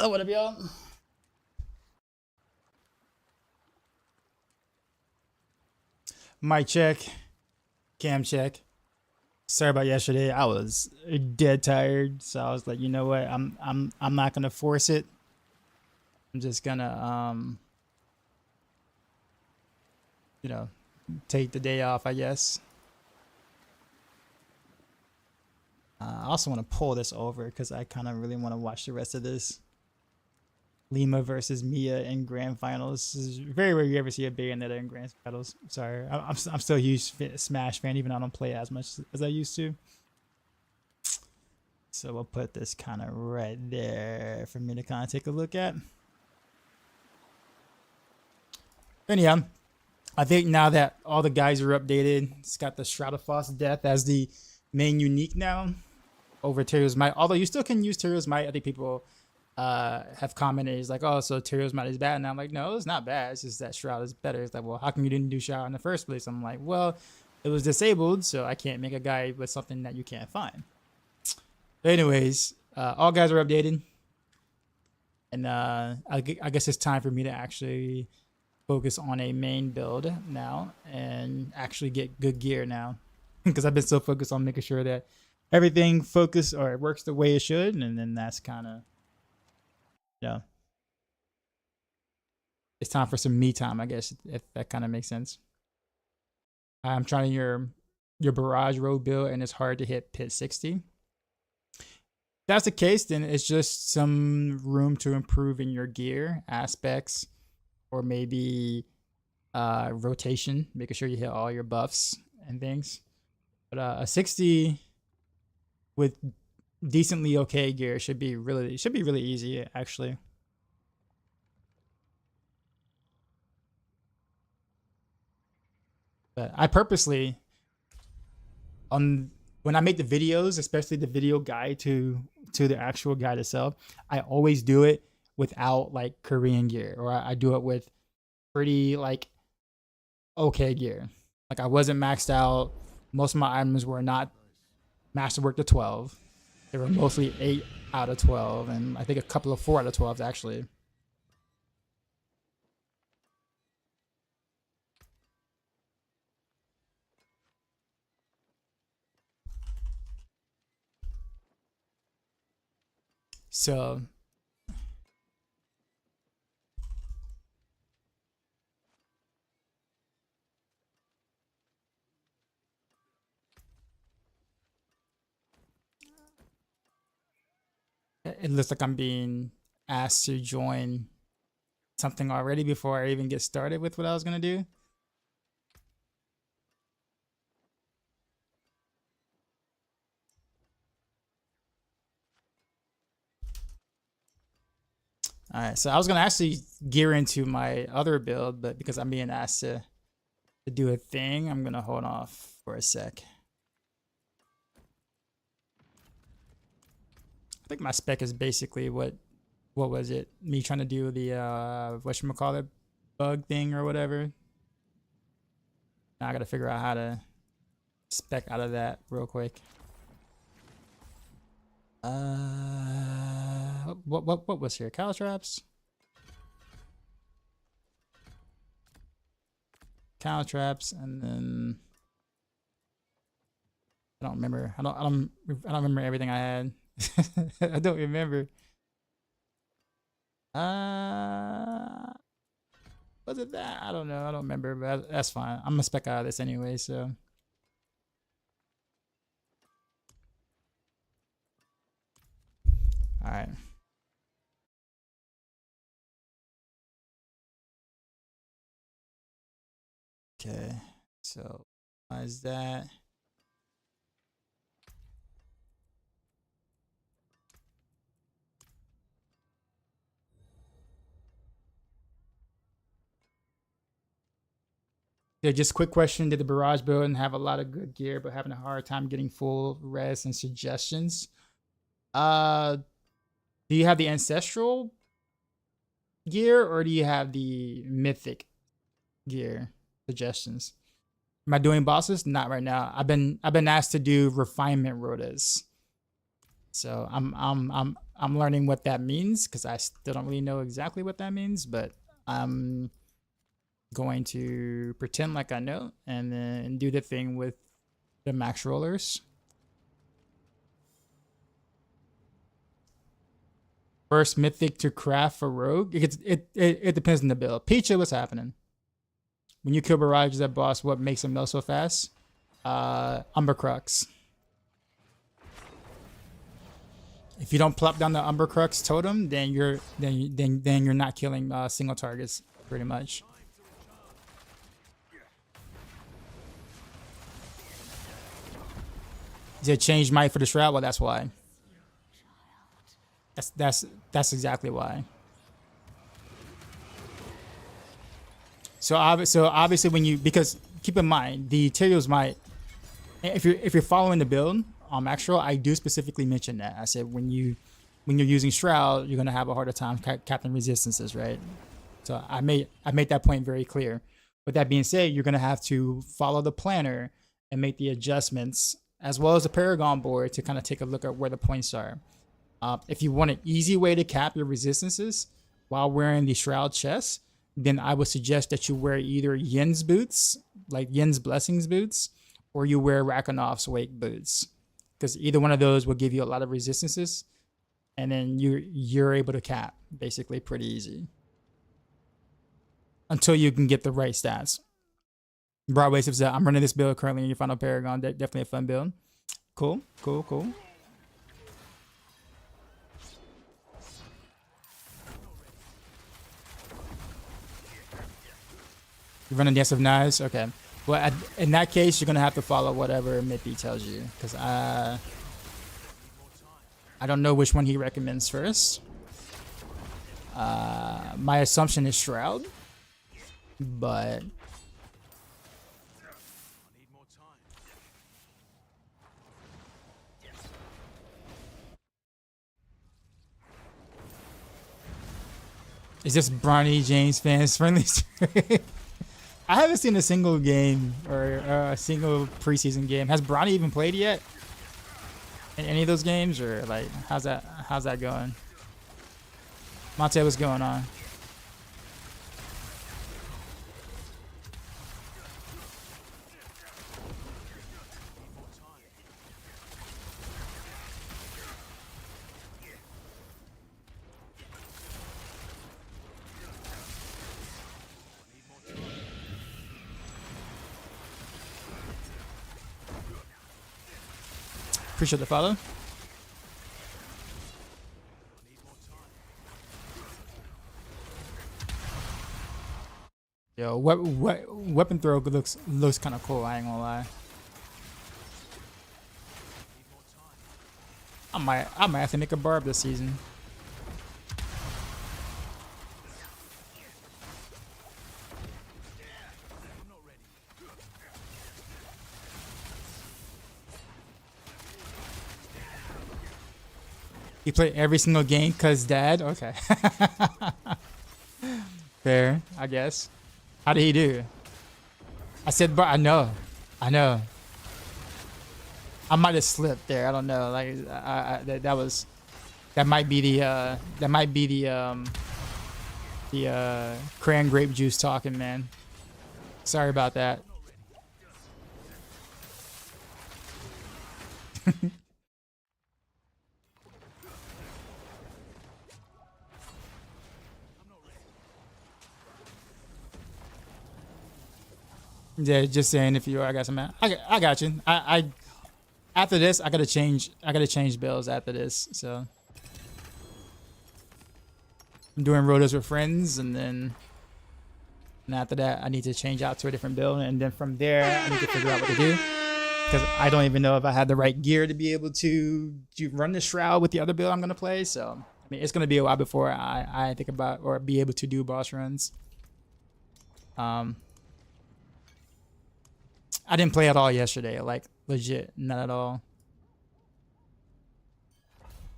What up, y'all? Mic check, cam check. Sorry about yesterday. I was dead tired, so I was like, you know what? I'm not gonna force it. I'm just gonna you know, take the day off, I guess. I also want to pull this over because I kind of really want to watch the rest of this. Lima versus Mia in grand finals. This is very rare you ever see a Bayonetta in grand finals. Sorry, I'm still a huge Smash fan, even though I don't play as much as I used to. So we'll put this kind of right there for me to kind of take a look at. Anyhow, I think now that all the guys are updated, it's got the Shroud of Frost Death as the main unique now over Tyrio's Might. Although you still can use Tyrio's Might. I think people have commented, it's like, oh, so Tyrio's Might is bad. And I'm like, no, it's not bad. It's just that Shroud is better. It's like, well, how come you didn't do Shroud in the first place? I'm like, well, it was disabled, so I can't make a guy with something that you can't find. But anyways, all guys are updated. And I guess it's time for me to actually focus on a main build now and actually get good gear now. Because I've been so focused on making sure that everything focus or it works the way it should. And then that's kind of, yeah, it's time for some me time, I guess, if that kind of makes sense. I'm trying your Barrage Rogue build, and it's hard to hit pit 60. If that's the case, then it's just some room to improve in your gear aspects, or maybe rotation, making sure you hit all your buffs and things. But a 60 with decently okay gear should be really easy, actually. But I purposely, when I make the videos, especially the video guide to the actual guide itself, I always do it without like Korean gear, or I do it with pretty like okay gear. Like I wasn't maxed out. Most of my items were not masterwork to 12. They were mostly 8 out of 12, and I think a couple of 4 out of 12s actually. So it looks like I'm being asked to join something already before I even get started with what I was gonna do. All right, so I was gonna actually gear into my other build, but because I'm being asked to do a thing, I'm gonna hold off for a sec. I think my spec is basically what was it? Me trying to do the whatchamacallit bug thing or whatever. Now I gotta figure out how to spec out of that real quick. What was here? Cow traps? Cow traps, and then I don't remember. I don't remember everything I had. I don't remember. Was it that? I don't know. I don't remember, but that's fine. I'm gonna spec out of this anyway, so. All right. Okay, so why is that? Yeah, just quick question. Did the Barrage build and have a lot of good gear, but having a hard time getting full res and suggestions? Do you have the ancestral gear, or do you have the mythic gear suggestions? Am I doing bosses? Not right now. I've been asked to do refinement rotas. So I'm I'm learning what that means because I still don't really know exactly what that means, but I'm going to pretend like I know and then do the thing with the max rollers. First mythic to craft for Rogue. It depends on the build. Peach, what's happening? When you kill Barrage, that boss, what makes him melt so fast? Umber Crux. If you don't plop down the Umber Crux totem, then you're not killing single targets pretty much. Did it change might for the shroud? Well, that's why. That's exactly why. So obviously when you, because keep in mind the Tyrios might, if you're following the build on Maxroll, I do specifically mention that. I said when you're using Shroud, you're gonna have a harder time capping resistances, right? So I made that point very clear. With that being said, you're gonna have to follow the planner and make the adjustments as well as the Paragon board to kind of take a look at where the points are. If you want an easy way to cap your resistances while wearing the Shroud chest, then I would suggest that you wear either Yen's boots, like Yen's Blessings boots, or you wear Rakonov's Wake boots. Because either one of those will give you a lot of resistances, and then you're able to cap basically pretty easy. Until you can get the right stats. Broadway says that I'm running this build currently in your final Paragon. Definitely a fun build. Cool. You're running Dance of Knives? Okay. Well, in that case, you're going to have to follow whatever Mippy tells you. Because I don't know which one he recommends first. My assumption is Shroud. But... is this Bronny James fans friendly? I haven't seen a single game or a single preseason game. Has Bronny even played yet? In any of those games, or like how's that going? Monte, what's going on? Appreciate the follow. Yo, weapon throw looks kind of cool. I ain't gonna lie. I might have to make a barb this season. You play every single game cause dad? Okay. Fair, I guess. How did he do? I said, but I know. I might have slipped there. I don't know. Like that might be the cran grape juice talking, man. Sorry about that. Yeah, just saying if you are, I got some. I got you. I after this, I gotta change bills after this. So I'm doing rotos with friends, and after that, I need to change out to a different build, and then from there, I need to figure out what to do because I don't even know if I have the right gear to be able to run the shroud with the other build I'm gonna play. So I mean, it's gonna be a while before I think about or be able to do boss runs. I didn't play at all yesterday, like legit, not at all.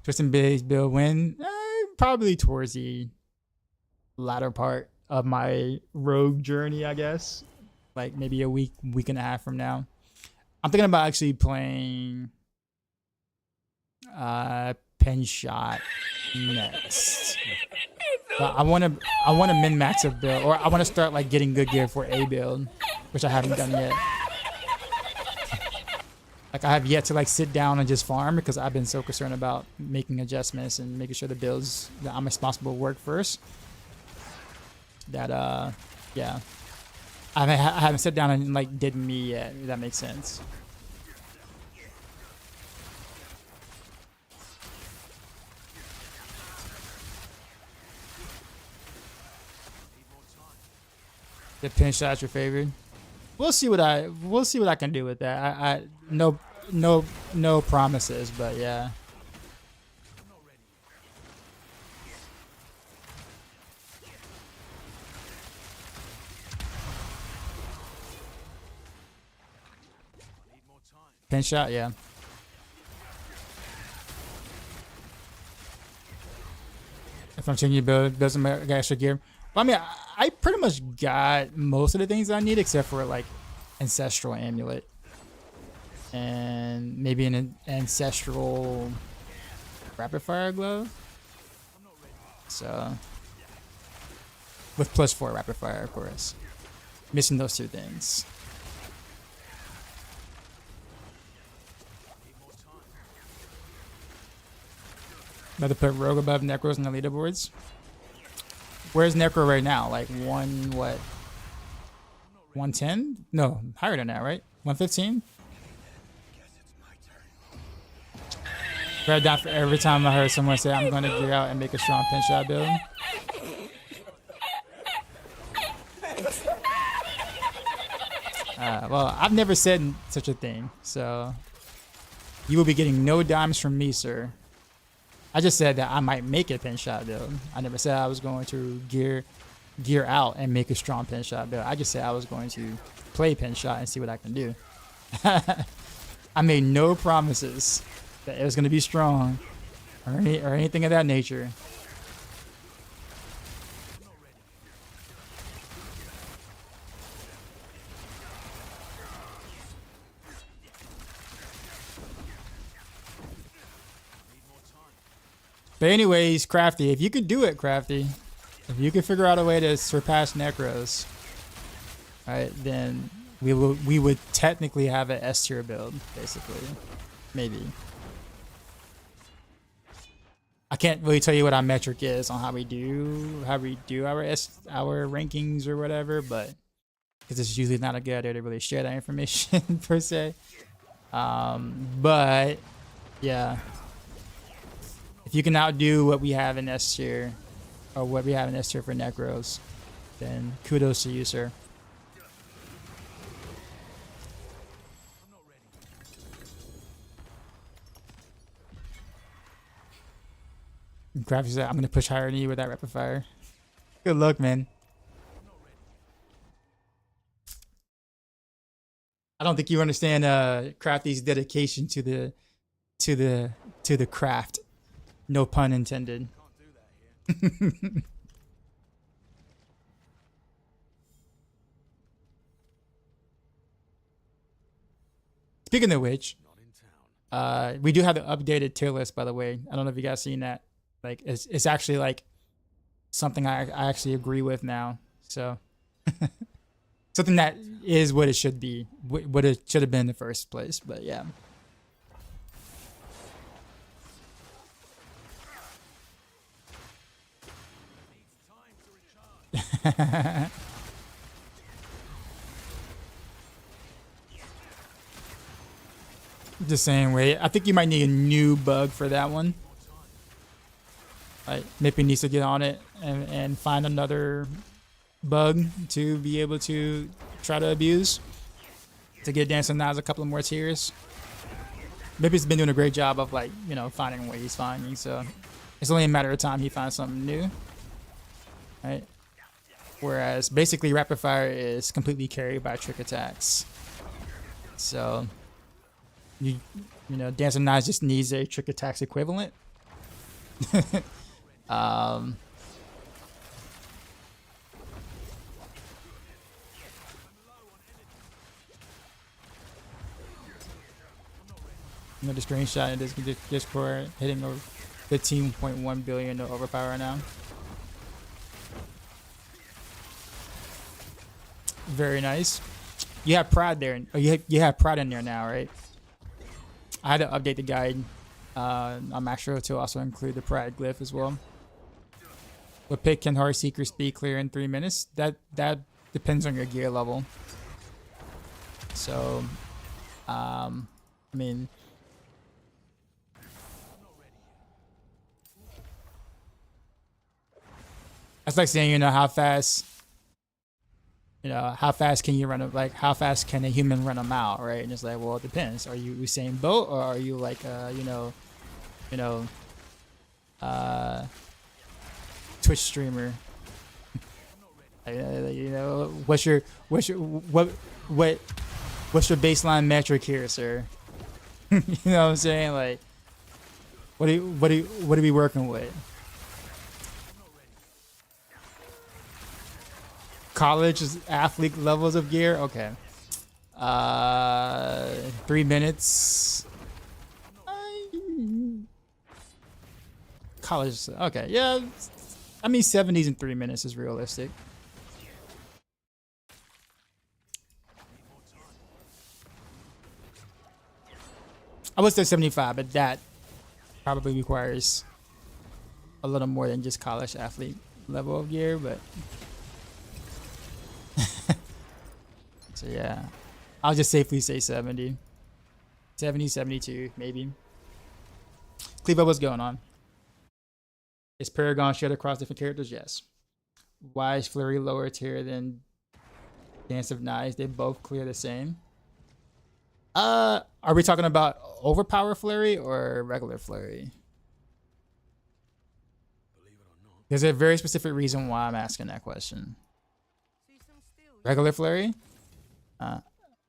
Twisting Big's build win, probably towards the latter part of my rogue journey, I guess. Like maybe a week and a half from now. I'm thinking about actually playing pin shot next. But I want to min max a build, or I want to start like getting good gear for a build, which I haven't done yet. Like I have yet to like sit down and just farm because I've been so concerned about making adjustments and making sure the builds that I'm responsible work first. That yeah, I haven't sat down and like did me yet. If that makes sense. The pin shot's your favorite. We'll see what I can do with that. I no promises, but yeah. Pin shot, yeah. If I'm changing build, doesn't matter, got extra gear. Well, I mean, I pretty much got most of the things I need except for like ancestral amulet and maybe an ancestral rapid fire glove. So with +4 rapid fire, of course. Missing those two things. About to put Rogue above Necros in the leaderboards. Where's Necro right now? Like what? 110? No, higher than that, right? 115? Right down for every time I heard someone say I'm going to gear out and make a strong pin shot build. Well, I've never said such a thing, so you will be getting no dimes from me, sir. I just said that I might make a pin shot build. I never said I was going to gear out and make a strong pin shot build. I just said I was going to play pin shot and see what I can do. I made no promises that it was going to be strong or anything of that nature. But anyways, Crafty, if you could do it, Crafty, if you could figure out a way to surpass Necros, right, then we would technically have an S tier build, basically, maybe. I can't really tell you what our metric is on how we do our rankings or whatever, but because it's usually not a good idea to really share that information per se. But yeah. If you can outdo what we have in S tier, or what we have in S tier for Necros, then kudos to you, sir. Crafty said, I'm going to push higher than you with that rapid fire. Good luck, man. I don't think you understand Crafty's dedication to the craft. No pun intended. Speaking of which, we do have the updated tier list, by the way. I don't know if you guys seen that. Like, it's actually like something I actually agree with now. So something that is what it should be, what it should have been in the first place. But yeah. The same way. I think you might need a new bug for that one. Like, Mippy needs to get on it and find another bug to be able to try to abuse to get Dancing Knives a couple of more tiers. Mippy's been doing a great job of, like, you know, finding what he's finding, so it's only a matter of time he finds something new. Right? Whereas basically rapid fire is completely carried by trick attacks. So you know, Dancing Knives just needs a trick attacks equivalent. Another screenshot in this Discord hitting over 15.1 billion to overpower now. Very nice. You have pride there. Oh, you have pride in there now, right? I had to update the guide on Maxroll to also include the pride glyph as well. What pick can Heartseeker speed clear in 3 minutes? That depends on your gear level. So, I mean, that's like saying, you know, how fast can you run like how fast can a human run a mile, right? And it's like, well, it depends. Are you Usain Bolt or are you like Twitch streamer? You know, what's your baseline metric here, sir? You know what I'm saying? Like, what are we working with? College athlete levels of gear. Okay. 3 minutes. College. Okay. Yeah. I mean, 70s in 3 minutes is realistic. I would say 75, but that probably requires a little more than just college athlete level of gear, but so yeah, I'll just safely say 70, 72 maybe. Cleva, what's going on? Is Paragon shared across different characters? Yes. Why is Flurry lower tier than Dance of Knives? They both clear the same. Are we talking about overpower Flurry or regular Flurry? There's a very specific reason why I'm asking that question. Regular Flurry?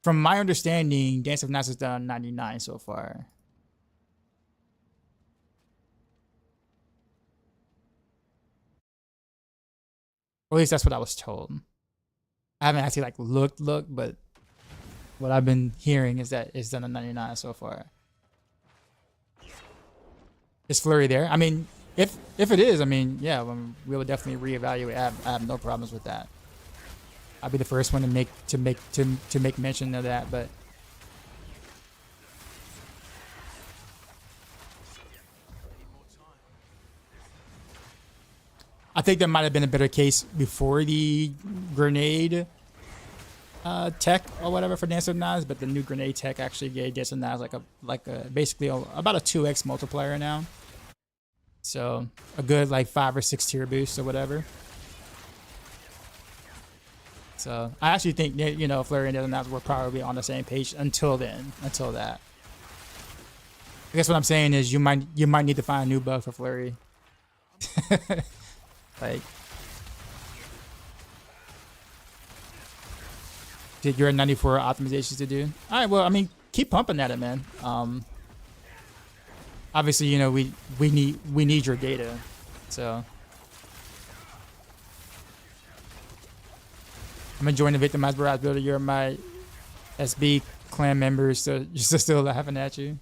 From my understanding, Dance of Knives has done 99 so far. Or at least that's what I was told. I haven't actually like looked, but what I've been hearing is that it's done a 99 so far. Is Flurry there? I mean, if it is, I mean, yeah, we will definitely reevaluate. I have no problems with that. I'll be the first one to make mention of that, but I think there might have been a better case before the grenade tech or whatever for Dance of Knives, but the new grenade tech actually gave Dance of Knives like a basically about a 2x multiplier now. So a good like 5 or 6 tier boost or whatever. So I actually think, you know, Flurry and Dance of Knives were probably on the same page until that. I guess what I'm saying is you might need to find a new bug for Flurry. Like, did your 94 optimizations to do? All right, well, I mean, keep pumping at it, man. Obviously, you know, we need your data, so I'm enjoying the victimized Barrage builder. You're my SB clan members, so just still laughing at you.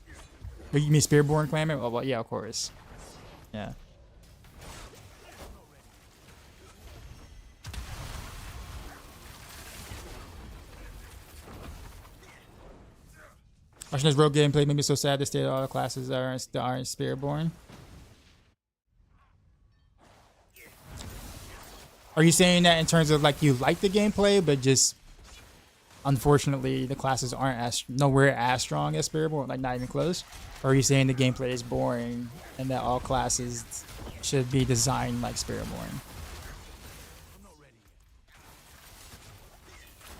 But you mean Spiritborn clan member? Oh, well, yeah, of course. Yeah. Watching this Rogue gameplay made me so sad. This day all the classes aren't Spiritborn. Are you saying that in terms of like you like the gameplay, but just unfortunately the classes aren't nowhere as strong as Spiritborn, like not even close? Or are you saying the gameplay is boring and that all classes should be designed like Spiritborn?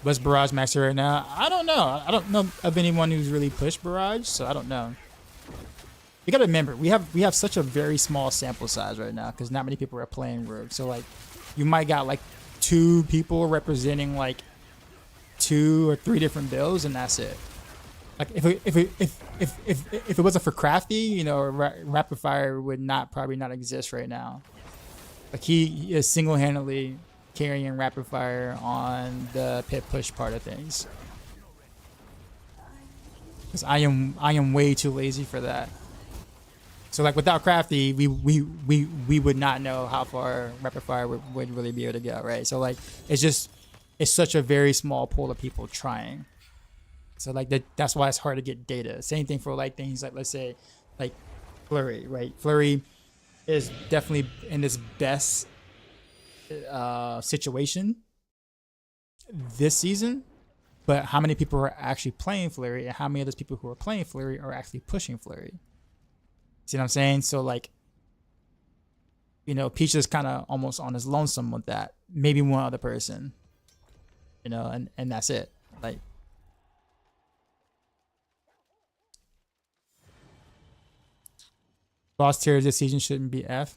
What's Barrage max right now? I don't know. I don't know of anyone who's really pushed Barrage, so I don't know. You gotta remember, we have such a very small sample size right now because not many people are playing Rogue. So like, you might got like 2 people representing like 2 or 3 different builds, and that's it. Like if it wasn't for Crafty, you know, Rapid Fire would probably not exist right now. Like he is single-handedly carrying Rapid Fire on the pit push part of things. Because I am way too lazy for that. So like without Crafty, we would not know how far Rapid Fire would really be able to go, right? So like it's such a very small pool of people trying. So like that's why it's hard to get data. Same thing for like things like, let's say like Flurry, right? Flurry is definitely in its best situation this season, but how many people are actually playing Flurry, and how many of those people who are playing Flurry are actually pushing Flurry? See what I'm saying? So like, you know, Peach is kind of almost on his lonesome with that. Maybe one other person, you know, and that's it. Like, boss tier this season shouldn't be F.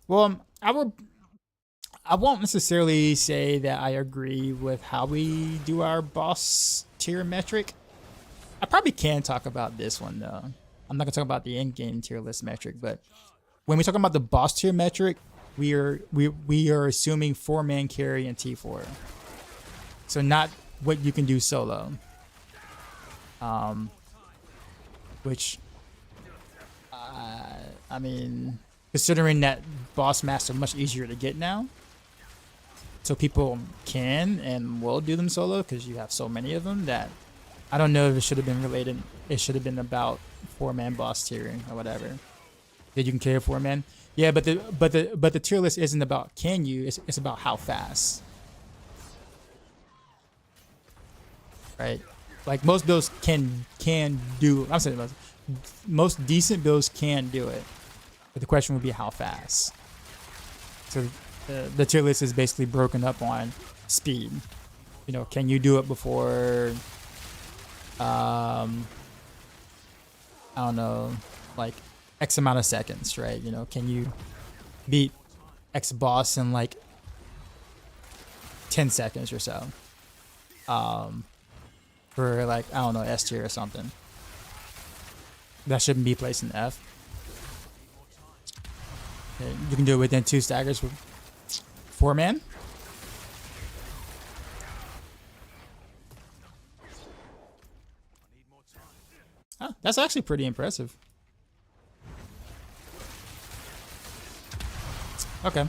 Well, I won't necessarily say that I agree with how we do our boss tier metric. I probably can talk about this one though. I'm not gonna talk about the in-game tier list metric, but when we talk about the boss tier metric, we are assuming 4-man carry and T4. So not what you can do solo. Which I mean, considering that boss masks are much easier to get now, so people can and will do them solo because you have so many of them, that I don't know if it should have been related. It should have been about 4-man boss tiering or whatever. That you can carry 4-man. Yeah, but the tier list isn't about can you. It's about how fast. Right? Like most builds can do. I'm saying most decent builds can do it, but the question would be how fast. So the tier list is basically broken up on speed. You know, can you do it before? I don't know, like X amount of seconds, right? You know, can you beat X boss in like 10 seconds or so? For like, I don't know, S tier or something. That shouldn't be placed in F. Okay, you can do it within 2 staggers with 4-man. Oh, that's actually pretty impressive. Okay.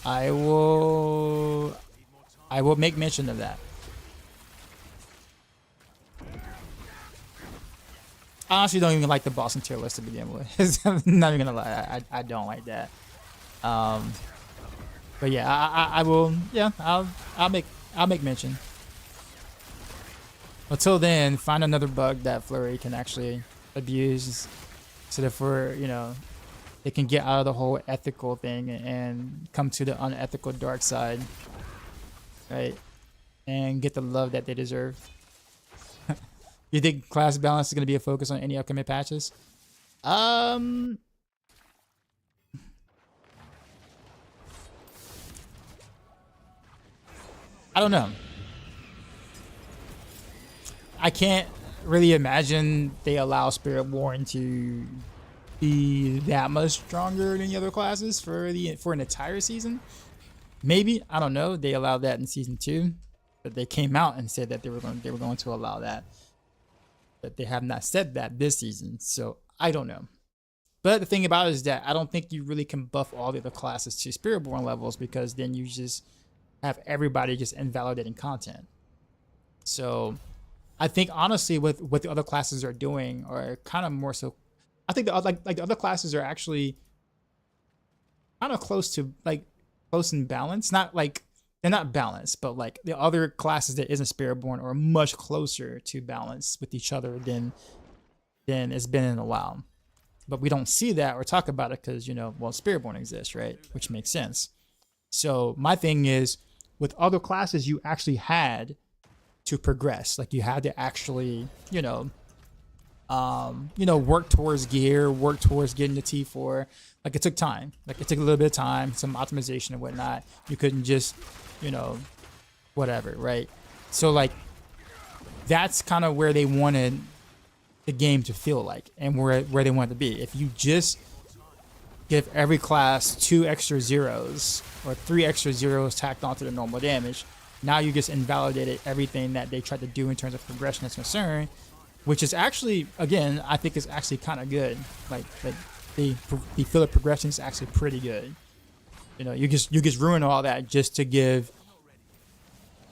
I will make mention of that. I honestly don't even like the boss and tier list to begin with. I'm not even gonna lie, I don't like that. But yeah, I will. Yeah, I'll make mention. Until then, find another bug that Flurry can actually abuse, so that for, you know, they can get out of the whole ethical thing and come to the unethical dark side, right? And get the love that they deserve. You think class balance is going to be a focus on any upcoming patches? I don't know. I can't really imagine they allow Spiritborn to be that much stronger than the other classes for an entire season. Maybe, I don't know. They allowed that in season 2, but they came out and said that they were going to allow that. But they have not said that this season, so I don't know. But the thing about it is that I don't think you really can buff all the other classes to Spiritborn levels, because then you just have everybody just invalidating content. So I think honestly, what the other classes are doing are kind of more so. I think the other classes are actually kind of close in balance. Not like they're not balanced, but like the other classes that isn't Spiritborn are much closer to balance with each other than it's been in a while. But we don't see that or talk about it because, you know, well, Spiritborn exists, right? Which makes sense. So my thing is, with other classes, you actually had to progress. Like you had to actually, work towards gear, work towards getting the T4. Like it took time. Like it took a little bit of time, some optimization and whatnot. You couldn't just, whatever, right? So like that's kind of where they wanted the game to feel like, and where they want it to be. If you just give every class 2 extra zeros or 3 extra zeros tacked onto the normal damage, now you just invalidated everything that they tried to do in terms of progression is concerned, which is actually, again, I think is actually kind of good. Like the filler progression is actually pretty good. You know, you just ruin all that just to give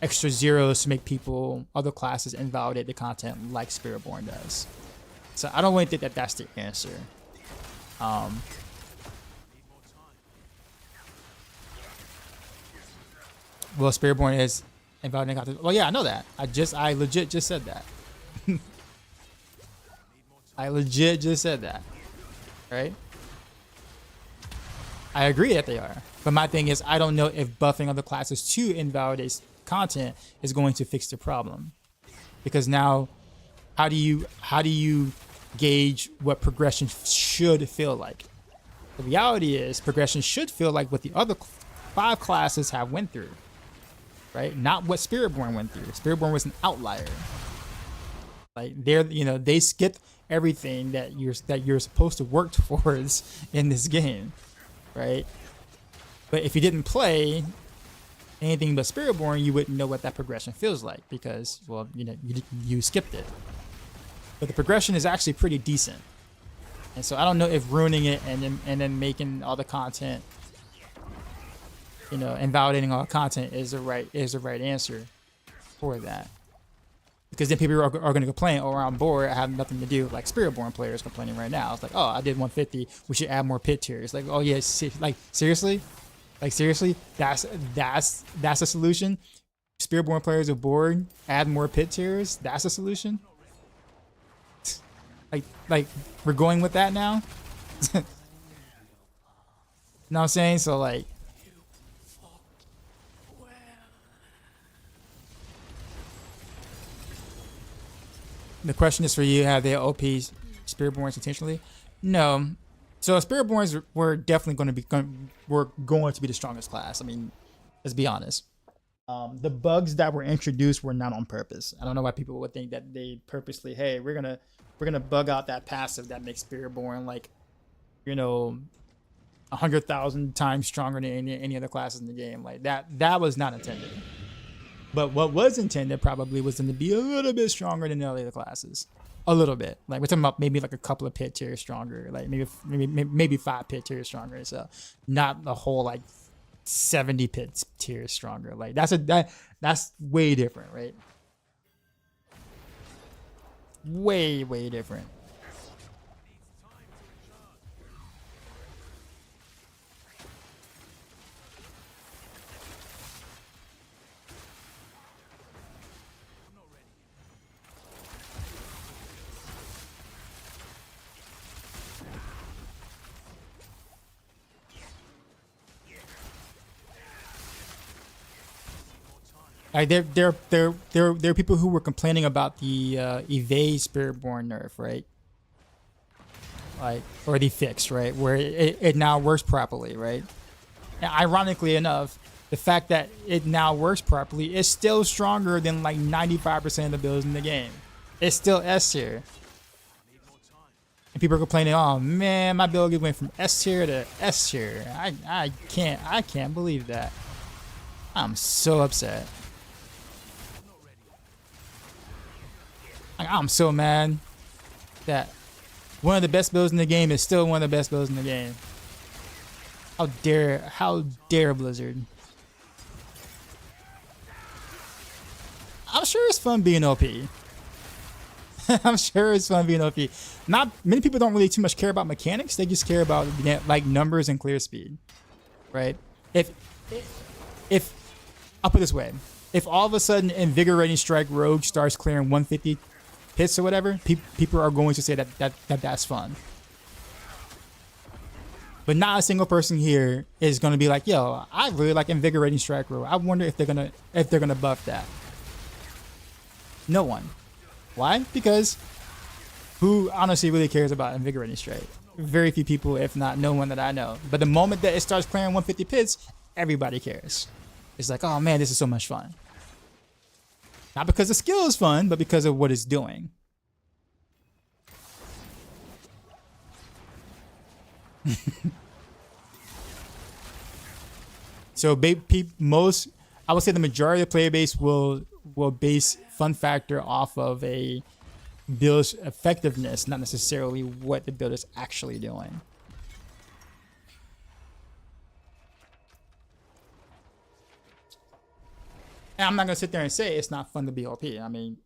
extra zeros to make people, other classes, invalidate the content like Spiritborn does. So I don't really think that that's the answer. Well, Spiritborn is invalidating content. Well, yeah, I know that. I legit just said that. I legit just said that. Right? I agree that they are. But my thing is, I don't know if buffing other classes to invalidate content is going to fix the problem. Because now, how do you gauge what progression should feel like? The reality is, progression should feel like what the other 5 classes have went through. Right? Not what Spiritborn went through. Spiritborn was an outlier. Like they skipped everything that you're supposed to work towards in this game, right? But if you didn't play anything but Spiritborn, you wouldn't know what that progression feels like because, well, you skipped it. But the progression is actually pretty decent, and so I don't know if ruining it and then making all the content, invalidating all the content is the right answer for that. Because then people are going to complain, oh, I'm bored, I have nothing to do. Like Spiritborn players complaining right now. It's like, oh, I did 150, we should add more pit tiers. Like, oh yeah, seriously? Like seriously? That's a solution? Spiritborn players are bored, add more pit tiers? That's a solution? Like we're going with that now? You know what I'm saying? So like, the question is for you: have they OP Spiritborns intentionally? No. So Spiritborns were definitely going to be the strongest class. I mean, let's be honest. The bugs that were introduced were not on purpose. I don't know why people would think that they purposely, hey, we're gonna bug out that passive that makes Spiritborn 100,000 times stronger than any other classes in the game. Like that was not intended. But what was intended probably was them to be a little bit stronger than the other classes. A little bit. Like we're talking about maybe like a couple of pit tiers stronger. Like maybe 5 pit tiers stronger. So not the whole like 70 pit tiers stronger. Like that's way different, right? Way different. Like there are people who were complaining about the evade Spiritborn nerf, right? Like, or the fix, right? Where it now works properly, right? And ironically enough, the fact that it now works properly is still stronger than like 95% of the builds in the game. It's still S tier. And people are complaining, oh man, my build went from S tier to S tier. I can't believe that. I'm so upset. Like, I'm so mad that one of the best builds in the game is still one of the best builds in the game. How dare Blizzard? I'm sure it's fun being OP. I'm sure it's fun being OP. Not many people don't really too much care about mechanics. They just care about like numbers and clear speed, right? If I'll put it this way, if all of a sudden Invigorating Strike Rogue starts clearing 150 hits or whatever, people are going to say that's fun. But not a single person here is going to be like, yo, I really like Invigorating Strike Rogue. I wonder if they're gonna buff that. No one. Why? Because who honestly really cares about Invigorating Strike? Very few people, if not no one that I know. But the moment that it starts clearing 150 pits, everybody cares. It's like, oh man, this is so much fun. Not because the skill is fun, but because of what it's doing. So I would say the majority of the player base will base fun factor off of a build's effectiveness, not necessarily what the build is actually doing. And I'm not gonna sit there and say it's not fun to be OP. I mean,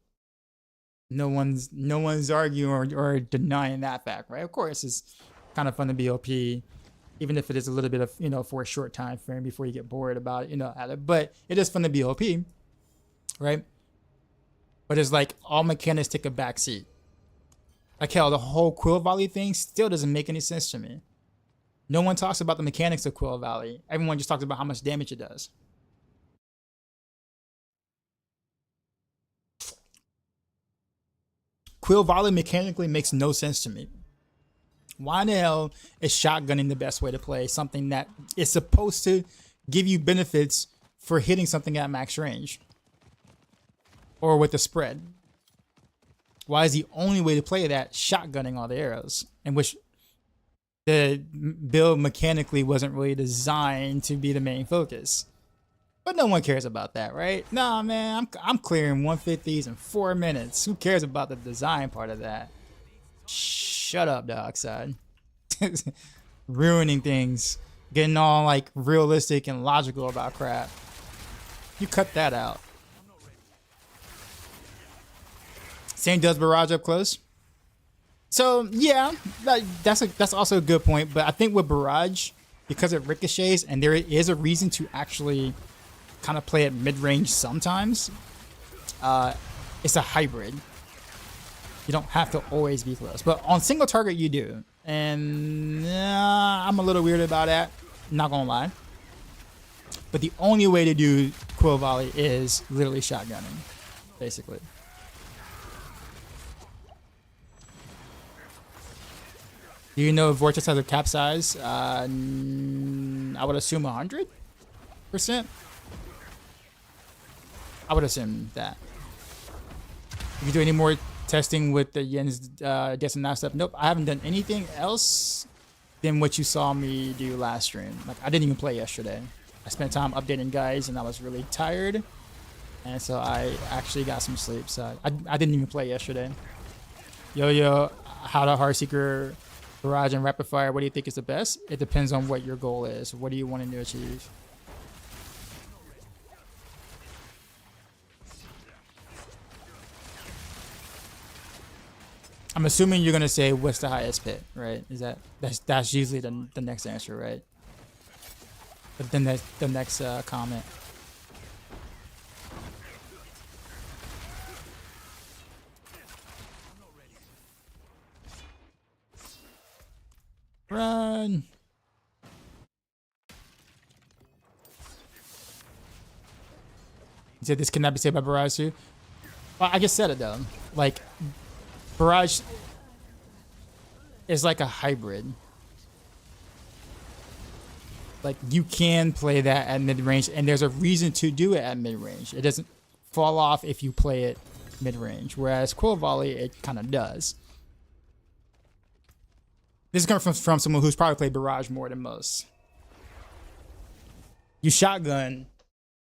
no one's arguing or denying that fact, right? Of course, it's kind of fun to be OP, even if it is a little bit of, you know, for a short time frame before you get bored about it, you know, at it. But it is fun to be OP, right? But it's like all mechanics take a back seat. Like hell, the whole Quill Volley thing still doesn't make any sense to me. No one talks about the mechanics of Quill Volley. Everyone just talks about how much damage it does. Quill Volley mechanically makes no sense to me. Why in the hell is shotgunning the best way to play something that is supposed to give you benefits for hitting something at max range? Or with the spread? Why is the only way to play that shotgunning all the arrows? In which the build mechanically wasn't really designed to be the main focus. But no one cares about that, right? Nah, man, I'm clearing 150s in 4 minutes. Who cares about the design part of that? Shut up, Dioxide. Ruining things. Getting all like realistic and logical about crap. You cut that out. Same does Barrage up close. So yeah, that's also a good point. But I think with Barrage, because it ricochets and there is a reason to actually kind of play at mid-range sometimes, it's a hybrid. You don't have to always be close, but on single target you do, and I'm a little weird about that, not gonna lie. But the only way to do Quill Volley is literally shotgunning, basically. Do you know if Vortex has a cap size? I would assume 100%. I would assume that. If you do any more testing with the Yen's Guess and Not stuff, nope, I haven't done anything else than what you saw me do last stream. Like, I didn't even play yesterday. I spent time updating guys and I was really tired. And so I actually got some sleep. So I didn't even play yesterday. Yo, how to Heartseeker, Barrage, and Rapid Fire, what do you think is the best? It depends on what your goal is. What do you want to achieve? I'm assuming you're gonna say what's the highest pit, right? Is that's usually the next answer, right? But then the next comment. Run. You said this cannot be saved by Barrage too? Well, I just said it though. Like, Barrage is like a hybrid. Like, you can play that at mid-range, and there's a reason to do it at mid-range. It doesn't fall off if you play it mid-range, whereas Quill Volley, it kind of does. This is coming from someone who's probably played Barrage more than most. You shotgun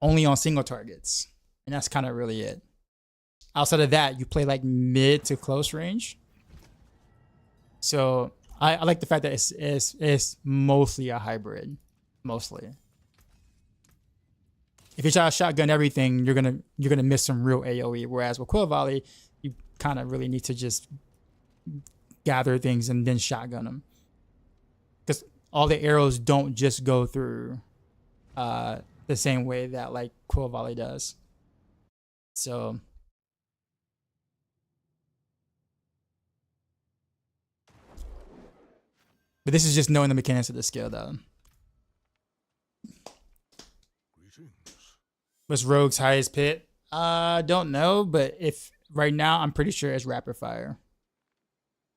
only on single targets, and that's kind of really it. Outside of that, you play like mid to close range. So I like the fact that it's mostly a hybrid, mostly. If you try to shotgun everything, you're gonna miss some real AOE. Whereas with Quill Volley, you kind of really need to just gather things and then shotgun them, because all the arrows don't just go through the same way that like Quill Volley does. So. But this is just knowing the mechanics of the skill, though. What's Rogue's highest pit? Don't know, but if right now, I'm pretty sure it's Rapid Fire.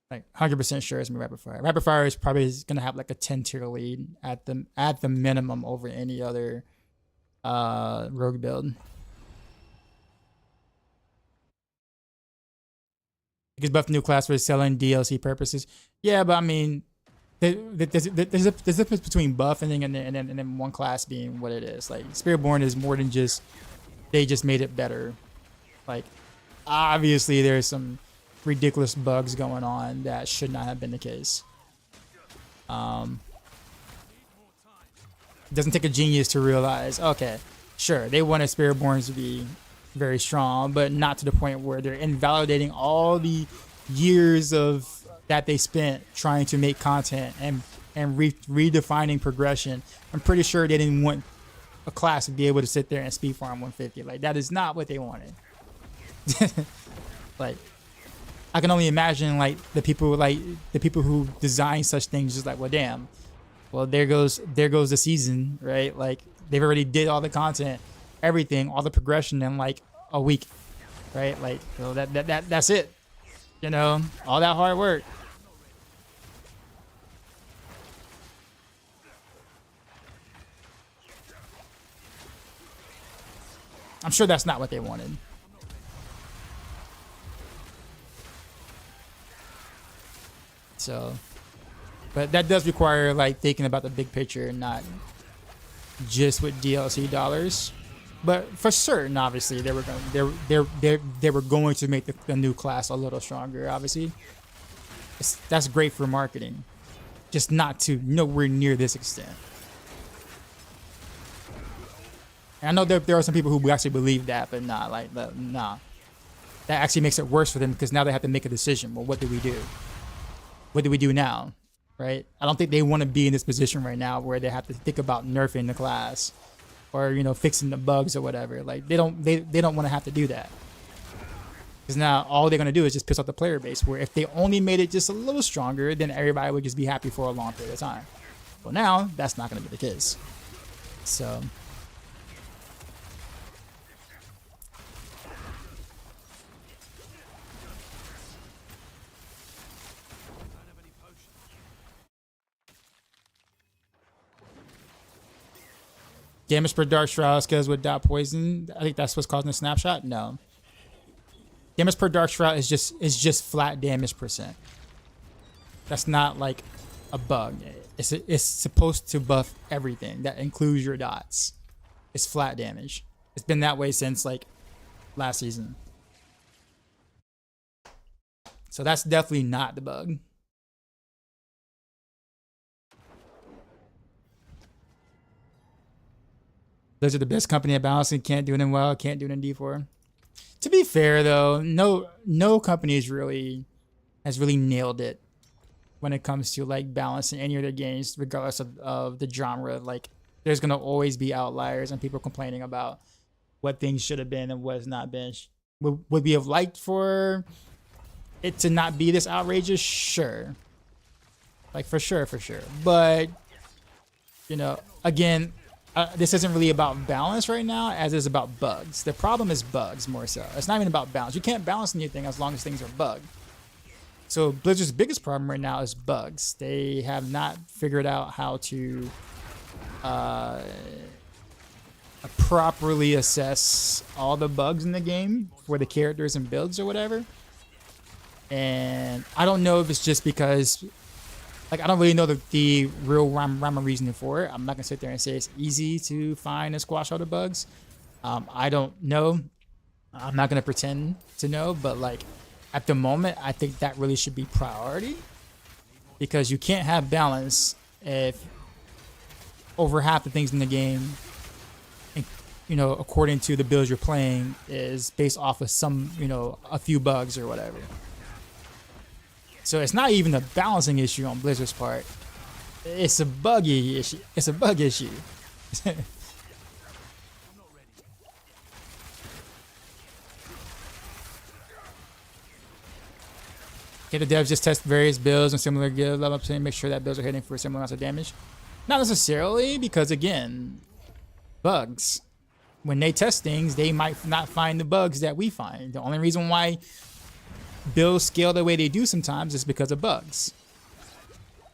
Like 100% sure it's Rapid Fire. Rapid Fire is probably gonna have like a 10-tier lead at the minimum over any other Rogue build. Because buff new class for selling DLC purposes. Yeah, but I mean, there's a difference between buff and then one class being what it is. Like, Spiritborn is more than just, they just made it better. Like, obviously there's some ridiculous bugs going on that should not have been the case. It doesn't take a genius to realize, okay, sure, they wanted Spiritborns to be very strong, but not to the point where they're invalidating all the years of that they spent trying to make content and redefining progression. I'm pretty sure they didn't want a class to be able to sit there and speed farm 150. Like, that is not what they wanted. Like, I can only imagine like the people who design such things just like, well, damn, well, there goes the season, right? Like, they've already did all the content, everything, all the progression in like a week, right? Like, so that's it, you know, all that hard work. I'm sure that's not what they wanted. So, but that does require like thinking about the big picture and not just with DLC dollars. But for certain, obviously, they were going to make the new class a little stronger. Obviously, that's great for marketing, just not to nowhere near this extent. And I know there are some people who actually believe that, but nah, like nah, that actually makes it worse for them because now they have to make a decision. Well, what do we do? What do we do now, right? I don't think they want to be in this position right now where they have to think about nerfing the class, or you know, fixing the bugs or whatever. Like they don't want to have to do that, because now all they're gonna do is just piss off the player base. Where if they only made it just a little stronger, then everybody would just be happy for a long period of time. Well, now that's not gonna be the case. So. Damage per Dark Shroud scales without poison. I think that's what's causing the snapshot. No. Damage per Dark Shroud is just flat damage percent. That's not like a bug. It's supposed to buff everything. That includes your dots. It's flat damage. It's been that way since like last season. So that's definitely not the bug. Those are the best company at balancing. Can't do it in well. Can't do it in D4. To be fair though, no company has really nailed it when it comes to like balancing any of their games, regardless of the genre. Like, there's gonna always be outliers and people complaining about what things should have been and what has not been. Would we have liked for it to not be this outrageous? Sure. Like, for sure. But, you know, again, this isn't really about balance right now as it is about bugs. The problem is bugs more so. It's not even about balance. You can't balance anything as long as things are bugged. So Blizzard's biggest problem right now is bugs. They have not figured out how to properly assess all the bugs in the game for the characters and builds or whatever. And I don't know if it's just because, like, I don't really know the real rhyme or reasoning for it. I'm not gonna sit there and say it's easy to find and squash all the bugs. I don't know. I'm not gonna pretend to know, but like at the moment, I think that really should be priority, because you can't have balance if over half the things in the game, you know, according to the builds you're playing, is based off of some, you know, a few bugs or whatever. So it's not even a balancing issue on Blizzard's part. It's a buggy issue. It's a bug issue. Okay, the devs just test various builds and similar guild level up to make sure that builds are hitting for similar amounts of damage. Not necessarily, because again, bugs. When they test things, they might not find the bugs that we find. The only reason why builds scale the way they do sometimes is because of bugs,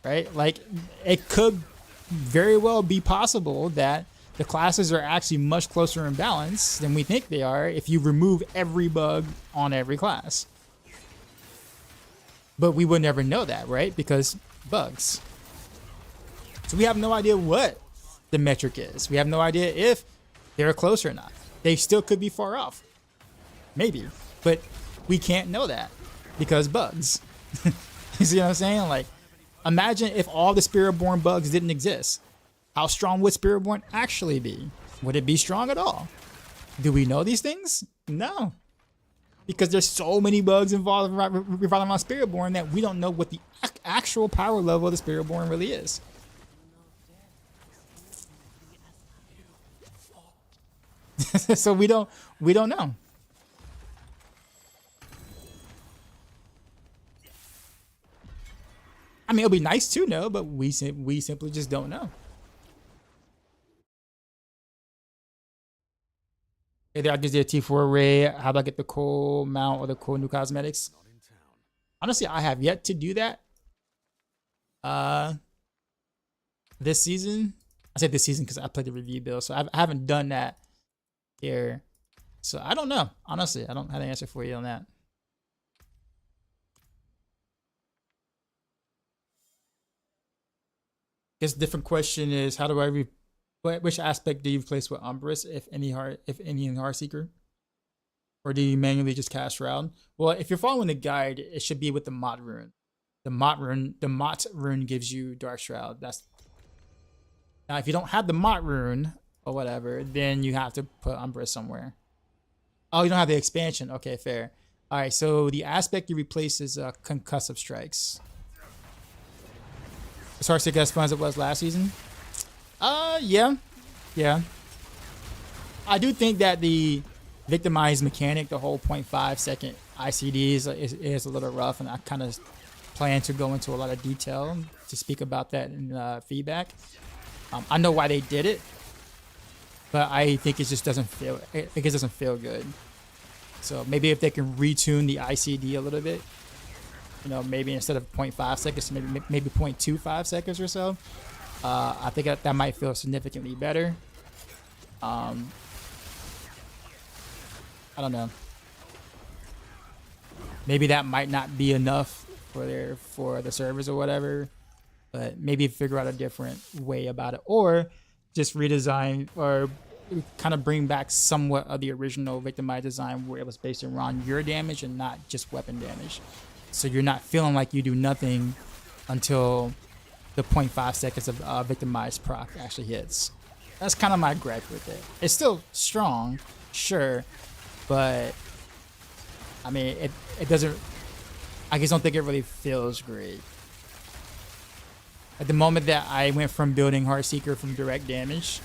right? Like, it could very well be possible that the classes are actually much closer in balance than we think they are if you remove every bug on every class. But we would never know that, right? Because bugs. So we have no idea what the metric is. We have no idea if they're close or not. They still could be far off. Maybe. But we can't know that. because bugs. You see what I'm saying? Like, imagine if all the Spiritborn bugs didn't exist. How strong would Spiritborn actually be? Would it be strong at all? Do we know these things? No. Because there's so many bugs involved revolving around Spiritborn that we don't know what the actual power level of the Spiritborn really is. So we don't know. I mean, it'll be nice to know, but we simply just don't know. Hey there, I just did a T4 array. How do I get the cool mount or the cool new cosmetics? Honestly, I have yet to do that. This season. I say this season because I played the review build, so I haven't done that here. So I don't know. Honestly, I don't have an answer for you on that. I guess different question is, how do I which aspect do you replace with Umbrus, if any in Heartseeker? Or do you manually just cast Shroud? Well, if you're following the guide, it should be with the Mott rune. The Mott rune gives you Dark Shroud. Now if you don't have the Mott rune or whatever, then you have to put Umbrus somewhere. Oh, you don't have the expansion. Okay, fair. All right, so the aspect you replace is concussive strikes. As Heartseeker as fun as it was last season. Yeah. I do think that the victimized mechanic, the whole 0.5 second ICD is a little rough, and I kind of plan to go into a lot of detail to speak about that in feedback. I know why they did it, but I think it just doesn't feel. It just doesn't feel good. So maybe if they can retune the ICD a little bit, you know, maybe instead of 0.5 seconds, maybe 0.25 seconds or so. I think that might feel significantly better. I don't know. Maybe that might not be enough for the servers or whatever, but maybe figure out a different way about it, or just redesign or kind of bring back somewhat of the original victimized design where it was based around your damage and not just weapon damage. So you're not feeling like you do nothing until the 0.5 seconds of victimized proc actually hits. That's kind of my gripe with it. It's still strong, sure, but I mean, it doesn't. I just don't think it really feels great. At the moment that I went from building Heartseeker from direct damage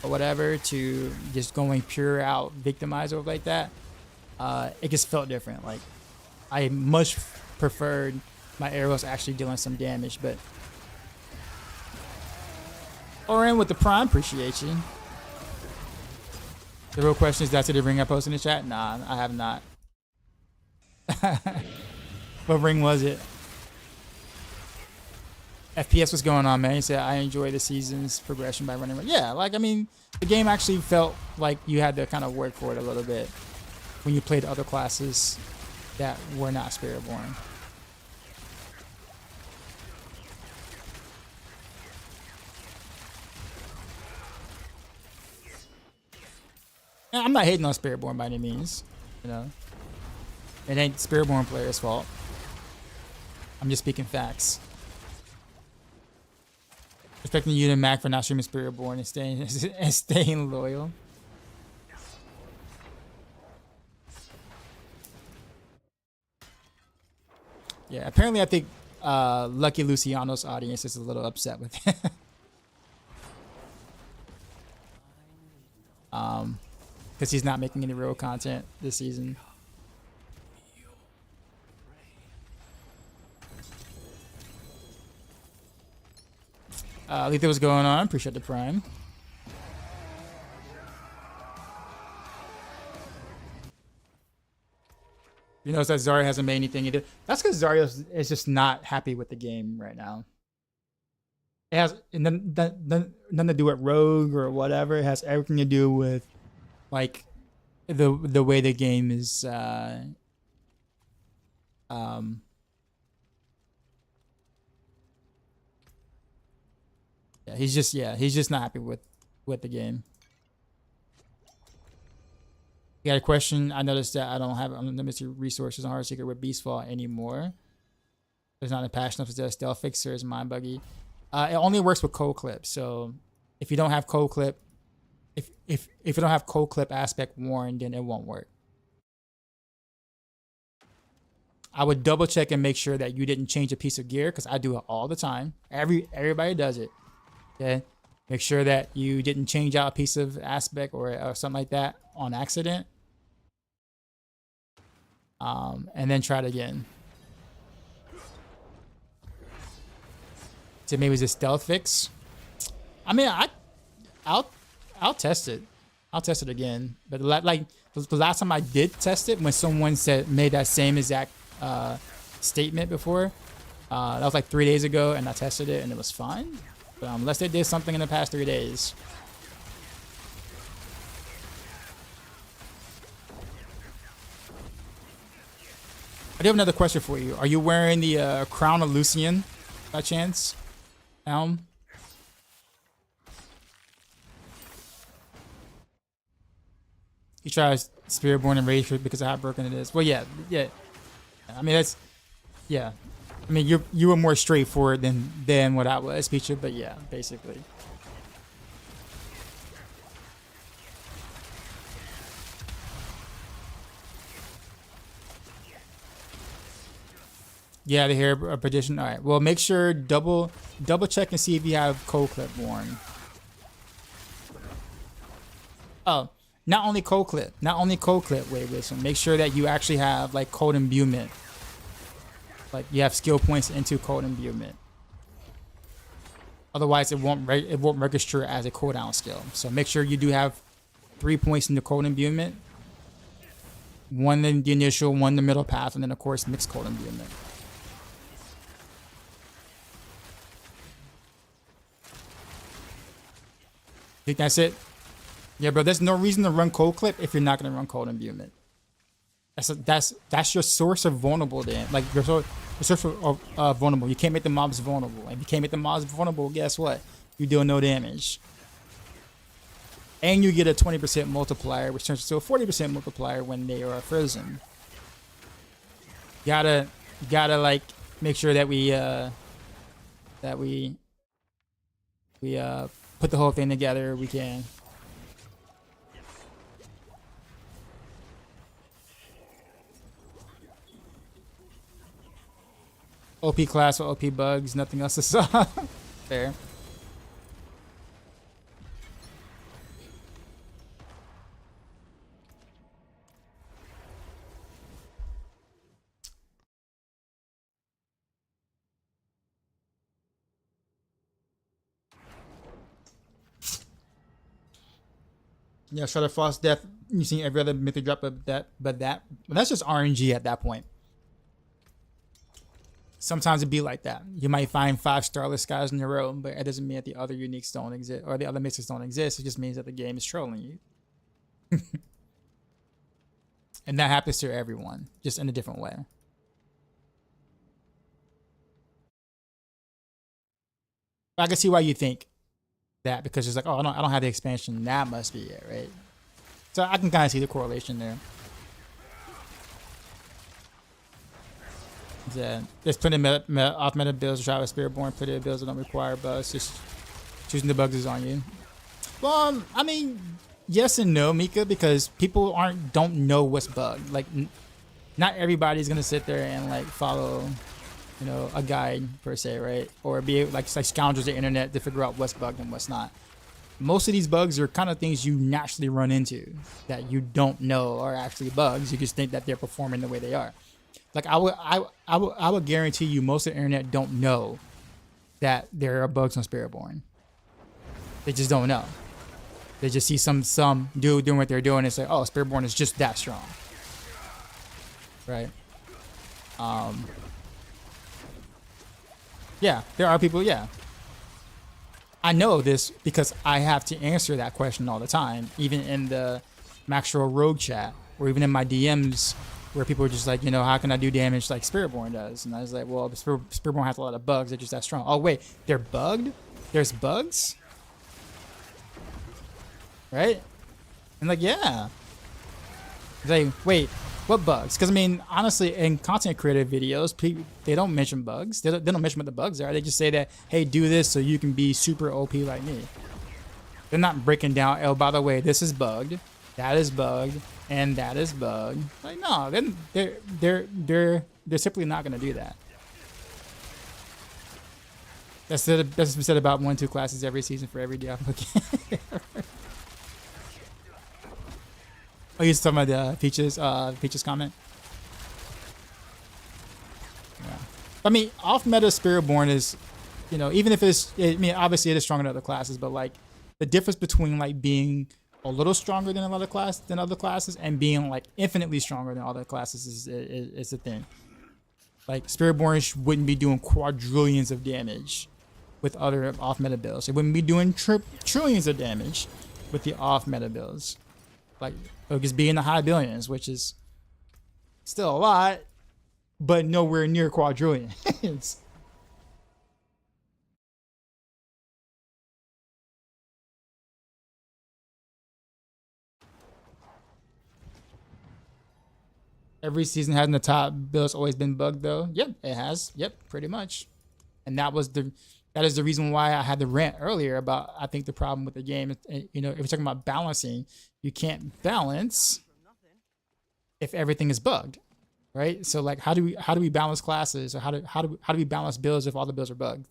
or whatever to just going pure out victimize over like that, it just felt different. Like, I much preferred my arrows actually dealing some damage, but Oren with the Prime, appreciate you. The real question is, that's the ring I posted in the chat? Nah, I have not. What ring was it? FPS, what's going on, man? He said, I enjoy the season's progression by running. Yeah, like, I mean, the game actually felt like you had to kind of work for it a little bit when you played other classes that were not Spiritborn. And I'm not hating on Spiritborn by any means, you know. It ain't Spiritborn players' fault. I'm just speaking facts. Respecting you and Mac for not streaming Spiritborn and staying loyal. Yeah, apparently I think Lucky Luciano's audience is a little upset with it. Because he's not making any real content this season. Letha, what's going on? Appreciate the Prime. You notice that Zarya hasn't made anything either. That's because Zarya is just not happy with the game right now. It has nothing to do with Rogue or whatever. It has everything to do with like the way the game is yeah, he's just not happy with the game. You got a question? I noticed that I don't have unlimited resources on Heartseeker with Beastfall anymore. There's not a patch enough to stealth fixer is mind buggy. It only works with cold clip. So if you don't have cold clip, if you don't have cold clip aspect warned, then it won't work. I would double check and make sure that you didn't change a piece of gear, because I do it all the time. Everybody does it. Okay, make sure that you didn't change out a piece of aspect or something like that on accident. And then try it again. So maybe it was a stealth fix. I mean, I'll test it. I'll test it again. But like the last time I did test it, when someone made that same exact statement before, that was like 3 days ago, and I tested it and it was fine. But unless they did something in the past 3 days. I do have another question for you. Are you wearing the Crown of Lucian by chance? Elm? He tries Spiritborn and Rage because of how broken it is. Well, yeah. I mean, that's, yeah. I mean, you were more straightforward than what I was, Peacher, but yeah, basically. Yeah, the hair prediction. All right. Well, make sure double check and see if you have cold clip worn. Oh, not only cold clip. Wait, listen. Make sure that you actually have like cold imbuement. Like you have skill points into cold imbuement. Otherwise, it won't register as a cooldown skill. So make sure you do have 3 points in the cold imbuement. One in the initial, one in the middle path, and then of course mixed cold imbuement. Think that's it? Yeah, bro. There's no reason to run cold clip if you're not gonna run cold imbuement. That's your source of vulnerable. Then, like your source of vulnerable. You can't make the mobs vulnerable. And if you can't make the mobs vulnerable, guess what? You deal no damage. And you get a 20% multiplier, which turns into a 40% multiplier when they are frozen. Gotta like make sure that we put the whole thing together. We can. OP class with OP bugs, nothing else to solve. Fair. Yeah, Shudder Frost Death. You've seen every other mythic drop of that, but that's just RNG at that point. Sometimes it'd be like that. You might find 5 starless skies in a row, but it doesn't mean that the other uniques don't exist or the other mythics don't exist. It just means that the game is trolling you. And that happens to everyone, just in a different way. I can see why you think that, because it's like, oh, I don't have the expansion. That must be it, right? So I can kind of see the correlation there. Yeah, there's plenty of off-meta builds to try with Spiritborn, plenty of builds that don't require bugs. Just choosing the bugs is on you. Well, I mean, yes and no, Mika, because people don't know what's bugged. Like, not everybody's gonna sit there and like follow, you know, a guide per se, right? Or be like scoundrels the internet to figure out what's bugged and what's not. Most of these bugs are kind of things you naturally run into that you don't know are actually bugs. You just think that they're performing the way they are. Like I would guarantee you most of the internet don't know that there are bugs on Spiritborn. They just don't know. They just see some dude doing what they're doing and say, oh, Spiritborn is just that strong. Right? Yeah, there are people, yeah. I know this because I have to answer that question all the time, even in the Maxroll Rogue chat, or even in my DMs, where people are just like, you know, how can I do damage like Spiritborn does? And I was like, well, Spiritborn has a lot of bugs. They're just that strong. Oh, wait, they're bugged? There's bugs? Right? And like, yeah. It's like, wait, what bugs? Because I mean, honestly, in content creator videos, they don't mention bugs. They don't mention what the bugs are. They just say that, hey, do this so you can be super OP like me. They're not breaking down, oh, by the way, this is bugged, that is bugged, and that is bugged. Like, no, they're simply not gonna do that. That's been said about 1-2 classes every season for every Diablo game. Oh, you're talking about the Peaches comment? Yeah. I mean, off meta Spiritborn is, you know, even if I mean, obviously it is stronger than other classes, but like the difference between like being a little stronger than other classes and being like infinitely stronger than other classes is the thing. Like Spiritborn wouldn't be doing quadrillions of damage with other off meta builds. It wouldn't be doing trillions of damage with the off meta builds. Like it would just be in the high billions, which is still a lot, but nowhere near quadrillions. Every season having the top build's always been bugged though. Yep, it has. Yep, pretty much. And that is the reason why I had the rant earlier about I think the problem with the game. You know, if we're talking about balancing, you can't balance if everything is bugged, right? So like, how do we balance classes, or how do we balance builds if all the builds are bugged?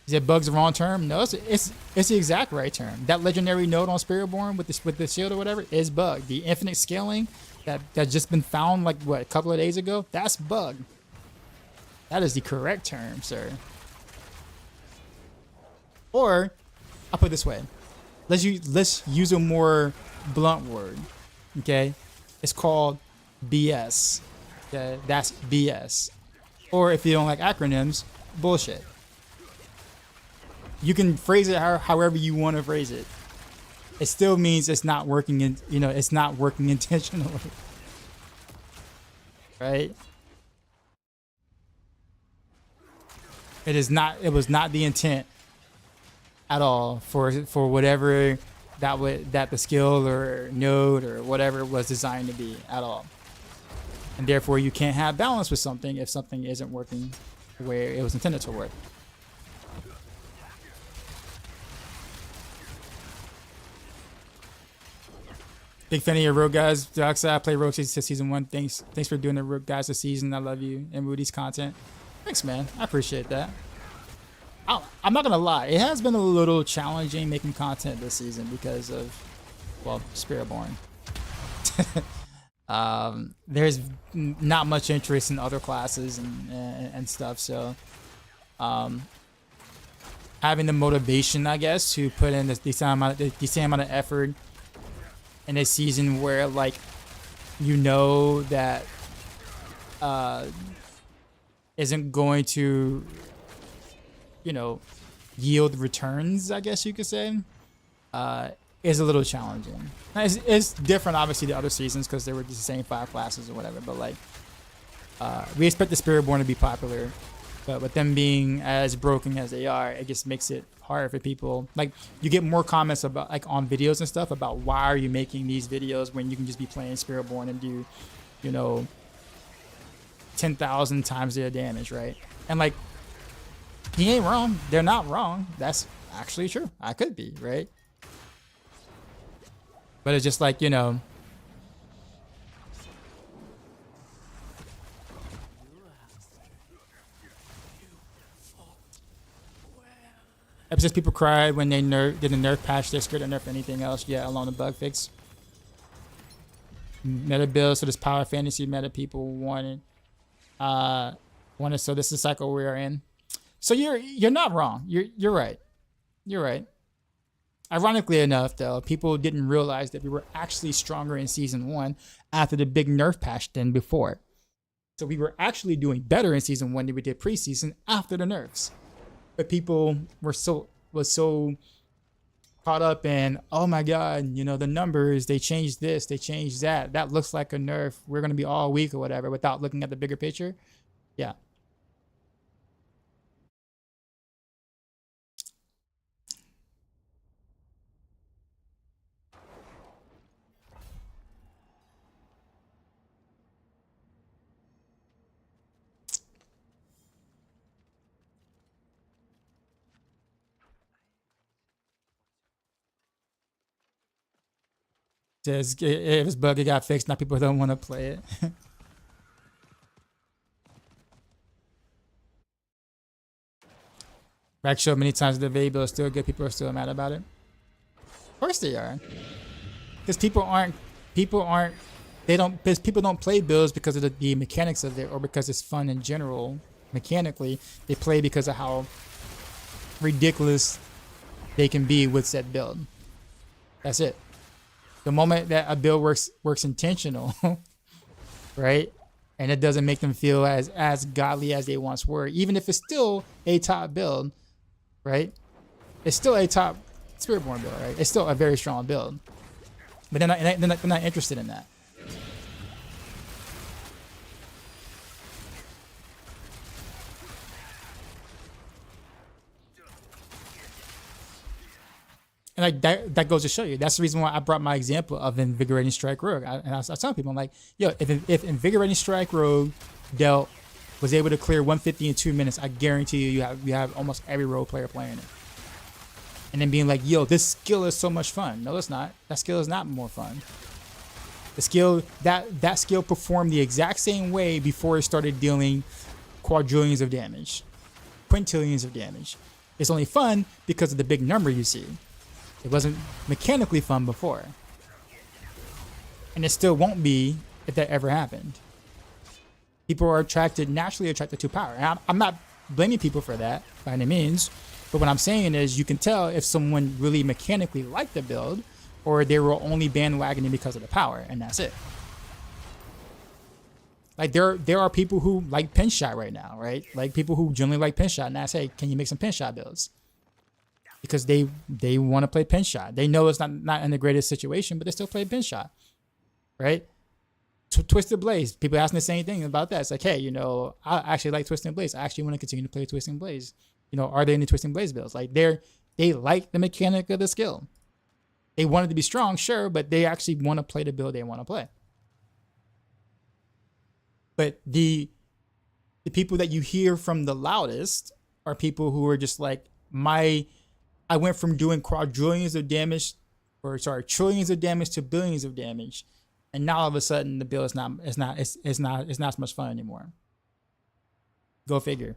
Is it bugs the wrong term? No, it's the exact right term. That legendary node on Spiritborn with the shield or whatever is bugged. The infinite scaling that just been found like what, a couple of days ago, that's bugged. That is the correct term, sir. Or I'll put it this way. Let's use a more blunt word. Okay? It's called BS. Okay? That's BS. Or if you don't like acronyms, bullshit. You can phrase it however you want to phrase it. It still means it's not working it's not working intentionally. Right? It was not the intent at all for whatever that the skill or node or whatever was designed to be at all. And therefore you can't have balance with something if something isn't working the way it was intended to work. Big fan of your Rogue guys. Doxa, I play Rogue season 1. Thanks for doing the Rogue guys this season. I love you and Moody's content. Thanks, man. I appreciate that. I'm not gonna lie. It has been a little challenging making content this season because of, well, Spiritborn. There's not much interest in other classes and stuff. So, having the motivation, I guess, to put in the same amount of effort in a season where, like, you know that isn't going to, you know, yield returns, I guess you could say, is a little challenging. It's different, obviously, the other seasons because they were just the same 5 classes or whatever. But like, we expect the Spiritborn to be popular, but with them being as broken as they are, it just makes it hard for people. Like, you get more comments about, like, on videos and stuff about why are you making these videos when you can just be playing Spiritborn and do, you know, 10,000 times their damage, right? And like, he ain't wrong. They're not wrong. That's actually true. I could be, right? But it's just like, you know, episodes people cried when they did a nerf patch. They're scared to nerf anything else. Yeah, along the bug fix. Meta build, so this power fantasy meta people wanted. So this is the cycle we are in. So you're not wrong. You're right. You're right. Ironically enough, though, people didn't realize that we were actually stronger in season 1 after the big nerf patch than before. So we were actually doing better in season 1 than we did preseason after the nerfs. But people was so caught up in, oh my god, you know, the numbers, they changed this, they changed that. That looks like a nerf. We're gonna be all weak or whatever, without looking at the bigger picture. Yeah. Says if it's bug, it got fixed. Now people don't want to play it. Back show many times the video is still good. People are still mad about it. Of course they are. Because because people don't play builds because of the mechanics of it or because it's fun in general. Mechanically, they play because of how ridiculous they can be with said build. That's it. The moment that a build works intentional, right? And it doesn't make them feel as godly as they once were, even if it's still a top build, right? It's still a top Spiritborn build, right? It's still a very strong build. But they're not interested in that. And like that goes to show you. That's the reason why I brought my example of Invigorating Strike Rogue. I tell people, I'm like, yo, if Invigorating Strike Rogue was able to clear 150 in 2 minutes, I guarantee you have almost every role player playing it. And then being like, yo, this skill is so much fun. No, it's not. That skill is not more fun. The skill that skill performed the exact same way before it started dealing quadrillions of damage, quintillions of damage. It's only fun because of the big number you see. It wasn't mechanically fun before. And it still won't be if that ever happened. People are naturally attracted to power. And I'm not blaming people for that by any means. But what I'm saying is you can tell if someone really mechanically liked the build or they were only bandwagoning because of the power, and that's it. Like there are people who like pin shot right now, right? Like people who generally like pin shot and ask, hey, can you make some pin shot builds? Because they want to play pin shot. They know it's not in the greatest situation, but they still play pin shot, right? Twisted Blaze. People asking the same thing about that. It's like, hey, I actually like Twisting Blaze. I actually want to continue to play Twisting Blaze. Are they in the Twisting Blaze builds? Like they like the mechanic of the skill. They want it to be strong, sure, but they actually want to play the build they want to play. But the people that you hear from the loudest are people who are just like, I went from doing trillions of damage to billions of damage, and now all of a sudden the build is not as much fun anymore. Go figure.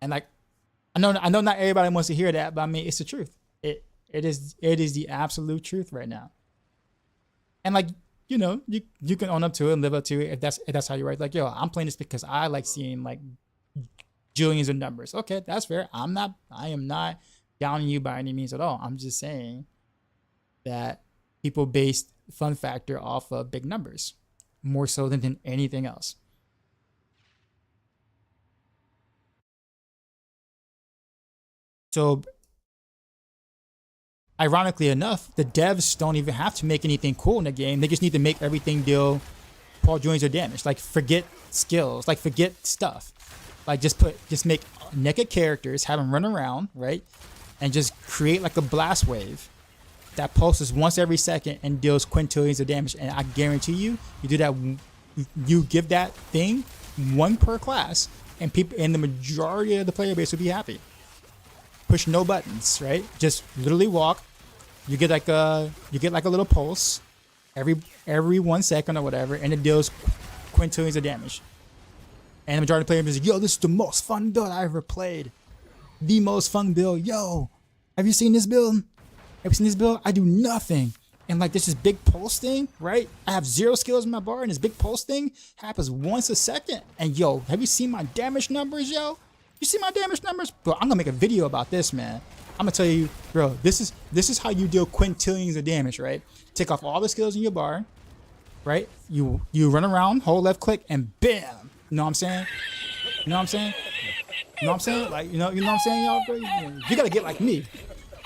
And like, I know not everybody wants to hear that, but I mean, it's the truth. It is the absolute truth right now. And like, you can own up to it and live up to it if that's how you write. Like, yo, I'm playing this because I like seeing like jillions of numbers. Okay, that's fair. I am not downing you by any means at all. I'm just saying that people base fun factor off of big numbers more so than anything else. So ironically enough, the devs don't even have to make anything cool in the game. They just need to make everything deal quadrillions of damage. Like forget skills, like forget stuff. Like just make naked characters, have them run around, right? And just create like a blast wave that pulses once every second and deals quintillions of damage. And I guarantee you do that, you give that thing one per class, and the majority of the player base will be happy. Push no buttons, right? Just literally walk. You get like a little pulse every 1 second or whatever, and it deals quintillions of damage. And the majority of the players is like, yo, this is the most fun build I ever played. The most fun build. Yo, have you seen this build? Have you seen this build? I do nothing. And like, this is big pulse thing, right? I have 0 skills in my bar, and this big pulse thing happens once a second. And yo, have you seen my damage numbers, yo? You see my damage numbers? Bro, I'm gonna make a video about this, man. I'm gonna tell you, bro, this is how you deal quintillions of damage, right? Take off all the skills in your bar, right? You run around, hold left click, and bam! You know what I'm saying? You know what I'm saying? You know what I'm saying? Like, you know what I'm saying, y'all, bro? You gotta get like me. You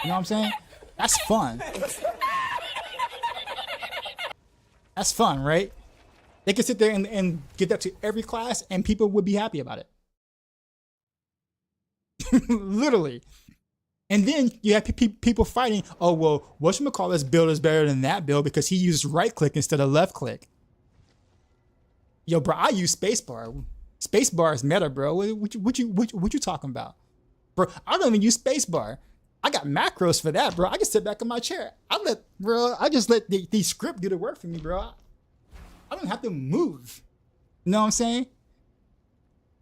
know what I'm saying? That's fun. That's fun, right? They can sit there and give that to every class, and people would be happy about it. Literally. And then you have people fighting, oh, well, whatchamacallit's build is better than that build because he used right click instead of left click. Yo, bro, I use spacebar. Spacebar is meta, bro. What you talking about? Bro, I don't even use spacebar. I got macros for that, bro. I can sit back in my chair. I just let the script do the work for me, bro. I don't have to move. You know what I'm saying?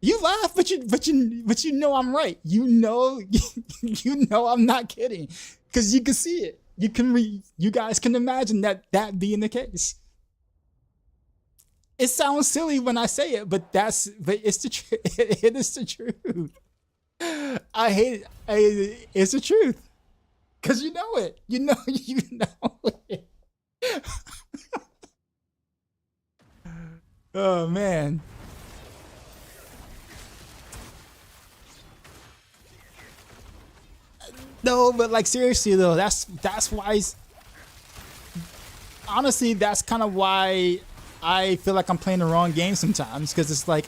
You laugh, but you know I'm right. You know I'm not kidding, because you can see it. You guys can imagine that being the case. It sounds silly when I say it, but it's the truth. It is the truth. I hate it. It's the truth, because you know it. You know it. Oh man. No, but like seriously though, that's why. Honestly, that's kind of why I feel like I'm playing the wrong game sometimes, because it's like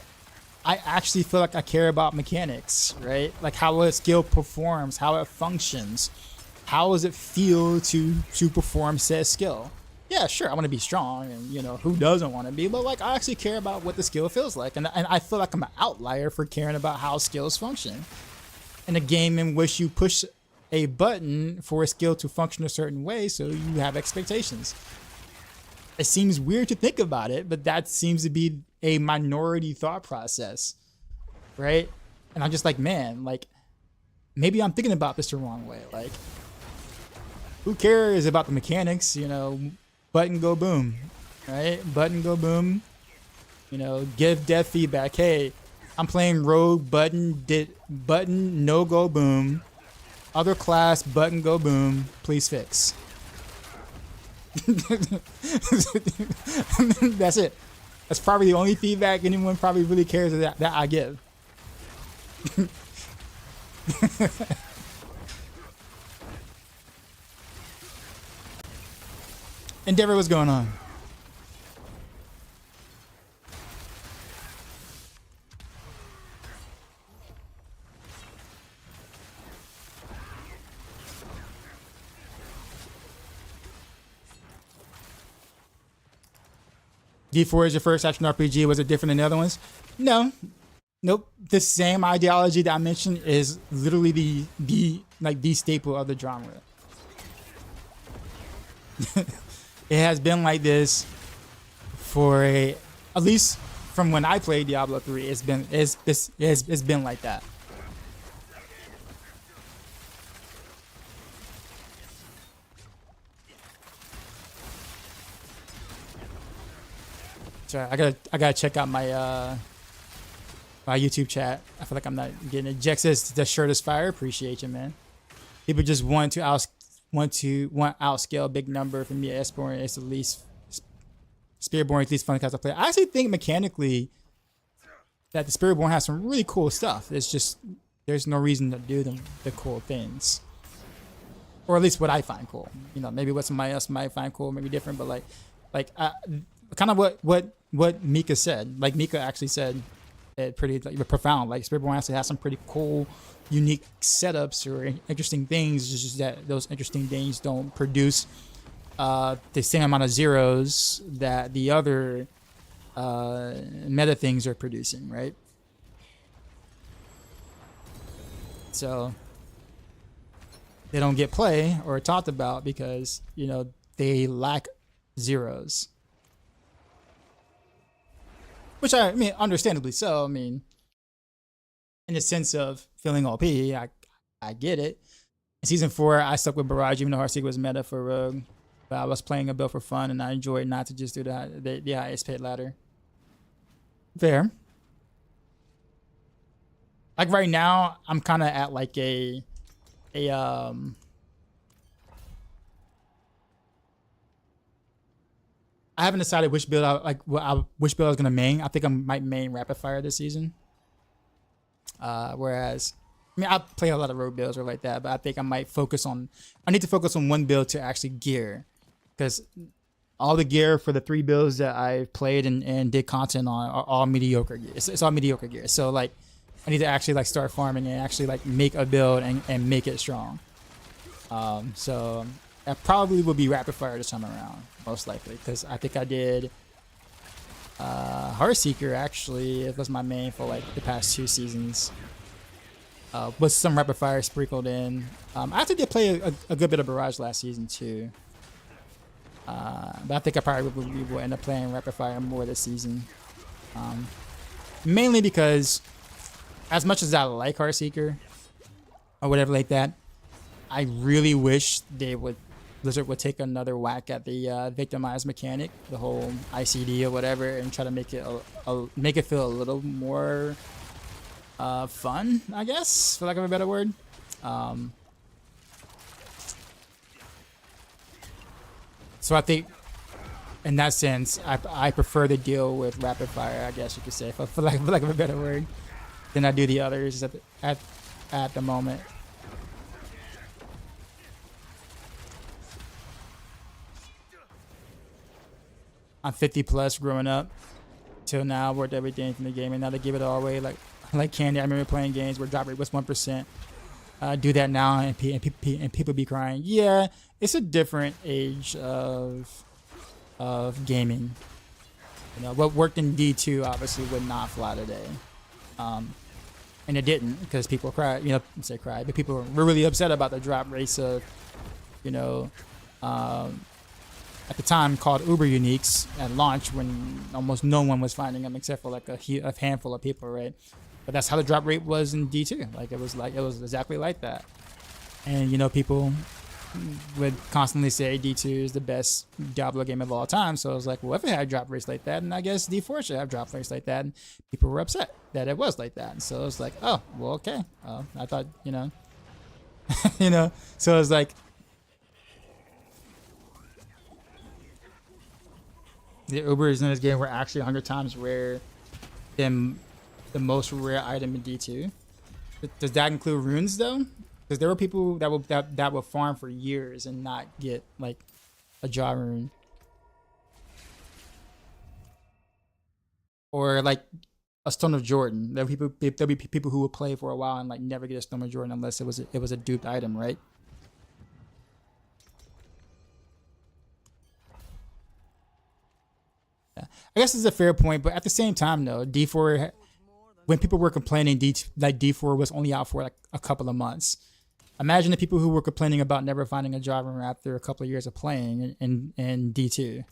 I actually feel like I care about mechanics, right? Like how a skill performs, how it functions, how does it feel to perform said skill. Yeah, sure, I want to be strong, and you know, who doesn't want to be, but like I actually care about what the skill feels like, and I feel like I'm an outlier for caring about how skills function in a game in which you push a button for a skill to function a certain way, so you have expectations. It seems weird to think about it, but that seems to be a minority thought process, right? And I'm just like, man, like maybe I'm thinking about this the wrong way. Like, who cares about the mechanics? You know, button go boom, right? Button go boom. You know, give dev feedback. Hey, I'm playing Rogue. Button no go boom. Other class, button go boom. Please fix. That's it. That's probably the only feedback anyone probably really cares that I give. Endeavor, what's going on? D4 is your first action RPG. Was it different than the other ones? No. Nope. The same ideology that I mentioned is literally the staple of the genre. It has been like this for at least from when I played Diablo 3. It's been like that. Sorry, I gotta check out my my YouTube chat. I feel like I'm not getting it. Jack says the shirt is fire. Appreciate you, man. People just want outscale a big number. For me, Spiritborn is the least. Spiritborn is the least fun class I play. I actually think mechanically that the Spiritborn has some really cool stuff. It's just there's no reason to do the cool things, or at least what I find cool. You know, maybe what somebody else might find cool, maybe different. But kind of what Mika said. Like Mika actually said it pretty profound. Like Spiritborn actually has some pretty cool, unique setups or interesting things. It's just that those interesting things don't produce the same amount of zeros that the other meta things are producing, right? So they don't get play or talked about because, you know, they lack zeros. Which I mean, understandably so. I mean, in the sense of feeling OP, I get it. In season 4, I stuck with Barrage, even though Heartseeker was meta for Rogue. But I was playing a build for fun, and I enjoyed not to just do the highest paid ladder. Fair. Like right now, I'm kind of at like I haven't decided which build which build I was gonna main. I think I might main Rapid Fire this season. Whereas, I mean, I play a lot of rogue builds or like that, but I think I might focus on. I need to focus on one build to actually gear, because all the gear for the 3 builds that I played and did content on are all mediocre gear. It's all mediocre gear. So like, I need to actually like start farming and actually like make a build and make it strong. So that probably will be Rapid Fire this time around, most likely, because I think I did Heartseeker actually, it was my main for like the past 2 seasons. With some rapid fire sprinkled in. I actually did play a good bit of Barrage last season too. But I think I probably will end up playing rapid fire more this season. Mainly because as much as I like Heartseeker or whatever like that, I really wish Blizzard would take another whack at the victimized mechanic, the whole ICD or whatever, and try to make it feel a little more fun, I guess, for lack of a better word. So I think, in that sense, I prefer to deal with rapid fire, I guess you could say, for lack of a better word, than I do the others at the moment. I'm 50 plus growing up till now, worked everything from the game, and now they give it all away like candy. I remember playing games where drop rate was 1%. Do that now and people be crying. Yeah, it's a different age of gaming. You know, what worked in D2 obviously would not fly today. And it didn't, because people cried, you know, say cried, but people were really upset about the drop rates of, you know, at the time called Uber Uniques at launch, when almost no one was finding them except for like a handful of people, right? But that's how the drop rate was in D2. Like it was exactly like that. And you know, people would constantly say D2 is the best Diablo game of all time. So I was like, well, if it had drop rates like that, then I guess D4 should have drop rates like that. And people were upset that it was like that. And so I was like, oh, well, okay. I thought, you know, you know. So I was like, the Ubers in this game were actually 100 times rare than the most rare item in D2. Does that include runes though? Because there were people that would farm for years and not get like a jaw rune, or like a Stone of Jordan. There'll be people who would play for a while and like never get a Stone of Jordan unless it was a duped item, right? Yeah. I guess it's a fair point, but at the same time, though, D4, when people were complaining, D4 was only out for like a couple of months. Imagine the people who were complaining about never finding a job room after a couple of years of playing in D2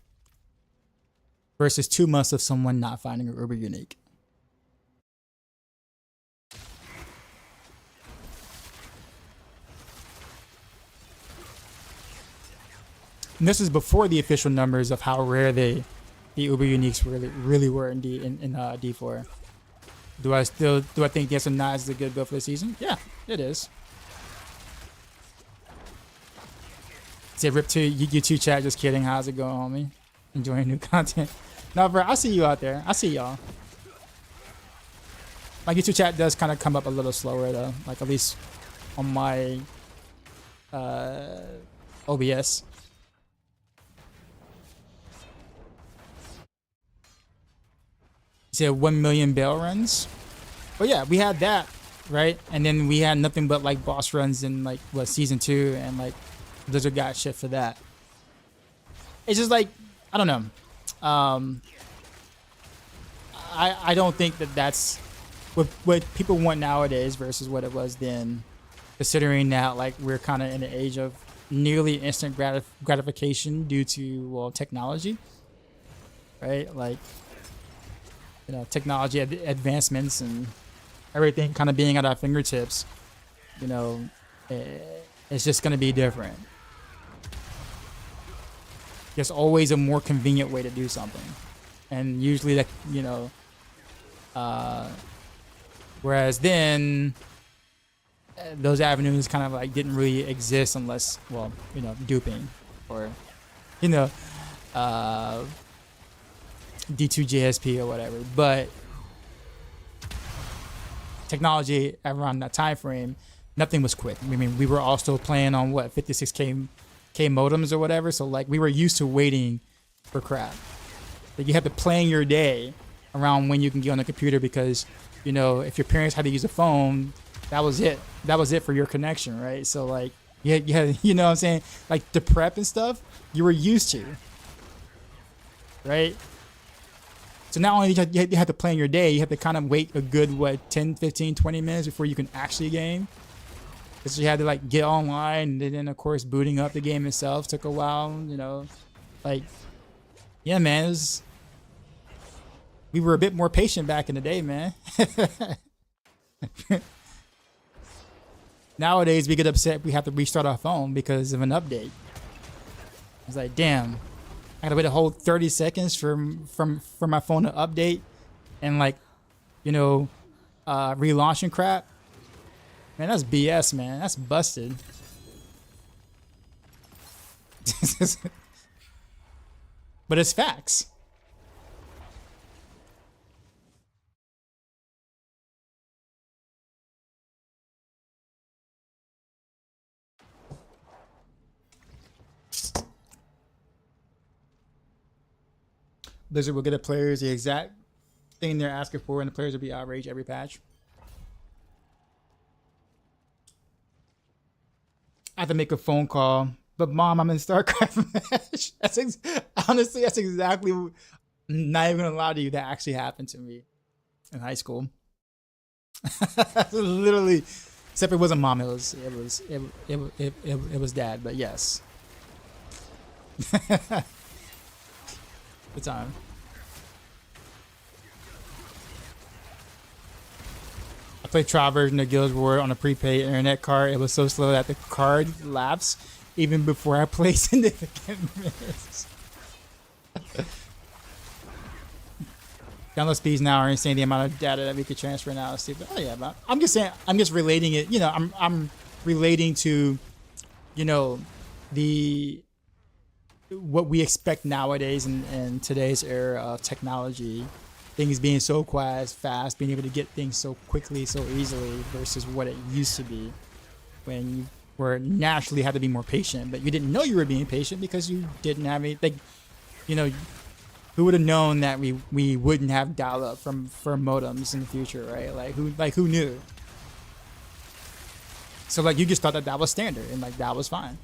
versus 2 months of someone not finding an Uber unique. And this is before the official numbers of how rare the Uber uniques really were in D4. Do I think yes or not is a good build for the season? Yeah, it is. Say rip to YouTube chat, just kidding. How's it going, homie? Enjoying new content. No, bro, I see you out there. I see y'all. My YouTube chat does kind of come up a little slower though, like at least on my OBS. You said 1 million bail runs. But yeah, we had that, right? And then we had nothing but like boss runs in like what, season 2, and like Blizzard got shit for that. It's just like, I don't know. I don't think that's what people want nowadays versus what it was then, considering that like we're kind of in an age of nearly instant gratification due to, well, technology, right? Like, you know, technology advancements and everything kind of being at our fingertips. You know, it's just going to be different. There's always a more convenient way to do something, and usually that, you know, whereas then those avenues kind of like didn't really exist unless, well, you know, duping or, you know, D2 JSP or whatever. But technology around that time frame, nothing was quick. I mean, we were all still playing on what, 56k modems or whatever. So like we were used to waiting for crap. Like you have to plan your day around when you can get on the computer, because, you know, if your parents had to use a phone, that was it. That was it for your connection, right? So like, yeah, you know what I'm saying? Like the prep and stuff, you were used to, right? So not only you have to plan your day, you have to kind of wait a good, what, 10, 15, 20 minutes before you can actually game. Because you had to like get online, and then of course booting up the game itself took a while, you know. Like, yeah, man, we were a bit more patient back in the day, man. Nowadays we get upset we have to restart our phone because of an update. It's like, damn, I gotta wait a whole 30 seconds for my phone to update and, like, you know, relaunch and crap. Man, that's BS, man. That's busted. But it's facts. Blizzard will get the players the exact thing they're asking for, and the players will be outraged every patch. I have to make a phone call, but mom, I'm in StarCraft match. Honestly, that's exactly, not even gonna lie to you, that actually happened to me in high school. Literally, except it wasn't mom, it was dad, but yes. The time. I played trial version of Guild Wars on a prepaid internet card. It was so slow that the card lapsed even before I played significant minutes. Download speeds now are insane. The amount of data that we could transfer now is stupid. Oh yeah, but I'm just saying. I'm just relating it. You know, I'm relating to, you know, what we expect nowadays in today's era of technology, things being so fast, being able to get things so quickly, so easily, versus what it used to be when you were naturally had to be more patient, but you didn't know you were being patient because you didn't have any, like, you know, who would have known that we wouldn't have dial-up for modems in the future, right? Like who knew? So like you just thought that was standard and like that was fine.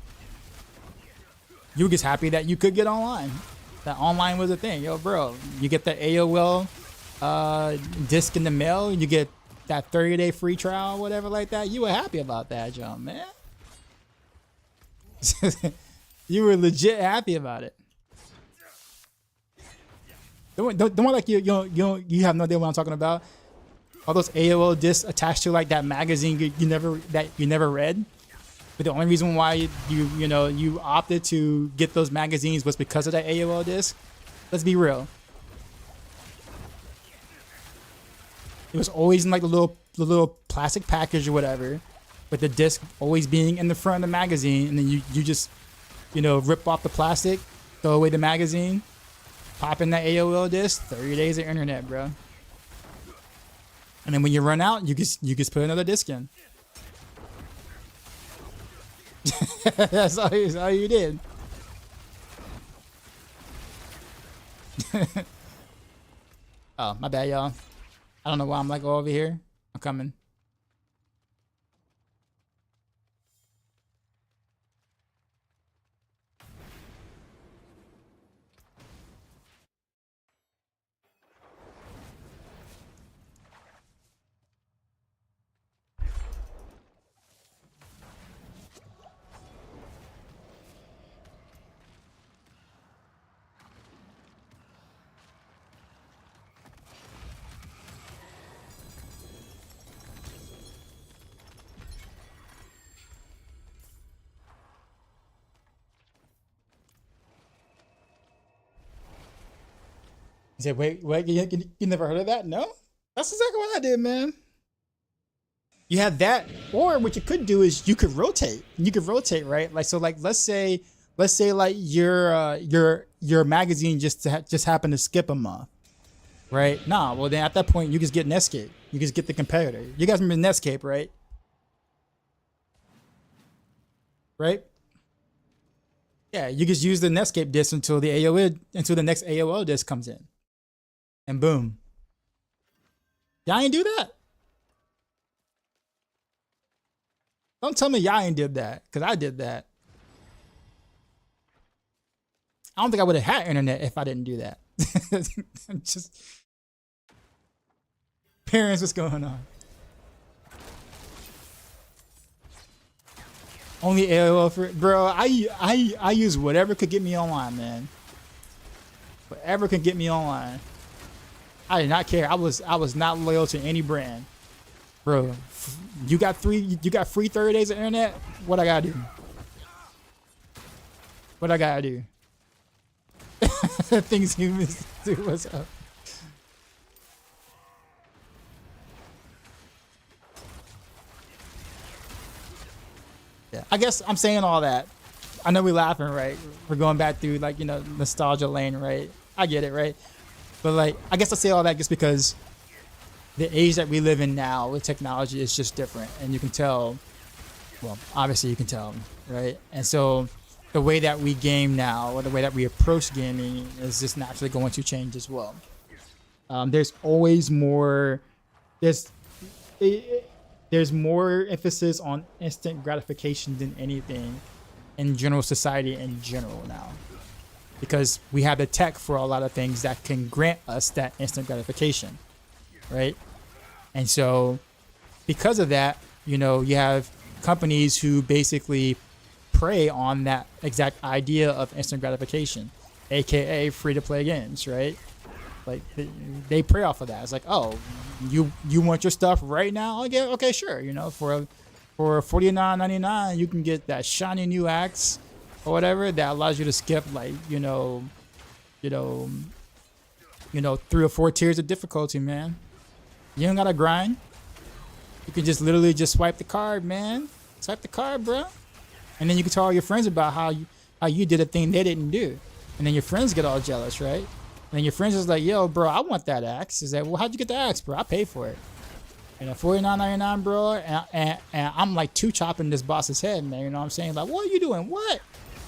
You were just happy that you could get online. That online was a thing. Yo, bro, you get the AOL disc in the mail. You get that 30-day free trial, whatever like that. You were happy about that, John, man. You were legit happy about it. Don't like you have no idea what I'm talking about. All those AOL discs attached to like that magazine you never read. But the only reason why you opted to get those magazines was because of that AOL disc. Let's be real. It was always in like the little plastic package or whatever, with the disc always being in the front of the magazine, and then you just rip off the plastic, throw away the magazine, pop in that AOL disc, 30 days of internet, bro. And then when you run out, you just put another disc in. That's all you did. Oh, my bad, y'all. I don't know why I'm like over here. I'm coming. He said, wait, you never heard of that? No? That's exactly what I did, man. You have that, or what you could do is you could rotate. You could rotate, right? Like, so like, let's say like your magazine just happened to skip a month, right? Nah, well then at that point you just get Netscape. You just get the competitor. You guys remember Netscape, right? Right? Yeah, you just use the Netscape disc until the next AOL disc comes in. And boom. Y'all ain't do that? Don't tell me y'all ain't did that, because I did that. I don't think I would have had internet if I didn't do that. Just parents, what's going on? Only AOL for bro. I use whatever could get me online, man. Whatever could get me online. I did not care. I was not loyal to any brand, bro. You got free 30 days of internet. What I gotta do? What I gotta do? Things humans do. What's up? Yeah, I guess I'm saying all that. I know we're laughing, right? We're going back through like, you know, nostalgia lane, right? I get it, right? But like, I guess I say all that just because the age that we live in now with technology is just different, and you can tell. Well, obviously you can tell, right? And so the way that we game now, or the way that we approach gaming, is just naturally going to change as well. There's always more. There's more emphasis on instant gratification than anything in general society in general now, because we have the tech for a lot of things that can grant us that instant gratification, right? And so because of that, you know, you have companies who basically prey on that exact idea of instant gratification, aka free to play games, right? Like they prey off of that. It's like, oh, you want your stuff right now? Okay, sure. You know, for $49.99, you can get that shiny new axe or whatever that allows you to skip like you know 3 or 4 tiers of difficulty, man. You don't gotta grind. You can just literally just swipe the card, man. Swipe the card, bro. And then you can tell all your friends about how you did a thing they didn't do, and then your friends get all jealous, right? And your friends is like, yo, bro, I want that axe. Is that, well, how'd you get the axe, bro? I paid for it. And at $49.99, bro, and I'm like 2-chopping this boss's head, man. You know what I'm saying? Like, what are you doing? What?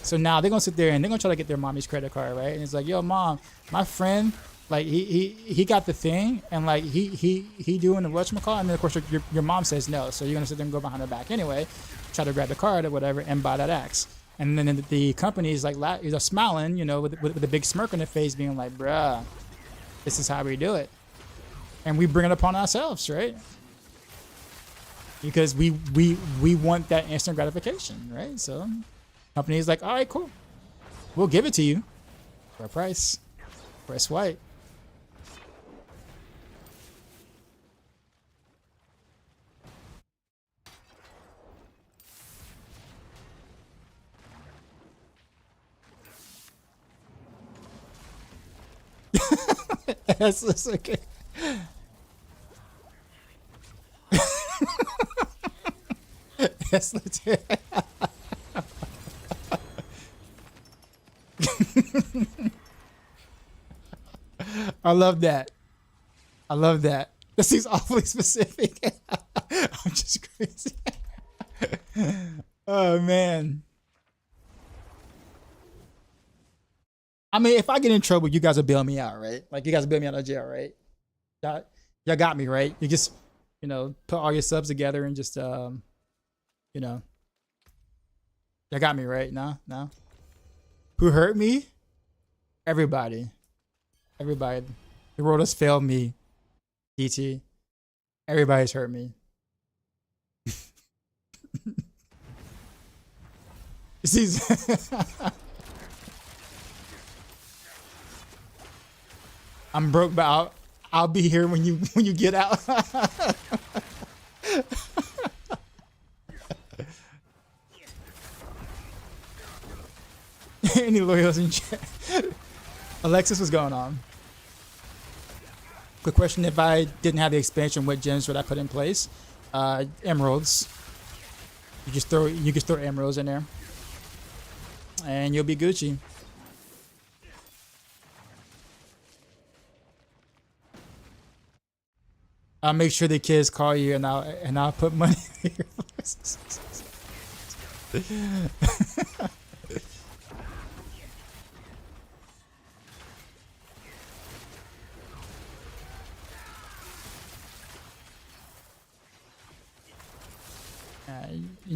So now they're gonna sit there and they're gonna try to get their mommy's credit card, right? And it's like, yo, mom, my friend, like he got the thing, and like he doing the whatchamacallit, and then of course your mom says no, so you're gonna sit there and go behind her back anyway, try to grab the card or whatever and buy that axe. And then the company's like, smiling, you know, with a big smirk on their face, being like, bruh, this is how we do it. And we bring it upon ourselves, right? Because we want that instant gratification, right? So company's like, all right, cool. We'll give it to you for a price. Press white. That's okay. Yes, legit. I love that. I love that. This seems awfully specific. I'm just crazy. Oh man. I mean, if I get in trouble, you guys will bail me out, right? Like you guys will bail me out of jail, right? Y'all got me, right? You just, you know, put all your subs together and just, you know, y'all got me, right? No. Who hurt me? Everybody. The world has failed me. DT. Everybody's hurt me. See, I'm broke, but I'll be here when you get out. Any loyals in chat? Alexis, what's going on? Quick question: if I didn't have the expansion, what gems would I put in place? Emeralds. You just throw emeralds in there, and you'll be Gucci. I'll make sure the kids call you, and I'll put money in your voice.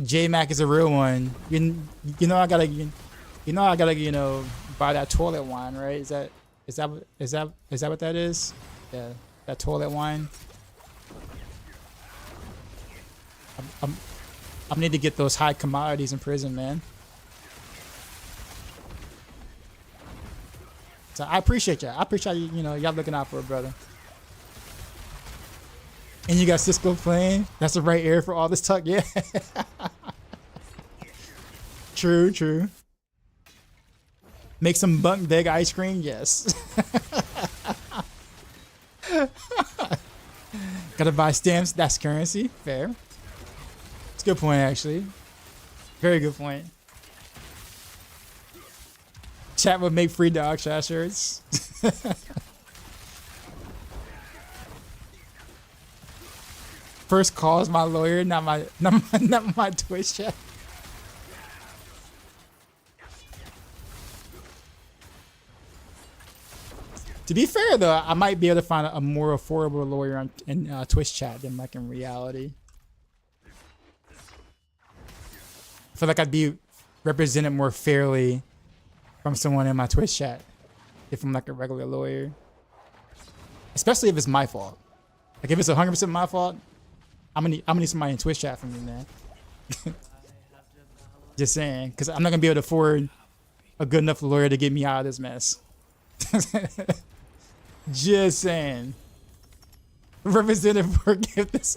J-Mac is a real one. You know I gotta buy that toilet wine, right? Is that Is that what that is? Yeah, that toilet wine. I need to get those high commodities in prison, man. So I appreciate y'all. I appreciate you. You know, y'all looking out for a brother. And you got Cisco playing. That's the right air for all this talk. Yeah. True, true. Make some bunk bag ice cream. Yes. Gotta buy stamps. That's currency. Fair. It's a good point, actually. Very good point. Chat would make free dog chat shirts. First call is my lawyer, not my Twitch chat. To be fair though, I might be able to find a more affordable lawyer in Twitch chat than like in reality. I feel like I'd be represented more fairly from someone in my Twitch chat if I'm like a regular lawyer. Especially if it's my fault. Like if it's 100% my fault, I'm gonna need somebody in Twitch chat for me, man. Just saying, because I'm not gonna be able to afford a good enough lawyer to get me out of this mess. Just saying. Representative, forgive this.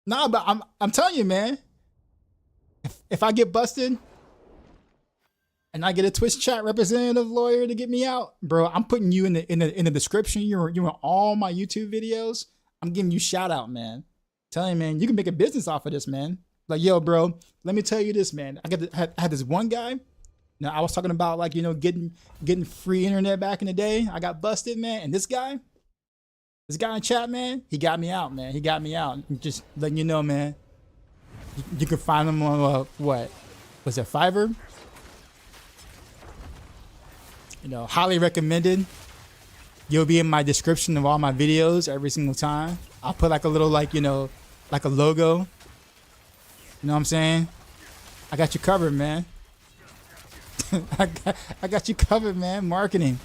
Nah, but I'm telling you, man. If I get busted and I get a Twitch chat representative lawyer to get me out, bro, I'm putting you in the description. You're in all my YouTube videos. I'm giving you shout out, man. Telling you, man, you can make a business off of this, man. Like, yo, bro, let me tell you this, man. I had this one guy. Now I was talking about like, you know, getting free internet back in the day. I got busted, man, and this guy in chat, man, he got me out, man. He got me out. Just letting you know, man. You can find him on what was it, Fiverr? You know, highly recommended. You'll be in my description of all my videos every single time. I'll put like a little, like, you know, like a logo. You know what I'm saying? I got you covered, man. I got you covered, man. Marketing.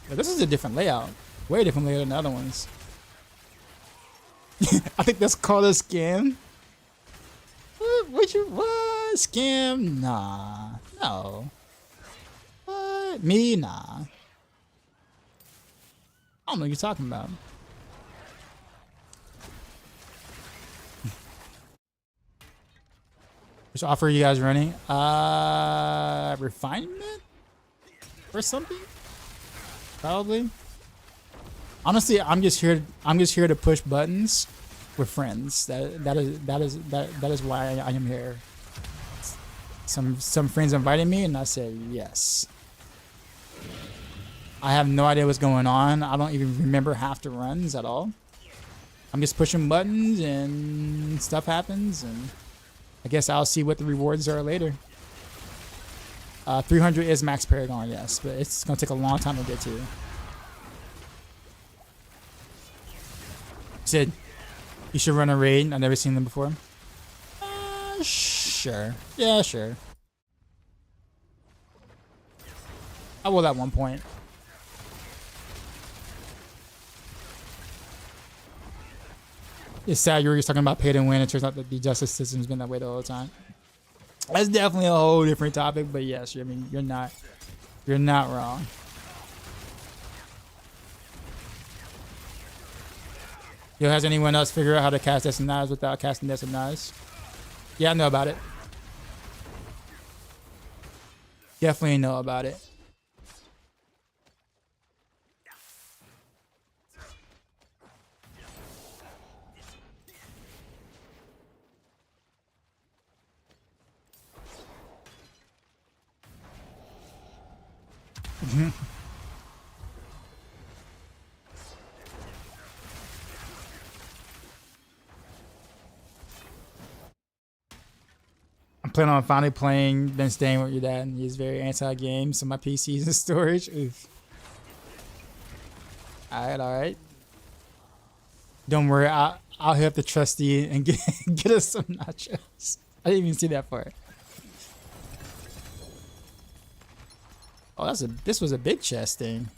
But this is a different layout. Way different layout than the other ones. I think that's called a scam. What? Scam? Nah. No. What? Me? Nah. I don't know what you're talking about. Which offer are you guys running? Refinement? Or something? Probably. Honestly, I'm just here to push buttons with friends. That is why I am here. Some friends invited me and I said yes. I have no idea what's going on. I don't even remember half the runs at all. I'm just pushing buttons and stuff happens, and I guess I'll see what the rewards are later. 300 is max Paragon, yes, but it's gonna take a long time to get to. Sid, you should run a raid. I've never seen them before. Sure. Yeah, sure. I will at one point. It's sad you were just talking about pay to win. It turns out that the justice system's been that way the whole time. That's definitely a whole different topic, but yes, I mean, you're not wrong. Yo, has anyone else figured out how to cast Death and Knives without casting Death and Knives? Yeah, I know about it. Definitely know about it. I'm planning on finally been staying with your dad, and he's very anti-game, so my PC's in storage. Oof. Alright. Don't worry, I'll hit up the trustee and get us some nachos. I didn't even see that part. Oh, this was a big chest thing.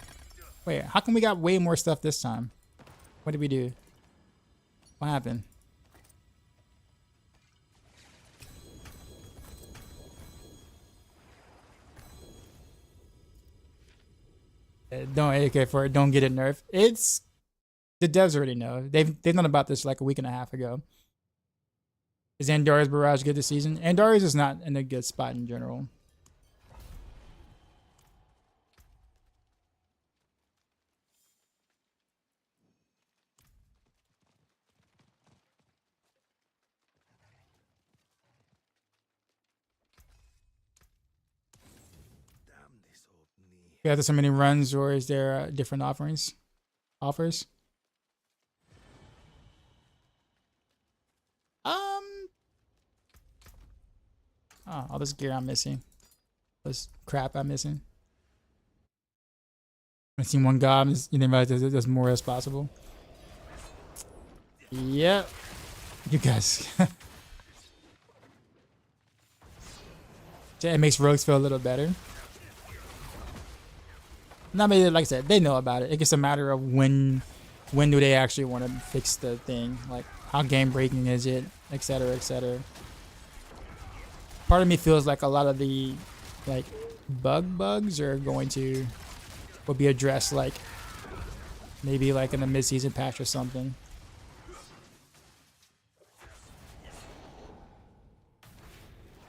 Wait, how come we got way more stuff this time? What did we do? What happened? Don't AK for it. Don't get it nerfed. It's the devs already know. They've known about this like a week and a half ago. Is Andari's Barrage good this season? Andari's is not in a good spot in general. Yeah, there's so many runs, or is there different offers? Oh, all this gear I'm missing. This crap I'm missing. I've seen one gob, you didn't realize there's more as possible. Yep. You guys. It makes rogues feel a little better. Not maybe, like I said, they know about it. It's just a matter of when do they actually want to fix the thing, like how game breaking is it, etc., etc. Part of me feels like a lot of the like bugs are will be addressed like maybe like in the mid-season patch or something.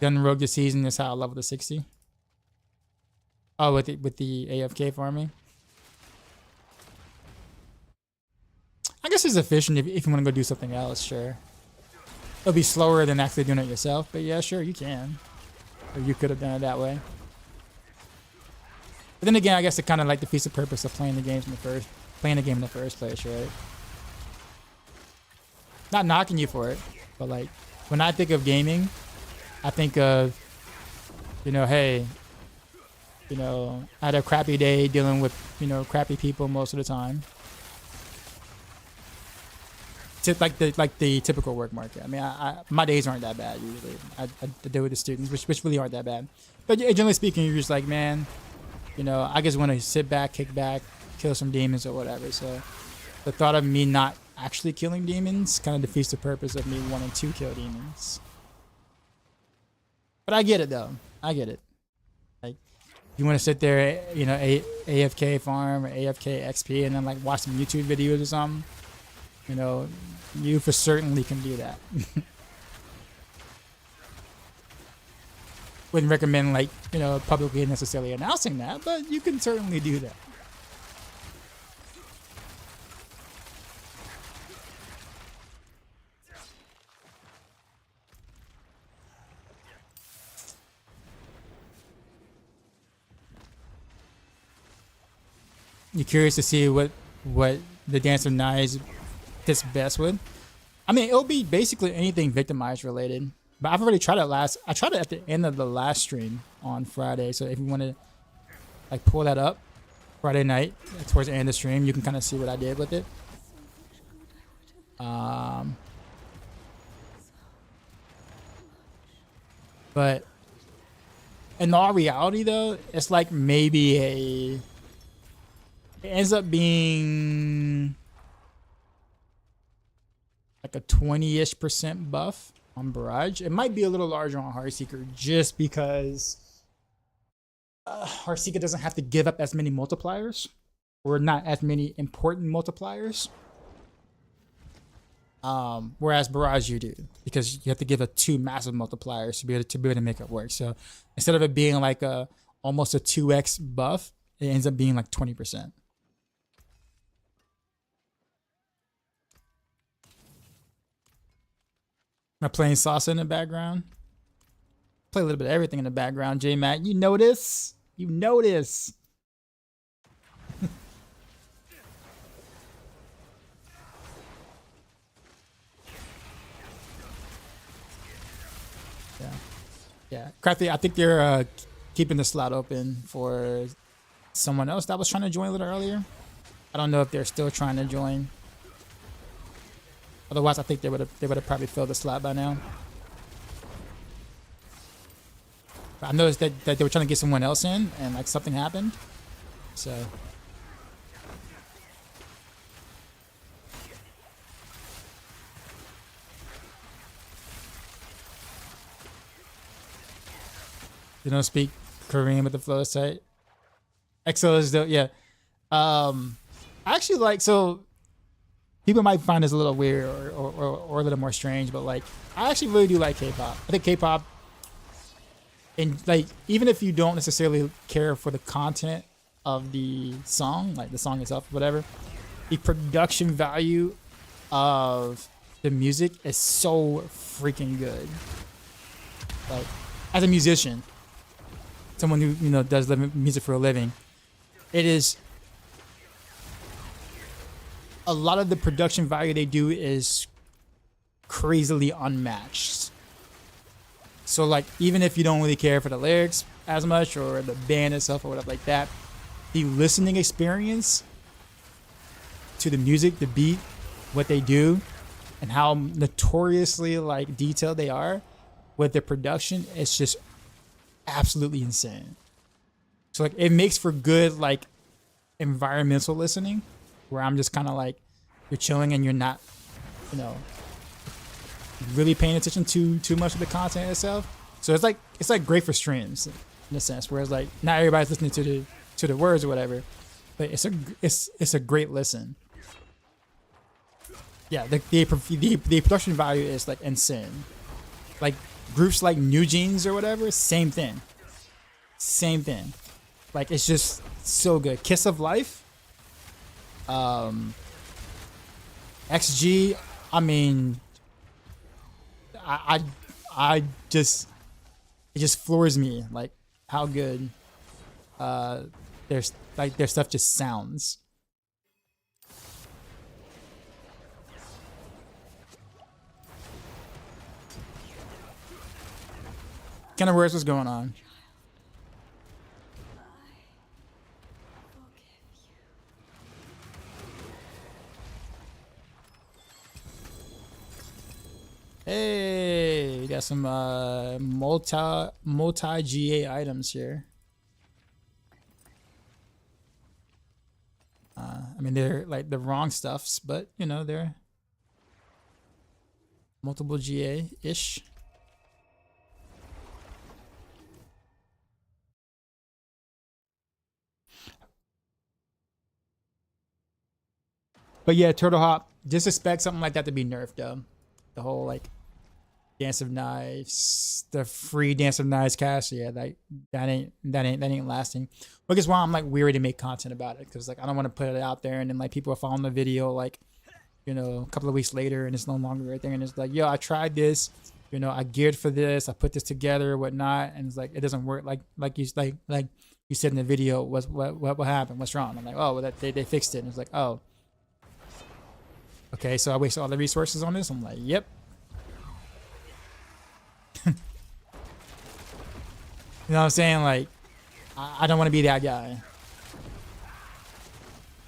Gun rogue this season is how I level to 60. Oh, with the AFK farming. I guess it's efficient if you want to go do something else, sure. It'll be slower than actually doing it yourself, but yeah, sure, you can. Or you could have done it that way. But then again, I guess it kind of like defeats the purpose of playing the game in the first place, right? Not knocking you for it, but like when I think of gaming, I think of, hey, I had a crappy day dealing with, crappy people most of the time. Like the typical work market. I mean, my days aren't that bad usually. I deal with the students, which really aren't that bad. But generally speaking, you're just like, man, I just want to sit back, kick back, kill some demons or whatever. So the thought of me not actually killing demons kind of defeats the purpose of me wanting to kill demons. But I get it though. I get it. Like, you want to sit there, AFK farm or AFK XP and then like watch some YouTube videos or something. You for certainly can do that. Wouldn't recommend like, publicly necessarily announcing that, but you can certainly do that. You curious to see what the Dance of Knives fits best with? I mean, it'll be basically anything victimized related. But I've already tried it I tried it at the end of the last stream on Friday. So if you want to like pull that up Friday night towards the end of the stream, you can kind of see what I did with it. But in all reality though, it's like maybe it ends up being like a 20-ish% buff on Barrage. It might be a little larger on Heartseeker just because Heartseeker doesn't have to give up as many multipliers, or not as many important multipliers. Whereas Barrage you do, because you have to give it 2 massive multipliers to be able to make it work. So instead of it being like almost a 2x buff, it ends up being like 20%. Am I playing salsa in the background? Play a little bit of everything in the background, J-Mac. You notice? You notice. Yeah. Crafty, I think you're keeping the slot open for someone else that was trying to join a little earlier. I don't know if they're still trying to join. Otherwise, I think they would have probably filled the slot by now. But I noticed that they were trying to get someone else in, and like something happened. So. You don't speak Korean with the flow site. XO is the yeah. I actually like, so people might find this a little weird or a little more strange, but like I actually really do like K-pop. I think K-pop, and like even if you don't necessarily care for the content of the song, like the song itself, whatever, the production value of the music is so freaking good. Like as a musician, someone who, you know, does music for a living, it is a lot of the production value they do is crazily unmatched. So like even if you don't really care for the lyrics as much or the band itself or whatever like that, the listening experience to the music, the beat, what they do, and how notoriously like detailed they are with their production, it's just absolutely insane. So like it makes for good like environmental listening, where I'm just kind of like, you're chilling and you're not, you know, really paying attention to too much of the content itself. So it's like great for streams in a sense, whereas like not everybody's listening to the words or whatever, but it's a great listen. Yeah, the production value is like insane. Like groups like New Jeans or whatever, same thing. Like it's just so good. Kiss of Life, XG. I mean, I just, it just floors me like how good their stuff just sounds. Kind of where's what's going on. Hey, we got some multi GA items here. I mean, they're like the wrong stuffs, but you know, they're multiple GA ish. But yeah, Turtle Hop, just expect something like that to be nerfed though. The whole like Dance of Knives, the free Dance of Knives cast, yeah, like that ain't lasting. Which is why I'm like weary to make content about it, because like I don't want to put it out there and then like people are following the video like, you know, a couple of weeks later and it's no longer right there, and it's like, yo, I tried this, you know, I geared for this, I put this together, whatnot, and it's like it doesn't work like you said in the video. What happened? What's wrong? I'm like, oh, well, that they fixed it, and it's like, oh, okay, so I wasted all the resources on this. I'm like, yep. You know what I'm saying? Like, I don't want to be that guy.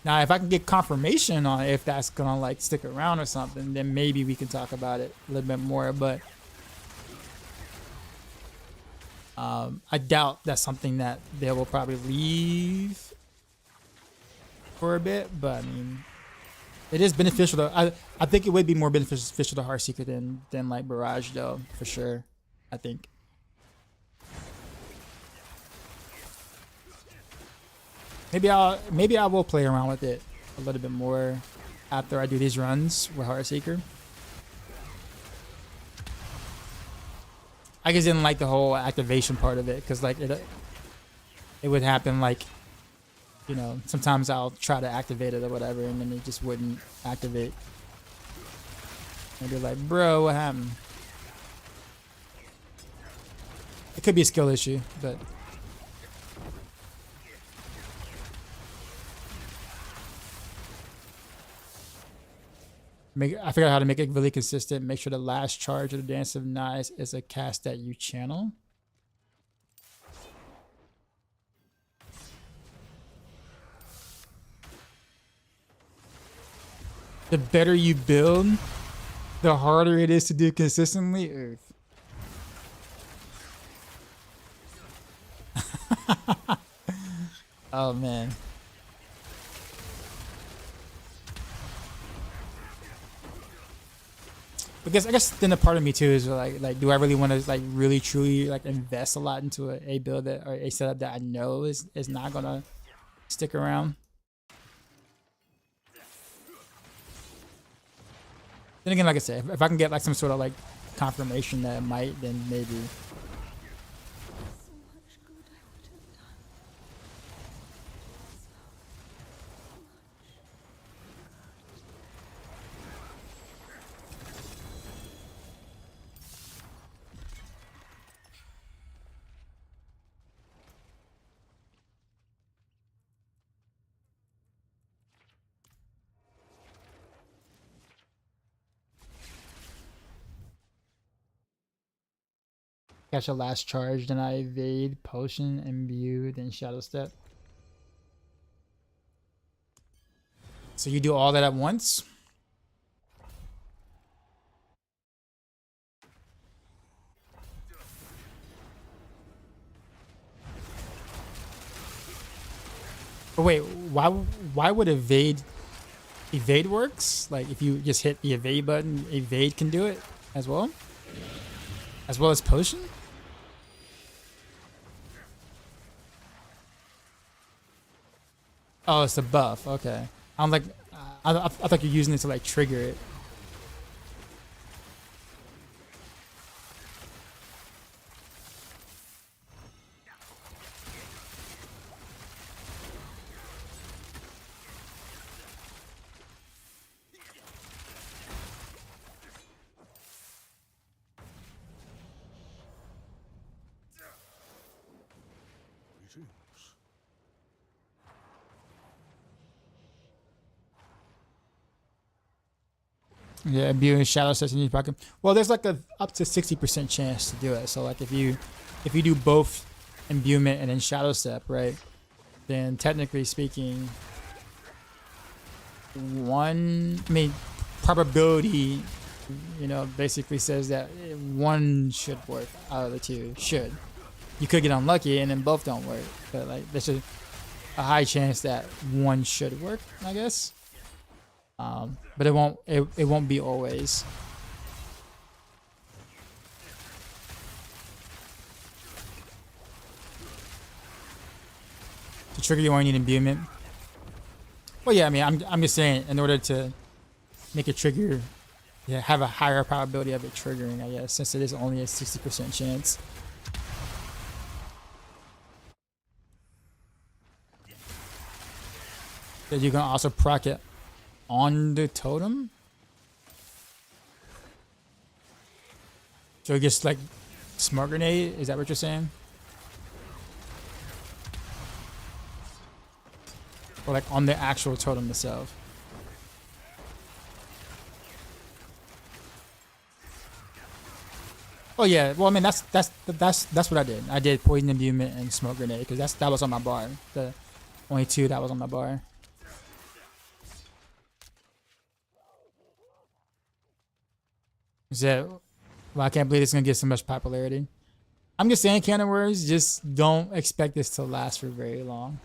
Now, if I can get confirmation on if that's gonna like stick around or something, then maybe we can talk about it a little bit more. But I doubt that's something that they will probably leave for a bit. But I mean, it is beneficial though. I think it would be more beneficial to Heartseeker than like Barrage though, for sure. I think. Maybe I will play around with it a little bit more after I do these runs with Heartseeker. I just didn't like the whole activation part of it, because like it would happen like, you know, sometimes I'll try to activate it or whatever, and then it just wouldn't activate. And be like, bro, what happened? It could be a skill issue, but I figured out how to make it really consistent. Make sure the last charge of the Dance of Knives is a cast that you channel. The better you build, the harder it is to do consistently. Oof. Oh man. I guess then a part of me too is like do I really want to like really truly like invest a lot into a build that or a setup that I know is not gonna stick around? Then again, like I said, if I can get like some sort of like confirmation that it might, then maybe. Catch a last charge, then I evade, potion, imbue, then shadow step. So you do all that at once? But wait, why would evade works? Like if you just hit the evade button, evade can do it as well? As well as potion? Oh, it's a buff. Okay. I'm like, I thought you're using it to like trigger it. Yeah, imbue and shadow sets in your pocket. Well, there's like a up to 60% chance to do it. So like if you do both imbuement and then shadow step, right? Then technically speaking, probability, you know, basically says that one should work out of the two. Should. You could get unlucky and then both don't work, but like there's a high chance that one should work, I guess. But it won't be always. To trigger you only need imbuement. Well, yeah, I mean, I'm just saying in order to make a trigger, yeah, have a higher probability of it triggering, I guess, since it is only a 60% chance. That you can also proc it on the totem. So it gets like smoke grenade. Is that what you're saying? Or like on the actual totem itself? Oh yeah. Well, I mean that's what I did. I did poison imbuement and smoke grenade because that was on my bar. The only two that was on my bar. Is that? Well, I can't believe it's gonna get so much popularity. I'm just saying, canon words, just don't expect this to last for very long.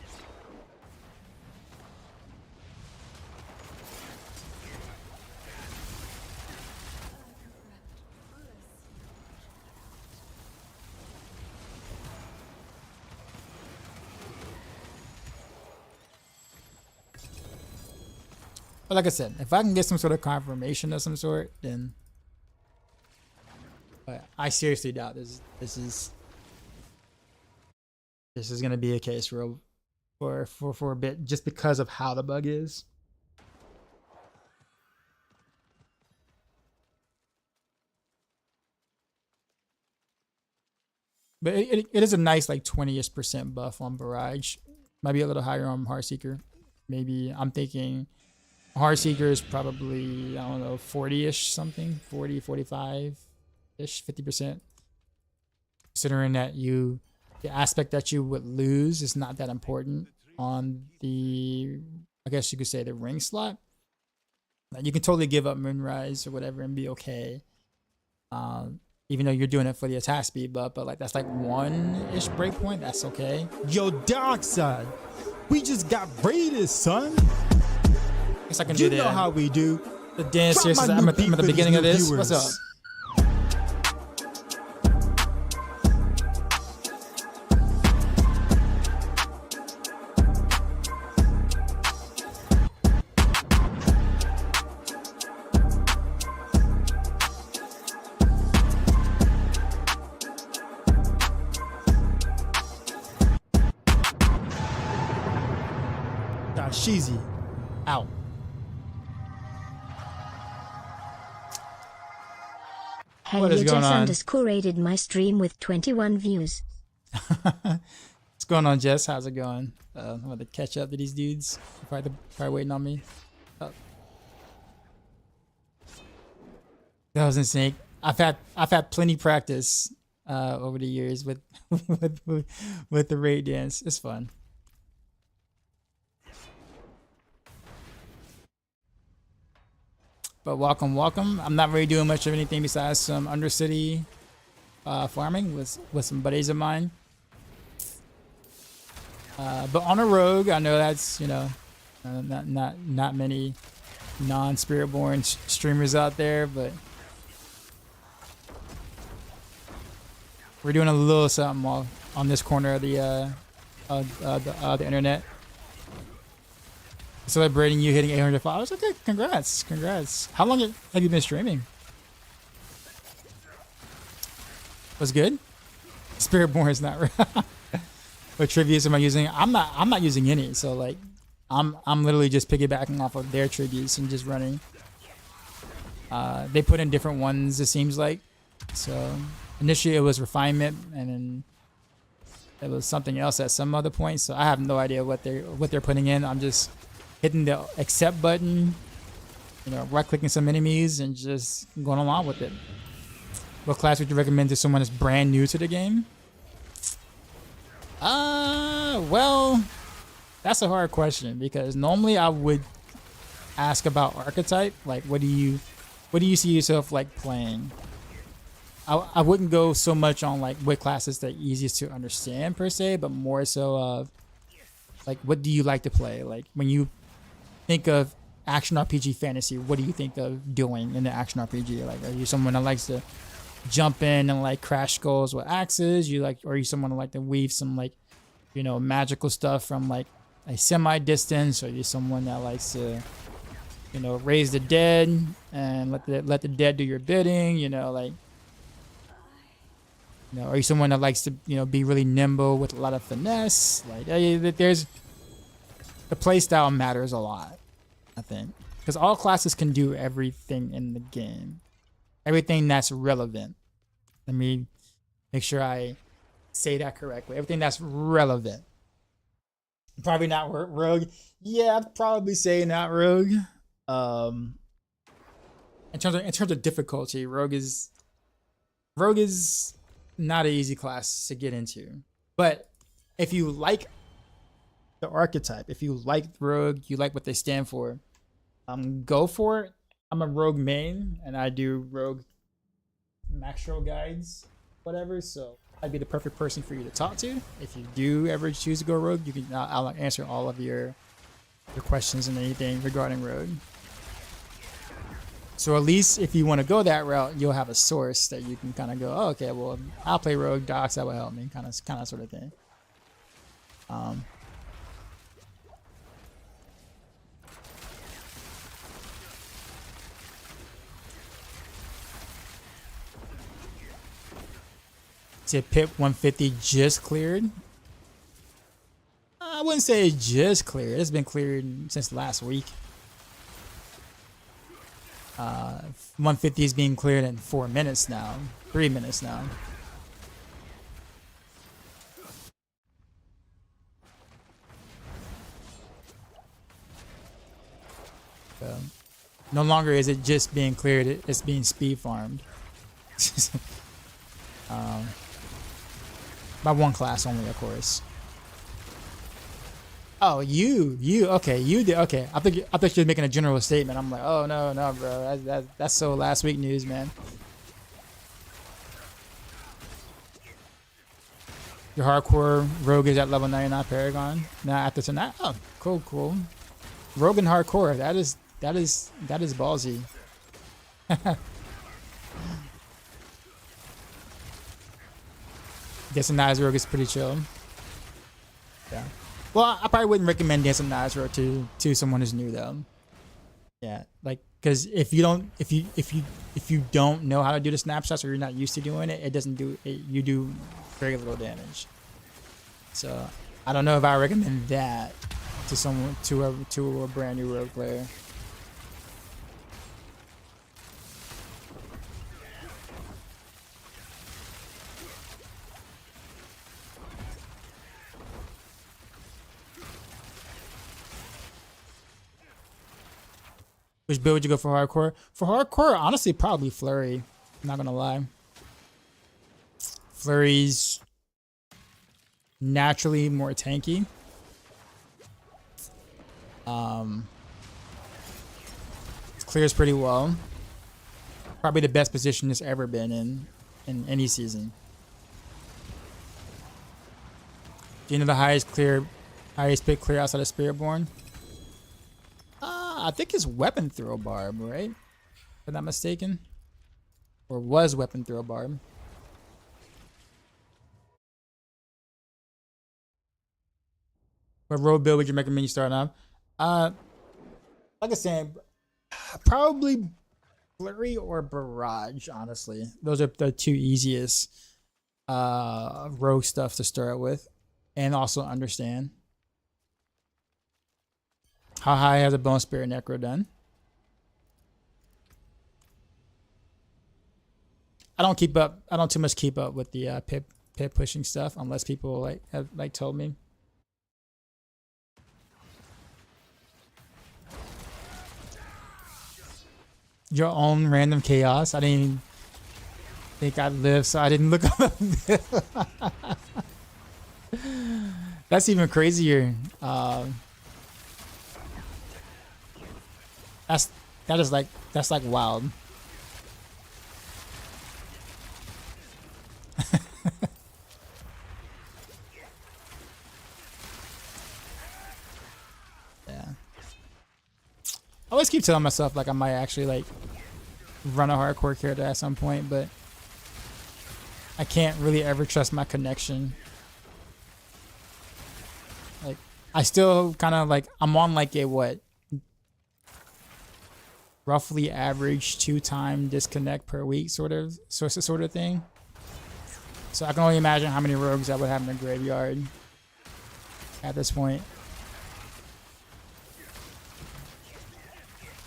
But like I said, if I can get some sort of confirmation of some sort, then. But I seriously doubt this is gonna be a case for a bit, just because of how the bug is. But it is a nice like 20-ish% buff on Barrage. Might be a little higher on Heartseeker. Maybe I'm thinking Heartseeker is probably, I don't know, 40-ish something, 40, 45-ish, 50%. Considering that the aspect that you would lose is not that important on the, I guess you could say, the ring slot. Like, you can totally give up Moonrise or whatever and be okay. Even though you're doing it for the attack speed buff, but like that's like 1-ish breakpoint. That's okay. Yo, Dark Side, we just got raided, son. Guess I can do that. You know how we do. The dance here, I'm at the beginning of this. What's up? Sheezy out. Hey, What is you going just on? underscore rated my stream with 21 views. What's going on, Jess? How's it going? I'm about to catch up to these dudes. Probably waiting on me. Oh. That was insane. I've had plenty practice over the years with with the raid dance. It's fun. But welcome. I'm not really doing much of anything besides some Undercity farming with some buddies of mine. But on a Rogue, I know that's, you know, not many non-Spiritborn streamers out there, but we're doing a little something on this corner of the internet. Celebrating you hitting 800 followers. Okay, congrats. How long have you been streaming? Was good? Spiritborn is not real. What tributes am I using? I'm not using any. So like, I'm literally just piggybacking off of their tributes and just running. They put in different ones, it seems like. So initially it was refinement, and then it was something else at some other point. So I have no idea what they're putting in. I'm just hitting the accept button, you know, right clicking some enemies and just going along with it. What class would you recommend to someone that's brand new to the game? Well, that's a hard question, because normally I would ask about archetype. Like, what do you see yourself like playing? I wouldn't go so much on like what class is the easiest to understand per se, but more so of like, what do you like to play? Like, when you think of action RPG fantasy, what do you think of doing in the action RPG? Like, are you someone that likes to jump in and like crash skulls with axes? Or are you someone that like to weave some like, you know, magical stuff from like a semi-distance? Or are you someone that likes to, you know, raise the dead and let the dead do your bidding? You know, like, you know, are you someone that likes to, you know, be really nimble with a lot of finesse? Like, there's the play style matters a lot, I think, because all classes can do everything in the game, everything that's relevant. Let me make sure I say that correctly. Everything that's relevant. Probably not Rogue. Yeah, I'd probably say not Rogue. In terms of difficulty, Rogue is not an easy class to get into. But if you like the archetype, if you like Rogue, you like what they stand for, go for it. I'm a Rogue main, and I do Rogue Maxroll guides, whatever, so I'd be the perfect person for you to talk to. If you do ever choose to go Rogue, you can I'll answer all of your questions and anything regarding Rogue. So at least if you want to go that route, you'll have a source that you can kind of go, oh, okay, well, I'll play Rogue, Docs, that will help me, kind of sort of thing. Pip 150 just cleared. I wouldn't say it just cleared. It's been cleared since last week. 150 is being cleared in 4 minutes now. 3 minutes now. So, no longer is it just being cleared, it's being speed farmed. By one class only, of course. Oh, okay, you did. Okay, I thought you were making a general statement. I'm like, oh no, no, bro, that's so last week news, man. Your hardcore rogue is at level 99 Paragon. Now after tonight, oh, cool, cool. Rogue and hardcore, that is ballsy. Guessing Nice Rogue is pretty chill. Yeah. Well, I probably wouldn't recommend dancing Nazro to someone who's new though. Yeah, like because if you don't know how to do the snapshots or you're not used to doing it, it doesn't do it. You do very little damage. So I don't know if I recommend that to someone to a brand new rogue player. Which build would you go for hardcore? For hardcore, honestly, probably Flurry. I'm not gonna lie. Flurry's naturally more tanky. Clears pretty well. Probably the best position it's ever been in any season. Do you know the highest pick clear outside of Spiritborn? I think it's weapon throw barb, right? If I'm not mistaken. Or was weapon throw barb. What road build would you recommend you start off? Like I said, probably Flurry or Barrage, honestly. Those are the two easiest rogue stuff to start with. And also understand. How high has a Bone Spirit Necro done? I don't keep up. I don't too much keep up with the pip pushing stuff unless people have told me. Your own random chaos. I didn't even think I'd live, so I didn't look up. That's even crazier. That's like wild. Yeah. I always keep telling myself like I might actually like run a hardcore character at some point, but I can't really ever trust my connection. Like I still kind of like I'm on like a what? Roughly average 2-time disconnect per week sort of thing. So I can only imagine how many rogues I would have in the graveyard at this point.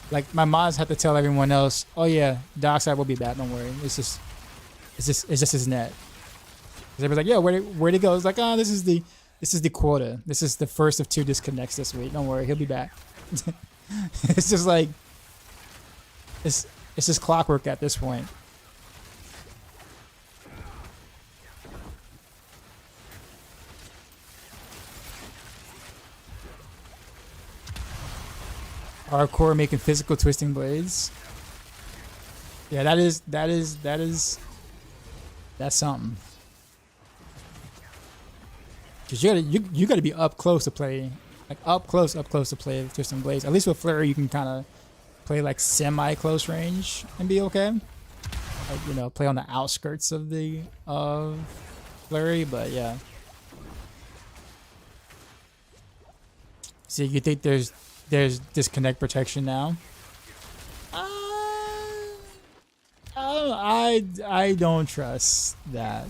Like my mods have to tell everyone else, oh yeah, Darkside will be back, don't worry. It's just his net. Because everybody's like, yo, where'd it go? It's like, oh, this is the quota. This is the first of 2 disconnects this week. Don't worry, he'll be back. It's just like it's just clockwork at this point. Hardcore making physical twisting blades. Yeah, that's something. Cause you gotta be up close to play, like up close to play with twisting blades. At least with Flurry, you can kind of play like semi close range and be okay. Like, you know, play on the outskirts of the Flurry, but yeah. So you think there's disconnect protection now? I don't trust that.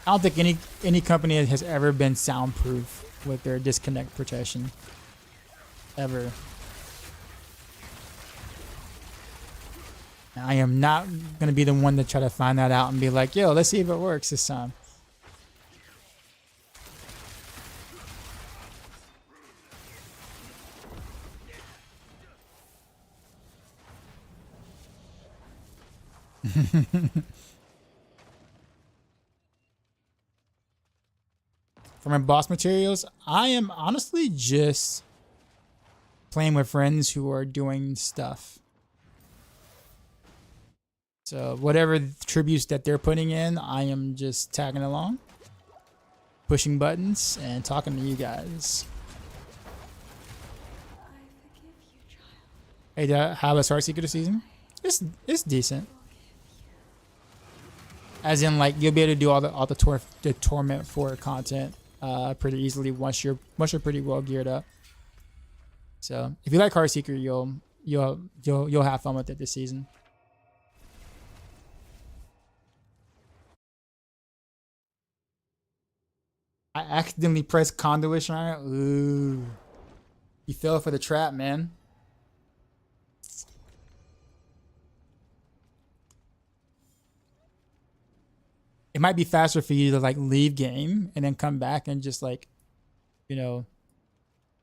I don't think any company has ever been soundproof with their disconnect protection. Ever. I am not gonna be the one to try to find that out and be like, yo, let's see if it works this time. for my boss materials, I am honestly just playing with friends who are doing stuff. So whatever tributes that they're putting in, I am just tagging along, pushing buttons, and talking to you guys. Hey, how was Heartseeker this season? It's decent. As in, like, you'll be able to do all the Torment 4 content pretty easily once you're pretty well geared up. So if you like Heartseeker, you'll have fun with it this season. I accidentally pressed Conduit Shrine. Ooh. You fell for the trap, man. It might be faster for you to like leave game and then come back and just like, you know,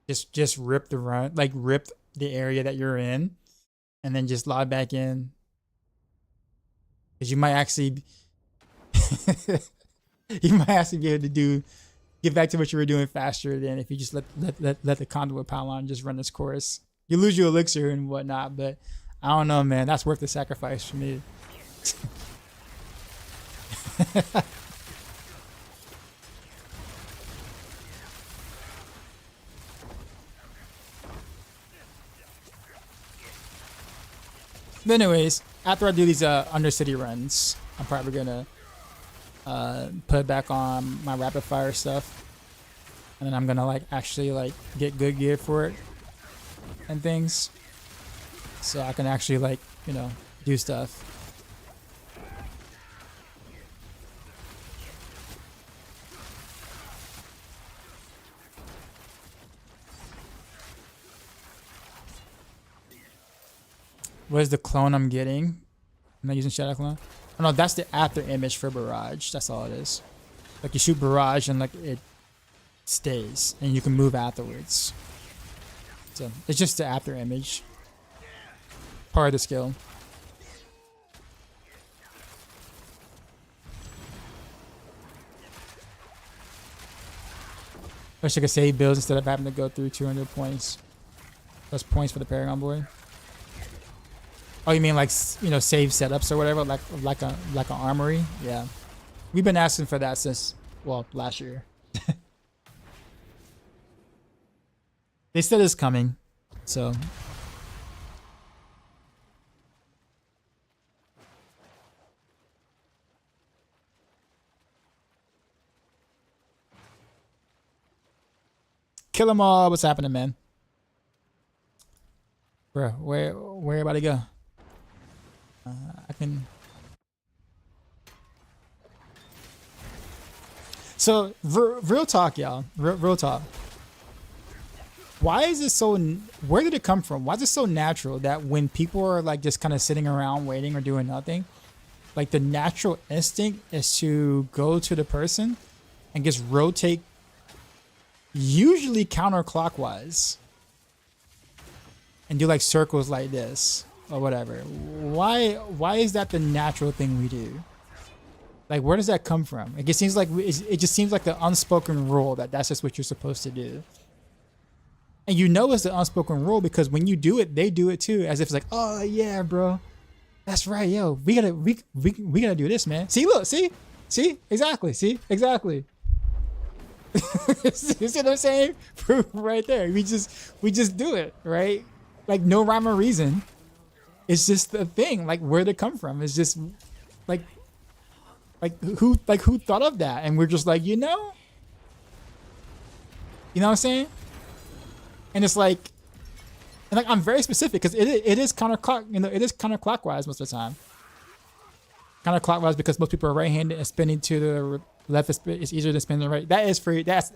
just rip the run, like rip the area that you're in and then just log back in. Because you might actually be able to get back to what you were doing faster than if you just let the conduit pylon just run this course. You lose your elixir and whatnot, but I don't know, man. That's worth the sacrifice for me. But anyways, after I do these Undercity runs, I'm probably gonna put back on my rapid fire stuff, and then I'm gonna like actually like get good gear for it and things, so I can actually like, you know, do stuff. What is the clone I'm getting? I'm not using Shadow Clone. Oh no, that's the after image for Barrage. That's all it is. Like you shoot Barrage and like it stays, and you can move afterwards. So it's just the after image. Part of the skill. Wish I could save builds instead of having to go through 200 points. Plus points for the Paragon boy. Oh, you mean like, you know, save setups or whatever, like an armory? Yeah, we've been asking for that since, well, last year. They said it's coming, so. Kill them all. What's happening, man? Bro, where everybody go? I can. So real talk, y'all. Real talk. Why is it so? Where did it come from? Why is it so natural that when people are like just kind of sitting around waiting or doing nothing, like the natural instinct is to go to the person and just rotate, usually counterclockwise, and do like circles like this or whatever. Why is that the natural thing we do? Like, where does that come from? It just seems like it just seems like the unspoken rule that that's just what you're supposed to do. And you know it's the unspoken rule because when you do it, they do it too, as if it's like, oh yeah, bro, that's right, yo, we gotta do this, man. See, look, see, exactly, see, exactly. You see what I'm saying? Proof right there. We just do it, right? Like no rhyme or reason. It's just the thing. Like where'd it come from? It's just like who thought of that? And we're just like, you know what I'm saying? And it's like, and like I'm very specific because it is counterclockwise most of the time. Counterclockwise because most people are right-handed and spinning to the left is easier than spinning right. That is free. That's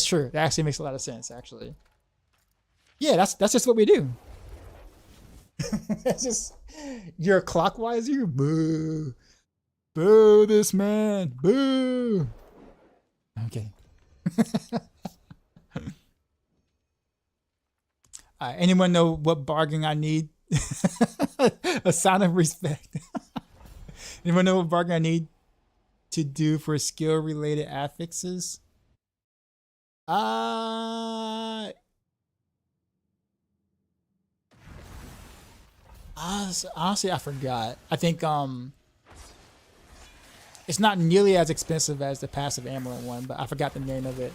true. That actually makes a lot of sense, actually. Yeah, that's just what we do. That's just, you're a clockwiser. Boo. Boo this man. Boo. Okay. Anyone know what bargain I need? A sign of respect. Anyone know what bargain I need to do for skill related affixes? Uh, honestly, I forgot. I think it's not nearly as expensive as the passive amulet one, but I forgot the name of it.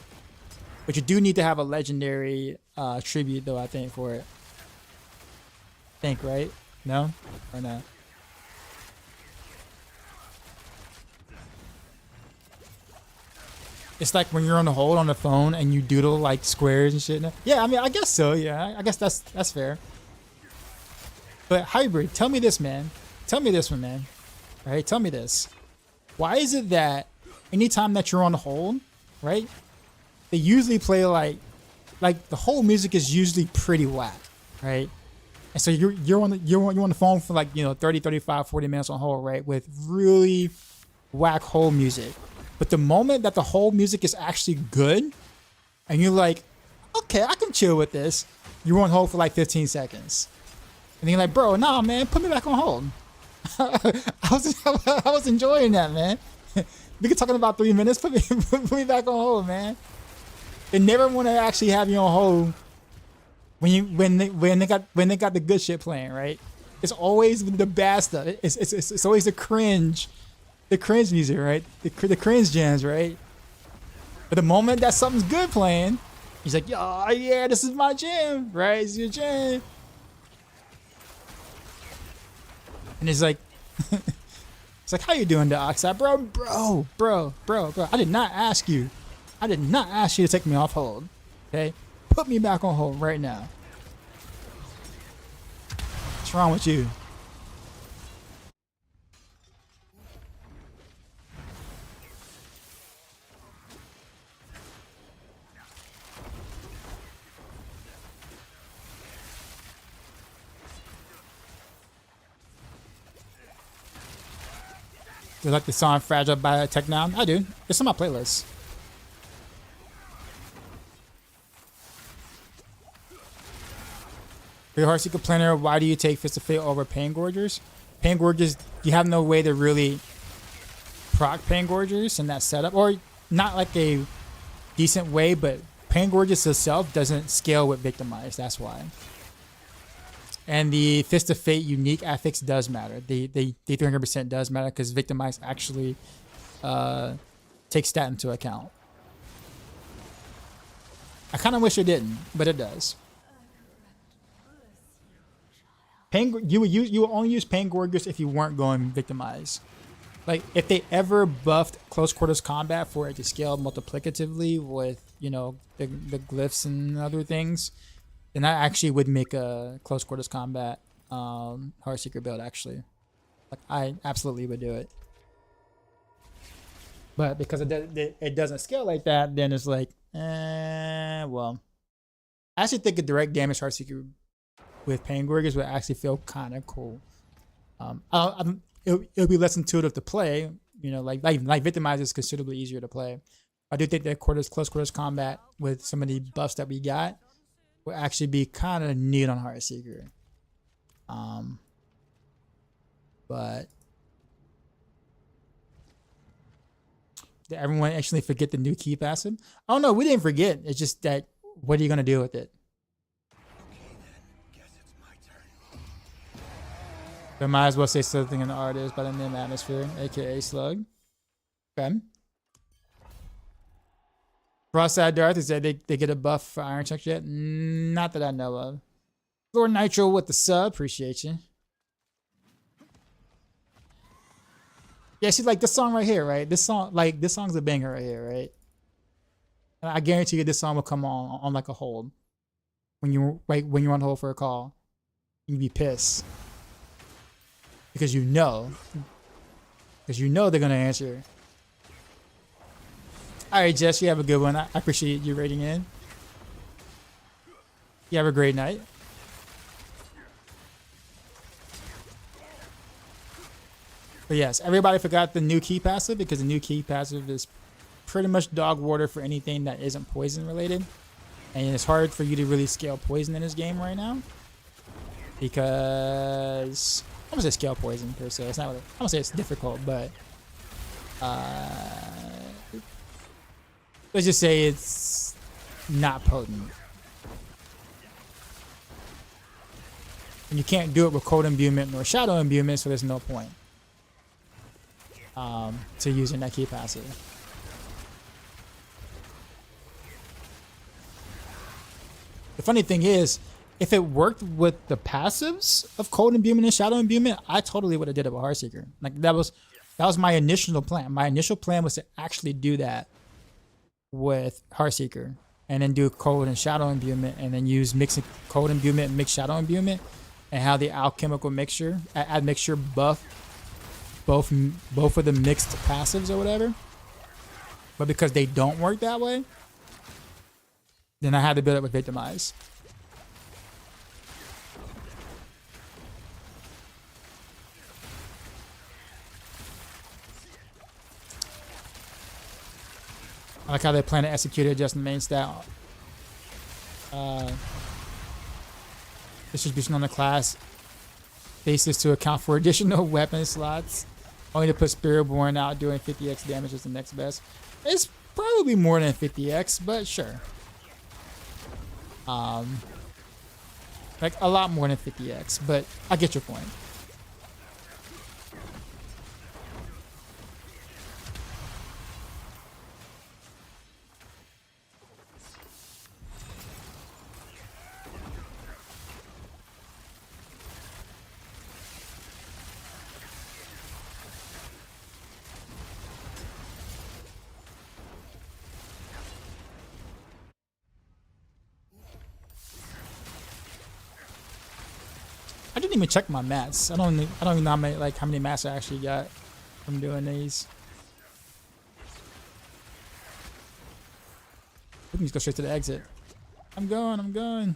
But you do need to have a legendary tribute though, I think, for it. Think, right? No? Or no? It's like when you're on the hold on the phone and you doodle like squares and shit. Yeah, I mean, I guess so. Yeah, I guess that's fair. But Hybrid, tell me this, man. Tell me this one, man. All right, tell me this. Why is it that anytime that you're on hold, right, they usually play like the whole music is usually pretty whack, right? And so you're on the phone for like, you know, 30, 35, 40 minutes on hold, right, with really whack hold music. But the moment that the whole music is actually good, and you're like, okay, I can chill with this, you're on hold for like 15 seconds. And then you're like, bro, nah, man, put me back on hold. I was enjoying that, man. We could talking about 3 minutes, put me back on hold, man. They never want to actually have you on hold when they got the good shit playing, right? It's always the bad stuff. It's always the cringe music, right? The cringe jams, right? But the moment that something's good playing, he's like, yo, yeah, this is my jam, right? It's your jam. And it's like, it's like, how you doing, Dioxide? Bro. I did not ask you. I did not ask you to take me off hold. Okay? Put me back on hold right now. What's wrong with you? Do you like the song Fragile by Tech Now? I do. It's on my playlist. For your Heartseeker planner, why do you take Fist of Fate over Pain Gorgers? Pain Gorgers, you have no way to really proc Pain Gorgers in that setup. Or not like a decent way, but Pain Gorgers itself doesn't scale with Victimize. That's why. And the Fist of Fate unique affix does matter. The 300% does matter because Victimize actually takes that into account. I kind of wish it didn't, but it does. You would only use Pain Gorgers if you weren't going Victimize. Like if they ever buffed close quarters combat for it to scale multiplicatively with, you know, the glyphs and other things, then I actually would make a close quarters combat Heartseeker build actually. Like I absolutely would do it. But because it doesn't scale like that, then it's like, well. I actually think a direct damage Heartseeker with Pain Gorgers would actually feel kind of cool. It'll be less intuitive to play. You know, like Victimize is considerably easier to play. I do think that close quarters combat with some of the buffs that we got will actually be kind of neat on Heartseeker. But did everyone actually forget the new key passive? Oh no, we didn't forget. It's just that what are you gonna do with it? Okay then, guess it's my turn. I might as well say something in the artist by the name Atmosphere, aka Slug. Okay. Cross-eyed Darth, is that they get a buff for Iron Check yet? Not that I know of. Lord Nitro with the sub, appreciate you. Yeah, see, like this song right here, right? This song's a banger right here, right? And I guarantee you, this song will come on like a hold when you're on hold for a call. You'd be pissed because you know they're gonna answer. All right, Jess, you have a good one. I appreciate you rating in. You have a great night. But yes, everybody forgot the new key passive because the new key passive is pretty much dog water for anything that isn't poison related. And it's hard for you to really scale poison in this game right now. Because I'm gonna say scale poison per se. It's not really, I'm gonna say it's difficult, but let's just say it's not potent. And you can't do it with cold imbuement nor shadow imbuement, so there's no point to using that key passive. The funny thing is, if it worked with the passives of cold imbuement and shadow imbuement, I totally would have did it with Heartseeker. Like that was my initial plan. My initial plan was to actually do that with Heartseeker, and then do cold and shadow imbuement, and then use mixing cold imbuement and mixed shadow imbuement, and how the alchemical mixture, admixture buff both of the mixed passives or whatever. But because they don't work that way, then I had to build it with Victimize. I like how they plan to execute it just in main stat. Distribution on the class basis to account for additional weapon slots. Only to put Spiritborn out doing 50x damage is the next best. It's probably more than 50x, but sure. Like a lot more than 50x, but I get your point. I didn't even check my mats. I don't even know how many mats I actually got from doing these. We can just go straight to the exit. I'm going.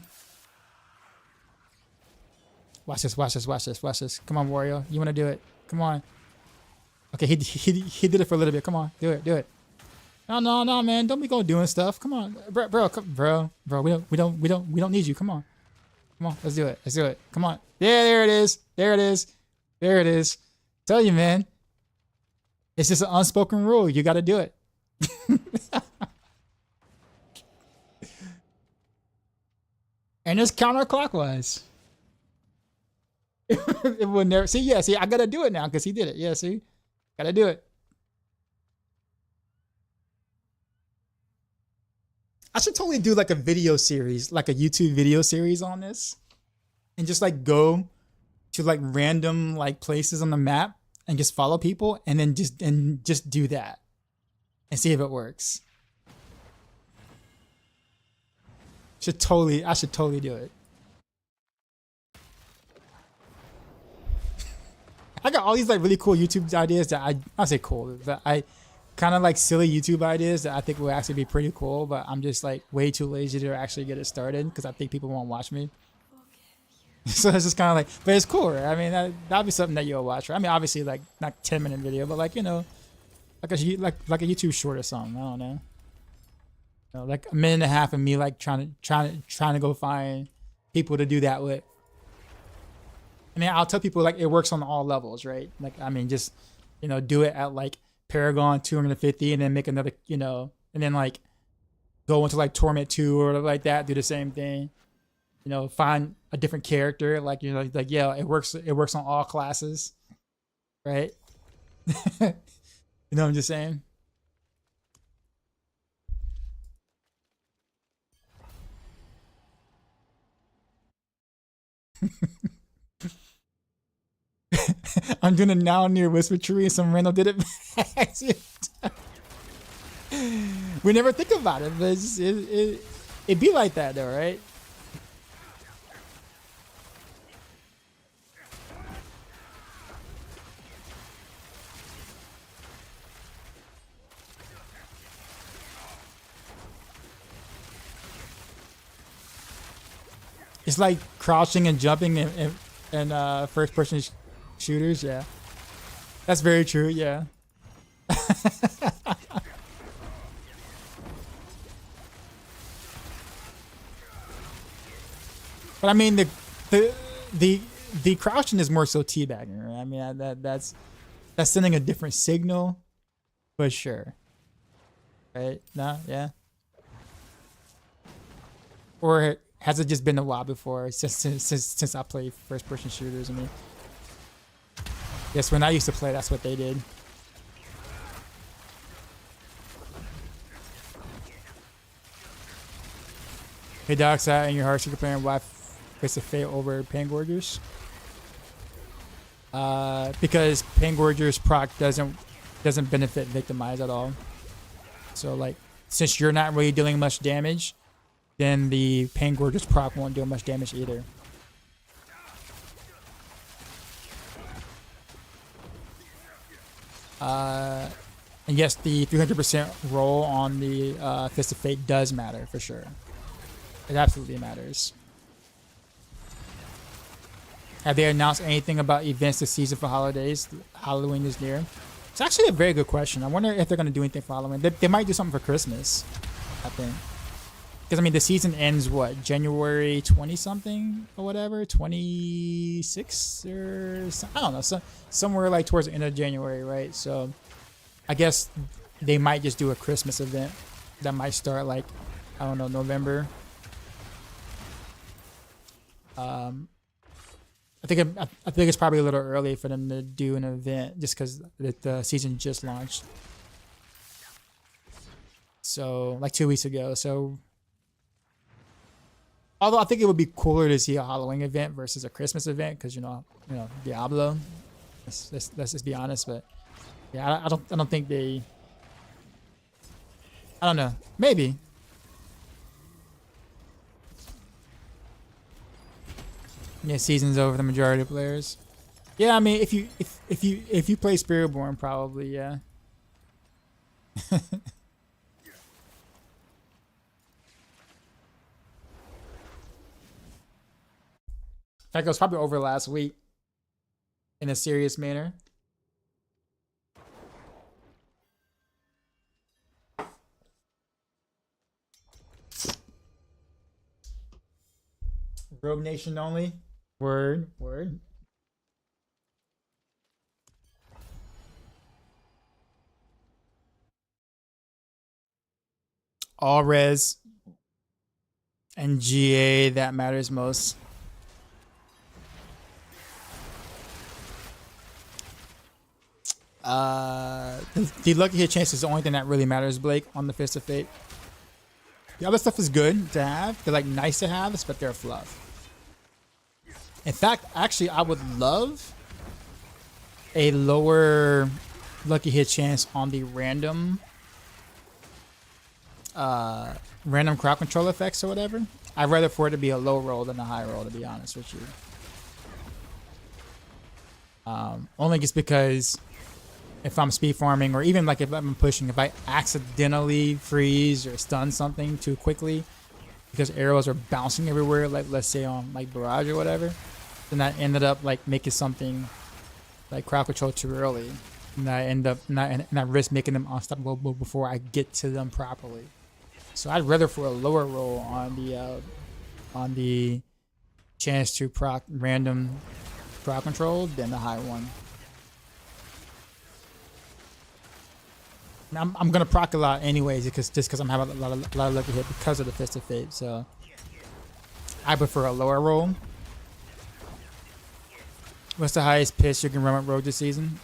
Watch this. Come on, Wario. You want to do it? Come on. Okay, he did it for a little bit. Come on, do it. No, man. Don't be going doing stuff. Come on, bro. We don't need you. Come on, let's do it. Come on. Yeah, there it is. Tell you, man. It's just an unspoken rule. You got to do it. And it's counterclockwise. It will never. See, I got to do it now because he did it. Yeah, see? Got to do it. I should totally do like a video series, like a YouTube video series on this. And just like go to like random like places on the map and just follow people and then just do that and see if it works. I should totally do it. I got all these like really cool YouTube ideas that I say cool, but I kind of like silly YouTube ideas that I think will actually be pretty cool, but I'm just like way too lazy to actually get it started because I think people won't watch me. So it's just kind of like, but it's cool, right? I mean, that'd be something that you'll watch, right? I mean, obviously, like not 10-minute video, but like, you know, like a YouTube short or something. I don't know. You know, like a minute and a half of me like trying to go find people to do that with. I mean, I'll tell people like it works on all levels, right? Like, I mean, just, you know, do it at like Paragon 250 and then make another, you know, and then like go into like Torment 2 or like that, do the same thing. You know, find a different character, like, you know, like, yeah, it works on all classes, right? You know what I'm just saying? I'm doing it now near Whisper Tree and some random did it by accident. We never think about it, but it be like that though, right? It's like crouching and jumping and first person shooters, yeah. That's very true, yeah. But I mean the crouching is more so teabagging, right? I mean that's sending a different signal, for sure. Right? No, yeah. Or has it just been a while before since I played first person shooters? I mean, yes, when I used to play, that's what they did. Hey Docs, and your Heartseeker playing why face a fate over Pangorgers? Because Pangorgers proc doesn't benefit Victimize at all. So like, since you're not really dealing much damage, then the Pangorgers proc won't do much damage either. And yes, the 300% roll on the Fist of Fate does matter for sure. It absolutely matters. Have they announced anything about events this season for holidays? Halloween is near. It's actually a very good question. I wonder if they're going to do anything for Halloween. They might do something for Christmas, I think. Because, I mean, the season ends, what, January 20-something or whatever? 26 or something? I don't know. Somewhere like towards the end of January, right? So I guess they might just do a Christmas event that might start like, I don't know, November. I think it's probably a little early for them to do an event just because the season just launched. So like 2 weeks ago. So although I think it would be cooler to see a Halloween event versus a Christmas event because you know Diablo. Let's just be honest, but yeah, I don't think they. I don't know. Maybe. Yeah, season's over the majority of players. Yeah, I mean, if you play Spiritborn, probably yeah. In fact, it was probably over last week in a serious manner. Rogue Nation only. Word. All res and GA, that matters most. The lucky hit chance is the only thing that really matters, Blake, on the Fist of Fate. The other stuff is good to have. They're like nice to have, but they're fluff. In fact, actually, I would love a lower lucky hit chance on the random crowd control effects or whatever. I'd rather for it to be a low roll than a high roll, to be honest with you. Only just because if I'm speed farming or even like if I'm pushing, if I accidentally freeze or stun something too quickly because arrows are bouncing everywhere, like let's say on like Barrage or whatever, then I ended up like making something like crowd control too early, and I end up and I risk making them unstoppable before I get to them properly. So I'd rather for a lower roll on the chance to proc random crowd control than the high one. I'm gonna proc a lot anyways because I'm having a lot of lucky hit because of the Fist of Fate. So I prefer a lower roll. What's the highest pitch you can run with Rogue this season?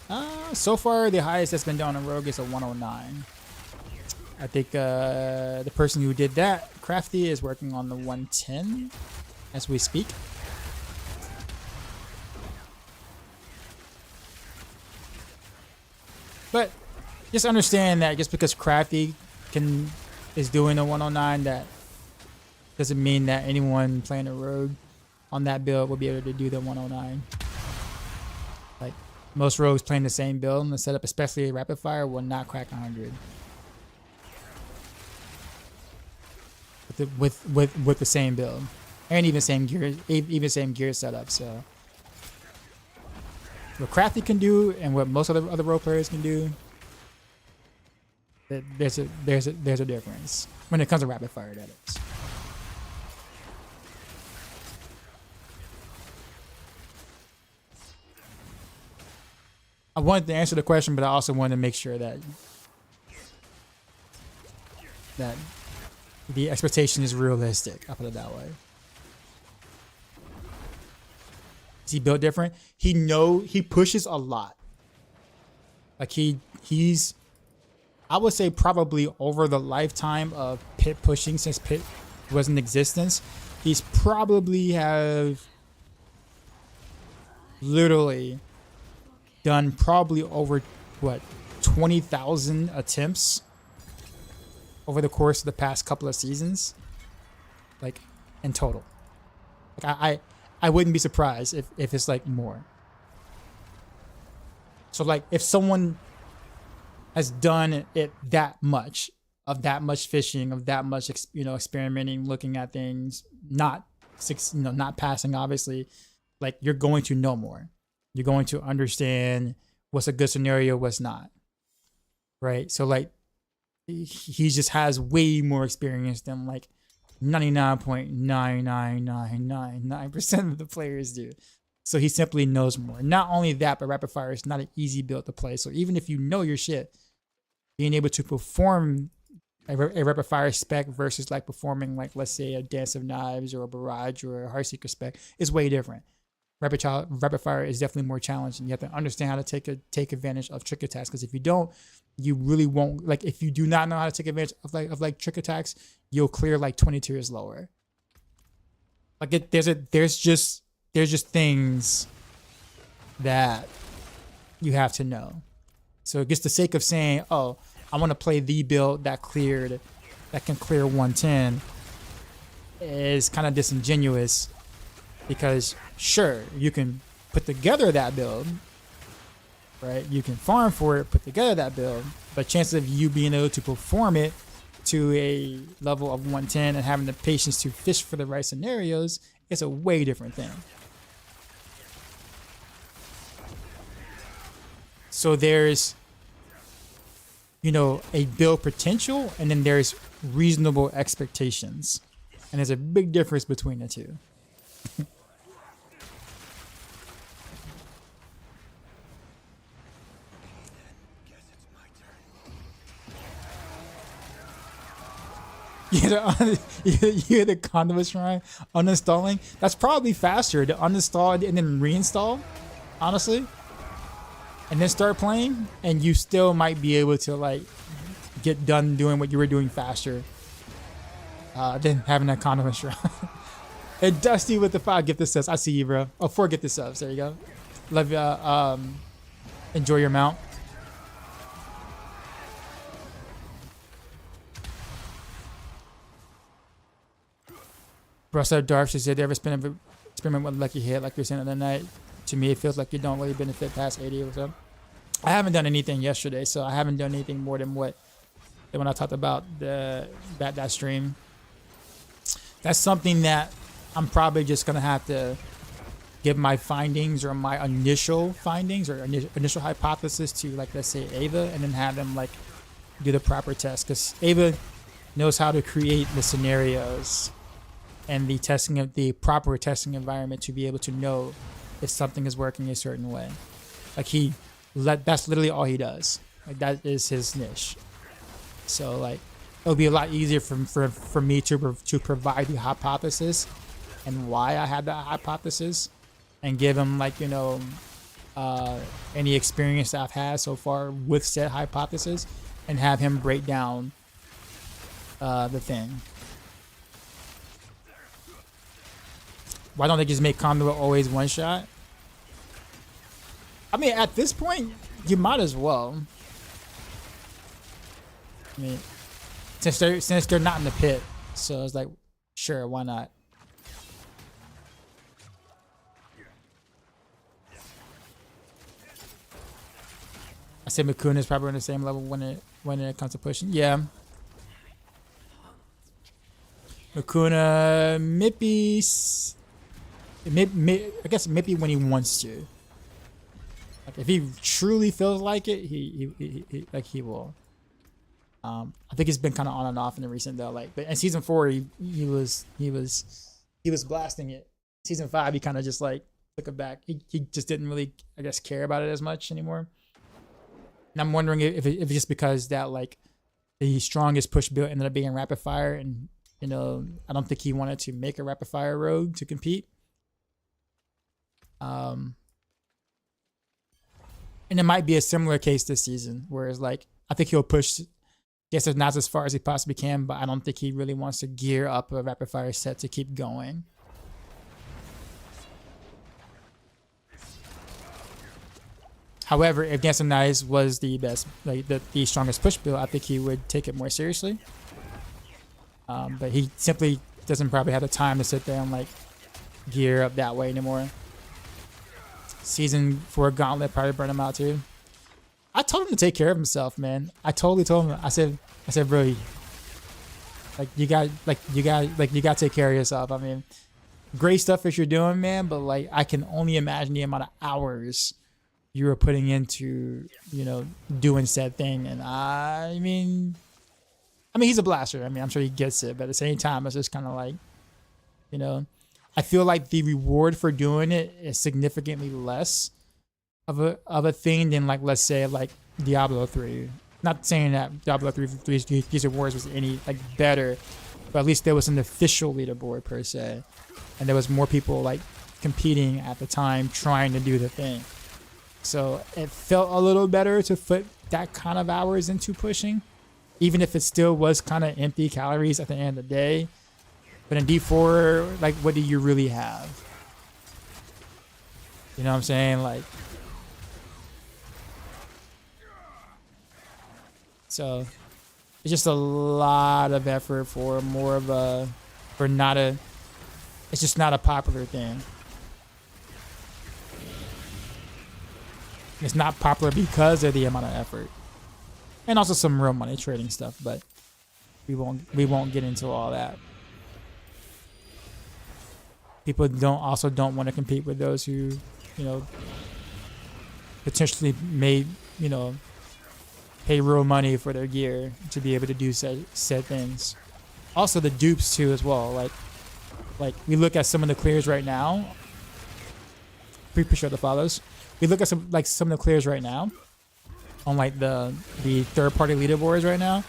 So far the highest that's been done on Rogue is a 109. I think the person who did that, Crafty, is working on the 110 as we speak. But just understand that just because Crafty is doing a 109, that doesn't mean that anyone playing a Rogue on that build will be able to do the 109. Like most Rogues playing the same build and the setup, especially Rapid Fire, will not crack 100. With the same build and even same gear setup. So what Crafty can do and what most other role players can do, there's a difference when it comes to Rapid Fire, that is. I wanted to answer the question, but I also wanted to make sure that the expectation is realistic. I'll put it that way. Is he built different? He pushes a lot. Like he's I would say probably over the lifetime of Pit pushing since Pit was in existence, he's probably have literally done probably over what 20,000 attempts over the course of the past couple of seasons, like in total. Like I wouldn't be surprised if it's like more. So like if someone has done it that much fishing, of that much experimenting, looking at things, not passing, obviously, like you're going to know more. You're going to understand what's a good scenario, what's not, right? So like he just has way more experience than like 99.99999% of the players do. So he simply knows more. Not only that, but rapid fire is not an easy build to play. So even if you know your shit, being able to perform a rapid fire spec versus like performing like, let's say, a Dance of Knives or a Barrage or a Heartseeker spec is way different. Rapid fire is definitely more challenging. You have to understand how to take advantage of trick attacks, because if you don't, you really won't. Like if you do not know how to take advantage of trick attacks, you'll clear like 20 tiers lower. Like there's just things that you have to know. So just the sake of saying, oh, I want to play the build that can clear 110 is kind of disingenuous, because sure, you can put together that build, right? You can farm for it, put together that build, but chances of you being able to perform it to a level of 110 and having the patience to fish for the right scenarios is a way different thing. So there's, a build potential, and then there's reasonable expectations. And there's a big difference between the two. You hear the conduit shrine uninstalling? That's probably faster to uninstall and then reinstall, honestly. And then start playing, and you still might be able to like get done doing what you were doing faster than having that conduit shrine. And Dusty with the 5 gifted subs. I see you, bro. Oh, 4 gifted subs. There you go. Love you. Enjoy your mount. Russell Darf said, "Ever experiment with lucky hit like you're saying the other night? To me, it feels like you don't really benefit past 80 or so." I haven't done anything yesterday, so I haven't done anything more than when I talked about that stream. That's something that I'm probably just gonna have to give my findings, or my initial findings or initial hypothesis to, like, let's say Ava, and then have them like do the proper test, because Ava knows how to create the scenarios and the testing of the proper testing environment to be able to know if something is working a certain way. Like that's literally all he does. Like that is his niche. So like it'll be a lot easier for me to provide the hypothesis and why I had that hypothesis, and give him like any experience that I've had so far with said hypothesis, and have him break down the thing. Why don't they just make Conduit always one shot? I mean, at this point, you might as well. I mean, since they're not in the pit, so it's like, sure, why not? I say Makuna is probably on the same level when it comes to pushing. Yeah. Makuna, I guess maybe when he wants to. Like if he truly feels like it, he will. I think it's been kind of on and off in the recent though. Like, but in season 4, he was blasting it. Season 5, he kind of just like took it back. He just didn't really, I guess, care about it as much anymore. And I'm wondering if it's just because that like the strongest push build ended up being rapid fire, and You know, I don't think he wanted to make a rapid fire rogue to compete. And it might be a similar case this season, whereas like I think he'll push, guess if not as far as he possibly can, but I don't think he really wants to gear up a rapid fire set to keep going. However, if Dancing Knives was the best, like the strongest push build, I think he would take it more seriously. But he simply doesn't probably have the time to sit there and like gear up that way anymore. Season 4 Gauntlet probably burned him out too. I told him to take care of himself, man. I totally told him. I said, bro, like you got to take care of yourself. I mean, great stuff that you're doing, man. But like, I can only imagine the amount of hours you were putting into, you know, doing said thing. And I mean, he's a blaster. I mean, I'm sure he gets it, but at the same time, it's just kind of like, you know, I feel like the reward for doing it is significantly less of a thing than like, let's say like Diablo 3. Not saying that Diablo 3's these rewards was any like better, but at least there was an official leaderboard per se, and there was more people like competing at the time trying to do the thing. So it felt a little better to put that kind of hours into pushing, even if it still was kind of empty calories at the end of the day. But in D4, like, what do you really have? You know what I'm saying? Like, so it's just a lot of effort for more of a, for not a, it's just not a popular thing. It's not popular because of the amount of effort, and also some real money trading stuff. But we won't get into all that. People don't want to compete with those who, you know, potentially may, you know, pay real money for their gear to be able to do said things. Also the dupes too as well. Like we look at some of the clears right now. Appreciate the follows. We look at some of the clears right now on like the third party leaderboards right now,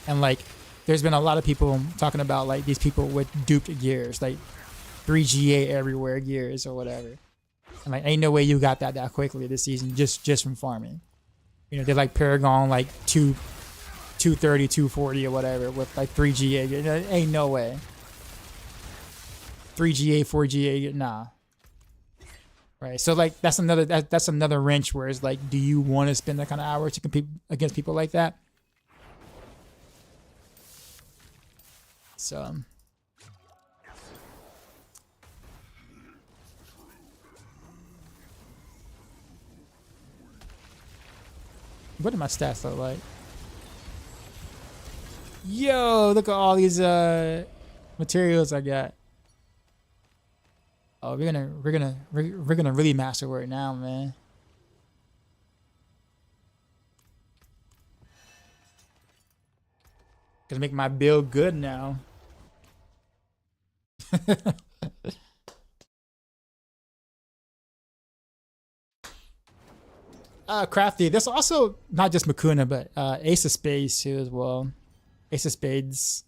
and like there's been a lot of people talking about like these people with duped gears, like 3GA everywhere gears or whatever. And like ain't no way you got that quickly this season just from farming. You know, they're like Paragon like 230, 240 or whatever with like 3GA. You know, ain't no way. 3GA, 4GA, nah. Right. So like that's another wrench where it's like, do you want to spend that kind of hour to compete against people like that? So what do my stats look like? Yo, look at all these materials I got. Oh, we're gonna really master it now, man. Gonna make my build good now. Crafty. There's also not just Makuna, but Ace of Spades too as well. Ace of Spades.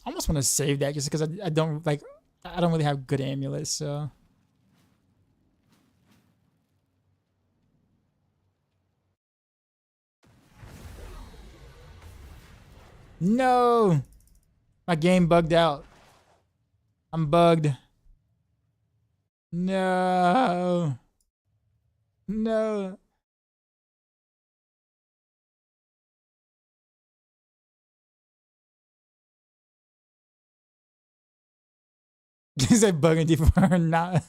I almost want to save that just because I don't really have good amulets, so. No! My game bugged out. I'm bugged. No. No. Is that bugging D4? Not.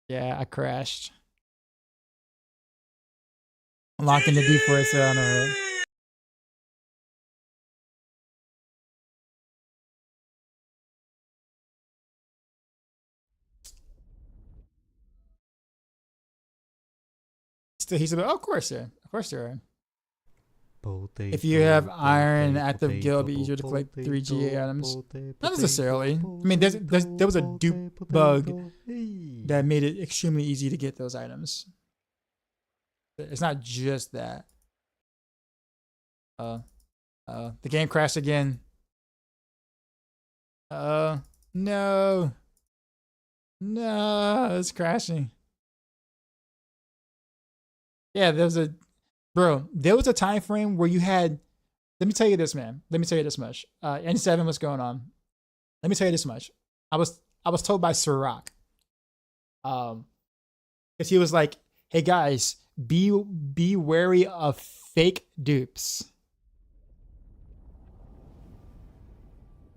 Yeah, I crashed. Locking the D4 so on the Still, he's about. Oh, of course, sir. Of course, there are. If you have iron and active guild, it'll be easier to collect 3 GA items. Not necessarily. I mean, there was a dupe bug that made it extremely easy to get those items. It's not just that. The game crashed again. No. No, it's crashing. Yeah, there was a time frame where you had, let me tell you this, man. Let me tell you this much. N7, what's going on? Let me tell you this much. I was told by Sirach, because he was like, hey guys, be wary of fake dupes.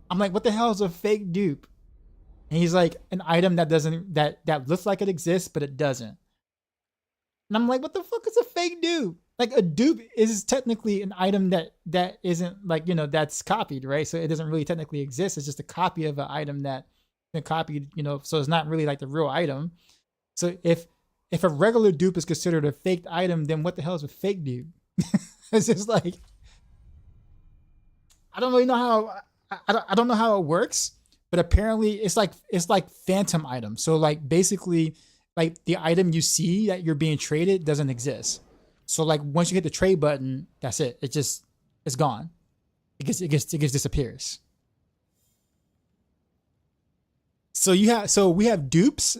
I'm like, what the hell is a fake dupe? And he's like, an item that doesn't, that looks like it exists, but it doesn't. And I'm like, what the fuck is a fake dupe? Like, a dupe is technically an item that isn't, like, you know, that's copied, right? So it doesn't really technically exist. It's just a copy of an item that been copied, you know, so it's not really like the real item. So if a regular dupe is considered a faked item, then what the hell is a fake dupe? It's just like, I don't really know how, I don't know how it works, but apparently it's like phantom items. So like basically like the item you see that you're being traded doesn't exist. So like once you hit the trade button, that's it. It's gone. It just disappears. So we have dupes.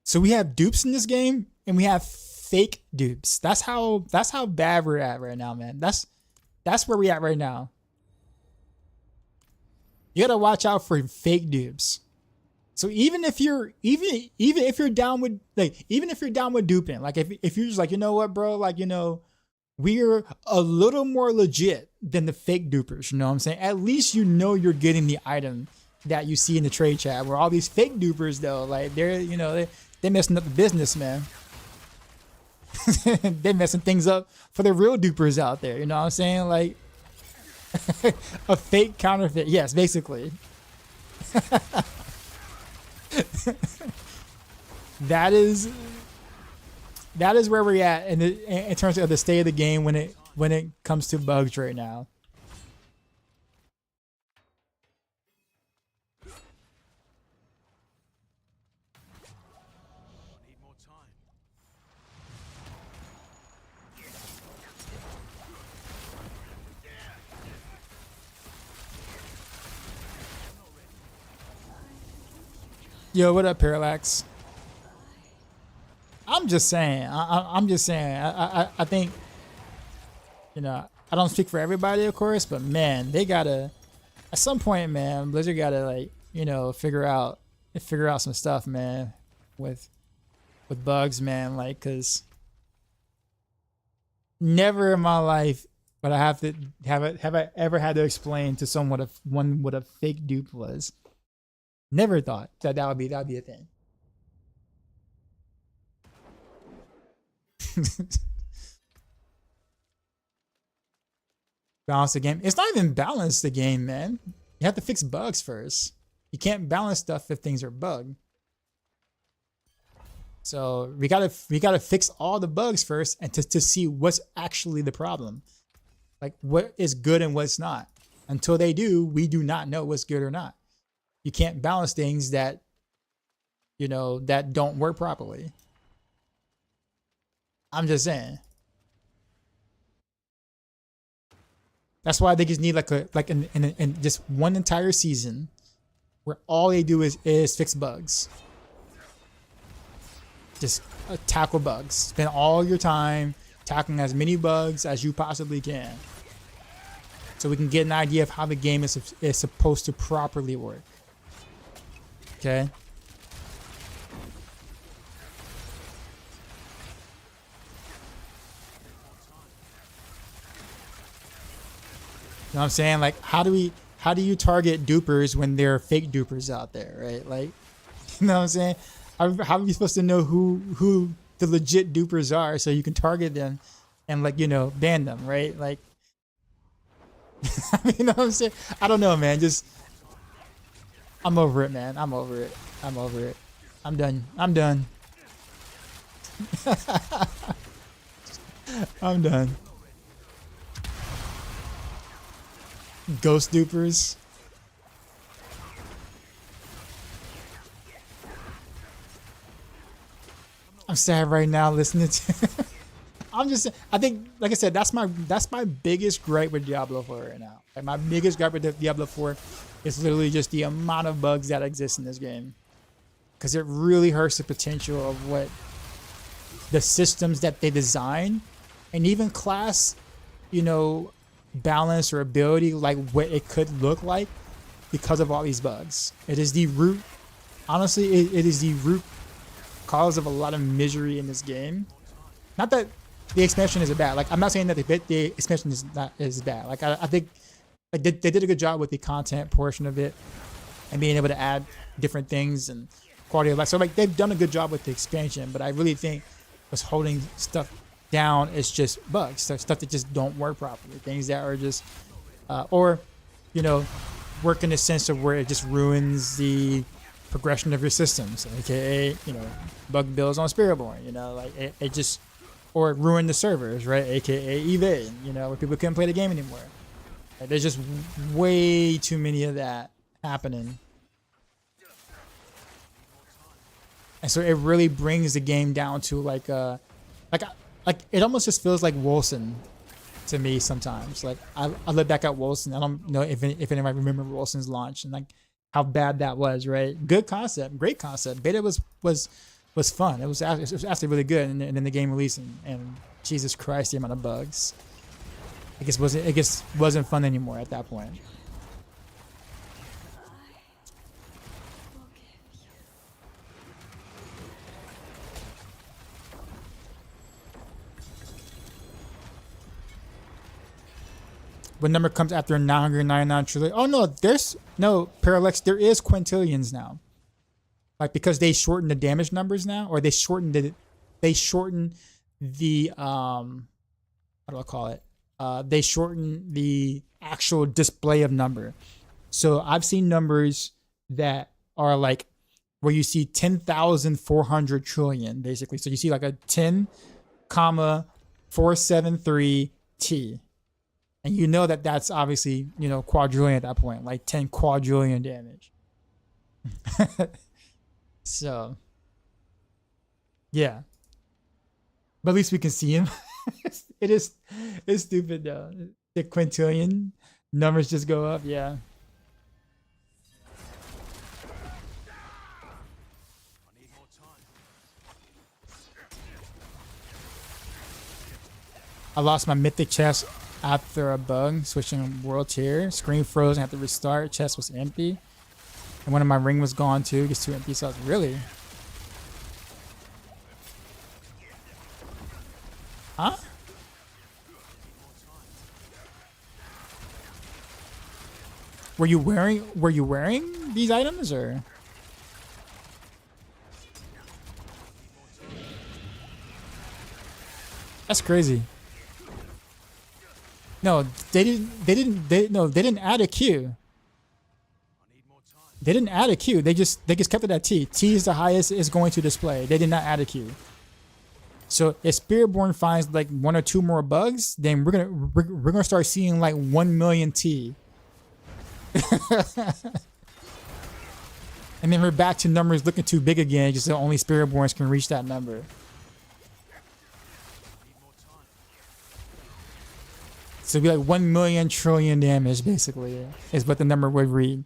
So we have dupes in this game and we have fake dupes. That's how bad we're at right now, man. That's where we at right now. You gotta watch out for fake dupes. So even if you're down with duping, like if you're just like, you know what, bro, like, you know, we're a little more legit than the fake dupers, you know what I'm saying? At least you know you're getting the item that you see in the trade chat. Where all these fake dupers though, like they're, you know, they're messing up the business, man. They're messing things up for the real dupers out there, you know what I'm saying? Like a fake counterfeit, yes, basically. That is where we're at in terms of the state of the game when it comes to bugs right now. Need more time. Yo, what up, Parallax? I'm just saying. I'm just saying. I think, you know, I don't speak for everybody, of course, but man, they gotta, at some point, man, Blizzard gotta, like, you know, figure out some stuff, man, with bugs, man, like, cause never in my life would I have I ever had to explain to someone what a fake dupe was. Never thought that would be a thing. Balance the game. It's not even balance the game, man. You have to fix bugs first. You can't balance stuff if things are bugged. So we gotta fix all the bugs first and to see what's actually the problem. Like what is good and what's not. Until they do, we do not know what's good or not. You can't balance things that, you know, that don't work properly. I'm just saying. That's why they just need in just one entire season where all they do is fix bugs. Just tackle bugs. Spend all your time tackling as many bugs as you possibly can, so we can get an idea of how the game is supposed to properly work. Okay. You know what I'm saying? Like, how do you target dupers when there are fake dupers out there, right? Like, you know what I'm saying? How are you supposed to know who the legit dupers are so you can target them and, like, you know, ban them, right? Like, you know what I'm saying? I don't know, man. Just, I'm over it, man. I'm over it. I'm over it. I'm done. I'm done. I'm done. Ghost dupers. I'm sad right now listening to. I think, like I said, that's my biggest gripe with Diablo 4 right now. Like my biggest gripe with Diablo 4 is literally just the amount of bugs that exist in this game, because it really hurts the potential of what the systems that they design, and even class, balance or ability, like what it could look like, because of all these bugs. It is the root. Honestly, it is the root cause of a lot of misery in this game. Not that the expansion is bad. Like, I'm not saying that the expansion is bad. Like, I think like they did a good job with the content portion of it and being able to add different things and quality of life. So like they've done a good job with the expansion, but I really think what's holding stuff down is just bugs, stuff that just don't work properly, things that are just or work in the sense of where it just ruins the progression of your systems, aka bug builds on Spiritborn, like it just, or ruin the servers, right, aka evade, where people couldn't play the game anymore. Like, there's just way too many of that happening, and so it really brings the game down to like it almost just feels like Wilson to me sometimes. Like I look back at Wilson, I don't know if anybody remember Wilson's launch and like how bad that was, right? Good concept, great concept. Beta was fun. It was actually really good, and then the game released, and Jesus Christ, the amount of bugs. It wasn't fun anymore at that point. What number comes after 999 trillion? Oh no, there's no Parallax. There is quintillions now. Like, because they shorten the damage numbers now, or they shorten the how do I call it? They shorten the actual display of number. So I've seen numbers that are like where you see 10,400 trillion basically. So you see like a 10, 473 T. And that's obviously, quadrillion at that point, like 10 quadrillion damage. So, yeah. But at least we can see him. It's stupid though. The quintillion numbers just go up, yeah. I lost my mythic chest after a bug, switching world tier. Screen froze and had to restart. Chest was empty. And one of my ring was gone too. Just 2 empty cells. Really? Huh? Were you wearing these items, or? That's crazy. No, they didn't add a Q. They didn't add a Q. They just kept it at T. T is the highest it's going to display. They did not add a Q. So if Spiritborn finds like 1 or 2 more bugs, then we're gonna start seeing like 1 million T. And then we're back to numbers looking too big again, just so only Spiritborns can reach that number. So it'd be like 1 million trillion damage, basically, is what the number would read.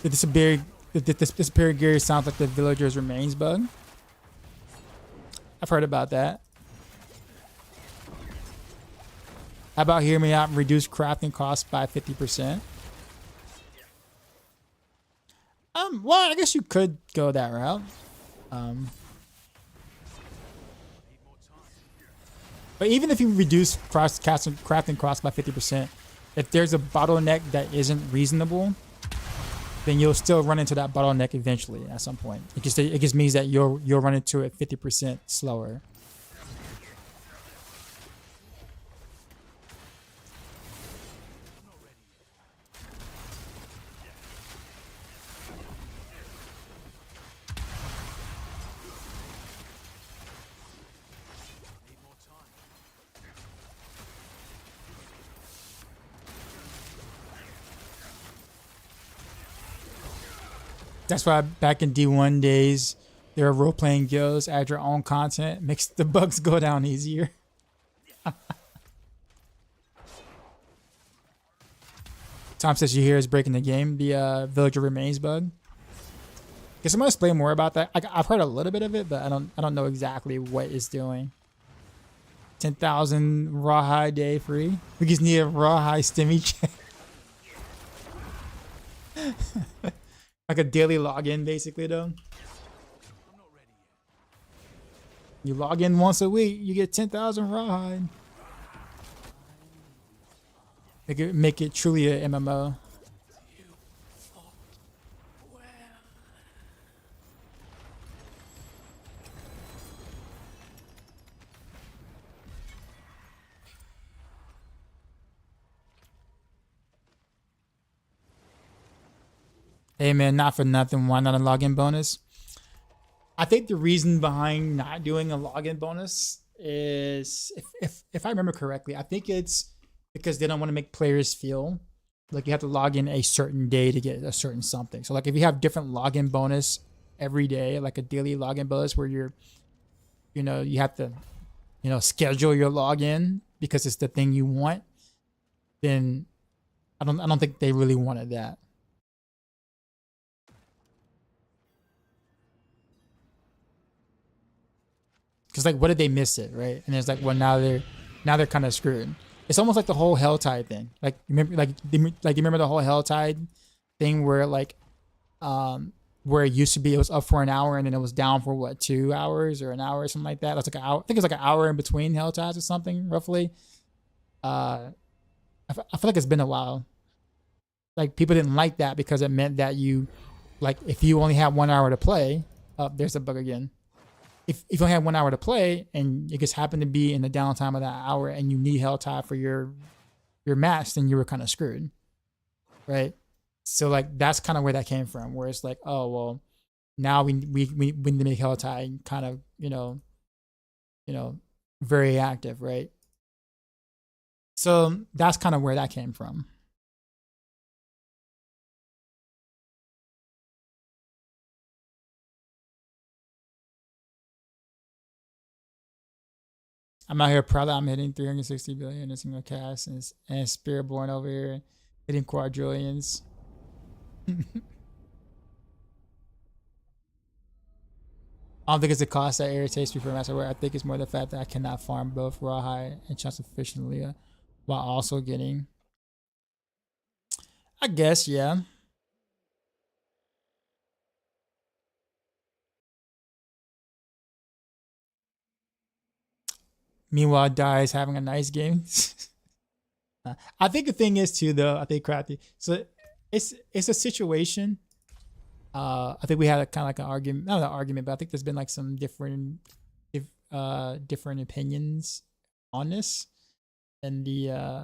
Did this disappear Gary sounds like the villager's remains bug? I've heard about that. How about hear me out and reduce crafting costs by 50%? Well, I guess you could go that route. But even if you reduce crafting costs by 50%, if there's a bottleneck that isn't reasonable, then you'll still run into that bottleneck eventually at some point. It just means that you'll run into it 50% slower. That's why back in D1 days, there were role-playing guilds, add your own content, makes the bugs go down easier. Tom says you hear is breaking the game, the Villager Remains bug. Can someone explain more about that? I've heard a little bit of it, but I don't know exactly what it's doing. 10,000 rawhide day free. We just need a rawhide stimmy check. Like a daily login, basically, though. You log in once a week, you get 10,000 rawhide. Make it truly a MMO. Hey man, not for nothing. Why not a login bonus? I think the reason behind not doing a login bonus is, if I remember correctly, I think it's because they don't want to make players feel like you have to log in a certain day to get a certain something. So like if you have different login bonus every day, like a daily login bonus where you have to, schedule your login because it's the thing you want, then I don't think they really wanted that. Because like, what did they miss it, right? And it's like, well, now they're kind of screwed. It's almost like the whole Helltide thing. Like remember, you remember the whole Helltide thing where where it used to be it was up for an hour and then it was down for what, 2 hours or an hour or something like that. That's like an hour. I think it's like an hour in between Helltides or something, roughly. I feel like it's been a while. Like people didn't like that because it meant that if you only have 1 hour to play, there's a bug again. If you only have 1 hour to play and it just happened to be in the downtime of that hour and you need Helltide for your match, then you were kind of screwed, right? So like that's kind of where that came from, where it's like, oh well, now we need to make Helltide kind of very active, right? So that's kind of where that came from. I'm out here proud that I'm hitting 360 billion in a single cast, and Spiritborn over here hitting quadrillions. I don't think it's the cost that irritates me for Masterwork. I think it's more the fact that I cannot farm both rawhide and chunks efficiently while also getting. I guess, yeah. Meanwhile, Die is having a nice game. I think the thing is too, though. I think crafty. So it's a situation. I think we had a kind of like an argument, not an argument, but I think there's been like some different opinions on this, and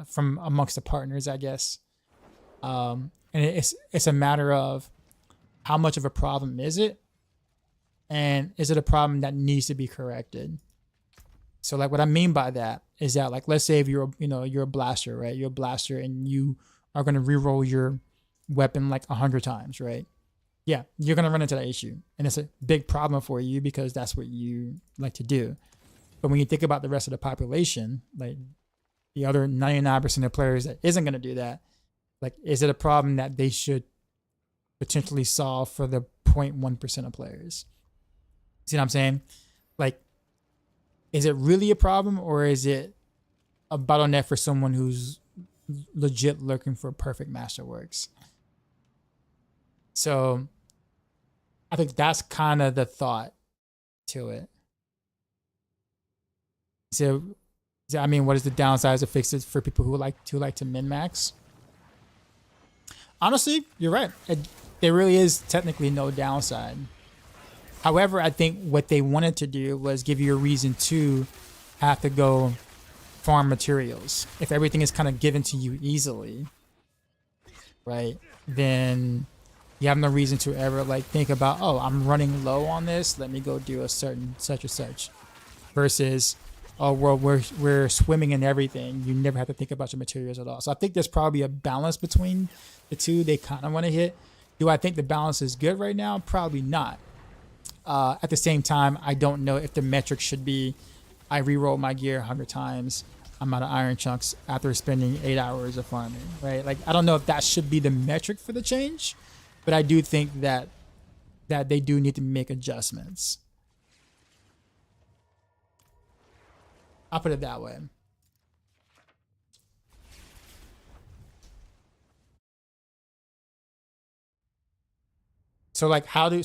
from amongst the partners, I guess. And it's a matter of how much of a problem is it, and is it a problem that needs to be corrected? So like what I mean by that is that like, let's say if you're a blaster, right? You're a blaster and you are going to reroll your weapon like 100 times, right? Yeah, you're going to run into that issue. And it's a big problem for you because that's what you like to do. But when you think about the rest of the population, like the other 99% of players that isn't going to do that, like, is it a problem that they should potentially solve for the 0.1% of players? See what I'm saying? Like, is it really a problem, or is it a bottleneck for someone who's legit looking for perfect masterworks? So I think that's kind of the thought to it. So I mean, what is the downside to fix it for people who like to min-max? Honestly, you're right. There really is technically no downside. However, I think what they wanted to do was give you a reason to have to go farm materials. If everything is kind of given to you easily, right, then you have no reason to ever like think about, oh, I'm running low on this, let me go do a certain such or such. Versus, oh, well, we're swimming in everything. You never have to think about your materials at all. So I think there's probably a balance between the two they kind of want to hit. Do I think the balance is good right now? Probably not. At the same time, I don't know if the metric should be I reroll my gear 100 times. I'm out of iron chunks after spending 8 hours of farming, right? Like, I don't know if that should be the metric for the change, but I do think that they do need to make adjustments. I'll put it that way. So like how do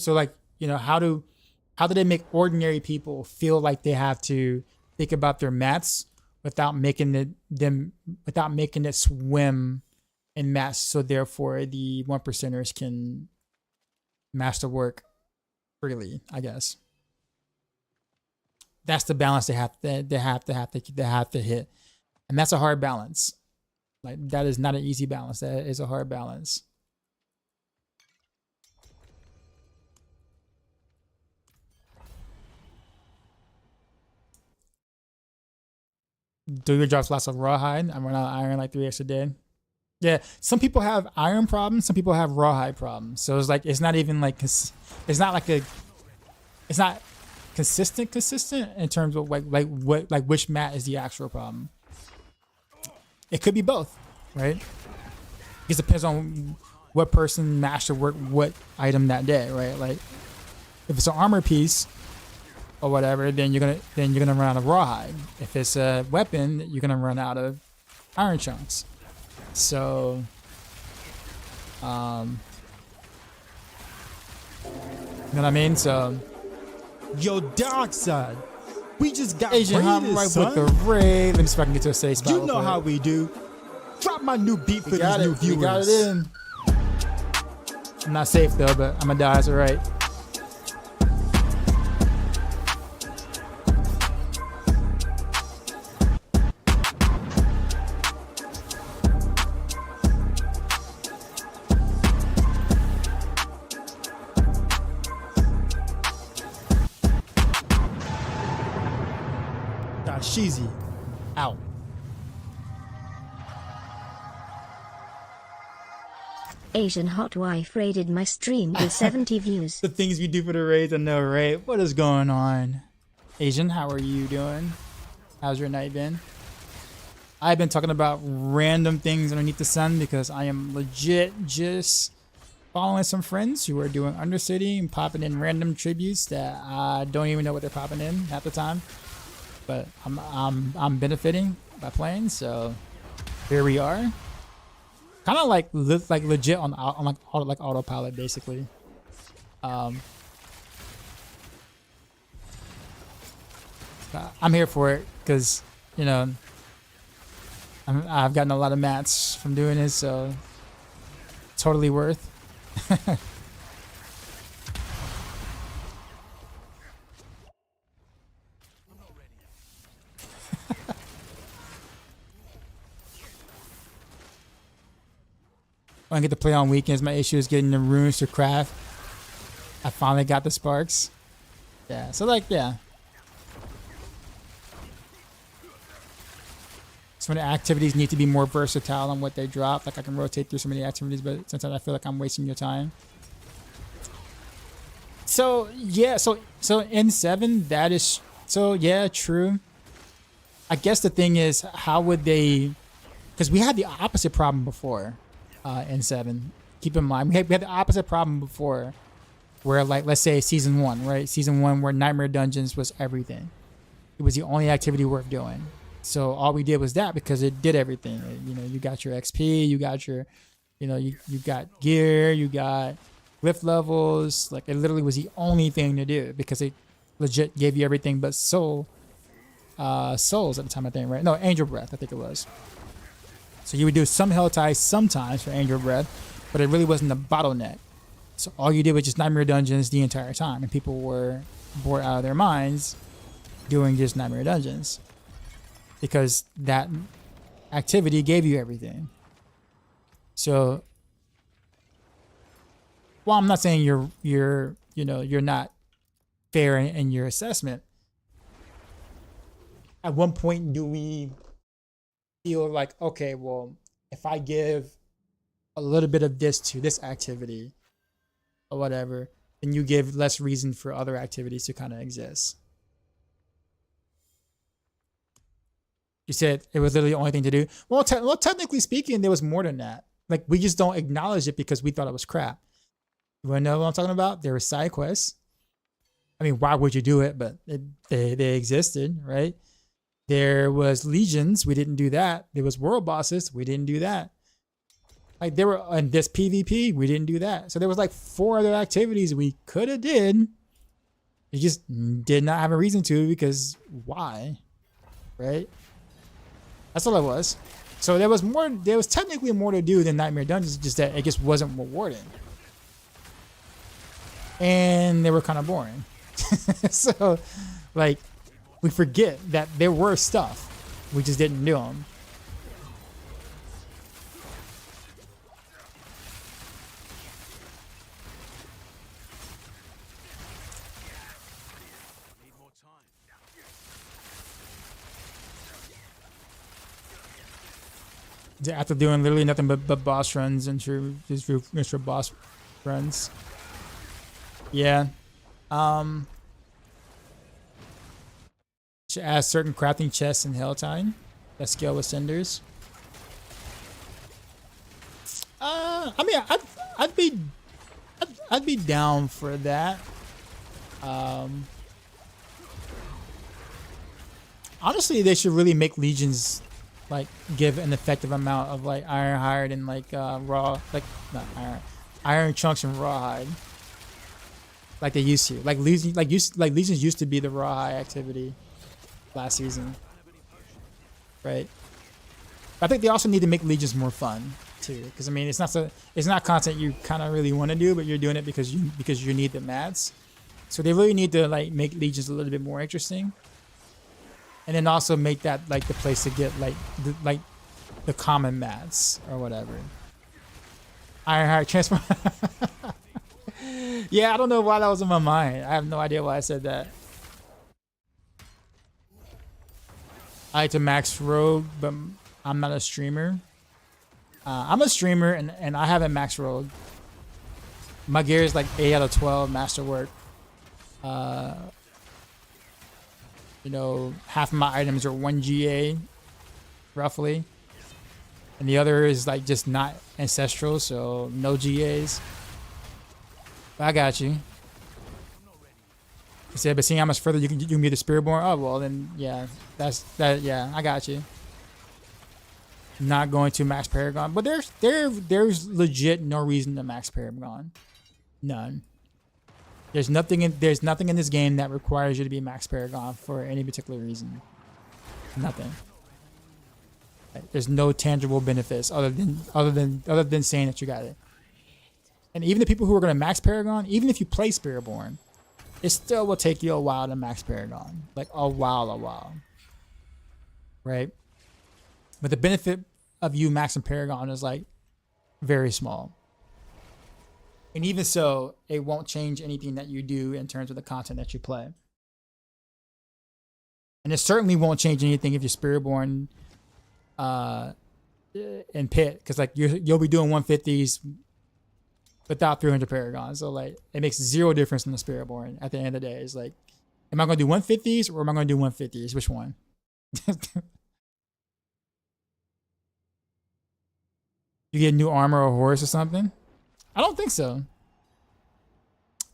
they make ordinary people feel like they have to think about their mats without making it swim in mats, so therefore the 1%ers can master work freely, I guess. That's the balance they have to hit. And that's a hard balance. Like, that is not an easy balance. That is a hard balance. Do your drops lots of rawhide? I'm running out of iron like 3 extra day. Yeah, some people have iron problems, some people have rawhide problems. So it's like, it's not even like, it's not consistent in terms of which mat is the actual problem. It could be both, right? It depends on what person master work what item that day, right? Like, if it's an armor piece or whatever, then you're gonna run out of rawhide. If it's a weapon, you're gonna run out of iron chunks. So, you know what I mean? So, Yo, Dark Side, we just got Asian hop raided, right son. with the raid. Let me see if I can get to a safe spot. You real know quick. how we do. Drop my new beat for We these got new it. viewers. We got it in. I'm not safe though, but I'm gonna die. It's alright. Sheezy, out. Asian hot wife raided my stream with 70 views. The things we do for the raids, I know, right? What is going on? Asian, how are you doing? How's your night been? I've been talking about random things underneath the sun because I am legit just following some friends who are doing Undercity and popping in random tributes that I don't even know what they're popping in half the time. But I'm benefiting by playing, so here we are. Kind of like legit on autopilot basically. I'm here for it because, you know, I've gotten a lot of mats from doing this, so totally worth. I get to play on weekends. My issue is getting the runes to craft. I finally got the sparks. Yeah, so like, yeah. Some of the activities need to be more versatile on what they drop. Like, I can rotate through some of the activities, but sometimes I feel like I'm wasting your time. So yeah, so in 7, that is, so yeah, true. I guess the thing is, how would they, because we had the opposite problem before. In 7, keep in mind we had the opposite problem before, where, like, let's say season 1, right? Season 1, where Nightmare Dungeons was everything. It was the only activity worth doing. So all we did was that, because it did everything. You know, you got your XP, you got your, you know, you got gear, you got lift levels. Like, it literally was the only thing to do, because it legit gave you everything but souls at the time, I think, right? No, Angel Breath, I think it was. So you would do some Hell Ties sometimes for Angel Breath, but it really wasn't a bottleneck. So all you did was just Nightmare Dungeons the entire time, and people were bored out of their minds doing just Nightmare Dungeons, because that activity gave you everything. So, well, I'm not saying you're not fair in your assessment. At one point, do we feel like, okay, well, if I give a little bit of this to this activity, or whatever, then you give less reason for other activities to kind of exist. You said it was literally the only thing to do. Well, technically speaking, there was more than that. Like, we just don't acknowledge it because we thought it was crap. You want to know what I'm talking about? There were side quests. I mean, why would you do it? But they existed, right? There was legions. We didn't do that. There was world bosses. We didn't do that. Like, there were, and this PvP, we didn't do that. So there was like 4 other activities we could have did. You just did not have a reason to, because why? Right? That's all it was. So there was more, there was technically more to do than Nightmare Dungeons, just that it just wasn't rewarding. And they were kind of boring. So, like, we forget that there were stuff. We just didn't do them. After doing literally nothing but boss runs and just boss runs. Yeah. Should add certain crafting chests in Helltime that scale with cinders. I mean, I'd be down for that. Honestly, they should really make legions like give an effective amount of like ironhide and like raw, like not iron chunks and rawhide, like they used to. Like legions used to be the rawhide activity last season, right? I think they also need to make legions more fun too, because I mean it's not content you kind of really want to do, but you're doing it because you need the mats. So they really need to like make legions a little bit more interesting. And then also make that like the place to get like the common mats or whatever. Ironhide transform. Yeah, I don't know why that was in my mind. I have no idea why I said that. I like to max Rogue, but I'm not a streamer. I'm a streamer and I haven't max Rogue. My gear is like 8 out of 12 masterwork. You know, half of my items are 1 GA, roughly. And the other is like just not ancestral, so no GAs. But I got you. He said, but seeing how much further you can be the Spiritborn, oh well then yeah, yeah, I got you. Not going to max Paragon. But there's legit no reason to max Paragon. None. There's nothing in this game that requires you to be max Paragon for any particular reason. Nothing. There's no tangible benefits other than saying that you got it. And even the people who are going to max Paragon, even if you play Spiritborn, it still will take you a while to max Paragon. Like a while. Right? But the benefit of you maxing Paragon is like very small. And even so, it won't change anything that you do in terms of the content that you play. And it certainly won't change anything if you're Spiritborn in Pit, because like you'll be doing 150s without 300 Paragons. So like it makes zero difference in the Spiritborn at the end of the day. It's like, am I going to do 150s or am I going to do 150s? Which one? You get new armor or horse or something? I don't think so.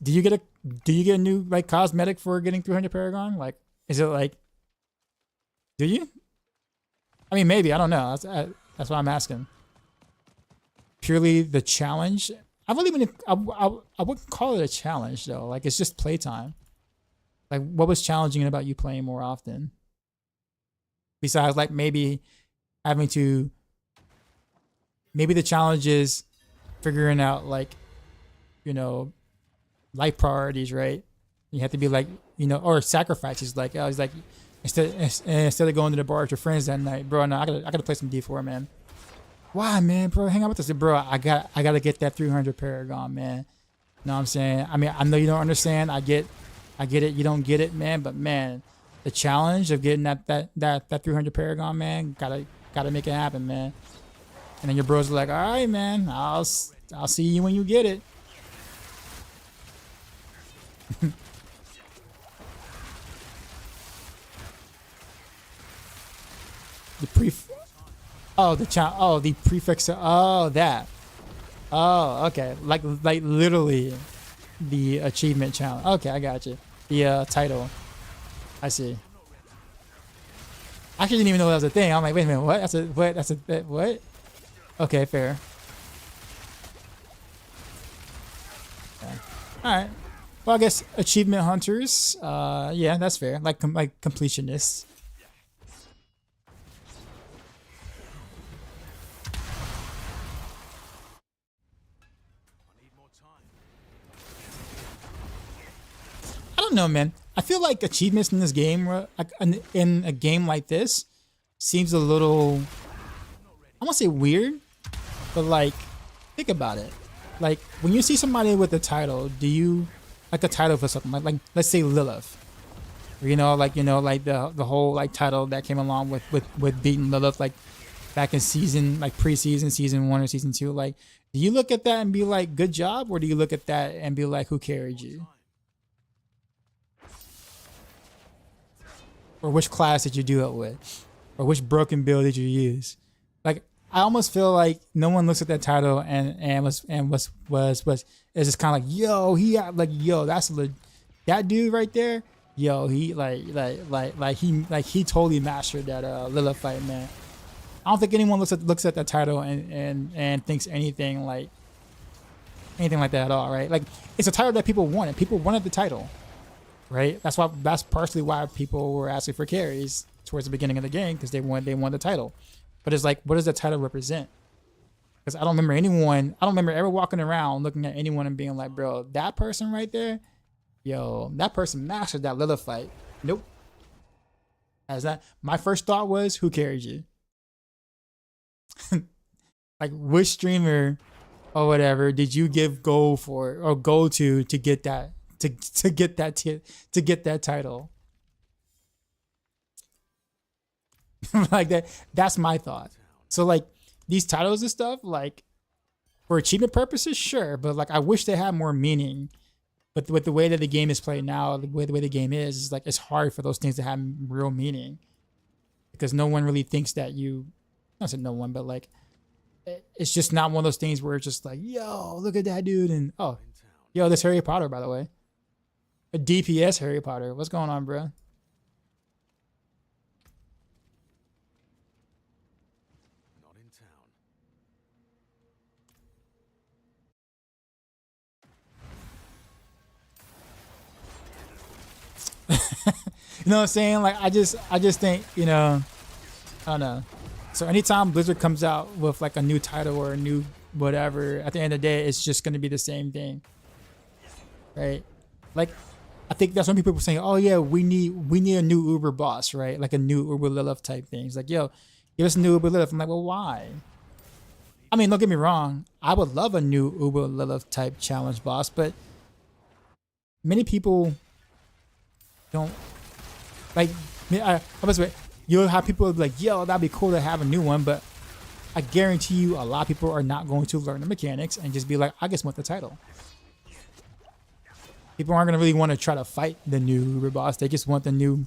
Do you get a new like cosmetic for getting 300 Paragon? Like, is it like, do you? I mean, maybe, I don't know. That's why I'm asking. Purely the challenge. I wouldn't call it a challenge though. Like, it's just playtime. Like, what was challenging about you playing more often? Besides, like, maybe the challenge is figuring out, like, you know, life priorities, right? You have to be like, you know, or sacrifices. Like, I was like, instead of going to the bar with your friends that night, bro, no, I gotta play some D4, man. Why, man, bro? Hang out with us, bro. I gotta get that 300 Paragon, man. You know what I'm saying? I mean, I know you don't understand. I get it. You don't get it, man. But man, the challenge of getting that 300 Paragon, man, gotta make it happen, man. And then your bros are like, all right, man, I'll see you when you get it. The the prefix. Oh, that. Oh, okay. Like literally the achievement challenge. Okay, I got you. The title. I see. I actually didn't even know that was a thing. I'm like, wait a minute, what? What? Okay, fair. Okay. All right. Well, I guess achievement hunters. Yeah, that's fair. Like completionists. I don't know, man. I feel like achievements in this game, like in a game like this, seems a little, I won't say weird, but like, think about it. Like when you see somebody with a title, do you like a title for something like let's say Lilith, or, like the whole like title that came along with beating Lilith like back in season like preseason, season 1 or season 2. Like, do you look at that and be like, good job, or do you look at that and be like, who carried you? Or which class did you do it with? Or which broken build did you use? Like, I almost feel like no one looks at that title and was just kind of like, yo, that's that dude right there. Yo, he he totally mastered that Lilith fight, man. I don't think anyone looks at that title and thinks anything like that at all, right? Like, it's a title that people wanted. People wanted the title. Right, that's partially why people were asking for carries towards the beginning of the game, because they want the title. But it's like, what does the title represent? Because I don't remember ever walking around looking at anyone and being like, bro, that person right there, yo, that person mastered that Lilith fight. Nope. As that, my first thought was, who carried you? Like, which streamer or whatever did you give gold for or go to get that? To get that title. Like that's my thought. So like these titles and stuff, like for achievement purposes, sure, but like I wish they had more meaning. But with the way that the game is played now, the way the game is like, it's hard for those things to have real meaning, because no one really thinks that not say no one, but like it's just not one of those things where it's just like, yo, look at that dude, and oh, yo, this Harry Potter, by the way. A DPS Harry Potter. What's going on, bro? Not in town. You know what I'm saying? Like I just think, I don't know. So anytime Blizzard comes out with like a new title or a new whatever, at the end of the day, it's just gonna be the same thing. Right? Like, I think that's when people were saying, oh yeah, we need a new Uber boss, right? Like a new Uber Lilith type thing. It's like, yo, give us a new Uber Lilith. I'm like, well, why? I mean, don't get me wrong. I would love a new Uber Lilith type challenge boss, but many people don't like. I was like, you'll have people be like, yo, that'd be cool to have a new one, but I guarantee you, a lot of people are not going to learn the mechanics and just be like, I just want the title. People aren't gonna really want to try to fight the new Uber boss. They just want the new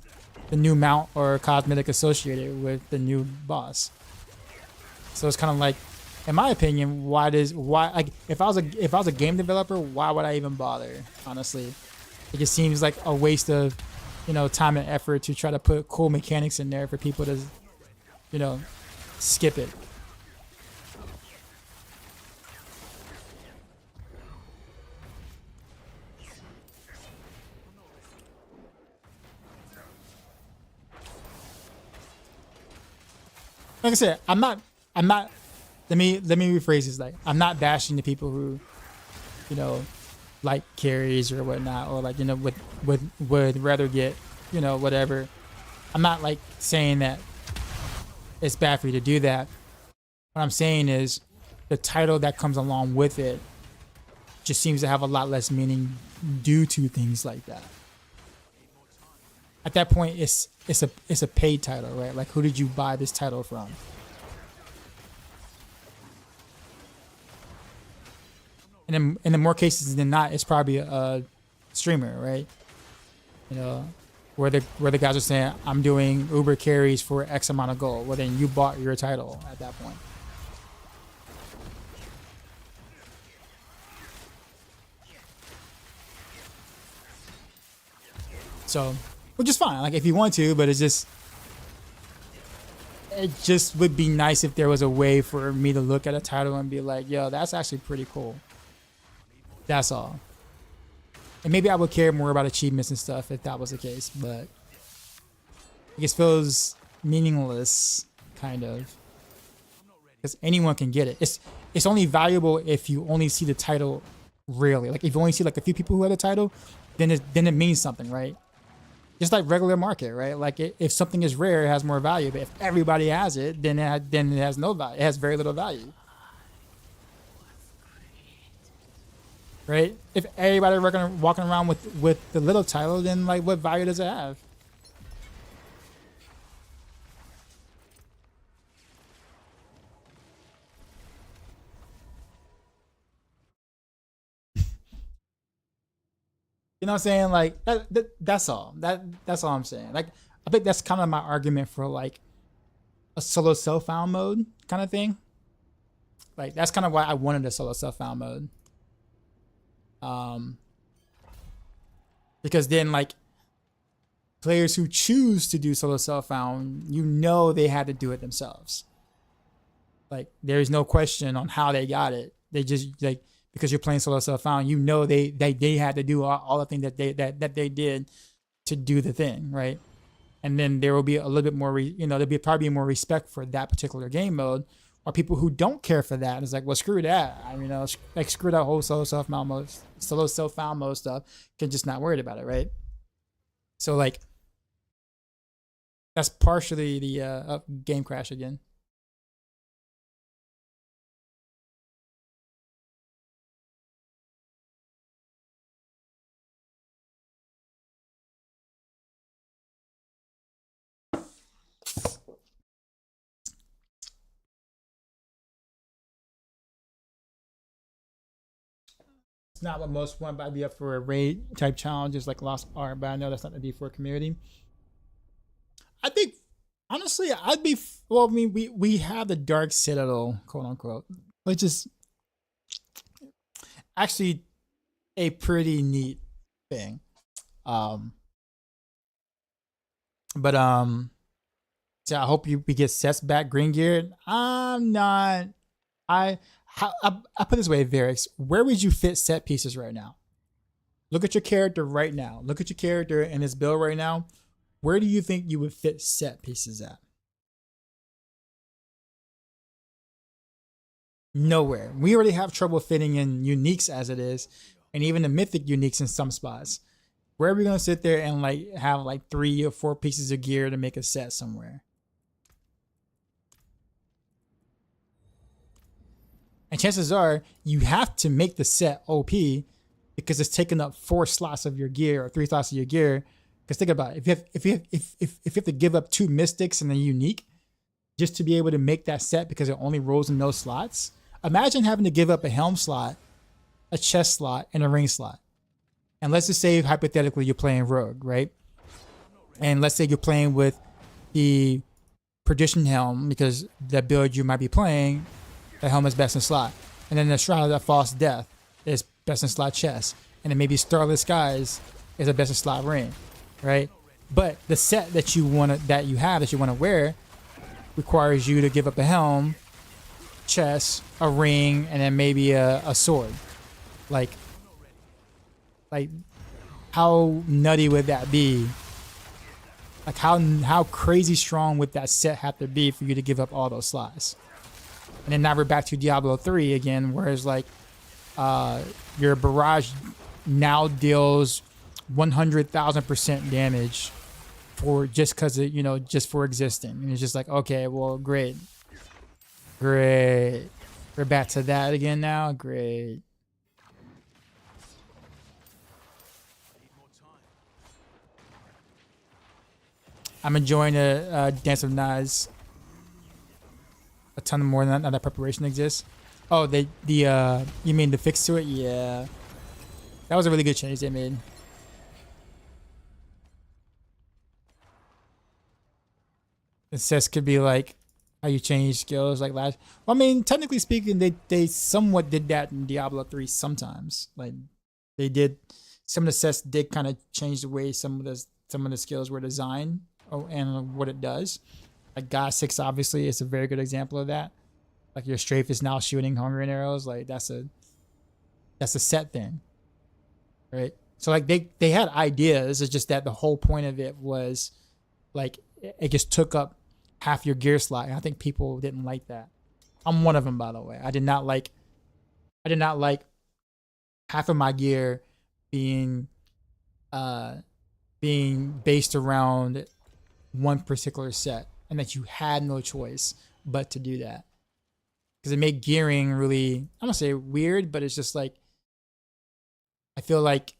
mount or cosmetic associated with the new boss. So it's kind of like, in my opinion, why like if I was a game developer, why would I even bother? Honestly, it just seems like a waste of time and effort to try to put cool mechanics in there for people to skip it. Like I said, I'm not. Let me rephrase this. Like, I'm not bashing the people who, like carries or whatnot, or like would rather get whatever. I'm not like saying that it's bad for you to do that. What I'm saying is the title that comes along with it just seems to have a lot less meaning due to things like that. At that point, it's a paid title, right? Like, who did you buy this title from? And in more cases than not, it's probably a streamer, right? You know, where the guys are saying, I'm doing Uber carries for X amount of gold. Well, then you bought your title at that point. So, which is fine, like if you want to, but it just would be nice if there was a way for me to look at a title and be like, yo, that's actually pretty cool. That's all. And maybe I would care more about achievements and stuff if that was the case, but it just feels meaningless, kind of. Because anyone can get it. It's only valuable if you only see the title rarely. Like if you only see like a few people who have the title, then it means something, right? Just like regular market, right? Like if something is rare, it has more value. But if everybody has it, then it has no value. It has very little value, right? If everybody walking around with the little title, then like what value does it have? You know what I'm saying? Like that's all. That's all I'm saying. Like I think that's kind of my argument for like a solo self-found mode kind of thing. Like that's kind of why I wanted a solo self-found mode. Because then like players who choose to do solo self-found, you know they had to do it themselves. Like there's no question on how they got it. They just like, because you're playing solo self-found, you know they had to do all the things that they did to do the thing, right? And then there will be a little bit more, there'll be probably more respect for that particular game mode. Or people who don't care for that, it's like, well, screw that. I mean, like screw that whole solo self-found mode stuff. Can just not worried about it, right? So like, that's partially the game crash again. It's not what most want, but I'd be up for a raid type challenges like Lost Art, but I know that's not the D4 community. I think, honestly, I'd be, well, I mean, we have the Dark Citadel, quote unquote, which is actually a pretty neat thing. So I hope we get sets back green geared. I'm not, I put it this way, Varix, where would you fit set pieces right now? Look at your character right now. Look at your character and his build right now. Where do you think you would fit set pieces at? Nowhere. We already have trouble fitting in uniques as it is, and even the mythic uniques in some spots. Where are we gonna sit there and like have like 3 or 4 pieces of gear to make a set somewhere? And chances are you have to make the set OP because it's taking up 4 slots of your gear or 3 slots of your gear. Because think about it, if you have to give up 2 mystics and a unique just to be able to make that set because it only rolls in those slots. Imagine having to give up a helm slot, a chest slot, and a ring slot. And let's just say hypothetically you're playing Rogue, right? And let's say you're playing with the Perdition Helm because the build you might be playing, the helm is best in slot. And then the Shroud of False Death is best in slot chest. And then maybe Starless Skies is a best in slot ring, right? But the set that you want to wear requires you to give up a helm, chest, a ring, and then maybe a sword. Like how nutty would that be? Like how crazy strong would that set have to be for you to give up all those slots? And then now we're back to Diablo 3 again, whereas like your Barrage now deals 100,000% damage for just because just for existing, and it's just like, okay, well, great, we're back to that again now. Great. I'm enjoying the Dance of Knives a ton more than that preparation exists. Oh, you mean the fix to it? Yeah, that was a really good change they made. The sets could be like how you change skills like last. Well, I mean, technically speaking, they somewhat did that in Diablo 3 sometimes. Like they did, some of the sets did kind of change the way some of the skills were designed and what it does. Like God 6 obviously is a very good example of that. Like your strafe is now shooting hunger and arrows. Like that's a set thing, right? So like they had ideas. It's just that the whole point of it was like it just took up half your gear slot, and I think people didn't like that. I'm one of them, by the way. I did not like half of my gear being based around one particular set, and that you had no choice but to do that, because it made gearing really, I'm gonna say weird, but it's just like I feel like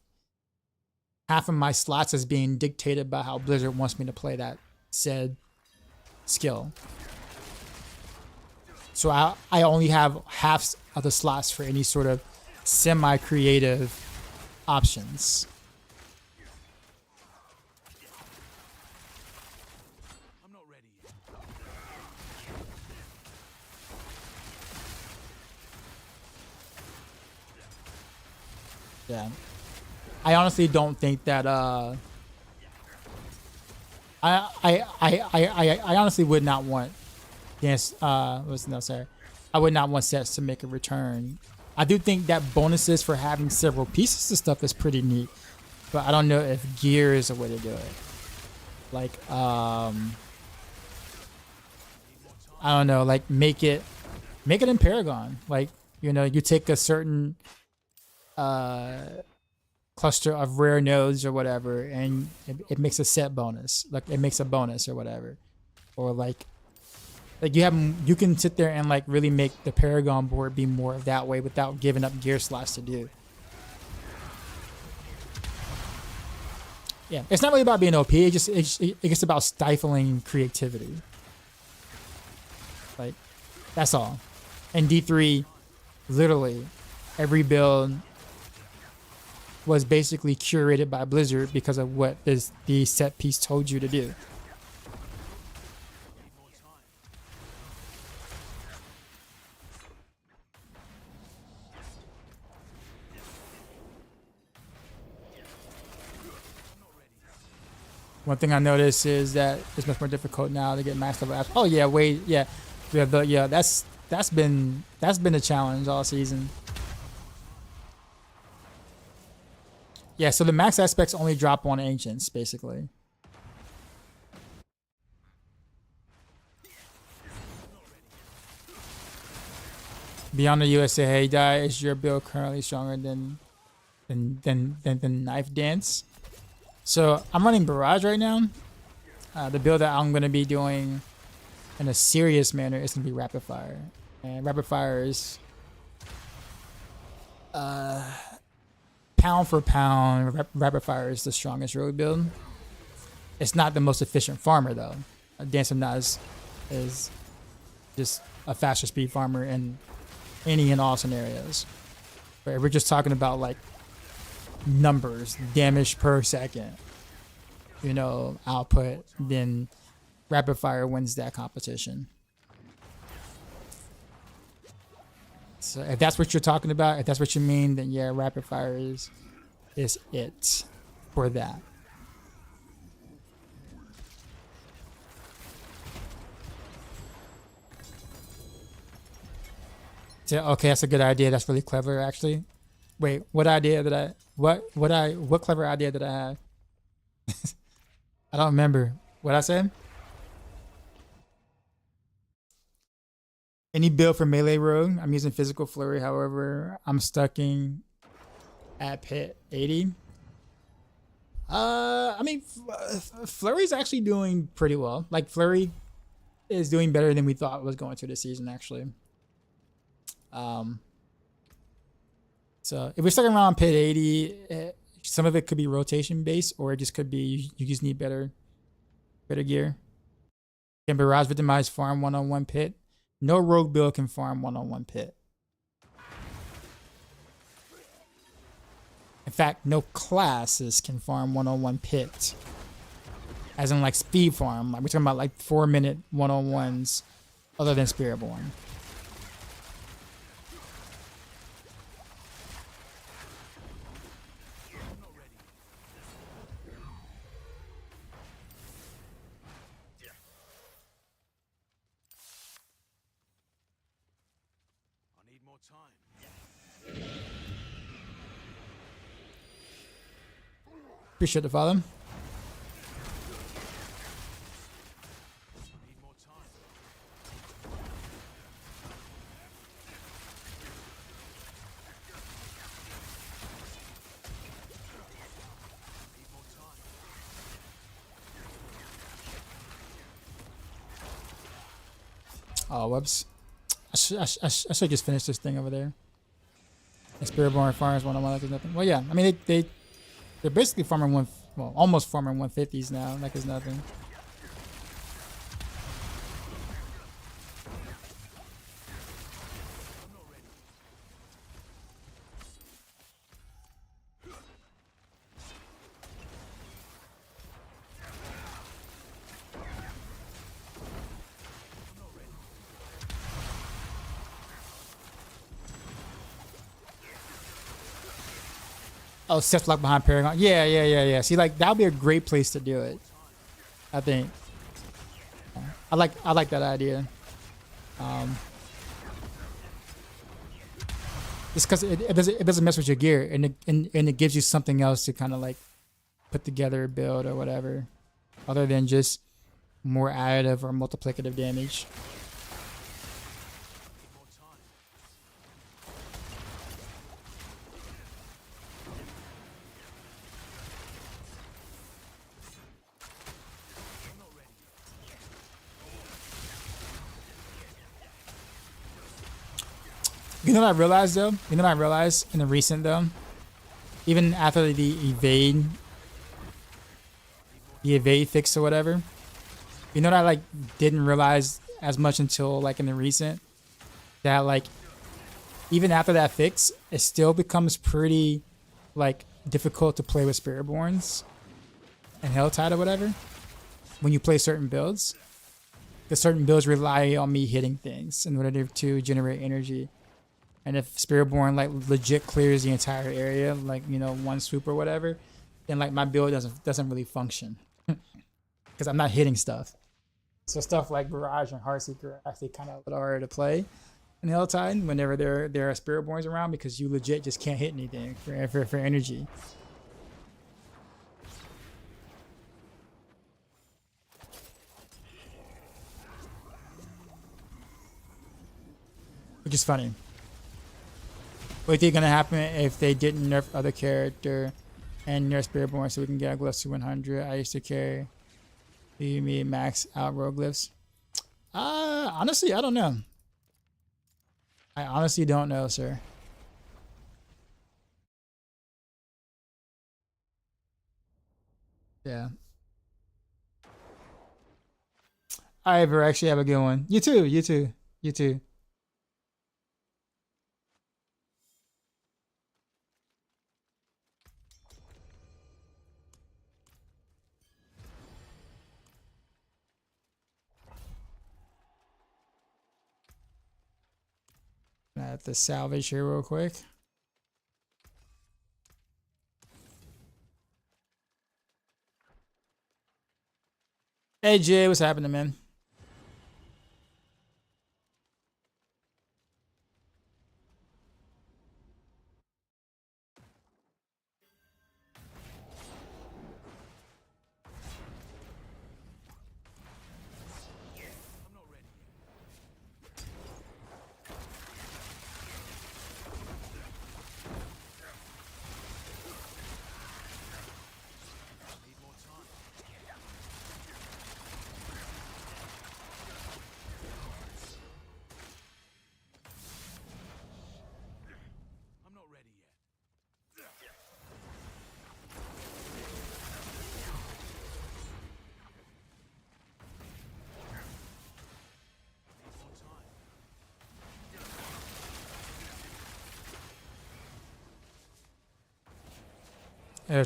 half of my slots is being dictated by how Blizzard wants me to play that said skill. So I only have half of the slots for any sort of semi-creative options. I'm not ready yet. Yeah. I honestly don't think that I honestly would not want I would not want sets to make a return. I do think that bonuses for having several pieces of stuff is pretty neat, but I don't know if gear is a way to do it. Like I don't know, like make it in Paragon. Like, you know, you take a certain cluster of rare nodes or whatever, and it makes a set bonus. Like it makes a bonus or whatever, or like you can sit there and like really make the Paragon board be more of that way without giving up gear slots to do. Yeah, it's not really about being OP. It's just about stifling creativity. Like that's all. And D3, literally every build was basically curated by Blizzard because of what the set piece told you to do. One thing I noticed is that it's much more difficult now to get max level apps. Oh yeah, wait, yeah, that's been a challenge all season. Yeah, so the max aspects only drop on ancients, basically. Beyond the USA Hey die, is your build currently stronger than Knife Dance? So I'm running Barrage right now. The build that I'm going to be doing in a serious manner is going to be Rapid Fire, and Rapid Fire is pound for pound, Rapid Fire is the strongest rogue build. It's not the most efficient farmer though. Dance of Nas is just a faster speed farmer in any and all scenarios. But if we're just talking about like numbers, damage per second, you know, output, then Rapid Fire wins that competition. So if that's what you're talking about, if that's what you mean, then yeah, Rapid Fire is it for that. So, okay, that's a good idea. That's really clever, actually. Wait, what idea did I? What clever idea did I have? I don't remember what I said. Any build for melee rogue? I'm using physical flurry. However, I'm stucking at pit 80. I mean, Flurry's actually doing pretty well. Like Flurry is doing better than we thought it was going to this season, actually. So if we're stuck around pit 80, some of it could be rotation based, or it just could be you just need better gear. Can Barrage Victimize farm 1-on-1 pit? No rogue build can farm 1-on-1 pit. In fact, no classes can farm 1-on-1 pit as in like speed farm. Like we're talking about like 4-minute one-on-ones, other than Spiritborn. Appreciate the follow. Oh, whoops. I should just finish this thing over there. Spiritborn farmers 101 like there's nothing. Well, yeah. I mean, they're basically farming almost farming 150s now, like it's nothing. Oh, Seth locked behind Paragon. Yeah. See, like that'll be a great place to do it. I think. I like that idea. Just because it doesn't mess with your gear, and it gives you something else to kind of like put together a build or whatever, other than just more additive or multiplicative damage. You know what I realized though? You know what I realized in the recent though? Even after the evade fix or whatever. You know what I like didn't realize as much until like in the recent? That like even after that fix, it still becomes pretty like difficult to play with Spiritborns and Helltide or whatever when you play certain builds. Because certain builds rely on me hitting things in order to generate energy. And if Spiritborn like legit clears the entire area, like, you know, one swoop or whatever, then like my build doesn't really function because I'm not hitting stuff. So stuff like Barrage and Heartseeker are actually kind of harder to play in Helltide whenever there are Spiritborns around, because you legit just can't hit anything for energy. Which is funny. What do you think gonna happen if they didn't nerf other character and nerf Spiritborn so we can get our glyphs to 100? I used to carry me max out rogue glyphs. Honestly, I don't know. I honestly don't know, sir. Yeah. I ever actually have a good one. You too. You too. You too. I have to salvage here real quick. Hey Jay, what's happening, man?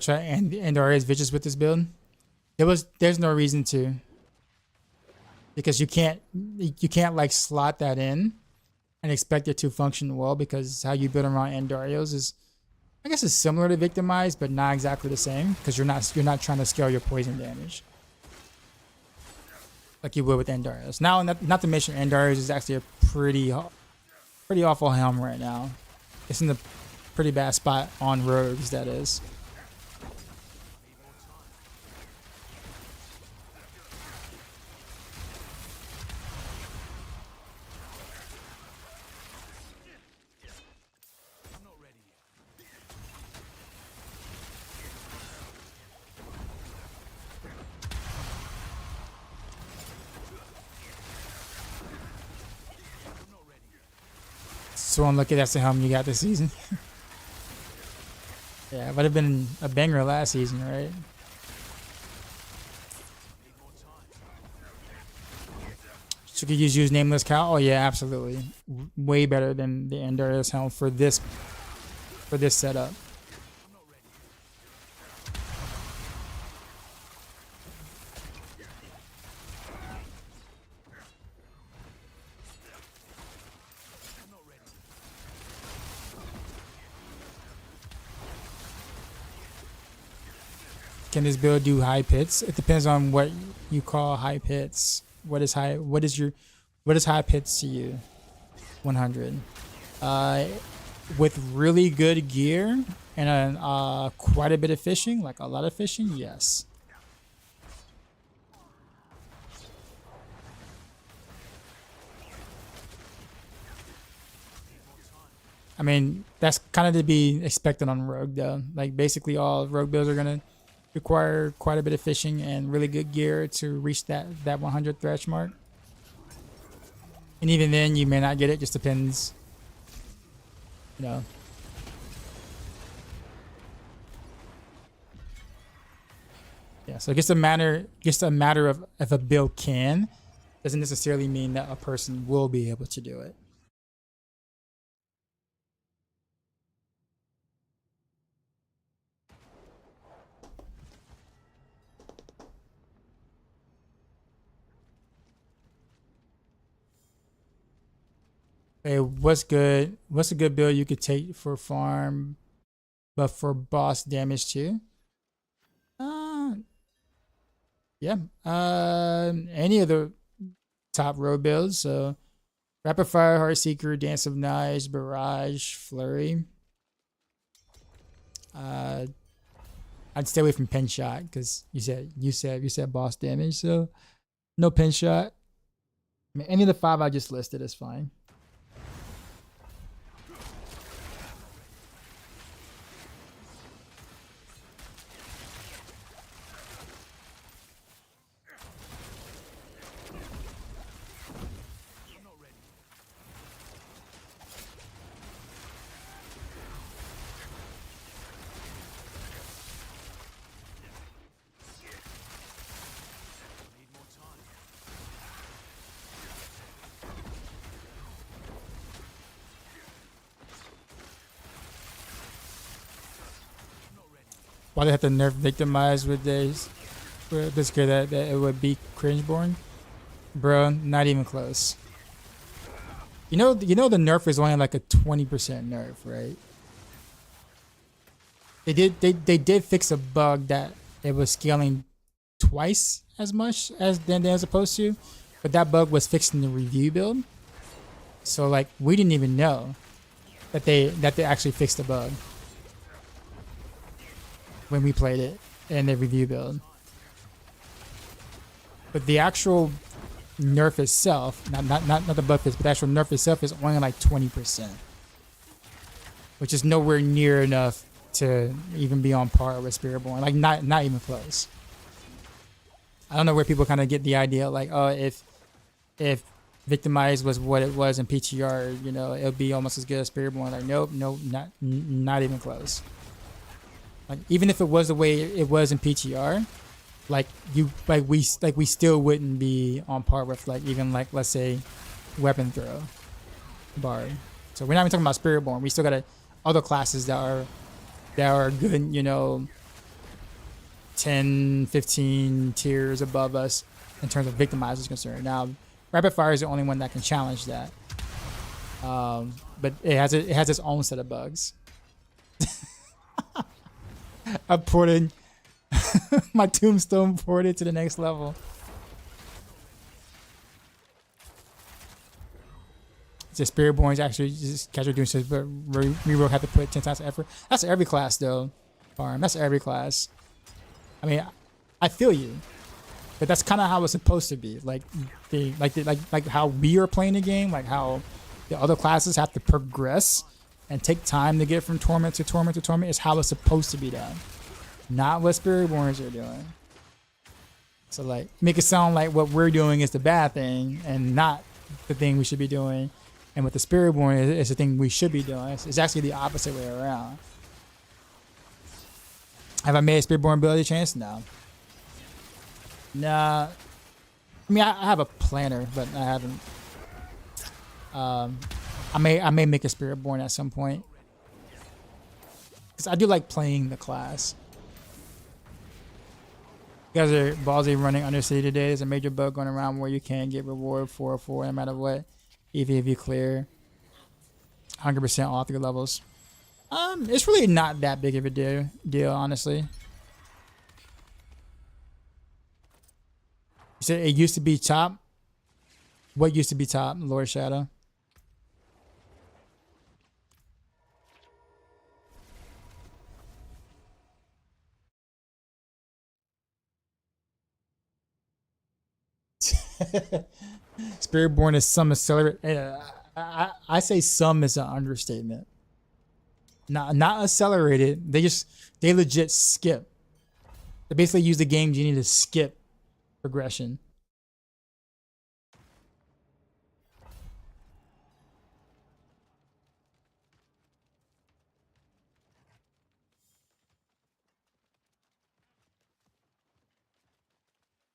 Try and RA's vicious with this build. There's no reason to, because you can't like slot that in and expect it to function well, because how you build around Andarios is, I guess, it's similar to Victimize, but not exactly the same, because you're not trying to scale your poison damage like you would with Andarios. Now, not to mention Andarios is actually a pretty awful helm right now. It's in a pretty bad spot on rogues, that is. So unlucky that's the helm you got this season. Yeah, it would have been a banger last season, right? So could you use Nameless Cow? Oh yeah, absolutely. Way better than the Andarios helm for this setup. Can this build do high pits? It depends on what you call high pits. What is high pits to you? 100. With really good gear and quite a bit of fishing, like a lot of fishing, yes. I mean, that's kind of to be expected on Rogue though. Like basically all Rogue builds are gonna require quite a bit of fishing and really good gear to reach that 100 thresh mark. And even then you may not get it, just depends, you know. Yeah, so just a matter of if a build can, doesn't necessarily mean that a person will be able to do it. Hey, what's good? What's a good build you could take for farm, but for boss damage too? Yeah. Any of the top row builds. So, Rapid Fire, Heartseeker, Dance of Knives, Barrage, Flurry. I'd stay away from Pen Shot because you said boss damage, so no Pen Shot. I mean, any of the 5 I just listed is fine. Why they have to nerf Victimize with this that it would be Cringeborn? Bro, not even close. You know the nerf is only like a 20% nerf, right? They did fix a bug that it was scaling twice as much as they was supposed to, but that bug was fixed in the review build. So like we didn't even know that they actually fixed the bug when we played it in the review build. But the actual nerf itself, not the bug fix, but the actual nerf itself is only like 20%, which is nowhere near enough to even be on par with Spiritborn. Like not even close. I don't know where people kind of get the idea like, oh, if Victimize was what it was in PTR, you know, it'll be almost as good as Spiritborn. Like nope, not even close. Like even if it was the way it was in PTR, we still wouldn't be on par with like even like let's say weapon throw bar. So we're not even talking about Spiritborn. We still got other classes that are good, you know, 10, 15 tiers above us in terms of victimizers is concerned. Now, rapid fire is the only one that can challenge that. But it has its own set of bugs. I ported my tombstone ported to the next level. The Spiritborn is actually just casual doing so, but Rerogue had to put 10 times effort. That's every class though, Farm. That's every class. I mean, I feel you, but that's kind of how it's supposed to be. Like how we are playing the game, like how the other classes have to progress and take time to get from torment to torment to torment is how it's supposed to be done. Not what Spiritborns are doing. So like, make it sound like what we're doing is the bad thing and not the thing we should be doing. And what the Spiritborn is the thing we should be doing. It's actually the opposite way around. Have I made a Spiritborn ability chance? No. Nah. I mean, I have a planner, but I haven't. I may make a Spiritborn at some point. Because I do like playing the class. You guys are ballsy running Undercity today. There's a major bug going around where you can get reward 404 no matter what. Even if you clear 100% all 3 levels. It's really not that big of a deal, honestly. You said it used to be top? What used to be top, Lord Shadow? Spiritborn is some accelerate. I say some is an understatement. Not accelerated. They legit skip. They basically use the game genie to skip progression.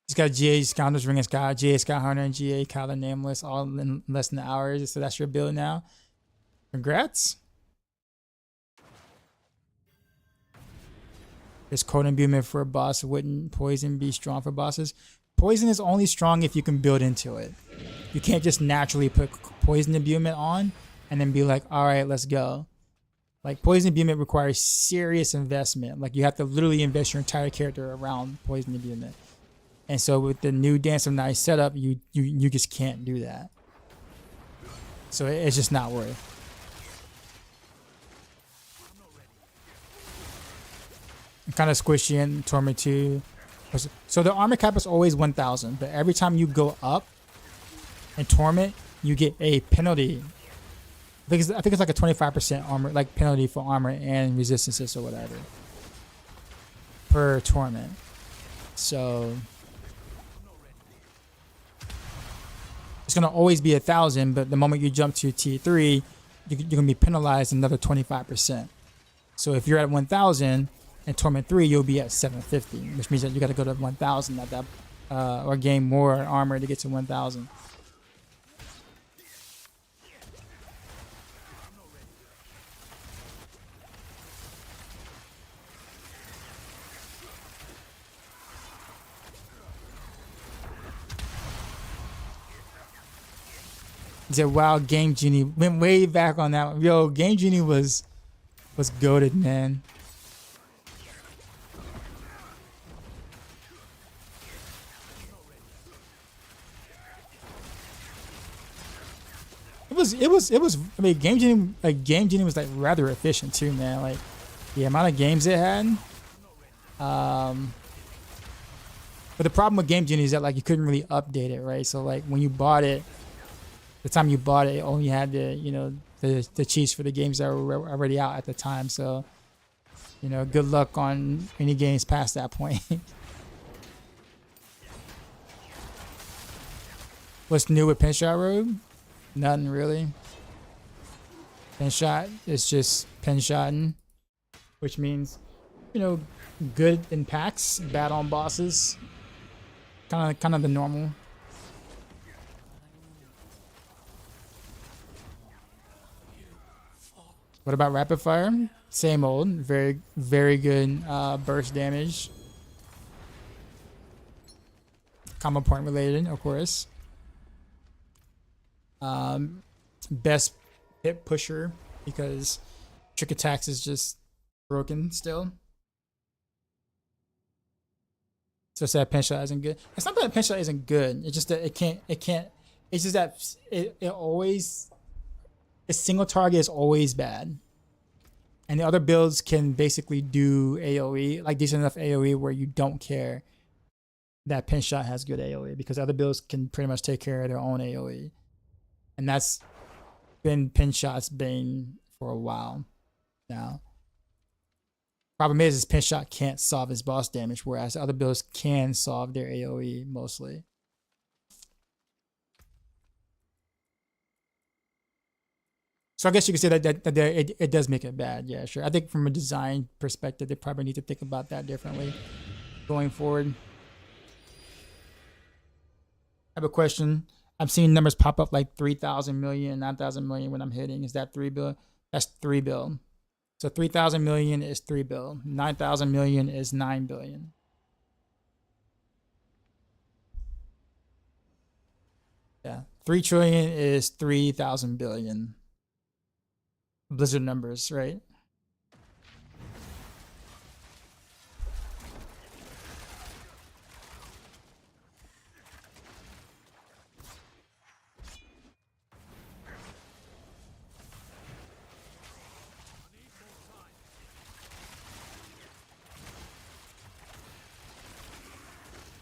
He's got GA Scoundrels, Ring of Sky, GA Sky Hunter, and GA Kyler Nameless all in less than an hour. So that's your build now. Congrats. This code imbuement for a boss. Wouldn't poison be strong for bosses? Poison is only strong if you can build into it. You can't just naturally put poison imbuement on and then be like, all right, let's go. Like poison imbuement requires serious investment. Like you have to literally invest your entire character around poison imbuement. And so with the new Dance of Night setup, you just can't do that. So it's just not worth it. I'm kind of squishy in Torment 2. So the armor cap is always 1,000, but every time you go up in Torment, you get a penalty. I think it's like a 25% armor, like penalty for armor and resistances or whatever per Torment. So it's gonna always be 1,000, but the moment you jump to T3, you're gonna be penalized another 25%. So if you're at 1,000 in Torment 3, you'll be at 750, which means that you got to go to 1,000 at that, or gain more armor to get to 1,000. He said, wow, Game Genie. Went way back on that one. Yo, Game Genie was goated, man. It was I mean, Game Genie was like rather efficient too, man. Like the amount of games it had. But the problem with Game Genie is that like you couldn't really update it, right? So like when you bought it, the time you bought it, it only had the cheats for the games that were already out at the time. So, good luck on any games past that point. What's new with Pinshot Rogue? Nothing really. Pinshot is just pinshotting, which means, good in packs, bad on bosses. Kind of the normal. What about rapid fire? Same old, very, very good burst damage. combo point related, of course. Best hit pusher because trick attacks is just broken still. So it's that pinch shot isn't good. It's not that a pinch shot isn't good. It's just that it can't. It's just that it always. A single target is always bad. And the other builds can basically do AoE, like decent enough AoE where you don't care that pinch shot has good AoE because other builds can pretty much take care of their own AoE. And that's been pinch shot's bane for a while now. Problem is pinch shot can't solve his boss damage, whereas other builds can solve their AoE mostly. So I guess you could say that it does make it bad. Yeah, sure. I think from a design perspective, they probably need to think about that differently going forward. I have a question. I'm seeing numbers pop up like 3,000 million, 9,000 million when I'm hitting. Is that 3 bill? That's 3 bill. So 3,000 million is 3 bill. 9,000 million is 9 billion. Yeah. 3 trillion is 3,000 billion. Blizzard numbers, right?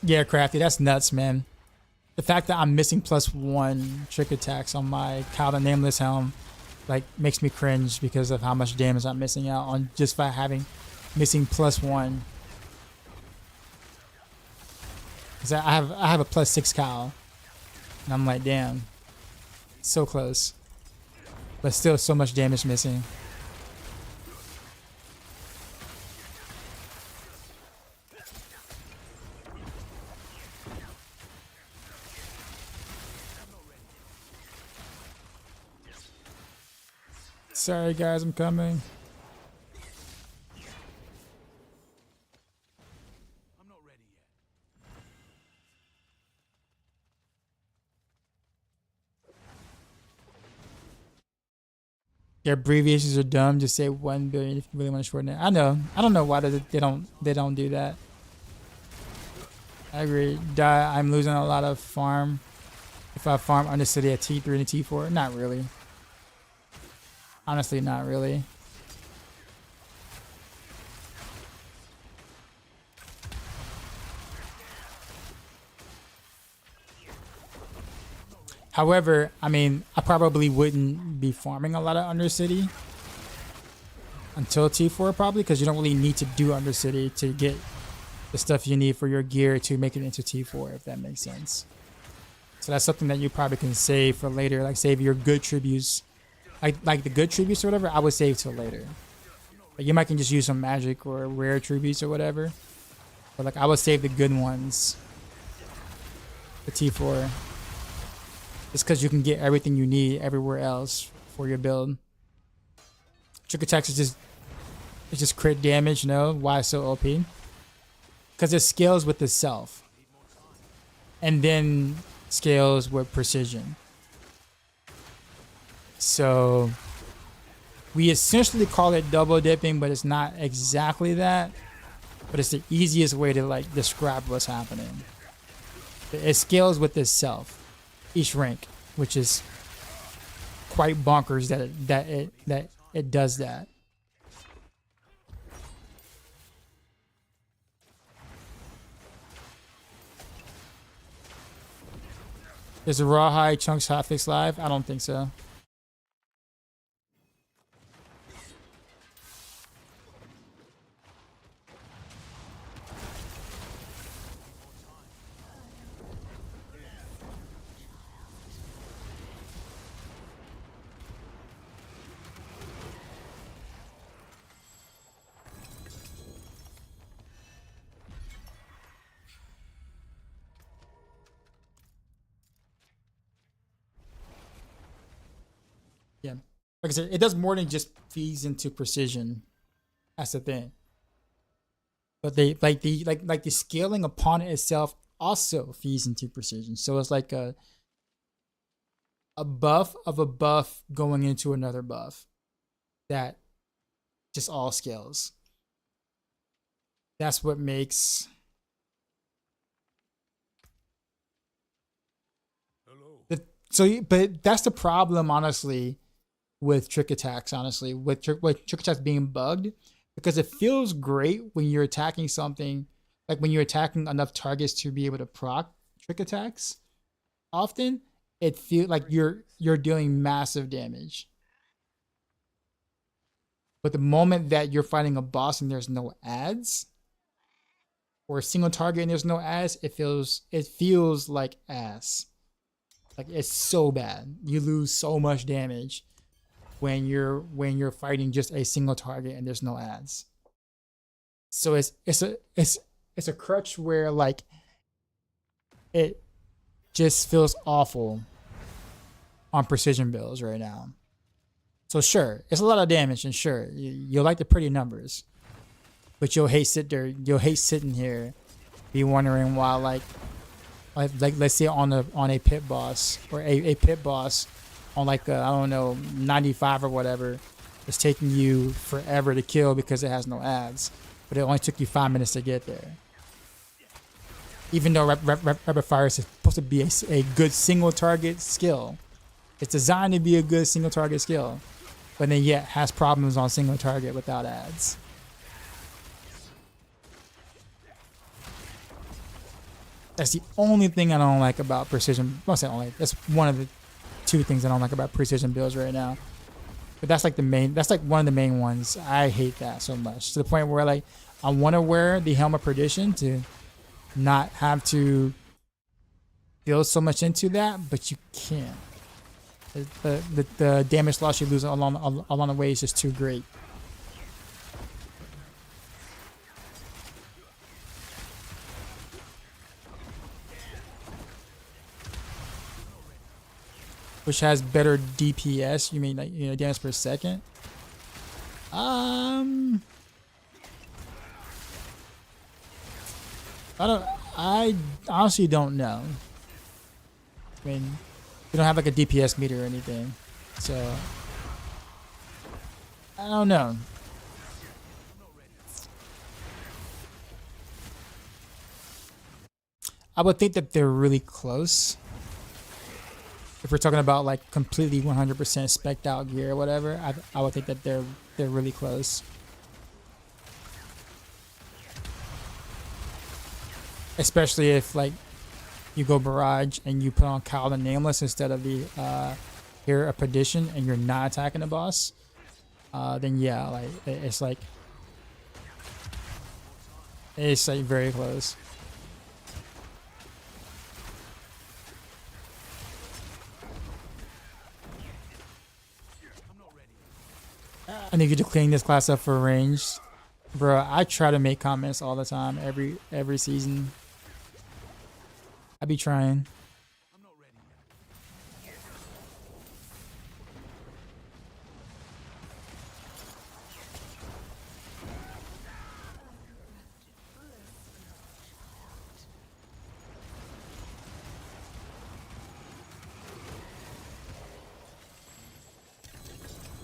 Yeah, Crafty, that's nuts, man. The fact that I'm missing +1 trick attacks on my Kyle the Nameless Helm like makes me cringe because of how much damage I'm missing out on just by missing +1. Cause I have a +6 Kyle, and I'm like, damn, so close, but still so much damage missing. Sorry guys, I'm coming. I'm not ready yet. Your abbreviations are dumb. Just say 1 billion if you really want to shorten it. I know. I don't know why they don't do that. I agree. I'm losing a lot of farm. If I farm Undercity at T3 and T4, not really. Honestly, not really. However, I mean, I probably wouldn't be farming a lot of Undercity until T4 probably, because you don't really need to do Undercity to get the stuff you need for your gear to make it into T4, if that makes sense. So that's something that you probably can save for later, like save your good tributes. Like the good tributes or whatever, I would save till later. Like you might can just use some magic or rare tributes or whatever. But like I would save the good ones. The T4. Just because you can get everything you need everywhere else for your build. Trick attacks is just crit damage, you know? Why it's so OP? Because it scales with itself. And then scales with precision. So we essentially call it double dipping, but it's not exactly that. But it's the easiest way to like describe what's happening. It scales with itself, each rank, which is quite bonkers that it does that. Is a Rawhide Chunks hotfix live? I don't think so. Yeah, like I said, it does more than just feeds into precision. That's the thing. But they like the scaling upon it itself also feeds into precision. So it's like a buff of a buff going into another buff that just all scales. That's what makes but that's the problem, honestly, with trick attacks. Honestly, with trick attacks being bugged, because it feels great when you're attacking something, like when you're attacking enough targets to be able to proc trick attacks. Often, it feels like you're dealing massive damage. But the moment that you're fighting a boss and there's no ads, or a single target and there's no ads, it feels like ass. Like, it's so bad. You lose so much damage when you're fighting just a single target and there's no ads. So it's a crutch where, like, it just feels awful on precision builds right now. So sure, it's a lot of damage, and sure, you'll like the pretty numbers, but you'll hate sitting here, be wondering why, like let's say on a pit boss, or a pit boss on, like, I don't know, 95 or whatever, it's taking you forever to kill because it has no ads, but it only took you 5 minutes to get there. Even though rapid fire is supposed to be a good single target skill, it's designed to be a good single target skill, but then yet has problems on single target without ads. That's the only thing I don't like about precision. Well, I say only. That's one of the two things I don't like about precision builds right now. But that's like the main. That's like one of the main ones. I hate that so much, to the point where, like, I want to wear the Helm of Perdition to not have to build so much into that, but you can't. The damage loss you lose along the way is just too great. Which has better DPS? You mean, like, damage per second? I honestly don't know. I mean, we don't have like a DPS meter or anything, so I don't know. I would think that they're really close. If we're talking about, like, completely 100% spec'd out gear or whatever, I would think that they're really close. Especially if, like, you go Barrage and you put on Kyle the Nameless instead of the Hero of Perdition, and you're not attacking the boss, then yeah, like, it's like very close. I need you to clean this class up for range, bro. I try to make comments all the time, every season. I be trying.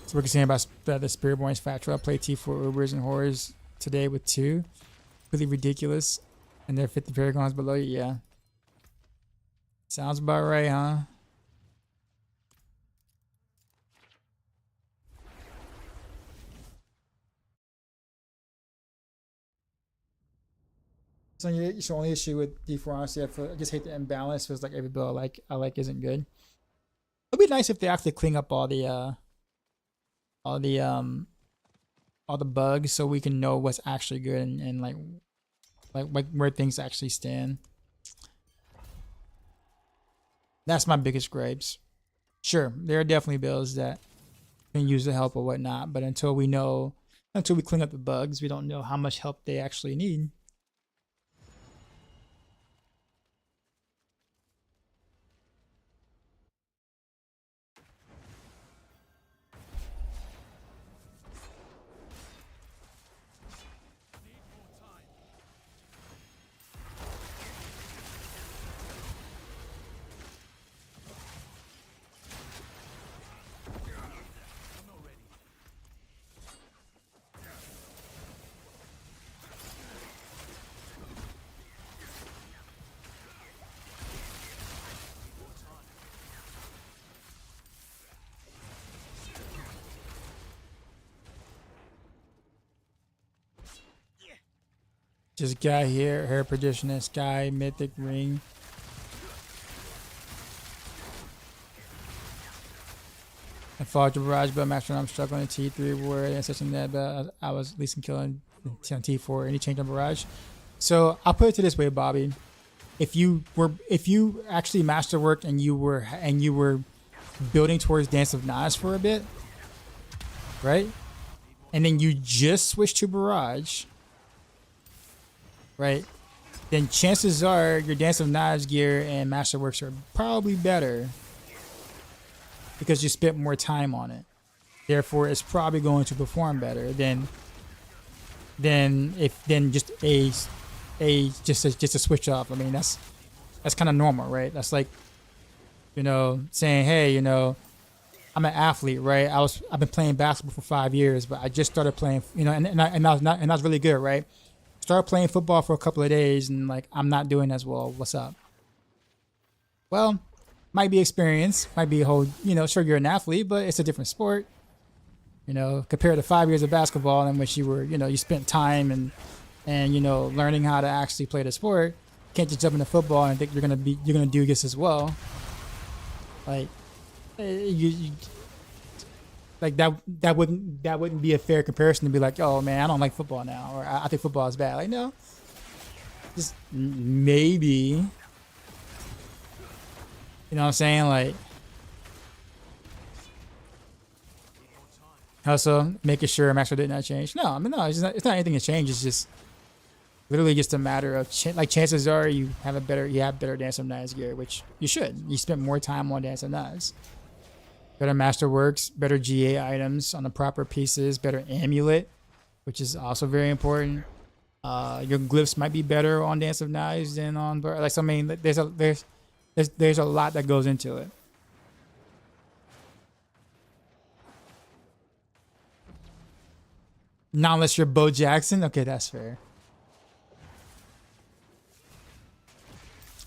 So we're saying about the Spiritborn's fat trail play T for Ubers and Horrors today with 2. Really ridiculous. And they're 50 Paragons below you, yeah. Sounds about right, huh? So your only issue with D4, honestly, I just hate the imbalance. Feels like every build I like isn't good. It'd be nice if they actually clean up all the bugs, so we can know what's actually good and like where things actually stand. That's my biggest gripes. Sure, there are definitely builds that can use the help or whatnot, but until we clean up the bugs, we don't know how much help they actually need. Just guy here, Hair Perditionist guy, Mythic Ring. I fought the Barrage, but Maxroll, I'm struggling in T3 where and such and that, but I was at least killing on T4. Any change on Barrage? So I'll put it to this way, Bobby. If you actually masterwork and you were building towards Dance of Knives for a bit, right? And then you just switch to Barrage, right? Then chances are your Dance of Knives gear and masterworks are probably better because you spent more time on it. Therefore, it's probably going to perform better than just a switch off. I mean, that's kind of normal, right? That's like, you know, saying, hey, you know, I'm an athlete, right? I've been playing basketball for 5 years, but I just started playing, you know, and I was really good, right? Started playing football for a couple of days, and like I'm not doing as well. What's up? Well, might be experience, might be a whole, you know, sure you're an athlete, but it's a different sport. You know, compared to 5 years of basketball in which you were, you know, you spent time and you know, learning how to actually play the sport. You can't just jump into football and think you're gonna do this as well. Like you like that wouldn't be a fair comparison to be like, oh man, I don't like football now, or I think football is bad. Like, no, just maybe. You know what I'm saying? Like, also making sure Maxroll did not change. No, I mean, no, it's not anything to change. It's just literally just a matter of like chances are you have better Dance of Knives gear, which you should. You spent more time on Dance of Knives. Better masterworks, better GA items on the proper pieces, better amulet, which is also very important. Your glyphs might be better on Dance of Knives than on, like, so, I mean, there's a lot that goes into it. Not unless you're Bo Jackson. Okay, that's fair.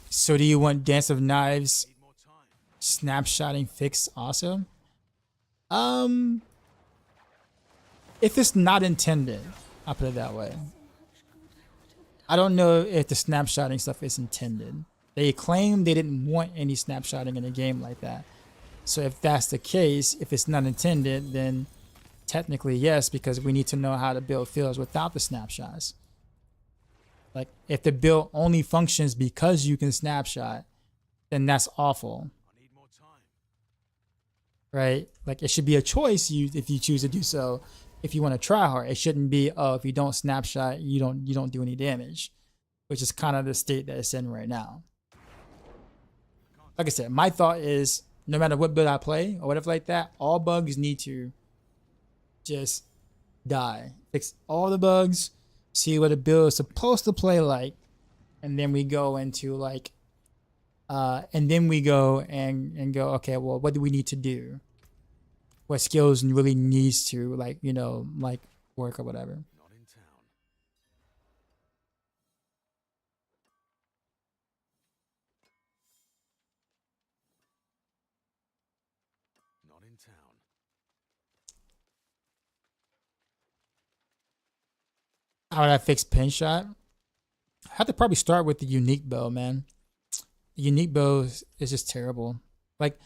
So do you want Dance of Knives snapshotting fixed also? If it's not intended, I'll put it that way. I don't know if the snapshotting stuff is intended. They claim they didn't want any snapshotting in a game like that. So if that's the case, if it's not intended, then technically yes, because we need to know how to build fields without the snapshots. Like, if the build only functions because you can snapshot, then that's awful. Right? Like, it should be a choice if you choose to do so. If you want to try hard, it shouldn't be, oh, if you don't snapshot, you don't do any damage, which is kind of the state that it's in right now. Like I said, my thought is no matter what build I play or whatever like that, all bugs need to just die. Fix all the bugs, see what a build is supposed to play like, and then we go into like, and then we go and go, okay, well, what do we need to do? What skills really needs to, like, you know, like work or whatever. Not in town. Not in town. How would I fix pin shot? I have to probably start with the unique bow, man. The unique bow is just terrible. Like,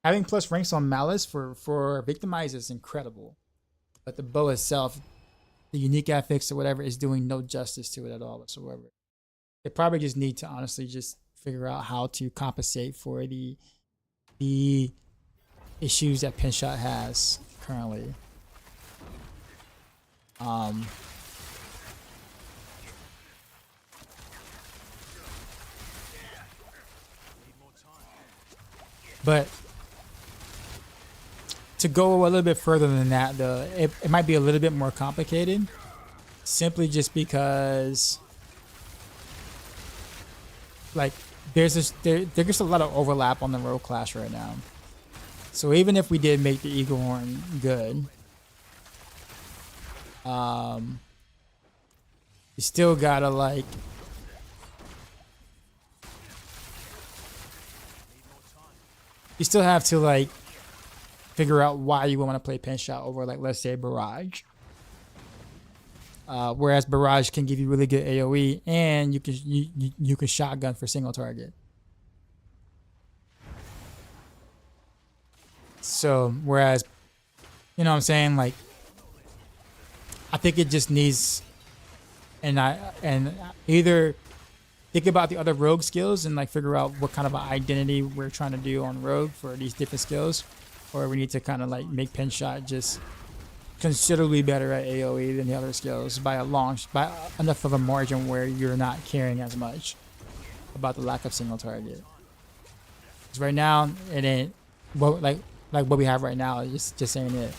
having plus ranks on Malice for Victimize is incredible. But the bow itself, the unique affix or whatever, is doing no justice to it at all whatsoever. They probably just need to honestly just figure out how to compensate for the issues that Pinshot has currently. But to go a little bit further than that, though, it might be a little bit more complicated, simply just because, like, there's just a lot of overlap on the Rogue class right now. So even if we did make the Eagle Horn good, you still gotta, like, you still have to, like, figure out why you want to play Pinshot over, like, let's say Barrage. Whereas Barrage can give you really good AoE, and you can shotgun for single target. So whereas, you know what I'm saying, like, I think it just needs, and either think about the other rogue skills and like figure out what kind of an identity we're trying to do on rogue for these different skills, or we need to kind of like make pin shot just considerably better at AoE than the other skills by enough of a margin where you're not caring as much about the lack of single target. Because right now it ain't like what we have right now. It just ain't it.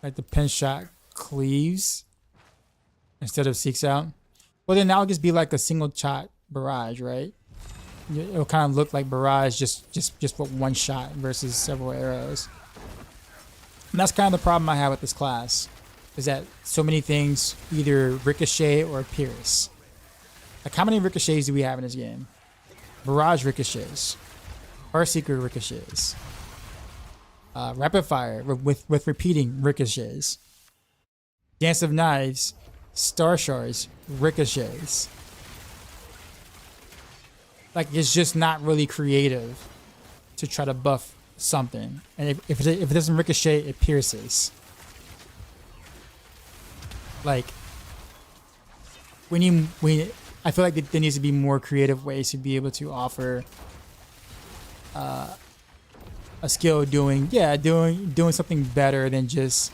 Like the pin shot cleaves instead of seeks out. Well, then that'll just be like a single shot barrage, right? It'll kind of look like barrage, just with one shot versus several arrows. And that's kind of the problem I have with this class, is that so many things either ricochet or pierce. Like, how many ricochets do we have in this game? Barrage ricochets, Heartseeker ricochets. Rapid fire with repeating ricochets. Dance of knives, star shards, ricochets. Like, it's just not really creative to try to buff something. And if it doesn't ricochet, it pierces. Like, I feel like there needs to be more creative ways to be able to offer a skill doing something better than just,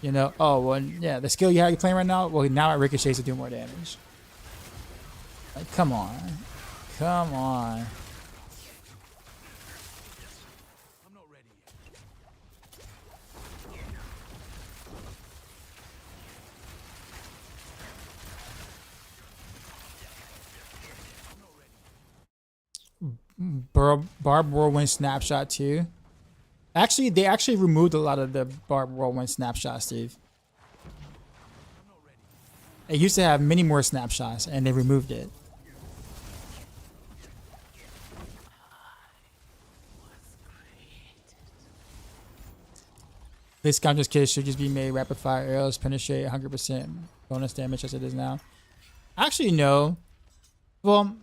you know, oh well, yeah, the skill you playing right now, well, now it ricochets to do more damage. Like, come on. Barb Whirlwind Snapshot too. Actually, they actually removed a lot of the Barb Whirlwind Snapshots, Steve. It used to have many more snapshots, and they removed it. This counter's kit should just be made rapid fire arrows, penetrate 100% bonus damage as it is now. Actually, no. Well,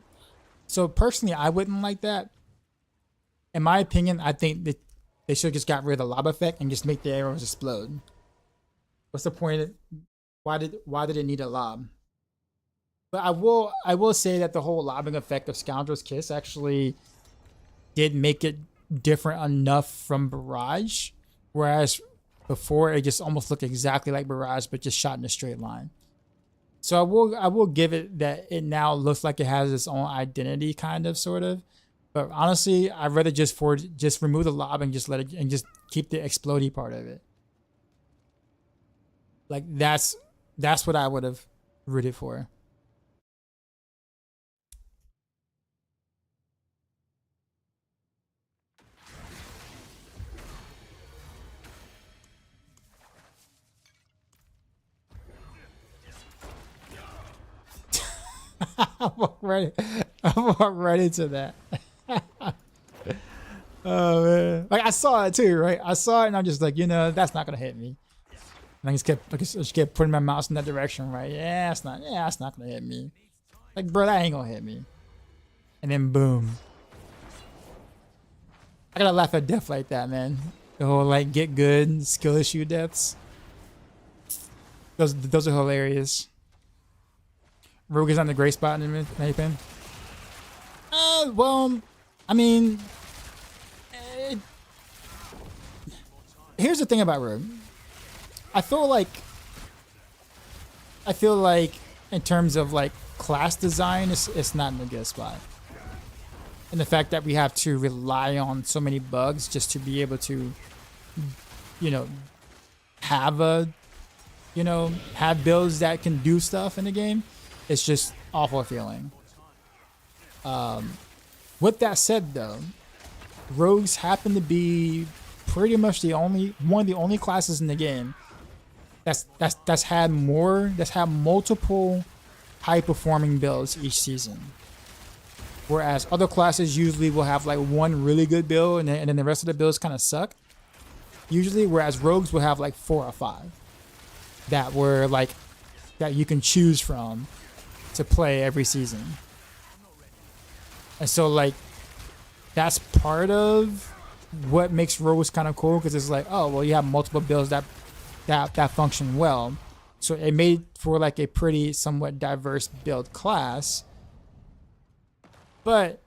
so personally, I wouldn't like that. In my opinion, I think that they should have just got rid of the lob effect and just make the arrows explode. What's the point? Why did it need a lob? But I will say that the whole lobbing effect of Scoundrel's Kiss actually did make it different enough from Barrage, whereas before it just almost looked exactly like Barrage but just shot in a straight line. So I will give it that it now looks like it has its own identity, kind of, sort of. But honestly, I'd rather just remove the lob and just let it, and just keep the explodey part of it. Like, that's what I would have rooted for. I walked right into that. Oh man, like, I saw it too, right? I saw it and I'm just like, you know, that's not gonna hit me. And I just kept putting my mouse in that direction, right? Yeah, that's not gonna hit me. Like, bro, that ain't gonna hit me. And then boom. I gotta laugh at death like that, man. The whole like get good skill issue deaths. Those are hilarious. Rogue is on the gray spot in the pen. Well, I mean, here's the thing about Rogue. I feel like in terms of like class design, it's not in a good spot. And the fact that we have to rely on so many bugs just to be able to, you know, have builds that can do stuff in the game, it's just awful feeling. With that said, though, rogues happen to be pretty much one of the only classes in the game that's had multiple high performing builds each season. Whereas other classes usually will have like one really good build and then the rest of the builds kind of suck. Usually, whereas rogues will have like 4 or 5 that you can choose from to play every season. And so like that's part of what makes rogues kind of cool, because it's like, oh well, you have multiple builds that function well. So it made for like a pretty somewhat diverse build class. But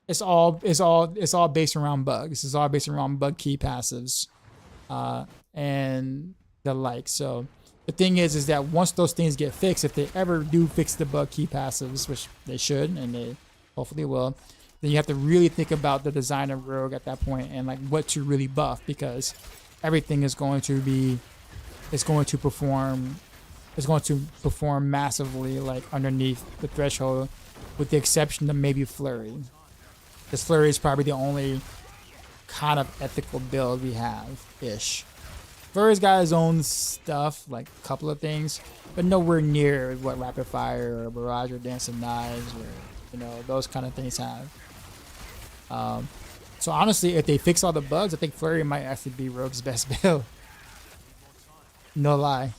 it's all based around bugs. It's all based around bug key passives, and the like. So the thing is that once those things get fixed, if they ever do fix the bug key passives, which they should, and they hopefully will, then you have to really think about the design of Rogue at that point and like what to really buff, because everything is going to perform massively like underneath the threshold, with the exception of maybe Flurry. Because Flurry is probably the only kind of ethical build we have ish. Flurry's got his own stuff, like a couple of things, but nowhere near what Rapid Fire or Barrage or Dancing Knives or those kind of things have. So honestly, if they fix all the bugs, I think Flurry might actually be Rogue's best build. No lie.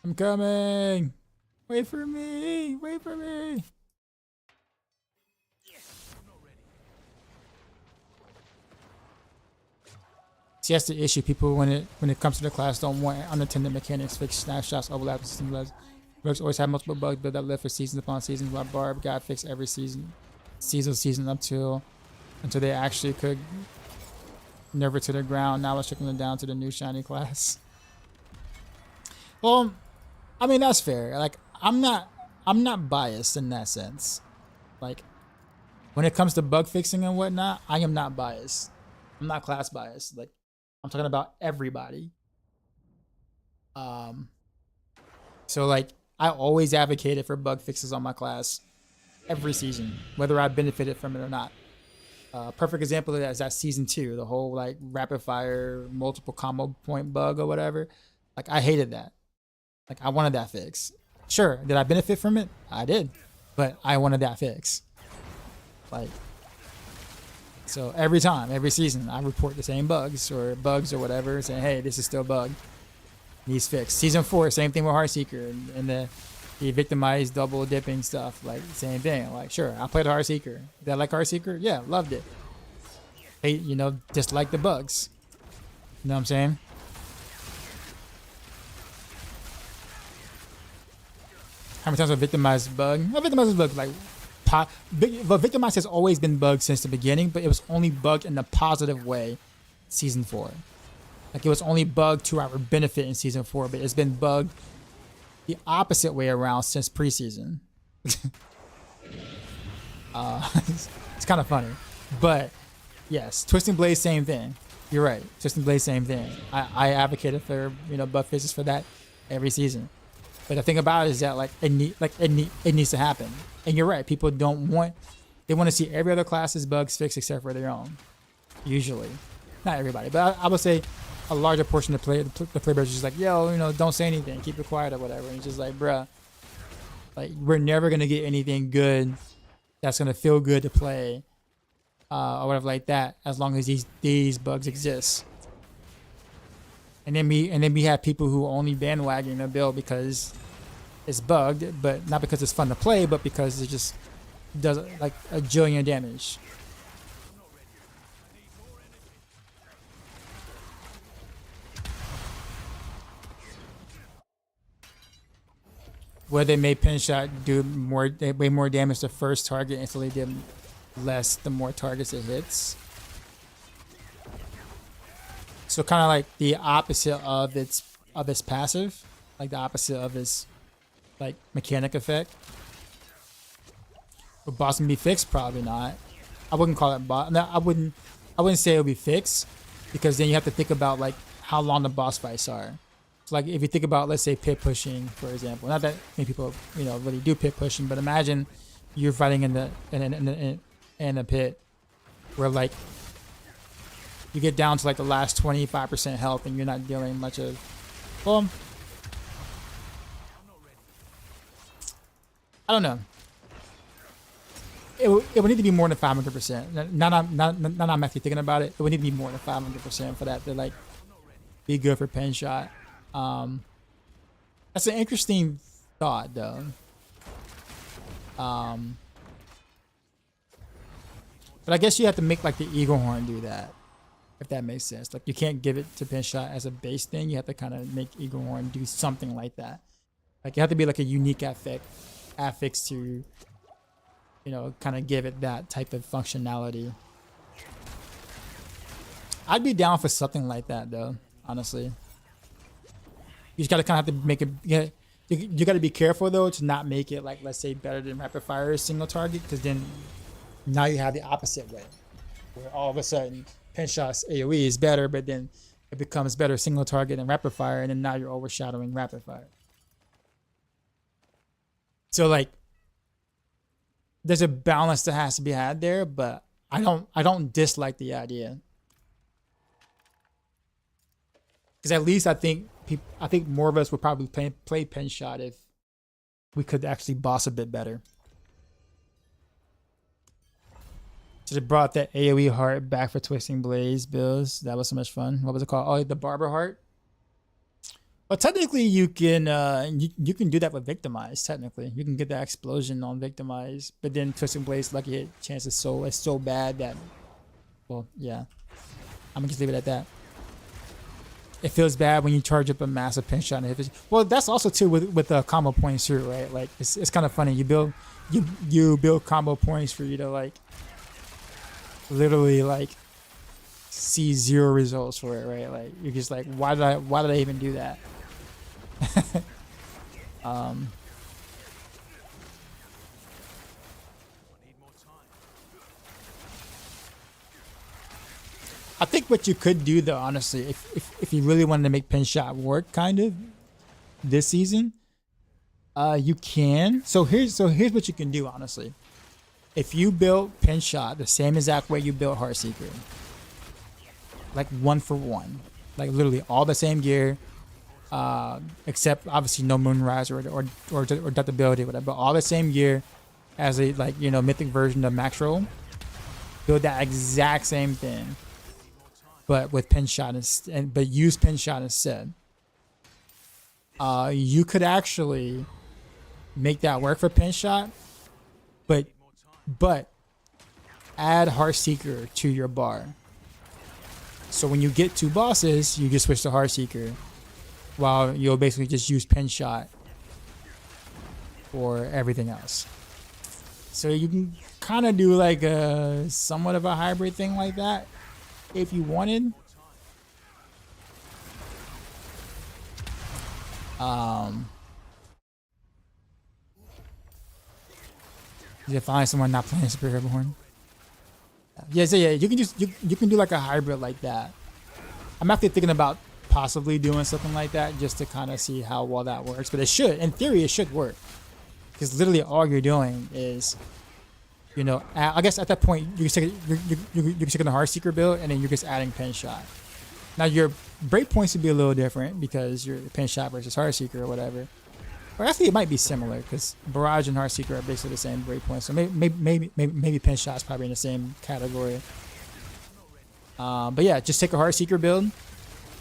I'm coming. Wait for me. Wait for me. See, that's the issue. People, when it comes to the class, don't want unattended mechanics, fixed snapshots, overlap system bugs. Rogues always have multiple bugs built that live for seasons upon seasons, while Barb got fixed every season until they actually could nerf it to the ground. Now let's trickle it down to the new shiny class. Well, I mean, that's fair. Like, I'm not biased in that sense. Like, when it comes to bug fixing and whatnot, I am not biased. I'm not class biased. Like, I'm talking about everybody. So like, I always advocated for bug fixes on my class every season, whether I benefited from it or not. Perfect example of that is that season 2, the whole like rapid fire multiple combo point bug or whatever. Like, I hated that. Like, I wanted that fix. Sure, did I benefit from it? I did, but I wanted that fix. Like, so every season, I report the same bugs or whatever, saying, hey, this is still a bug. Needs fixed. Season 4, same thing with Heartseeker and the victimized double dipping stuff. Like, same thing. Like, sure, I played Heartseeker. Did I like Heartseeker? Yeah, loved it. Hate, dislike the bugs. You know what I'm saying? How many times have victimized bug? Well, victimized bug, like, but victimized has always been bugged since the beginning, but it was only bugged in the positive way season 4. Like, it was only bugged to our benefit in season 4, but it's been bugged the opposite way around since preseason. It's kind of funny, but yes, Twisting Blade, same thing. You're right, Twisting Blade, same thing. I advocated for bug fixes for that every season. But the thing about it is that it needs to happen. And you're right, people they want to see every other class's bugs fixed except for their own. Usually, not everybody, but I would say a larger portion of the player base is just like, yo, don't say anything, keep it quiet or whatever. And it's just like, bruh, like, we're never gonna get anything good that's gonna feel good to play, or whatever like that, as long as these bugs exist. And then we have people who only bandwagon a build because it's bugged, but not because it's fun to play, but because it just does like a jillion damage. Where they made pin shot do way more damage to first target, instantly did less the more targets it hits. So kind of like the opposite of its passive, like the opposite of its like mechanic effect. Would Boston be fixed? Probably not. I wouldn't call it boss. No, I wouldn't say it would be fixed, because then you have to think about like how long the boss fights are. So like if you think about, let's say, pit pushing, for example. Not that many people, you know, really do pit pushing, but imagine you're fighting in a pit where like you get down to like the last 25% health and you're not dealing much of, well, I don't know. It would need to be more than 500%. Now I'm actually thinking about it. It would need to be more than 500% for that to like be good for pen shot. That's an interesting thought, though. But I guess you have to make like the Eagle Horn do that, if that makes sense. Like you can't give it to pen shot as a base thing. You have to kind of make Eagle Horn do something like that. Like you have to be like a unique affix to, you know, kind of give it that type of functionality. I'd be down for something like that, though. Honestly, you just gotta kind of have to make it. Yeah, you gotta be careful though to not make it like, let's say, better than rapid fire single target, because then now you have the opposite way, where all of a sudden pen shot's AOE is better, but then it becomes better single target than rapid fire, and then now you're overshadowing rapid fire. So like, there's a balance that has to be had there, but I don't dislike the idea. Because at least I think more of us would probably play pen shot if we could actually boss a bit better. So they brought that AoE heart back for Twisting Blaze builds. That was so much fun. What was it called? Oh, the Barber heart. Well, technically you can you can do that with Victimize. Technically, you can get that explosion on Victimize, but then Twisting Blaze lucky hit chance is so bad that, well, yeah, I'm gonna just leave it at that. It feels bad when you charge up a massive pinch shot and hit. Well, that's also too with combo points too, right? Like it's kind of funny. You build combo points for you to like literally like see 0 results for it, right? Like you're just like, why did I even do that? I think what you could do though, honestly, if you really wanted to make pen shot work kind of this season, you can. So here's what you can do, honestly. If you build pen shot the same exact way you built Heartseeker, like 1 for 1, like literally all the same gear, except obviously no Moonrise or Deathability, whatever, but all the same gear as a, like, you know, mythic version of Maxroll. Build that exact same thing, but with pen shot but use pen shot instead. You could actually make that work for pen shot, but add Heartseeker to your bar. So when you get 2 bosses, you just switch to Heartseeker, while you'll basically just use pen shot for everything else. So you can kind of do like a somewhat of a hybrid thing like that if you wanted. You find someone not playing Spiritborn. Yeah, so yeah, you can just you can do like a hybrid like that. I'm actually thinking about possibly doing something like that just to kind of see how well that works. But it should, in theory, it should work, because literally all you're doing is, you know, I guess at that point you're taking the Heartseeker build and then you're just adding pen shot. Now your breakpoints would be a little different because you're pen shot versus Heartseeker or whatever. Or actually, it might be similar because Barrage and Heartseeker are basically the same breakpoints. So maybe pen shot's probably in the same category. But yeah, just take a Heartseeker build,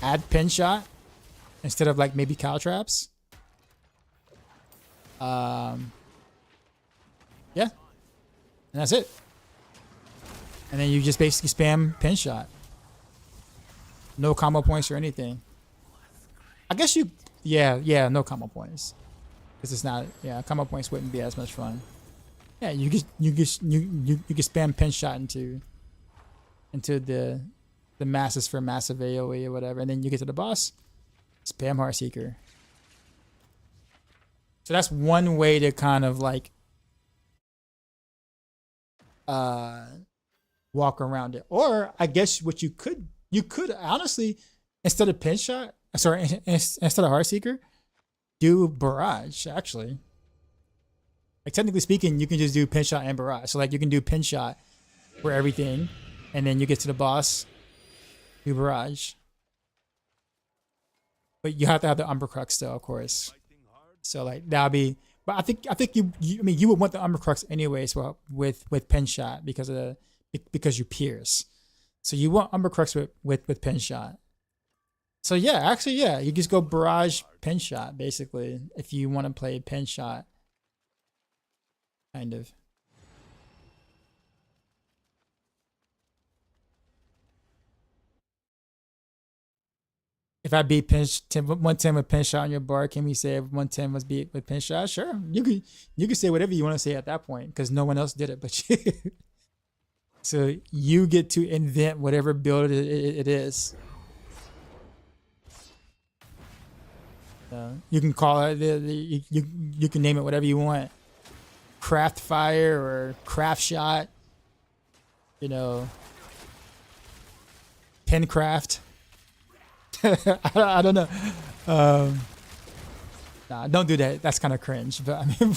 add pen shot instead of like maybe cow traps. Yeah, and that's it. And then you just basically spam pen shot. No combo points or anything. I guess you, yeah, no combo points. Because it's not, yeah, combo points wouldn't be as much fun. Yeah, you can spam pen shot into the masses for massive AoE or whatever, and then you get to the boss, spam Heartseeker. So that's one way to kind of like walk around it. Or I guess what you could honestly, instead of pin shot, sorry, instead of Heartseeker, do Barrage actually. Like technically speaking, you can just do pin shot and Barrage. So like you can do pin shot for everything, and then you get to the boss, do Barrage. But you have to have the Umber Crux though, of course. So like that'll be. But I think you I mean you would want the Umber Crux anyways. Well, with pin shot because you pierce. So you want Umber Crux with pin shot. So yeah, actually yeah, you just go Barrage pin shot basically if you want to play pin shot. Kind of. If I beat 110 with pin shot on your bar, can we say if 110 was beat with pin shot? Sure. You can say whatever you want to say at that point because no one else did it but you. So you get to invent whatever build it is. You can call it you can name it whatever you want. Craft fire or craft shot. You know, pin craft. I don't know. Nah, don't do that. That's kind of cringe. But I mean,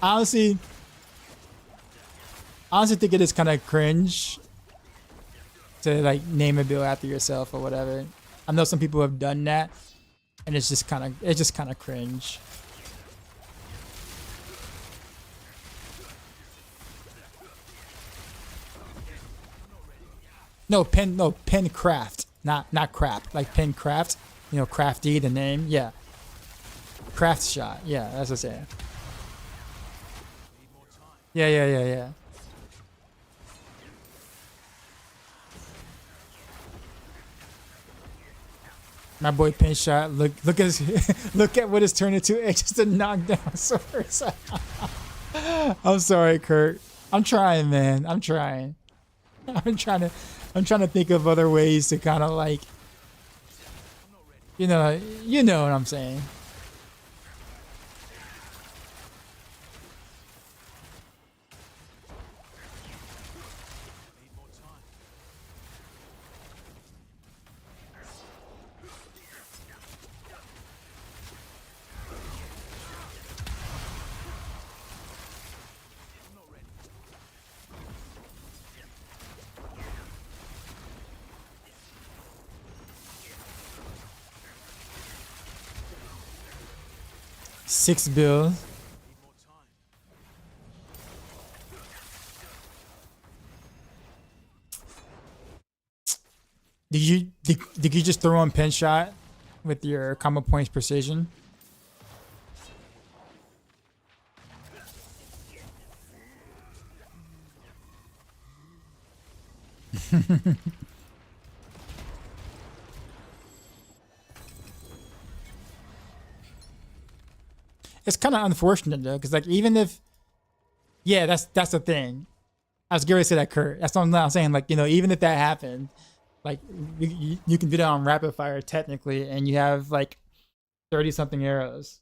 honestly think it is kind of cringe to like name a build after yourself or whatever. I know some people have done that, and it's just kind of cringe. No pen craft. Not crap, like pin craft, you know, crafty, the name, yeah. Craft shot, yeah, that's what I'm saying. Yeah. My boy pin shot, look at what it's turned into. It's just a knockdown source. I'm sorry, Kurt. I'm trying, man. I'm trying to think of other ways to kind of like, you know what I'm saying. Six build. Did you just throw on pin shot with your combo points precision? It's kind of unfortunate though, because like even if, yeah, that's the thing. I was going to say that, Kurt. That's what I'm saying. Like, you know, even if that happened, like you can do that on rapid fire technically, and you have like 30 something arrows.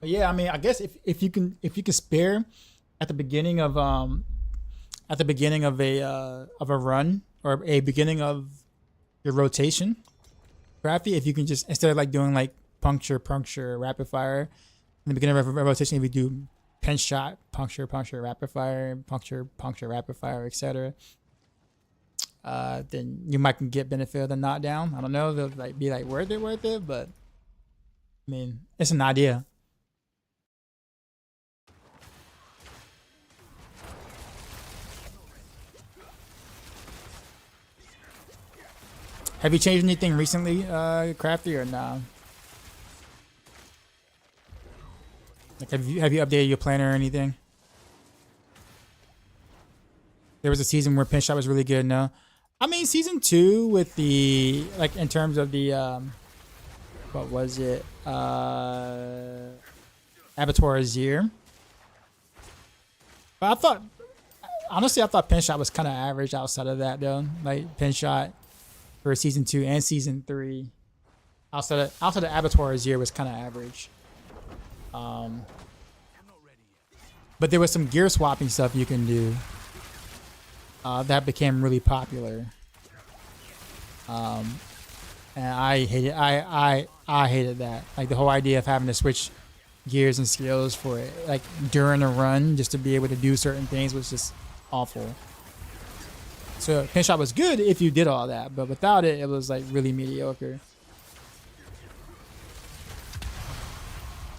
Yeah, I mean, I guess if you can spare at the beginning of a run or a beginning of your rotation, crafty, if you can just instead of like doing like puncture, rapid fire in the beginning of a rotation, if you do pin shot, puncture, rapid fire, puncture, rapid fire, etc. Then you might get benefit of the knockdown. I don't know, they'll like be like worth it, but I mean, it's an idea. Have you changed anything recently, Crafty, or nah? Like, have you updated your planner or anything? There was a season where pin shot was really good. No, I mean season 2 with the like in terms of the what was it? Abattoir Azir. But I honestly, I thought Pinshot was kind of average outside of that though. Like Pinshot for season 2 and season 3, outside of the Abattoir's year was kind of average. But there was some gear swapping stuff you can do that became really popular. And I hated I hated that. Like the whole idea of having to switch gears and skills for it, like during a run, just to be able to do certain things was just awful. So Pinshot was good if you did all that, but without it, it was like really mediocre.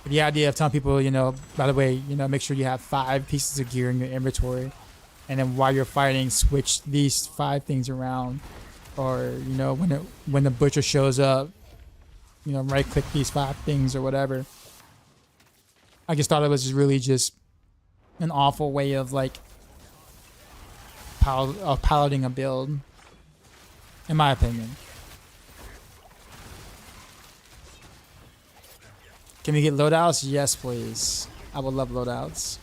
The idea of telling people, you know, by the way, you know, make sure you have 5 pieces of gear in your inventory, and then while you're fighting, switch these 5 things around, or you know, when the butcher shows up, you know, right click these 5 things or whatever. I just thought it was really just an awful way of like piloting a build, in my opinion. Can we get loadouts? Yes, please. I would love loadouts.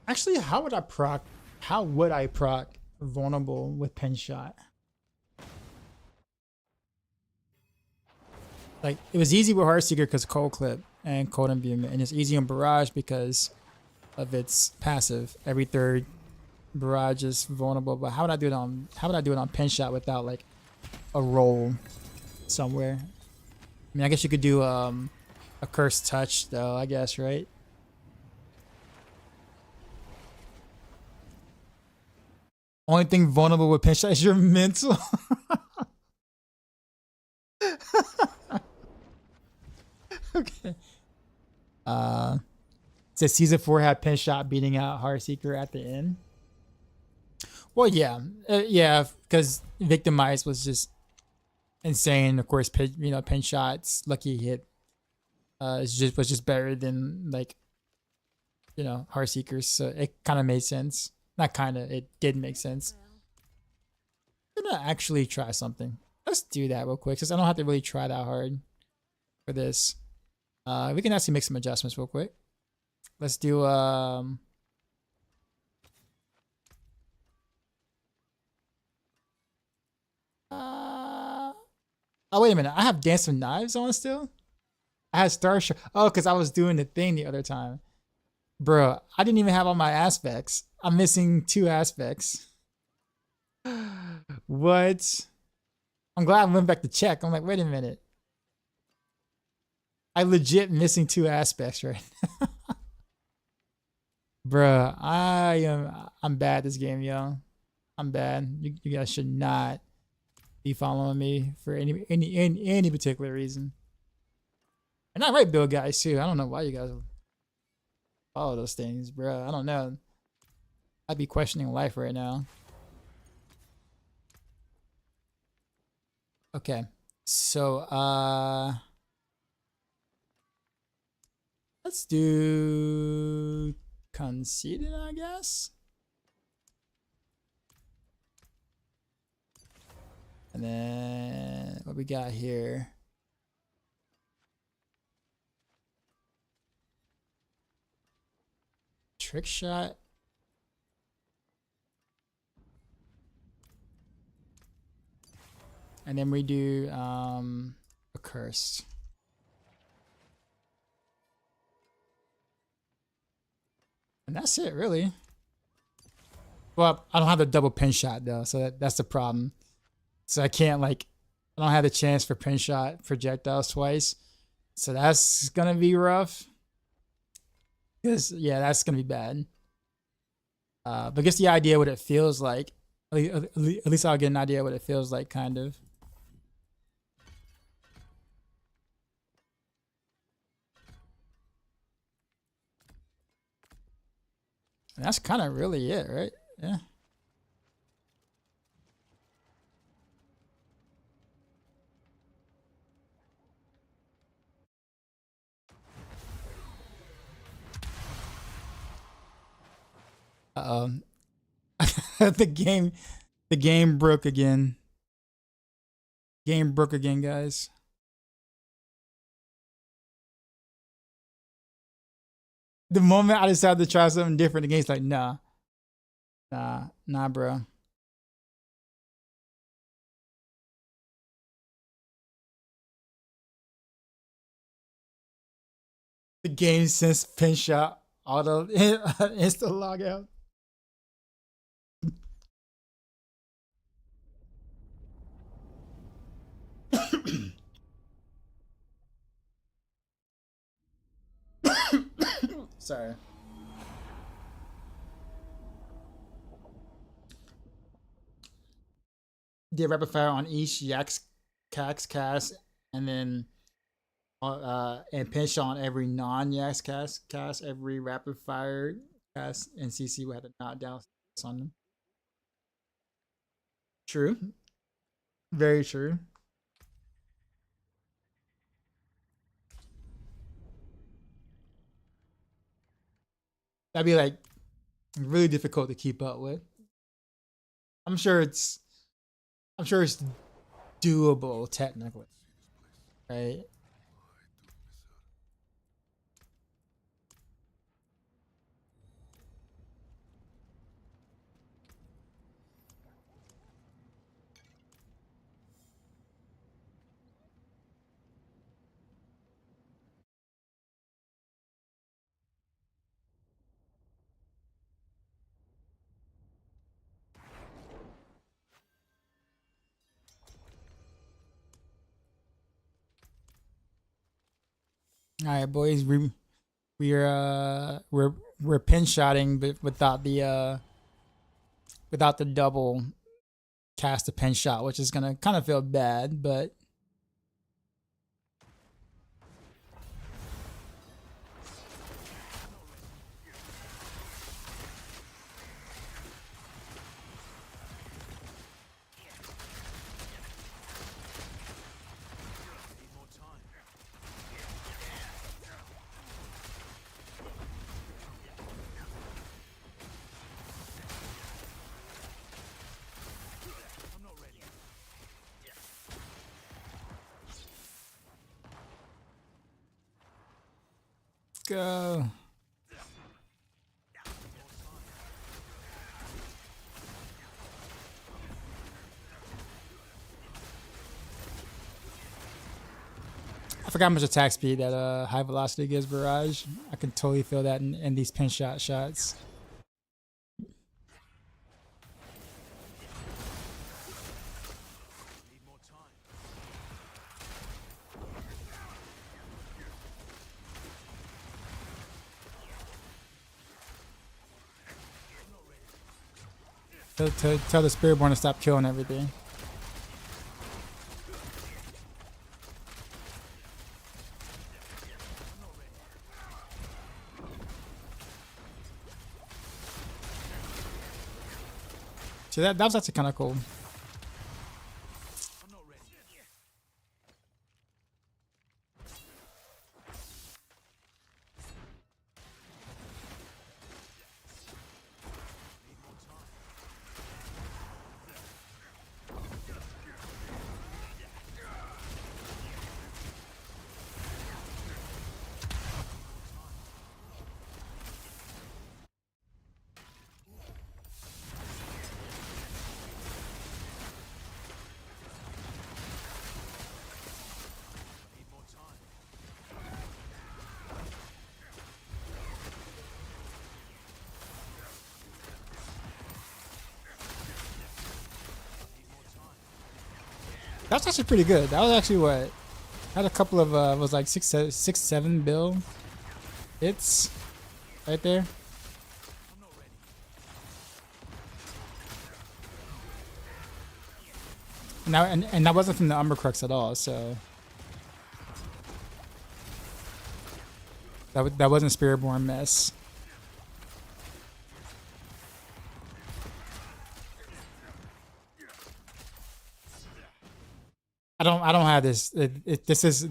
Actually, how would I proc vulnerable with Pinshot? Like, it was easy with Heartseeker because Cold Clip and Cold Imbuement, and it's easy on Barrage because of its passive. Every 3rd Barrage is vulnerable. But how would I do it on Pinshot without like a roll somewhere? I mean, I guess you could do a Cursed Touch though, I guess, right? Only thing vulnerable with Pinshot is your mental. Okay. Says season 4 had Pinshot beating out Heartseeker at the end. Well, yeah, yeah, because Victimized was just insane. Of course, you know, Pinshot's lucky hit was just better than like, you know, Heartseeker's. So it kind of made sense. Not kind of, it did make sense. I'm gonna actually try something. Let's do that real quick, since I don't have to really try that hard for this. We can actually make some adjustments real quick. Let's do oh wait a minute, I have Dance of Knives on still? I had Star Show. Oh, because I was doing the thing the other time. Bro, I didn't even have all my aspects. I'm missing 2 aspects. What? I'm glad I went back to check. I'm like, wait a minute. I legit missing 2 aspects right now. Bruh, I'm bad at this game, yo. I'm bad. You guys should not be following me for any particular reason. And I write build guys too. I don't know why you guys follow those things, bro. I don't know. I'd be questioning life right now. Okay. So let's do conceded, I guess. And then what we got here? Trick shot. And then we do a curse. And that's it, really. Well, I don't have the double pin shot though, so that's the problem. So I can't I don't have the chance for pin shot projectiles twice. So that's gonna be rough. Because yeah, that's gonna be bad. But just the idea what it feels like. At least I'll get an idea what it feels like, kind of. And that's kind of really it, right? Yeah. Uh-oh. the game broke again. Game broke again, guys. The moment I decided to try something different, the game's like, nah, bro. The game since pin shot auto insta logout. Sorry. Did rapid fire on each Yaks Cax cast, and then and pinch on every non-Yaks cast every rapid fire cast, and CC would have to knock down on them. True. Very true. That'd be like really difficult to keep up with. I'm sure it's doable technically, right? All right, boys, we're pin shotting, but without the double cast a pin shot, which is gonna kind of feel bad, but go. I forgot how much attack speed that high velocity gives Barrage. I can totally feel that in these pin shots. Tell the Spiritborn to stop killing everything. So that was actually kind of cool. That's actually pretty good. That was actually what had a couple of was like 6-7 bill hits right there. Now and that wasn't from the Umbercrux at all, so that wasn't Spiritborn mess. I don't have this. This is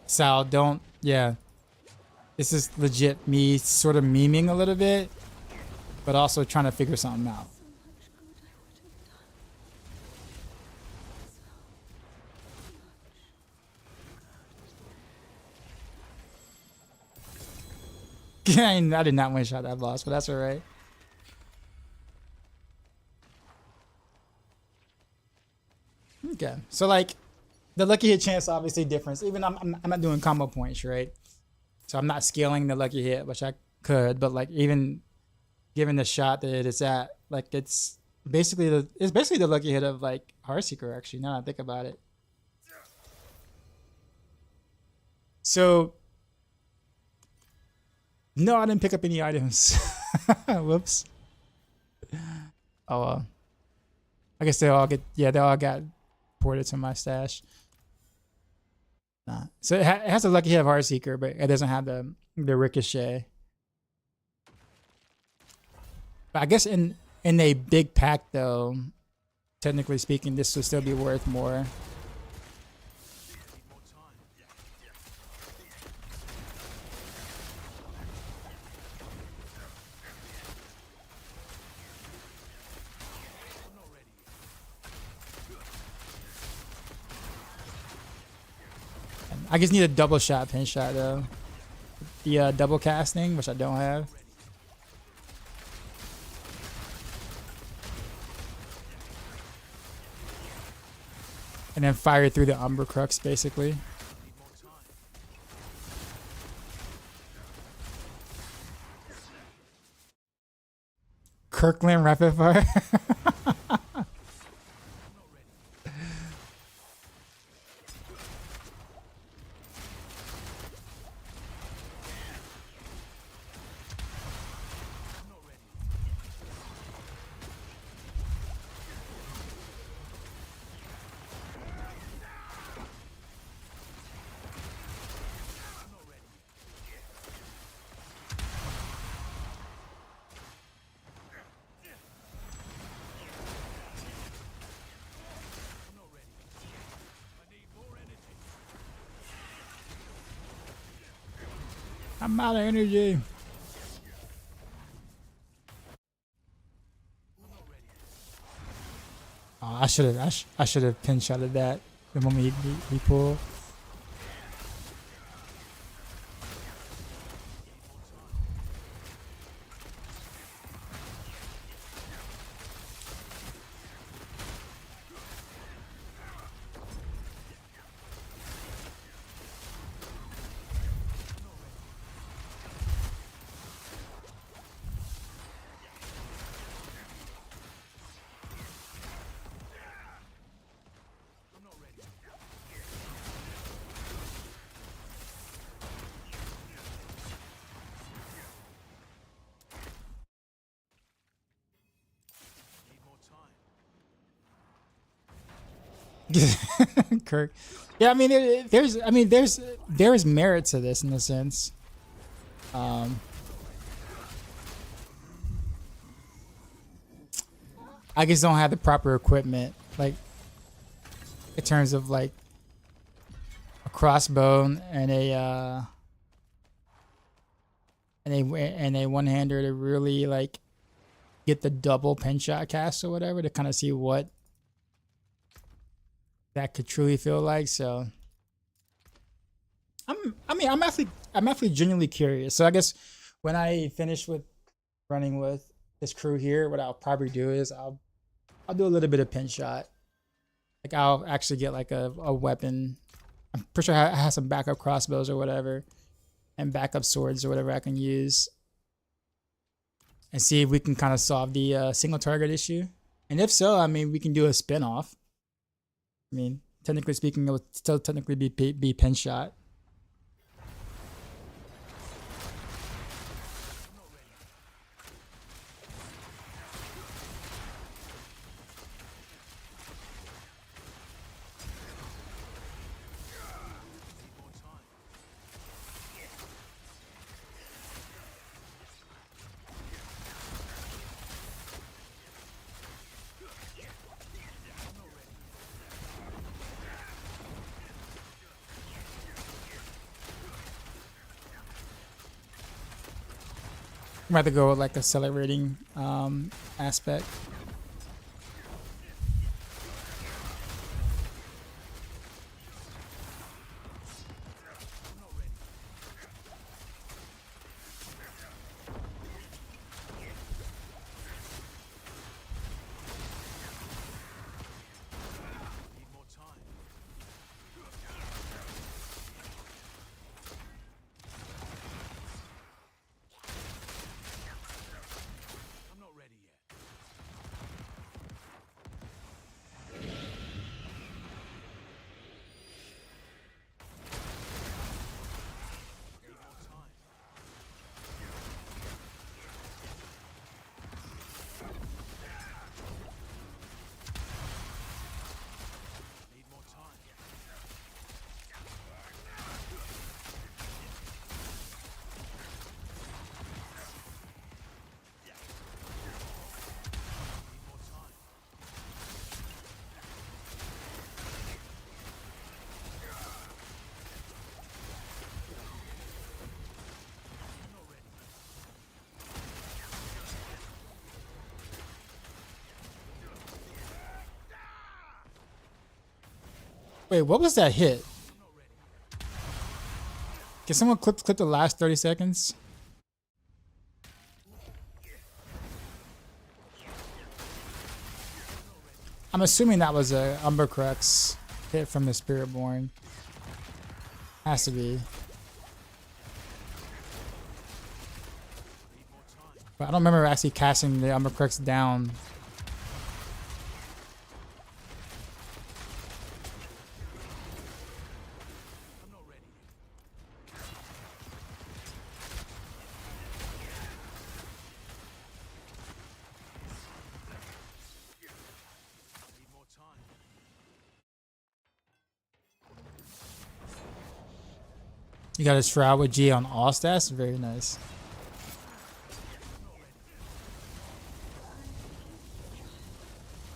Sal. Don't. Yeah. This is legit me sort of memeing a little bit. but also trying to figure something out. I did not one shot that boss, but that's alright. Okay, so like the lucky hit chance obviously difference. Even I'm not doing combo points, right? So I'm not scaling the lucky hit, which I could, but like even given the shot that it's at, like it's basically the lucky hit of like Heartseeker actually. Now that I think about it. So no, I didn't pick up any items. Whoops. Oh well. I guess they all got ported to my stash. Nah. So it has a lucky hit of Heartseeker, but it doesn't have the ricochet. But I guess in a big pack though, technically speaking, this would still be worth more. I just need a double shot pin shot though. The double casting, which I don't have. And then fire through the Umber Crux basically. Kirkland rapid fire. I'm out of energy. Oh, I should have pin shotted that the moment he pulled. Kirk. Yeah, I mean, there's merit to this in a sense. I just don't have the proper equipment, like in terms of like a crossbow and a one-hander to really like get the double pin shot cast or whatever to kind of see what that could truly feel like. So I'm actually genuinely curious. So I guess when I finish with running with this crew here, what I'll probably do is I'll do a little bit of pin shot. Like I'll actually get like a weapon. I'm pretty sure I have some backup crossbows or whatever, and backup swords or whatever I can use, and see if we can kind of solve the single target issue. And if so, I mean, we can do a spin-off. I mean, technically speaking, it would still technically be pin shot. I'm about to go with like accelerating aspect. Wait, what was that hit? Can someone clip the last 30 seconds? I'm assuming that was a Umbercrux hit from the Spiritborn. Has to be. But I don't remember actually casting the Umbercrux down. You got a Shroud with G on all stats? Very nice.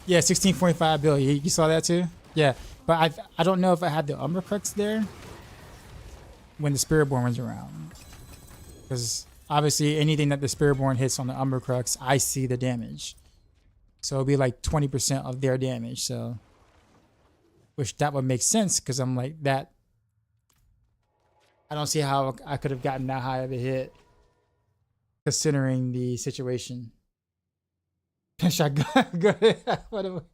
Yeah, 16.5 bill. You saw that too? Yeah, but I don't know if I had the Umbercrux there when the Spiritborn was around. Because obviously anything that the Spiritborn hits on the Umbercrux, I see the damage. So it'll be like 20% of their damage. So, which that would make sense because I'm like that. I don't see how I could have gotten that high of a hit considering the situation. Should I go what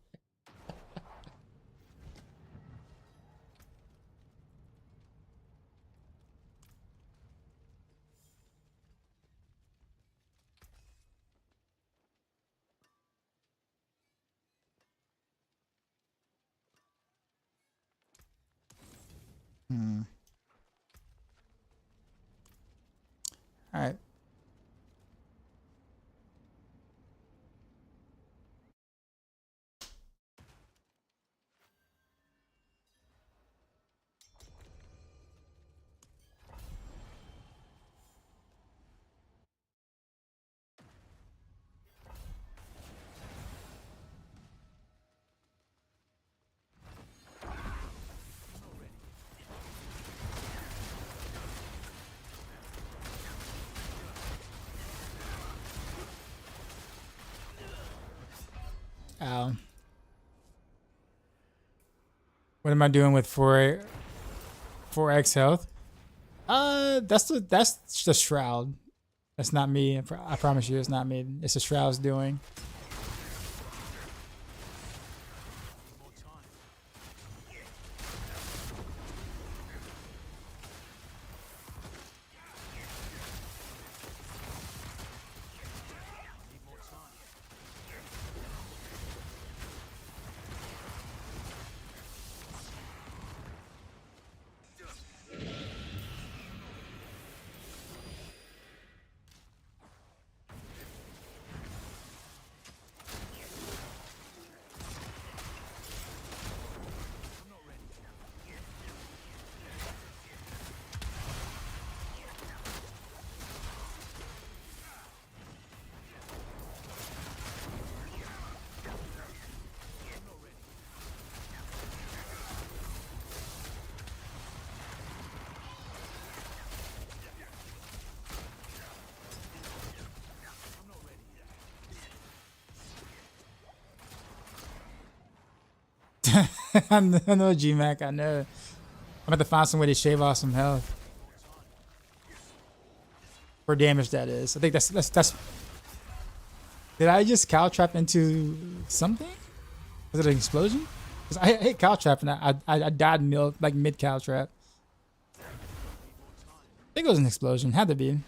All right. What am I doing with 4x health? That's the Shroud. That's not me. I promise you, it's not me. It's the Shroud's doing. I know GMAC. I know. I'm about to find some way to shave off some health. For damage, that is. I think that's. Did I just cow trap into something? Was it an explosion? Because I hit cow trap and I died mid cow trap. I think it was an explosion. Had to be.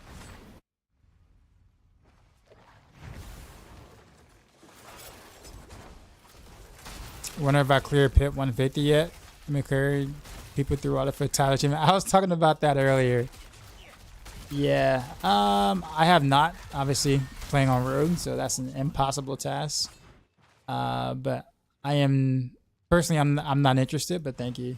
Wonder if I cleared pit 150 yet. Let me clear people through all the title achievement. I was talking about that earlier. Yeah. I have not, obviously, playing on Rogue, so that's an impossible task. But I am personally, I'm not interested. But thank you.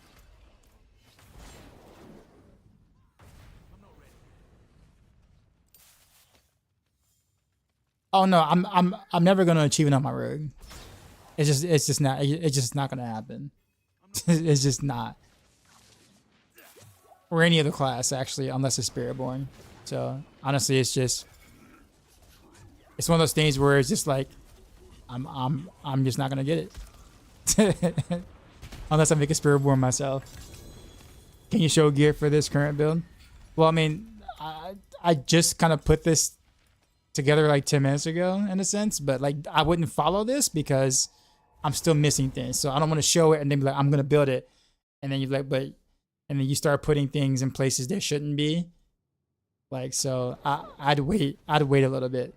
Oh no, I'm never gonna achieve it on my Rogue. It's just not gonna happen. It's just not. Or any other class actually, unless it's Spiritborn. So honestly, it's one of those things where it's just like I'm just not gonna get it. Unless I make a Spiritborn myself. Can you show gear for this current build? Well, I mean, I just kind of put this together like 10 minutes ago in a sense, but like I wouldn't follow this because I'm still missing things. So I don't want to show it and then be like, I'm gonna build it, and then you're like, and then you start putting things in places they shouldn't be. Like, so I'd wait a little bit.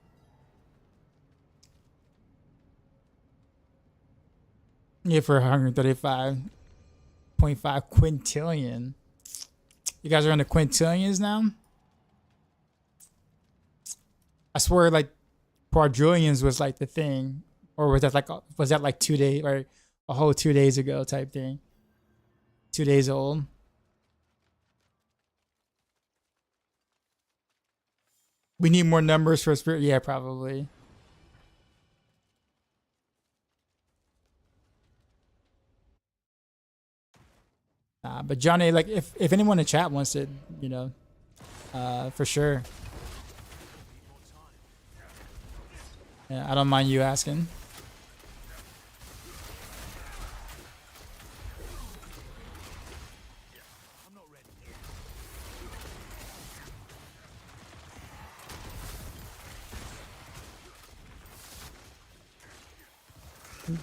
Yeah, for 135.5 quintillion. You guys are in the quintillions now? I swear like quadrillions was like the thing. Or was that like 2 days or a whole 2 days ago type thing? 2 days old. We need more numbers for Spirit. Yeah, probably. But Johnny, like if anyone in chat wants it, you know, for sure. Yeah, I don't mind you asking.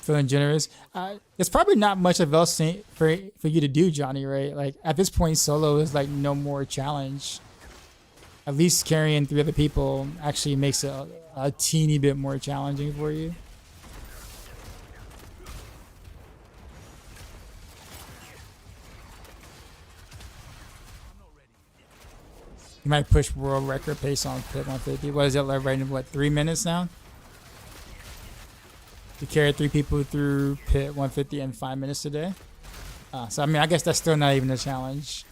Feeling generous. It's probably not much of else for you to do, Johnny, right? Like at this point, solo is like no more challenge. At least carrying 3 other people actually makes it a teeny bit more challenging for you. You might push world record pace on pit 150. What is it like right in 3 minutes now? You carry 3 people through pit 150 in 5 minutes today. So I mean, I guess that's still not even a challenge.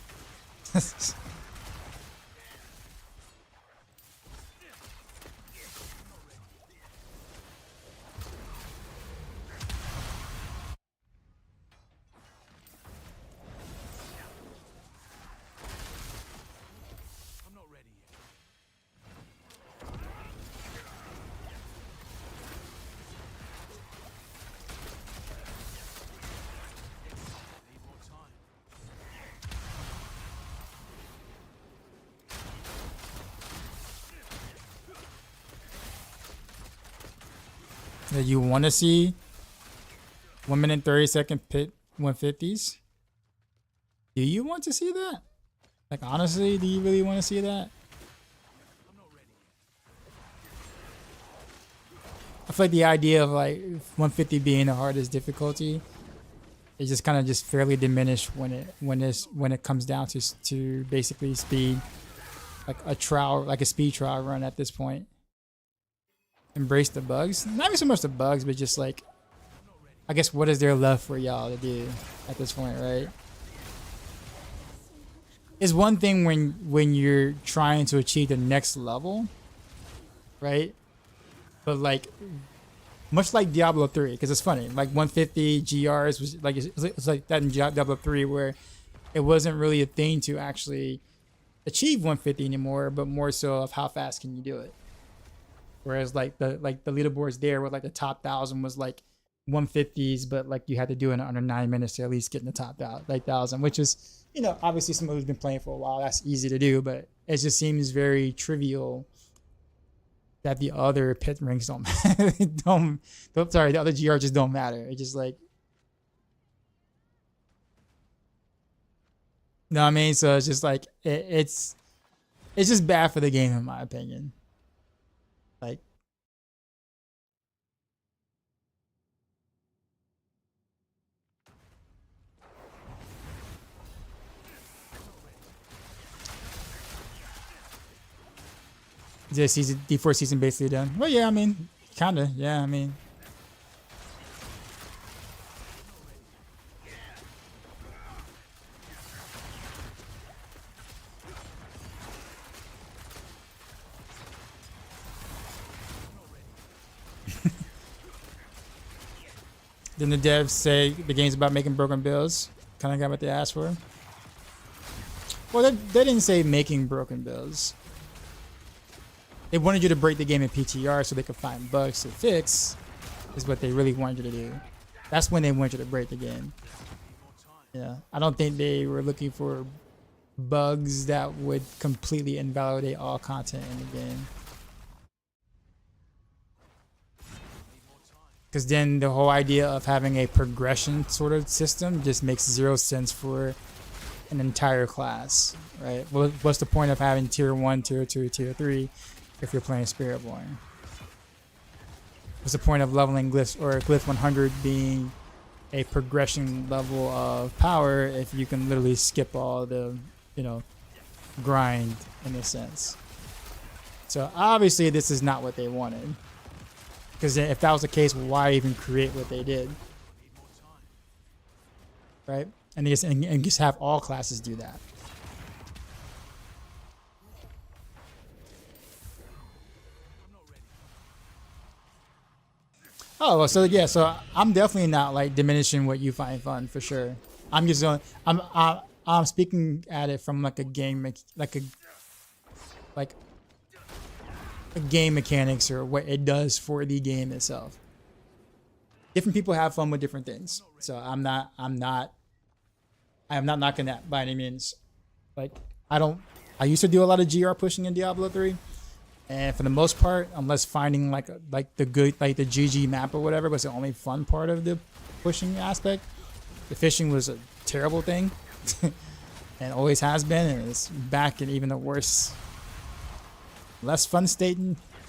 That you want to see 1 minute 30-second pit 150s? Do you want to see that? Like honestly, do you really want to see that? I feel like the idea of like 150 being the hardest difficulty is just kind of just fairly diminished when it comes down to basically speed, like a speed trial run at this point. Embrace the bugs. Not even so much the bugs, but just like, I guess what is there left for y'all to do at this point, right? It's one thing when you're trying to achieve the next level, right? But like, much like Diablo 3, because it's funny, like 150 GRs was like it's like that in Diablo 3 where it wasn't really a thing to actually achieve 150 anymore, but more so of how fast can you do it. Whereas like the leaderboards there with like the top 1,000 was like 150s, but like you had to do it in under 9 minutes to at least get in the top like 1,000, which is, you know, obviously someone who's been playing for a while, that's easy to do, but it just seems very trivial that the other pit ranks don't sorry, the other GR just don't matter. It's just like, you know what I mean? So it's just like it's just bad for the game in my opinion. Like, this season, D4 season basically done. Well, yeah, I mean, kinda, yeah, I mean. Then the devs say the game's about making broken builds. Kind of got what they asked for. Well, they didn't say making broken builds. They wanted you to break the game in PTR so they could find bugs to fix, is what they really wanted you to do. That's when they wanted you to break the game. Yeah, I don't think they were looking for bugs that would completely invalidate all content in the game. Because then the whole idea of having a progression sort of system just makes zero sense for an entire class, right? What's the point of having tier 1, tier 2, tier 3 if you're playing Spiritborn? What's the point of leveling glyphs or glyph 100 being a progression level of power if you can literally skip all the, you know, grind in a sense? So obviously this is not what they wanted. Because if that was the case, why even create what they did? Right? And just have all classes do that. Oh, well, so yeah, so I'm definitely not like diminishing what you find fun for sure. I'm just going, I'm speaking at it from like a game, like game mechanics or what it does for the game itself. Different people have fun with different things, so I am not knocking that by any means. Like I used to do a lot of GR pushing in Diablo 3, and for the most part, unless finding like the good, like the GG map or whatever was the only fun part of the pushing aspect, the fishing was a terrible thing and always has been, and it's back in even a worse, less fun state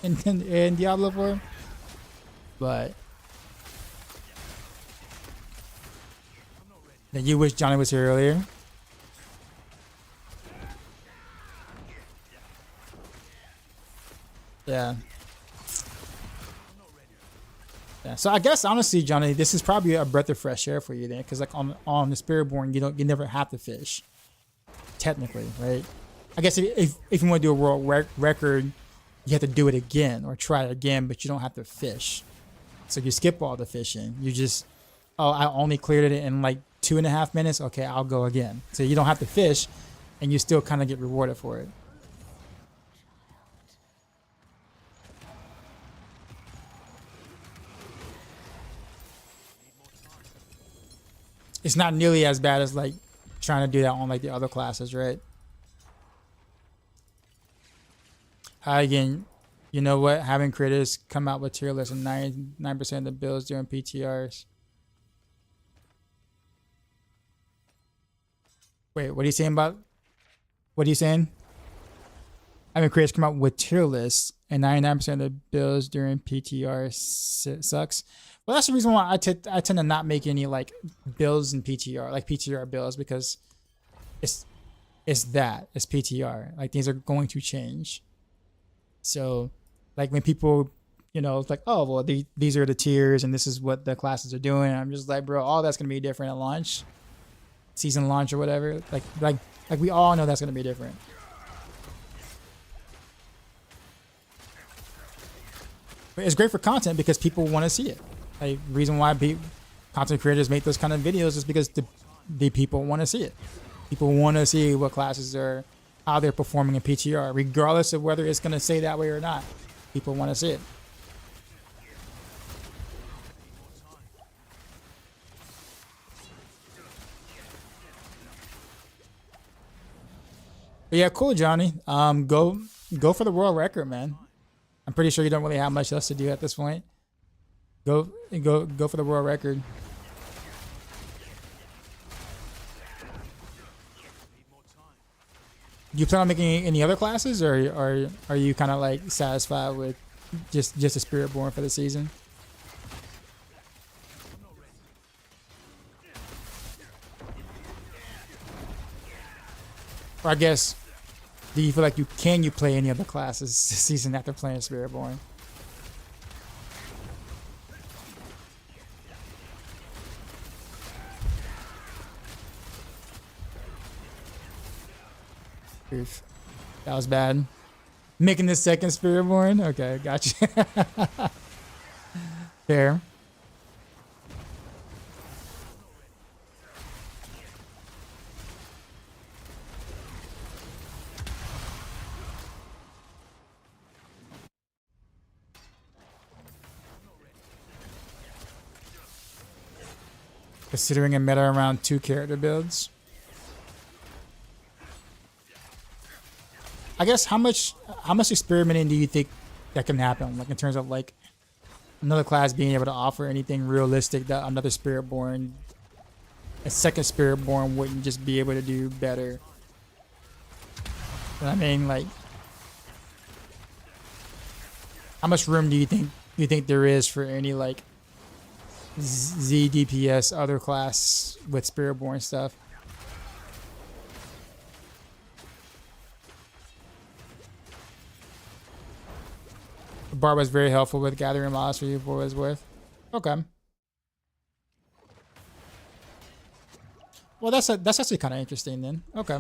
in Diablo 4. But then you wish Johnny was here earlier. Yeah. Yeah. So I guess honestly, Johnny, this is probably a breath of fresh air for you then, because like on the Spiritborn, you never have to fish, technically, right? I guess if you want to do a world record, you have to do it again or try it again, but you don't have to fish. So you skip all the fishing. You just, oh, I only cleared it in like 2.5 minutes. Okay, I'll go again. So you don't have to fish, and you still kind of get rewarded for it. It's not nearly as bad as like trying to do that on like the other classes, right? Again, you know what? Having creators come out with tier lists and 99% of the builds during PTRs. Wait, what are you saying about? What are you saying? Having creators come out with tier lists and 99% of the builds during PTR sucks. Well, that's the reason why I tend to not make any like builds in PTR, like PTR builds, because it's PTR. Like things are going to change. So, like when people, you know, it's like, oh, well, these are the tiers and this is what the classes are doing. I'm just like, bro, all that's gonna be different at launch, season launch or whatever. Like we all know that's gonna be different. But it's great for content because people want to see it. Like reason why content creators make those kind of videos is because the people want to see it. People want to see what classes are, how they're performing in PTR, regardless of whether it's going to say that way or not. People want to see it. But yeah, cool, Johnny. Go for the world record, man. I'm pretty sure you don't really have much else to do at this point. Go for the world record. You plan on making any other classes, or are you kind of like satisfied with just a Spiritborn for the season? Or I guess, do you feel like you play any other classes this season after playing Spiritborn? Oof. That was bad. Making the second Spiritborn? Okay, gotcha. Fair. Considering a meta around 2 character builds. I guess how much experimenting do you think that can happen? Like in terms of like another class being able to offer anything realistic that another Spiritborn, a second Spiritborn wouldn't just be able to do better. I mean, like, how much room do you think there is for any like ZDPS other class with Spiritborn stuff? Bar was very helpful with gathering mods for you boys with. Okay. Well, that's actually kind of interesting then. Okay.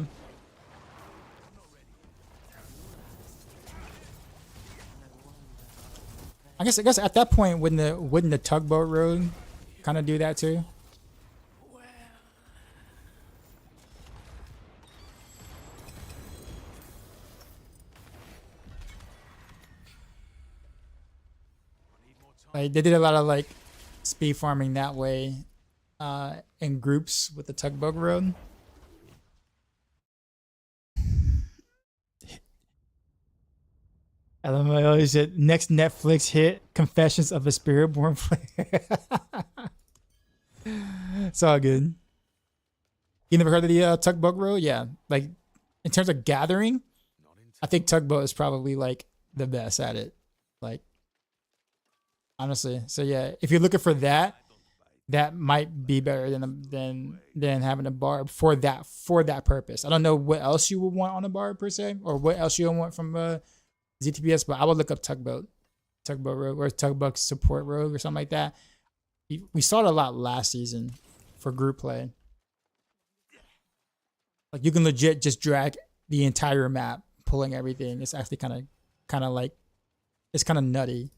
I guess at that point wouldn't the tugboat road kind of do that too? Like they did a lot of like speed farming that way in groups with the tugboat road. LMAO said next Netflix hit: Confessions of a Spiritborn player. It's all good. You never heard of the tugboat road? Yeah, like in terms of gathering, I think tugboat is probably like the best at it. Like honestly, so yeah, if you're looking for that, that might be better than having a barb for that purpose. I don't know what else you would want on a barb per se, or what else you would want from ZTPS, but I would look up tugboat rogue, or tugboat support rogue or something like that. We saw it a lot last season for group play. Like you can legit just drag the entire map, pulling everything. It's actually kind of like, it's kind of nutty.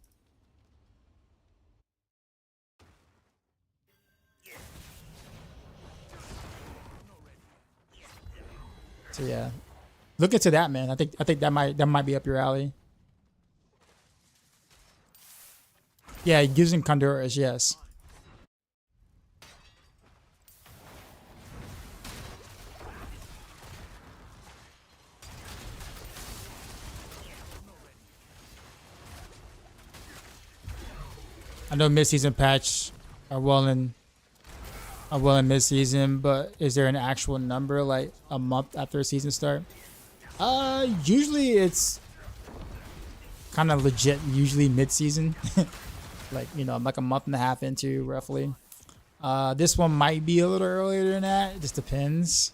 So yeah, look into that, man. I think that might be up your alley. Yeah, using Conduras, yes. I know mid-season patch are well in mid-season, but is there an actual number like a month after a season start? Usually it's kind of legit. Usually mid-season, like like a month and a half into roughly. This one might be a little earlier than that. It just depends.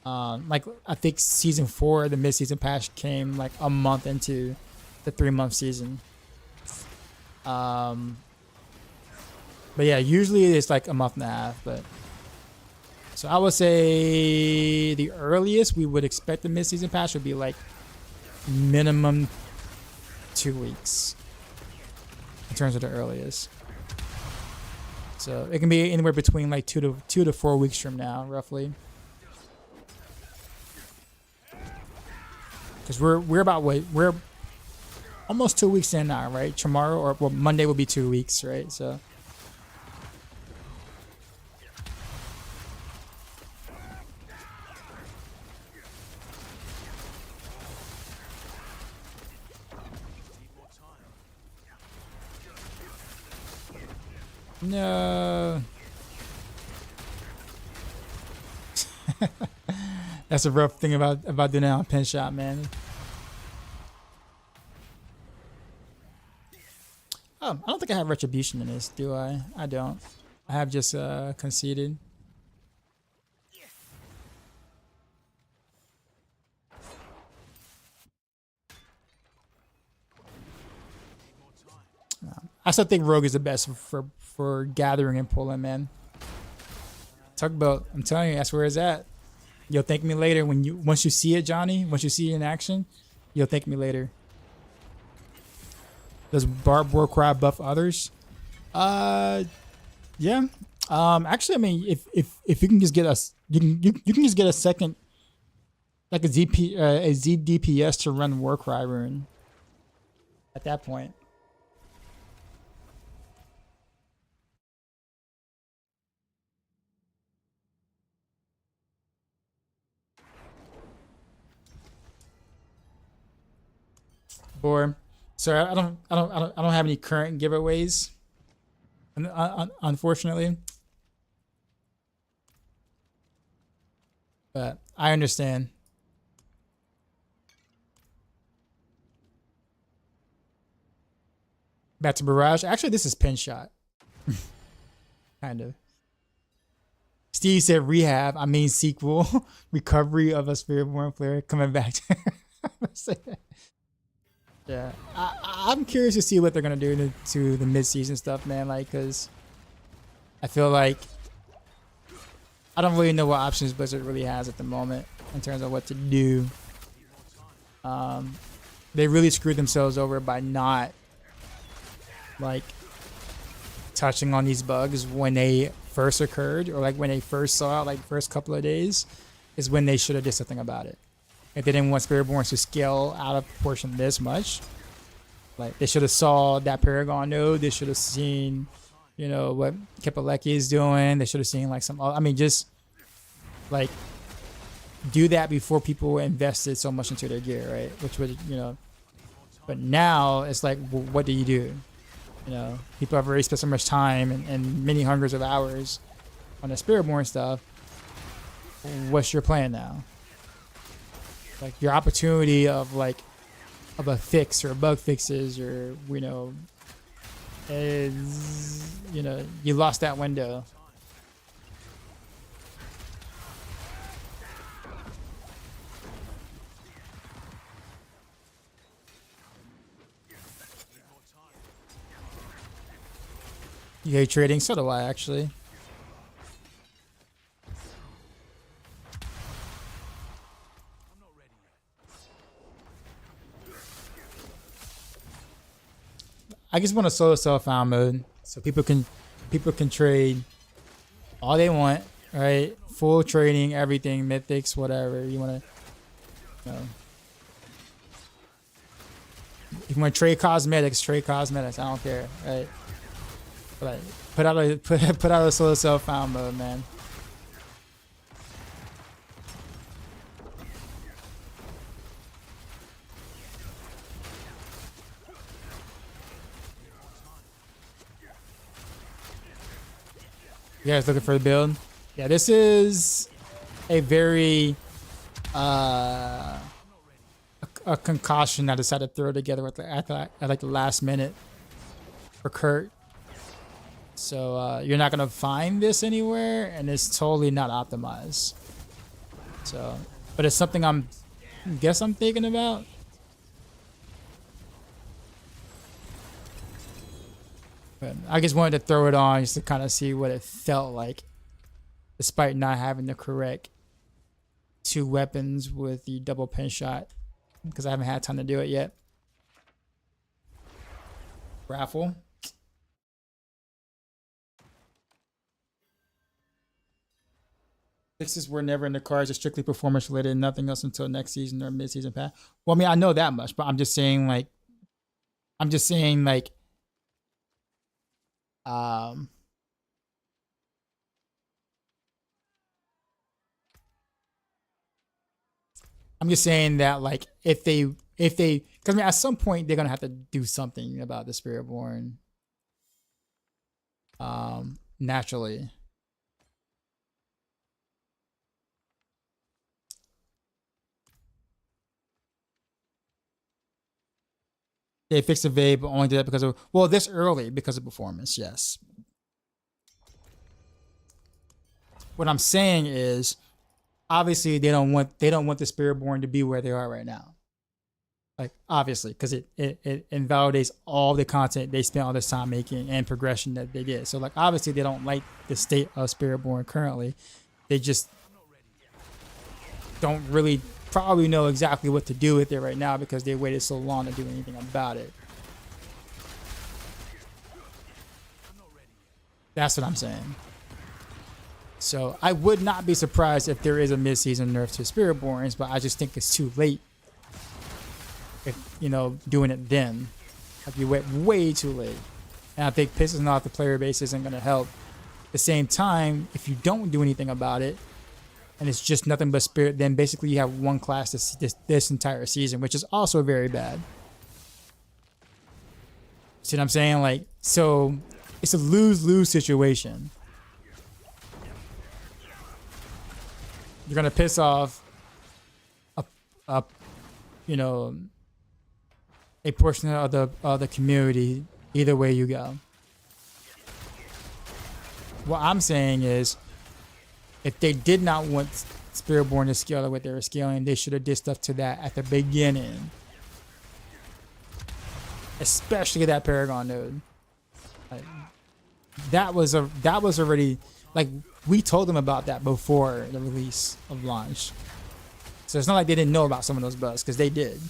Like I think season 4, the mid-season patch came like a month into the 3-month season. But yeah, usually it's like a month and a half. But so I would say the earliest we would expect the mid-season patch would be like minimum 2 weeks in terms of the earliest. So it can be anywhere between like 2 to 4 weeks from now, roughly. Because we're almost 2 weeks in now, right? Tomorrow or well, Monday will be 2 weeks, right? So No. That's a rough thing about doing that on pin shot, man. Oh, I don't think I have retribution in this, do I? I don't. I have just conceded. I still think Rogue is the best for gathering and pulling, man. Talk about, I'm telling you, that's where it's at. You'll thank me later once you see it, Johnny. Once you see it in action, you'll thank me later. Does Barb War Cry buff others? Yeah. Actually, I mean, if you can just get us, you can just get a second, like a Z DPS to run Warcry rune. At that point. Or, sorry, I don't have any current giveaways. Unfortunately. But I understand. Back to Barrage. Actually, this is pin shot. Kind of. Steve said rehab. I mean sequel. Recovery of a Spiritborn player coming back. Yeah, I'm curious to see what they're gonna do to the mid-season stuff, man. Like, cause I feel like I don't really know what options Blizzard really has at the moment in terms of what to do. They really screwed themselves over by not like touching on these bugs when they first occurred, or like when they first saw it, like first couple of days, is when they should have did something about it. If they didn't want Spiritborn to scale out of proportion this much, like they should have saw that Paragon node. They should have seen, you know, what Kipaleki is doing. They should have seen like some. I mean, just like do that before people invested so much into their gear, right? Which would, you know. But now it's like, well, what do? You know, people have already spent so much time and many hundreds of hours on the Spiritborn stuff. What's your plan now? Like your opportunity of like of a fix or bug fixes, or you know, is, you know, you lost that window. You hate trading? So do I, actually. I just want a solo self-found mode, so people can trade all they want, right? Full trading, everything, mythics, whatever you want to. You know. If you want to trade cosmetics, trade cosmetics. I don't care, right? But put out a solo self-found mode, man. You guys looking for the build? Yeah, this is a very a concoction I decided to throw together at like the last minute for Kurt. So you're not gonna find this anywhere, and it's totally not optimized. So, but it's something I'm thinking about. But I just wanted to throw it on just to kind of see what it felt like, despite not having the correct 2 weapons with the double pin shot, because I haven't had time to do it yet. Raffle. Fixes were never in the cards, are strictly performance related and nothing else until next season or mid-season pass. Well, I mean, I know that much, but I'm just saying like I'm just saying that like if they because I mean at some point they're gonna have to do something about the Spiritborn. naturally. They fixed the Vape, but only did that because of, well, this early because of performance. Yes. What I'm saying is, obviously they don't want the Spiritborn to be where they are right now. Like, obviously, because it invalidates all the content they spent all this time making and progression that they did. So, like, obviously they don't like the state of Spiritborn currently. They just don't really probably know exactly what to do with it right now because they waited so long to do anything about it. That's what I'm saying. So I would not be surprised if there is a mid-season nerf to Spiritborns, but I just think it's too late. If, you know, doing it then, like, you went way too late, and I think pissing off the player base isn't going to help. At the same time, if you don't do anything about it, and it's just nothing but Spirit, then basically you have one class this entire season, which is also very bad. See what I'm saying? Like, so it's a lose-lose situation. You're gonna piss off a you know, a portion of the community either way you go. What I'm saying is, if they did not want Spiritborn to scale the way they were scaling, they should have did stuff to that at the beginning. Especially that Paragon node. Like, that was already, like, we told them about that before the release of launch. So it's not like they didn't know about some of those bugs, because they did.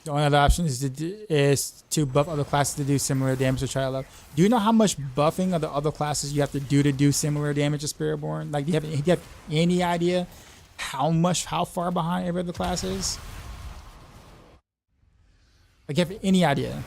The only other option is to buff other classes to do similar damage to Trial Love. Do you know how much buffing of the other classes you have to do similar damage to Spiritborn? Like, do you have any idea how far behind every other class is? Like, do you have any idea?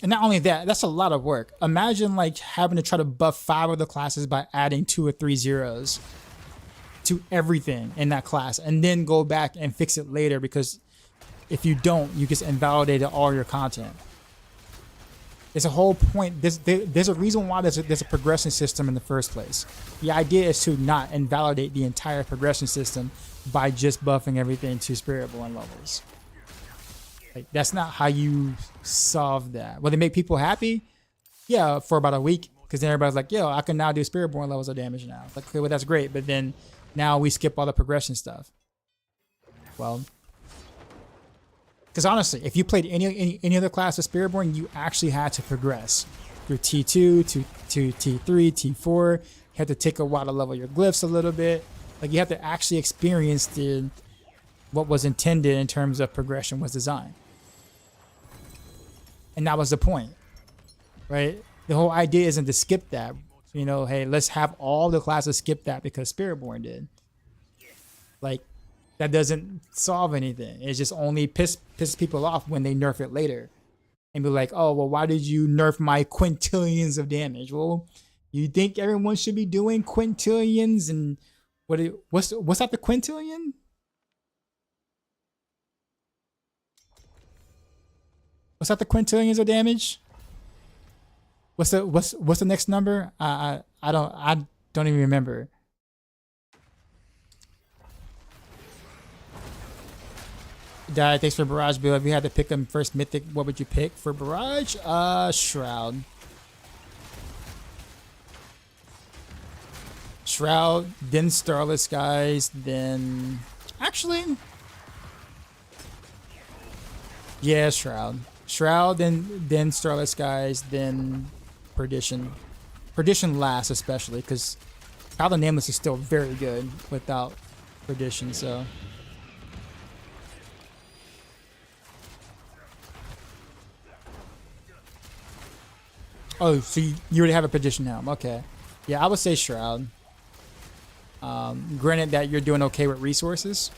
And not only that, that's a lot of work. Imagine, like, having to try to buff 5 of the classes by adding 2 or 3 zeros to everything in that class, and then go back and fix it later, because if you don't, you just invalidated all your content. It's a whole point. There's a reason why there's a progression system in the first place. The idea is to not invalidate the entire progression system by just buffing everything to Spiritborn levels. Like, that's not how you solve that. Will they make people happy? Yeah, for about a week, because then everybody's like, yo, I can now do Spiritborn levels of damage now. Like, okay, well, that's great, but then now we skip all the progression stuff. Well, because honestly, if you played any other class of Spiritborn, you actually had to progress through T2 to T3, T4. You had to take a while to level your glyphs a little bit. Like, you have to actually experience what was intended in terms of progression was designed. And that was the point, right? The whole idea isn't to skip that. You know, hey, let's have all the classes skip that because Spiritborn did. Like, that doesn't solve anything. It just only piss people off when they nerf it later. And be like, oh, well, why did you nerf my quintillions of damage? Well, you think everyone should be doing quintillions? And what's that, the quintillion? What's that, the quintillions of damage? What's the next number? I don't even remember. Die, thanks for Barrage, Bill. If you had to pick them first mythic, what would you pick for Barrage? Shroud. Shroud, then Starless Skies, then... Actually... Yeah, Shroud. Shroud, then Starless Skies, then Perdition. Perdition last, especially, because Child of Nameless is still very good without Perdition, so... Oh, so you already have a Perdition helm. Okay. Yeah, I would say Shroud. Granted that you're doing okay with resources.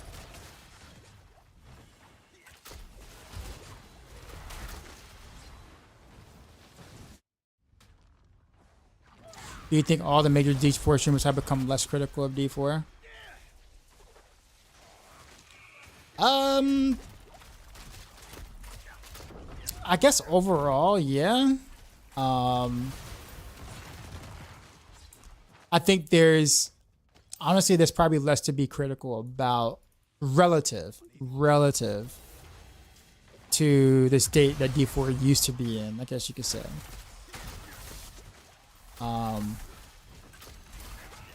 Do you think all the major D4 streamers have become less critical of D4? I guess overall, yeah. I think there's probably less to be critical about relative to the state that D4 used to be in, I guess you could say.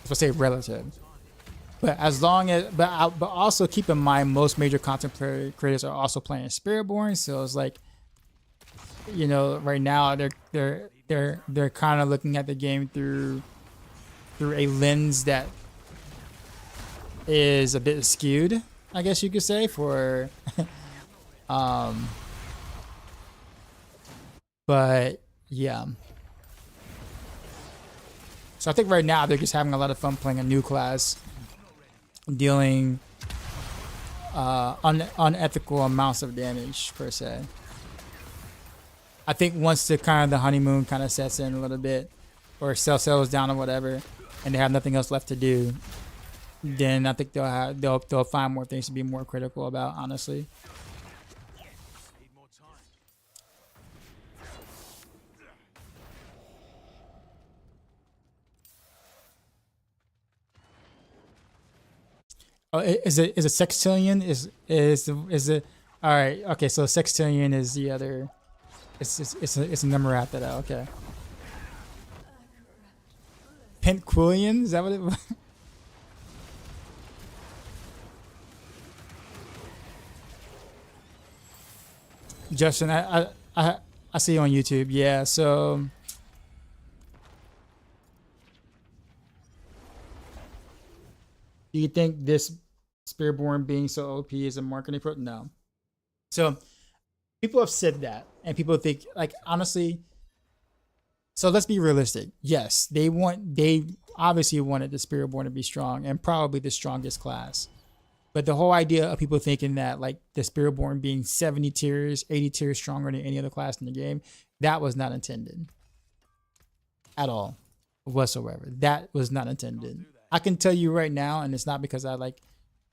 Let's say relative, but as long as, but also keep in mind most major content creators are also playing Spiritborn, so it's like, you know, right now they're kind of looking at the game through a lens that is a bit skewed, I guess you could say, for but yeah. So I think right now they're just having a lot of fun playing a new class, dealing unethical amounts of damage per se. I think once the honeymoon kind of sets in a little bit, or settles down or whatever, and they have nothing else left to do, then I think they'll find more things to be more critical about, honestly. Oh, is it sextillion? Is it all right? Okay, so sextillion is the other. It's a number after that. Okay. Pentquillion, is that what it was? Justin, I see you on YouTube. Yeah, so do you think this Spiritborn being so OP is a marketing pro? No. So people have said that, and people think, like, honestly, so let's be realistic. Yes, they obviously wanted the Spiritborn to be strong and probably the strongest class. But the whole idea of people thinking that, like, the Spiritborn being 70 tiers, 80 tiers stronger than any other class in the game, that was not intended at all, whatsoever. That was not intended. I can tell you right now, and it's not because I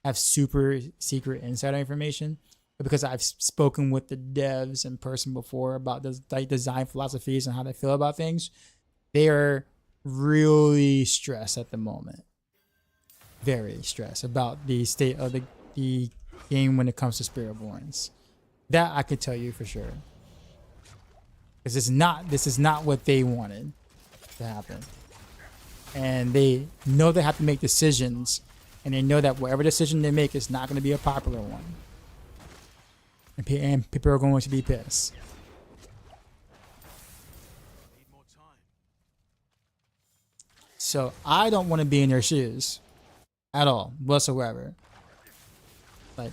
have super secret insider information, but because I've spoken with the devs in person before about the design philosophies and how they feel about things. They are really stressed at the moment. Very stressed about the state of the game when it comes to Spiritborns. That I could tell you for sure. Because this is not what they wanted to happen. And they know they have to make decisions, and they know that whatever decision they make is not going to be a popular one. And people are going to be pissed. So I don't want to be in their shoes at all, whatsoever. Like,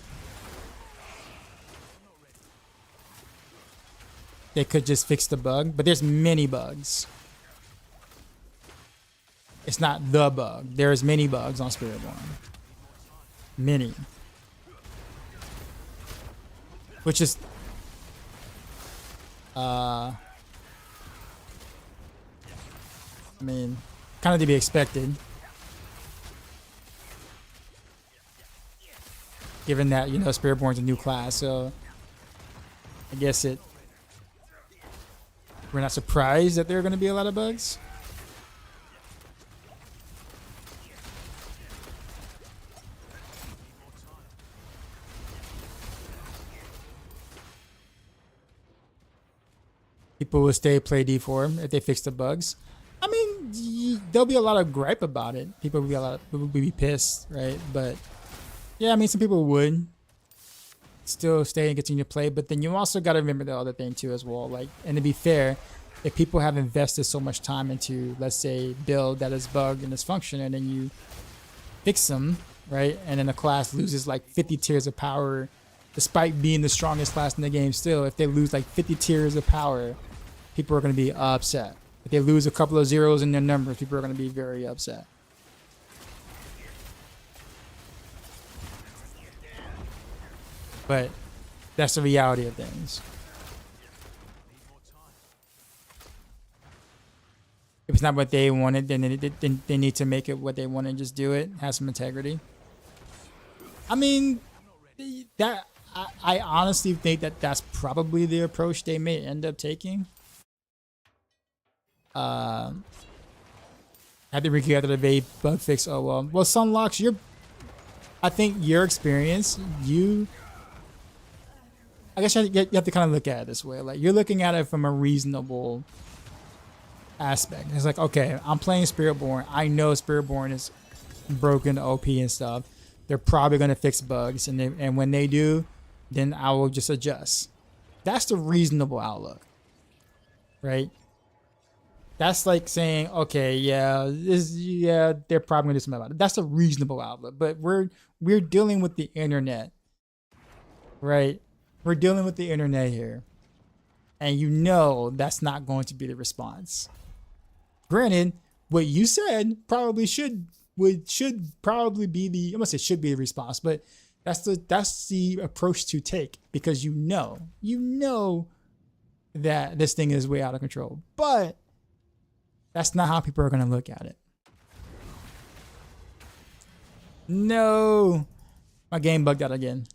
they could just fix the bug, but there's many bugs. It's not the bug. There's many bugs on Spiritborn. Many. Which is I mean, kind of to be expected. Given that, you know, Spiritborn's a new class, so I guess we're not surprised that there are going to be a lot of bugs. People will play D4 if they fix the bugs. I mean, there'll be a lot of gripe about it. People will be pissed, right? But yeah, I mean, some people would still stay and continue to play. But then you also got to remember the other thing too as well. Like, and to be fair, if people have invested so much time into, let's say, build that is bugged and dysfunction, and then you fix them, right? And then the class loses like 50 tiers of power, despite being the strongest class in the game. Still, if they lose like 50 tiers of power, people are going to be upset. If they lose a couple of zeros in their numbers, people are going to be very upset. But that's the reality of things. If it's not what they wanted, then they need to make it what they want and just do it. Have some integrity. I mean, that I honestly think that that's probably the approach they may end up taking. Had to recreate after the vague bug fix. Oh well. Well, Sunlocks, I think your experience, I guess you have to kind of look at it this way. Like, you're looking at it from a reasonable aspect. It's like, okay, I'm playing Spiritborn. I know Spiritborn is broken, OP and stuff. They're probably going to fix bugs, and when they do, then I will just adjust. That's the reasonable outlook, right? That's like saying, okay, they're probably going to do something about it. That's a reasonable outlook. But we're dealing with the internet, right? We're dealing with the internet here, and you know that's not going to be the response. Granted, what you said probably should probably be the, I'm gonna say should be the response, but that's the approach to take, because you know that this thing is way out of control. But that's not how people are gonna look at it. No, my game bugged out again.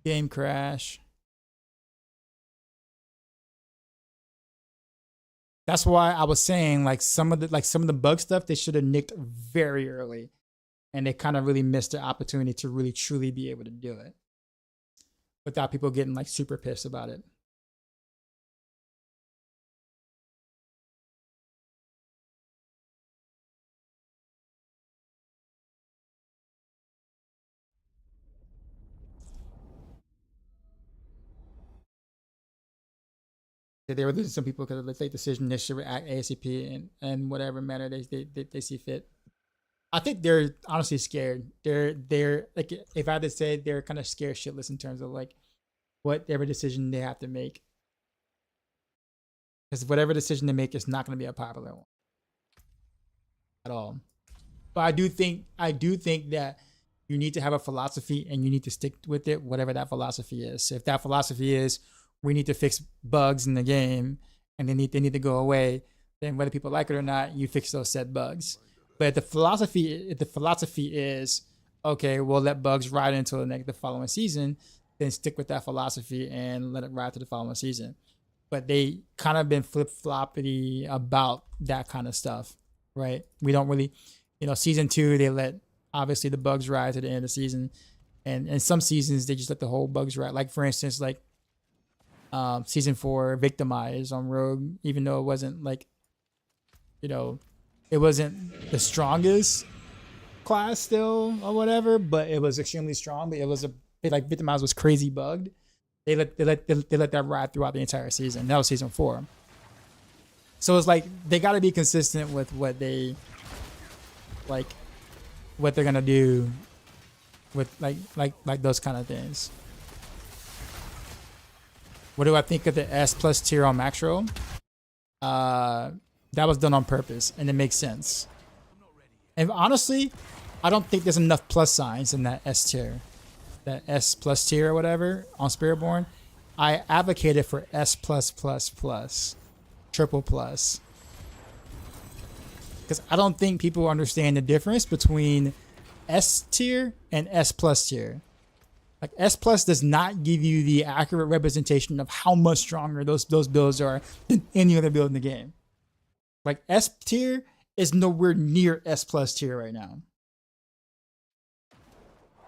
Game crash. That's why I was saying, like, some of the bug stuff they should have nicked very early, and they kind of really missed their opportunity to really truly be able to do it without people getting like super pissed about it. They were losing some people because of the late decision. They should react ASAP and whatever manner they see fit. I think they're honestly scared. They're like, if I had to say, they're kind of scared shitless in terms of like whatever decision they have to make. Because whatever decision they make is not going to be a popular one at all. But I do think that you need to have a philosophy and you need to stick with it, whatever that philosophy is. So if that philosophy is, we need to fix bugs in the game and they need to go away, then whether people like it or not, you fix those said bugs. But if the philosophy is, okay, we'll let bugs ride until the following season, then stick with that philosophy and let it ride to the following season. But they kind of been flip-floppity about that kind of stuff, right? We don't really, season 2, they let obviously the bugs ride to the end of the season. And some seasons they just let the whole bugs ride. Like, for instance, like season 4 Victimize on Rogue, even though it wasn't like, it wasn't the strongest class still or whatever, but it was extremely strong. But it was like Victimize was crazy bugged. They let that ride throughout the entire season. That was season 4. So it's like they got to be consistent with what they're gonna do with like those kind of things. What do I think of the S+ tier on Maxroll? That was done on purpose, and it makes sense. And honestly, I don't think there's enough plus signs in that S tier. That S+ tier or whatever on Spiritborn. I advocated for S+++, triple plus. Because I don't think people understand the difference between S tier and S+ tier. Like, S+ does not give you the accurate representation of how much stronger those builds are than any other build in the game. Like, S tier is nowhere near S+ tier right now.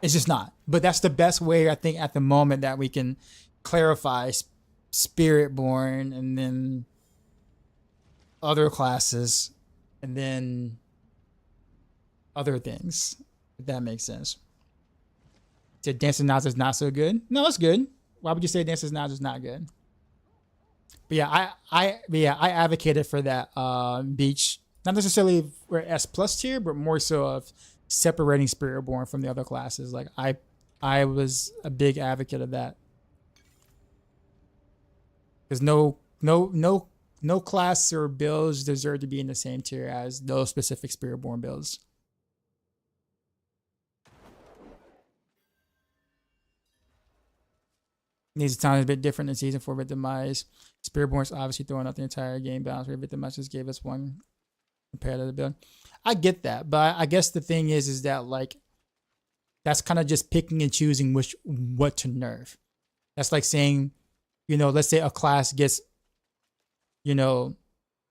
It's just not. But that's the best way, I think, at the moment that we can clarify Spiritborn and then other classes and then other things, if that makes sense. So Dancing Knives is not so good. No, it's good. Why would you say Dancing Knives is not good? But yeah, I advocated for that beach, not necessarily for S+ tier, but more so of separating Spiritborn from the other classes. Like, I was a big advocate of that, because no no class or builds deserve to be in the same tier as those specific Spiritborn builds. Needs time is a bit different in season 4 with Demise. Spiritborn's obviously throwing out the entire game balance rate, but Demise just gave us one compared to the build. I get that, but I guess the thing is that like that's kind of just picking and choosing what to nerf. That's like saying, you know, let's say a class gets, you know,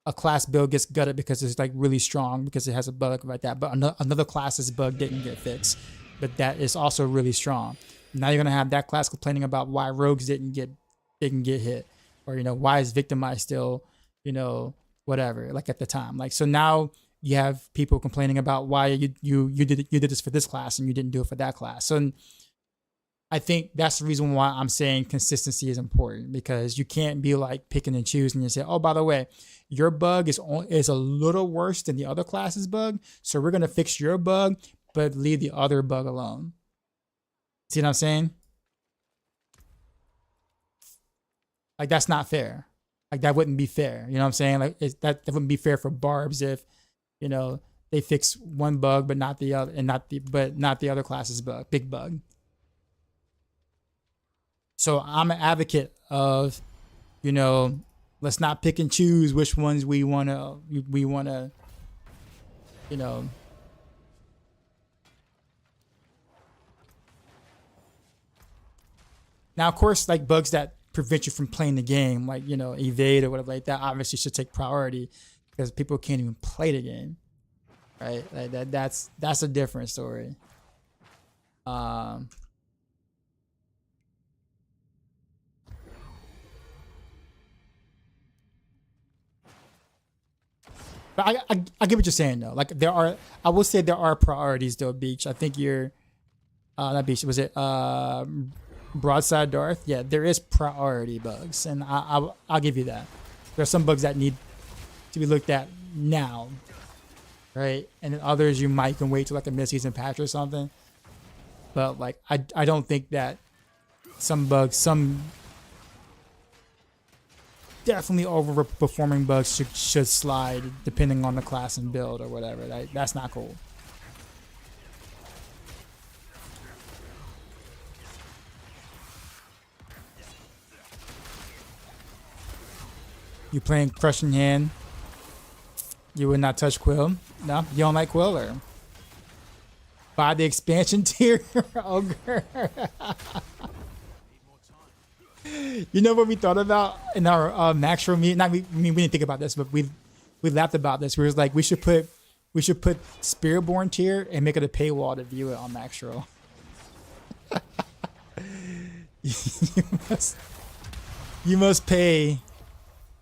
a class build gets gutted because it's like really strong because it has a bug like that, but another class's bug didn't get fixed, but that is also really strong. Now you're gonna have that class complaining about why rogues didn't get hit, or you know, why is victimized still, you know, whatever, like at the time. Like, so now you have people complaining about why you did this for this class and you didn't do it for that class. So I think that's the reason why I'm saying consistency is important, because you can't be like picking and choosing and say, oh, by the way, your bug is a little worse than the other class's bug, so we're gonna fix your bug but leave the other bug alone. See what I'm saying? Like, that's not fair. Like, that wouldn't be fair. You know what I'm saying? Like, that wouldn't be fair for Barbs if, you know, they fix one bug but not the other, and not the other class's bug, big bug. So I'm an advocate of, you know, let's not pick and choose which ones we wanna, you know. Now, of course, like bugs that prevent you from playing the game, like, you know, evade or whatever like that, obviously should take priority because people can't even play the game, right? Like that's a different story. But I get what you're saying though. Like I will say there are priorities though, Beach. I think you're, not Beach, was it Broadside Darth? Yeah, there is priority bugs, and I'll give you that. There are some bugs that need to be looked at now, right? And then others you might can wait till like a mid-season patch or something. But like I don't think that some definitely overperforming bugs should slide depending on the class and build or whatever. That's not cool. You playing Crushing Hand, you would not touch Quill. No, you don't like Quill, or buy the expansion tier ogre. You know what we thought about in our Maxroll meeting? Not we didn't think about this, but we laughed about this. We was like, we should put Spiritborn tier and make it a paywall to view it on Maxroll. you must pay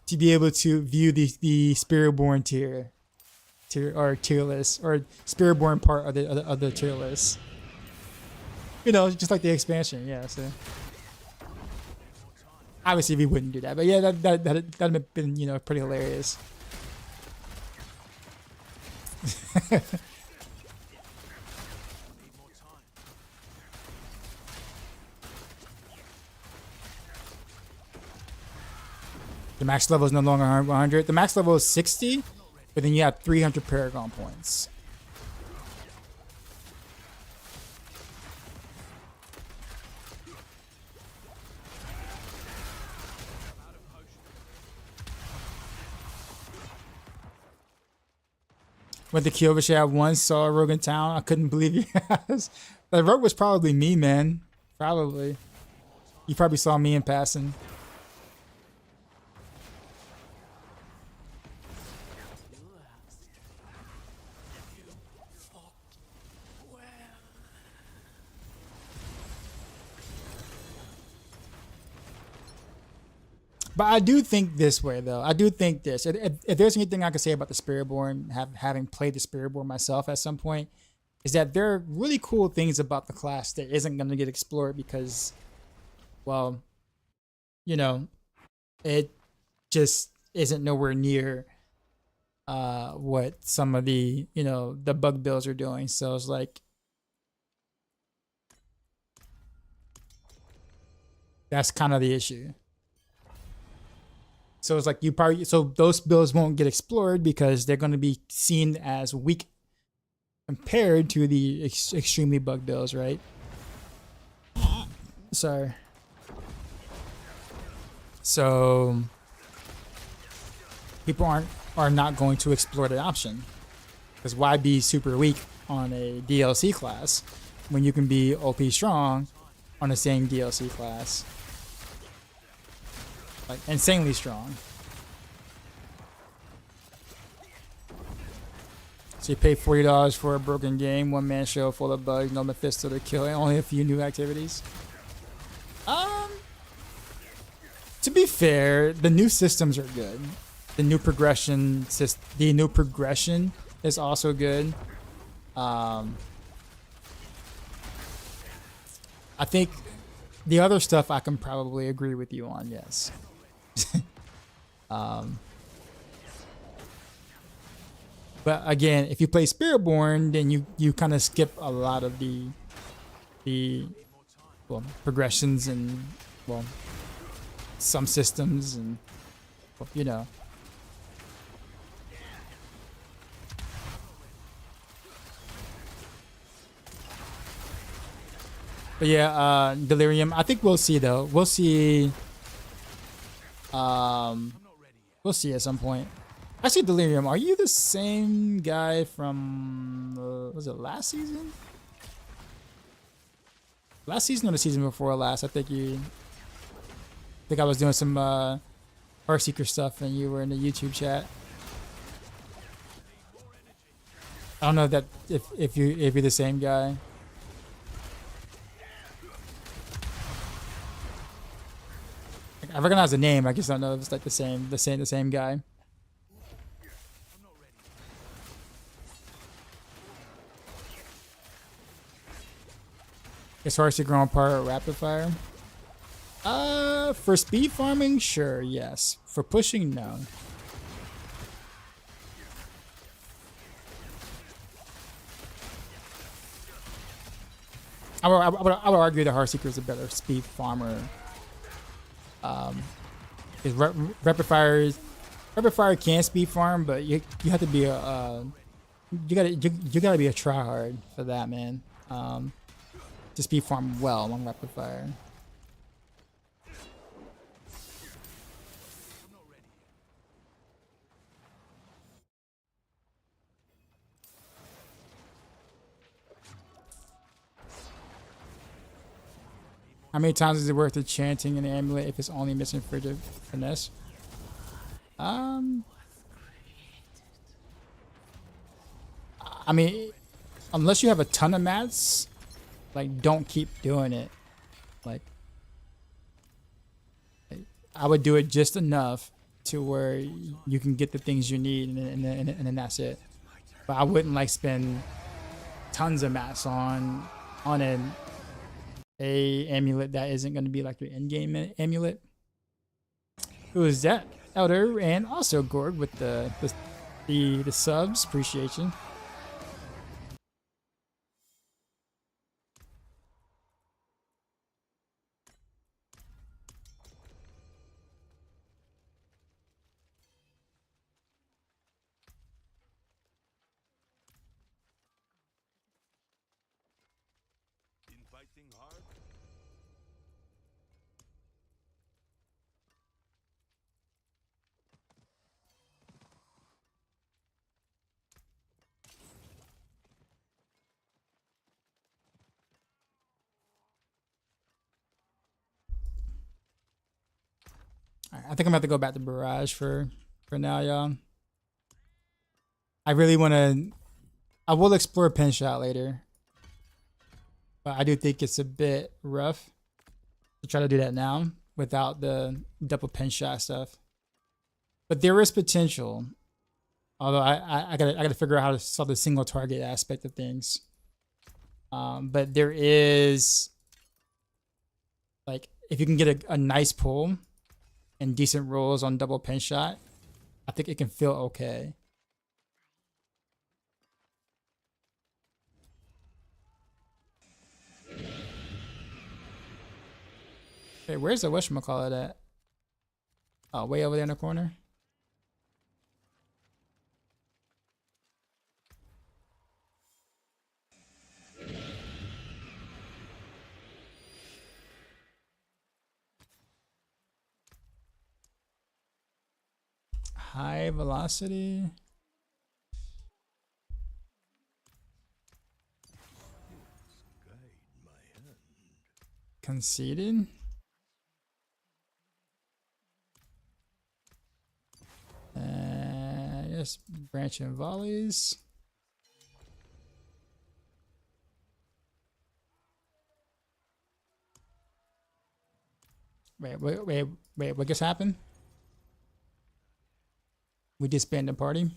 to be able to view the Spiritborn tier or tier list, or Spiritborn part of the tier list. You know, just like the expansion, yeah. So obviously we wouldn't do that, but yeah, that'd have been, you know, pretty hilarious. The max level is no longer 100. The max level is 60, but then you have 300 Paragon points. Went to Kyovish at once, saw a Rogue in town. I couldn't believe you guys. The Rogue was probably me, man. Probably. You probably saw me in passing. But I do think this way, though. I do think this. If there's anything I could say about the Spiritborn, having played the Spiritborn myself at some point, is that there are really cool things about the class that isn't going to get explored because, well, you know, it just isn't nowhere near what some of the, you know, the bug builds are doing. So it's like, that's kind of the issue. So it's like so those builds won't get explored because they're going to be seen as weak compared to the extremely bugged builds, right? Sorry. So people are not going to explore the option, because why be super weak on a DLC class when you can be OP strong on the same DLC class? Like insanely strong. So you pay $40 for a broken game, one-man show full of bugs, no Mephisto to kill, and only a few new activities. To be fair, the new systems are good. The new progression is also good. I think the other stuff I can probably agree with you on, yes. But again, if you play Spiritborn, then you kind of skip a lot of the progressions and some systems and you know. But yeah, Delirium. I think we'll see though. We'll see. We'll see at some point. Actually, Delirium, are you the same guy from was it last season? Last season or the season before last? I think I was doing some Heartseeker stuff and you were in the YouTube chat. I don't know that if you're the same guy. I recognize the name. I just don't know if it's like the same guy. Is Heartseeker on par with rapid fire? For speed farming, sure, yes. For pushing, no. I would argue that Heartseeker is a better speed farmer. Rapid fire can speed farm, but you have to be you gotta be a tryhard for that, man. To speed farm well on rapid fire. How many times is it worth the chanting an amulet if it's only missing frigid finesse? I mean, unless you have a ton of mats, like, don't keep doing it. Like, I would do it just enough to where you can get the things you need, and then that's it. But I wouldn't like spend tons of mats on a amulet that isn't going to be like your end game amulet. Who is that? Elder, and also Gorg with the subs. Appreciation. I think I'm about to go back to Barrage for now, y'all. I really want to. I will explore Pen Shot later, but I do think it's a bit rough to try to do that now without the double Pen Shot stuff. But there is potential, although I gotta figure out how to solve the single target aspect of things. But there is, like, if you can get a nice pull and decent rolls on double Pen Shot, I think it can feel okay. Hey, where's the whatchamacallit at? Oh, way over there in the corner. High velocity. Conceded. Yes, branching volleys. Wait, what just happened? We disbanded the party.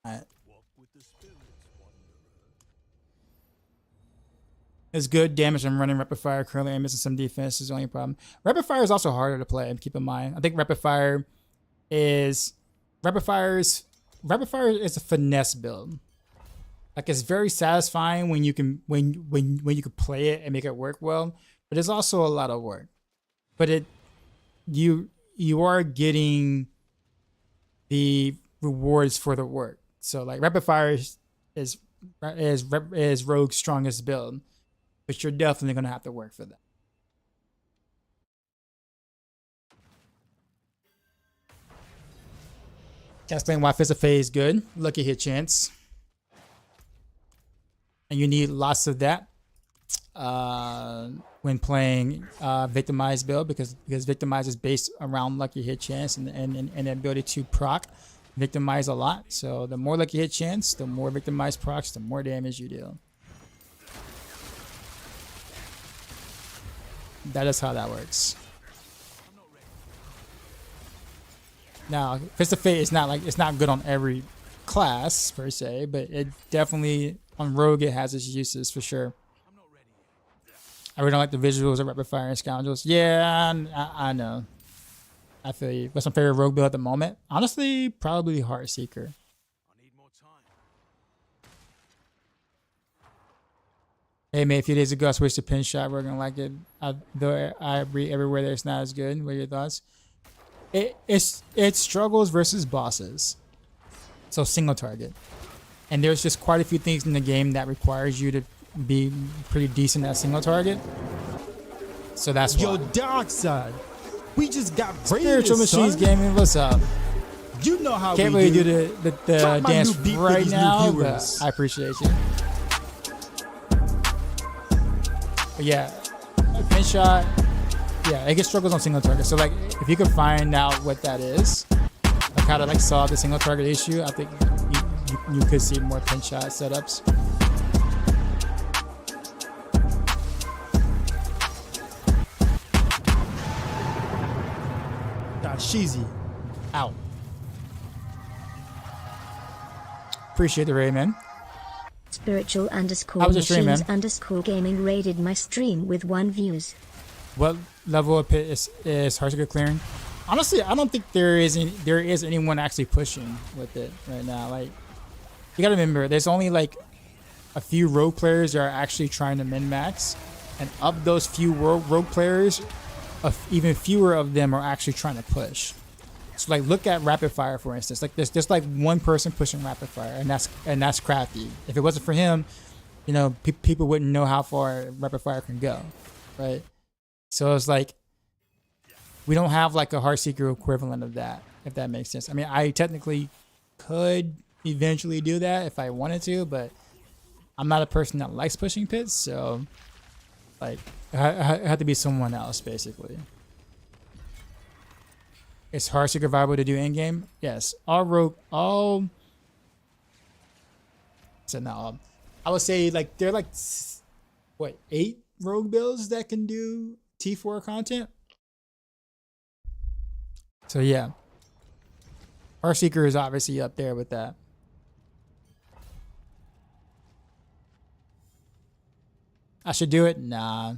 Alright. It's good damage. I'm running rapid fire currently. I'm missing some defense. Is the only problem. Rapid fire is also harder to play. Keep in mind. I think rapid fire is a finesse build. Like it's very satisfying when you can when you can play it and make it work well. But it's also a lot of work. But you are getting the rewards for the work. So like rapid fire is Rogue's strongest build. But you're definitely going to have to work for that. Can't explain why Fist of Fate is good. Lucky hit chance. And you need lots of that when playing Victimized build because Victimize is based around lucky hit chance and the ability to proc Victimize a lot. So the more lucky hit chance, the more Victimize procs, the more damage you deal. That is how that works. Now, Fist of Fate is it's not good on every class per se, but it definitely on Rogue it has its uses for sure. I really don't like the visuals of Rapid Fire and Scoundrels. Yeah, I know. I feel you. What's my favorite Rogue build at the moment? Honestly, probably Heartseeker. Hey man, a few days ago I switched to pin shot. We're gonna like it. Though I read everywhere that it's not as good. What are your thoughts? It struggles versus bosses, so single target, and there's just quite a few things in the game that requires you to be pretty decent at single target. So that's why. Yo, Dark Side, we just got Spiritual raided, Machines son. Gaming. What's up? You know how Can't we really do. do the Drop my dance new beat for right these new now, but viewers. I appreciate you. But yeah, pin shot. Yeah, it gets struggles on single target. So like, if you could find out what that is, like how to like solve the single target issue, I think you could see more pin shot setups. Sheezy. Out. Appreciate the raid, man. Spiritual underscore How was your stream, machines man? underscore gaming raided my stream with 1 views. What level of pit is Heartseeker clearing? Honestly, I don't think there is anyone actually pushing with it right now. Like, you gotta remember, there's only like a few rogue players that are actually trying to min max, and of those few rogue players, even fewer of them are actually trying to push. So like, look at rapid fire for instance. Like there's just like one person pushing rapid fire, and that's Crafty. If it wasn't for him, you know, people wouldn't know how far rapid fire can go, right? So it's like we don't have like a Heartseeker equivalent of that, if that makes sense. I mean, I technically could eventually do that if I wanted to, but I'm not a person that likes pushing pits, so like it had to be someone else basically. Is Heartseeker viable to do in game? Yes. I would say like there are like what, 8 rogue builds that can do T4 content. So yeah, Heartseeker is obviously up there with that. I should do it? Nah.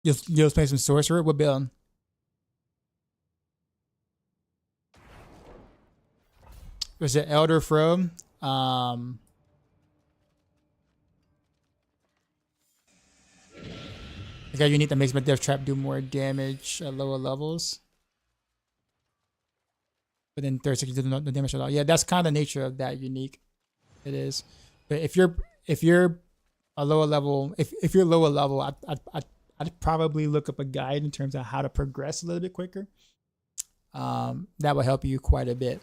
You'll play some sorcerer? What build? Was it Elder Fro? I got unique that makes my death trap do more damage at lower levels. But then 36 did no damage at all. Yeah, that's kind of the nature of that unique. It is. But if you're a lower level, if you're lower level, I'd probably look up a guide in terms of how to progress a little bit quicker. That will help you quite a bit.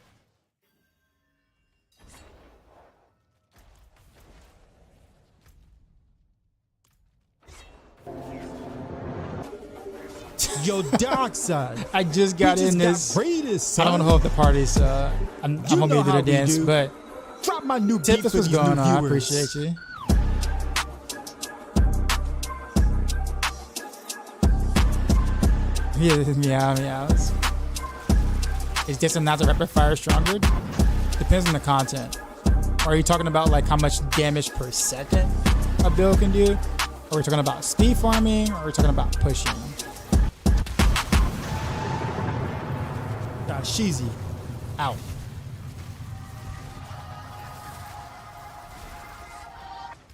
Yo, dark side. I just got in this. Raided, I don't want to hold the parties. I'm gonna be able to dance, but drop my new tip beat us for what's these going new on. I viewers. appreciate you. Yeah, this is meows. Is this not the rapid fire stronger? Depends on the content. Are you talking about like how much damage per second a build can do? Are we talking about speed farming? Or are we talking about pushing? Sheezy. Out.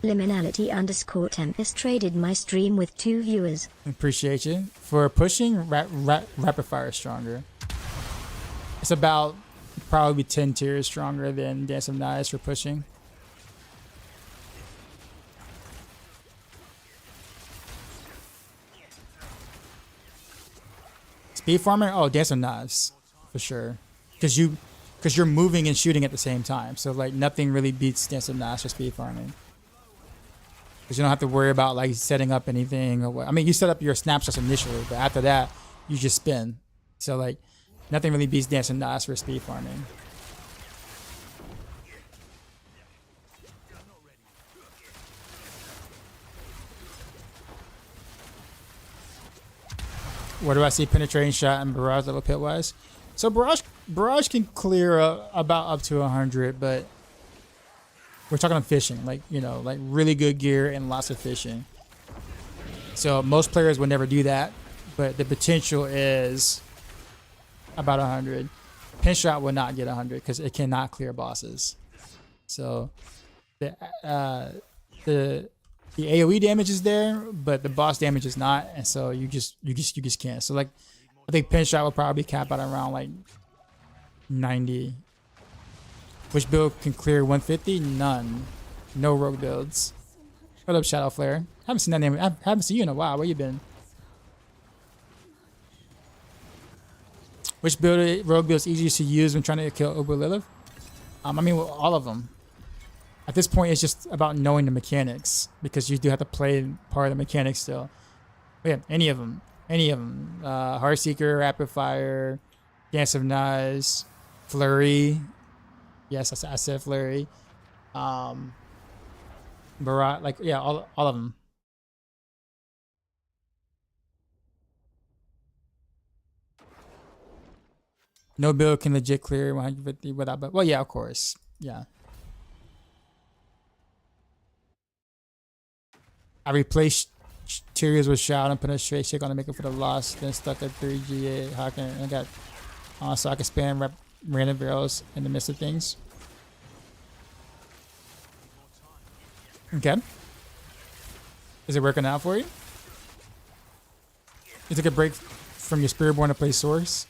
Liminality_Tempest traded my stream with 2 viewers. Appreciate you. For pushing, rapid fire is stronger. It's about probably 10 tiers stronger than Dance of Knives for pushing. Speed farming? Oh, Dance of Knives. For sure. Because you're moving and shooting at the same time. So like nothing really beats Dance of Knives for speed farming. Because you don't have to worry about like setting up anything or what. I mean, you set up your snapshots initially, but after that, you just spin. So like, nothing really beats Dance of Knives for speed farming. Where do I see penetrating shot and barrage level pit-wise? So barrage can clear about up to 100, but we're talking fishing, like, you know, like really good gear and lots of fishing. So most players would never do that, but the potential is about 100. Pin shot will not get 100 because it cannot clear bosses. So the AoE damage is there, but the boss damage is not, and so you just can't. So like, I think pin shot will probably cap out around like 90. Which build can clear 150? None. No rogue builds. What up, Shadow Flare? Haven't seen that name. I haven't seen you in a while. Where you been? Which rogue build is easiest to use when trying to kill Uber Lilith? I mean, well, all of them. At this point, it's just about knowing the mechanics, because you do have to play part of the mechanics still. But yeah, any of them. Any of them. Heartseeker, Rapid Fire, Dance of Knives, Flurry. Yes, I said Flurry. Barrage, like, yeah, all of them. No build can legit clear 150 without, but well, yeah, of course, yeah. I replaced Tyrios with Shout and put a straight shake on to make up for the loss. Then stuck a 3G8 Hawk and I got so I can spam random barrels in the midst of things. Okay. Is it working out for you? You took a break from your Spiritborn to play Source?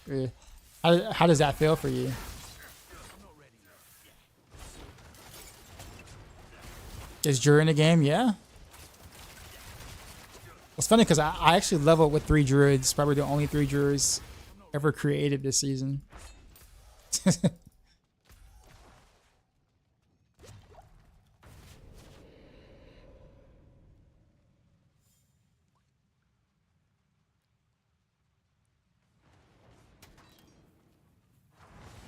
How does that feel for you? Is Jura in the game? Yeah. It's funny because I actually leveled with 3 druids. Probably the only 3 druids ever created this season.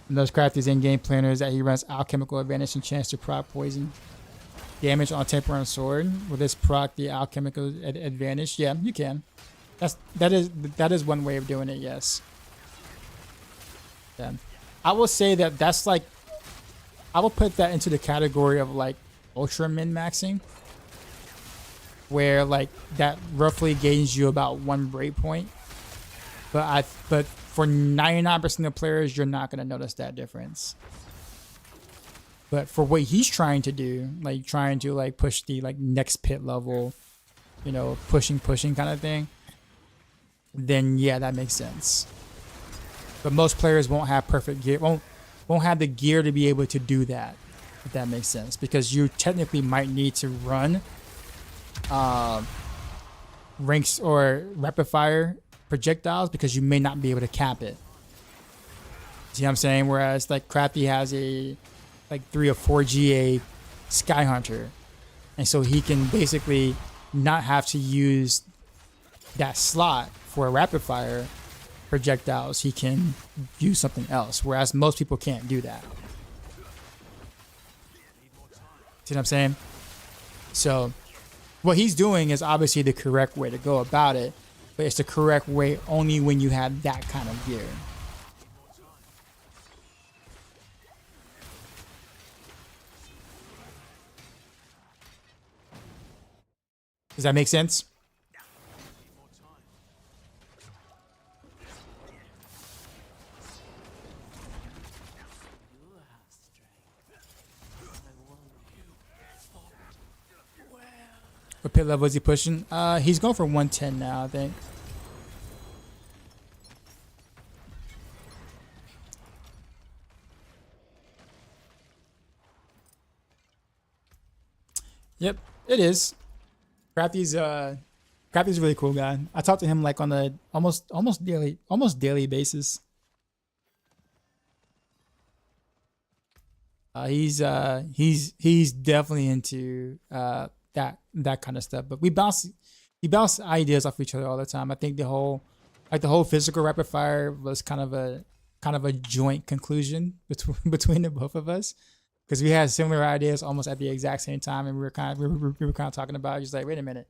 And those crafties in-game planners that he runs alchemical advantage and chance to proc poison damage on temper and sword. Will this proc the alchemical advantage? Yeah, you can. That is one way of doing it. Yes. Yeah. I will say that's like, I will put that into the category of like ultra min maxing, where like that roughly gains you about 1 breakpoint. But for 99% of players, you're not gonna notice that difference. But for what he's trying to do, like trying to like push the like next pit level, you know, pushing kind of thing, then yeah, that makes sense. But most players won't have perfect gear, won't have the gear to be able to do that, if that makes sense, because you technically might need to run ranks or rapid fire projectiles because you may not be able to cap it. See what I'm saying? Whereas like Crafty has a like 3 or 4 GA Sky Hunter, and so he can basically not have to use that slot for rapid fire projectiles. He can use something else, whereas most people can't do that. See what I'm saying? So what he's doing is obviously the correct way to go about it, but it's the correct way only when you have that kind of gear. Does that make sense? What pit level is he pushing? He's going for 110 now, I think. Yep, it is. Crafty's a really cool guy. I talk to him like on a almost daily basis. He's definitely into that kind of stuff. But we bounce ideas off each other all the time. I think the whole physical rapid fire was kind of a joint conclusion between the both of us, because we had similar ideas almost at the exact same time, and we were kind of talking about it. Just like, wait a minute,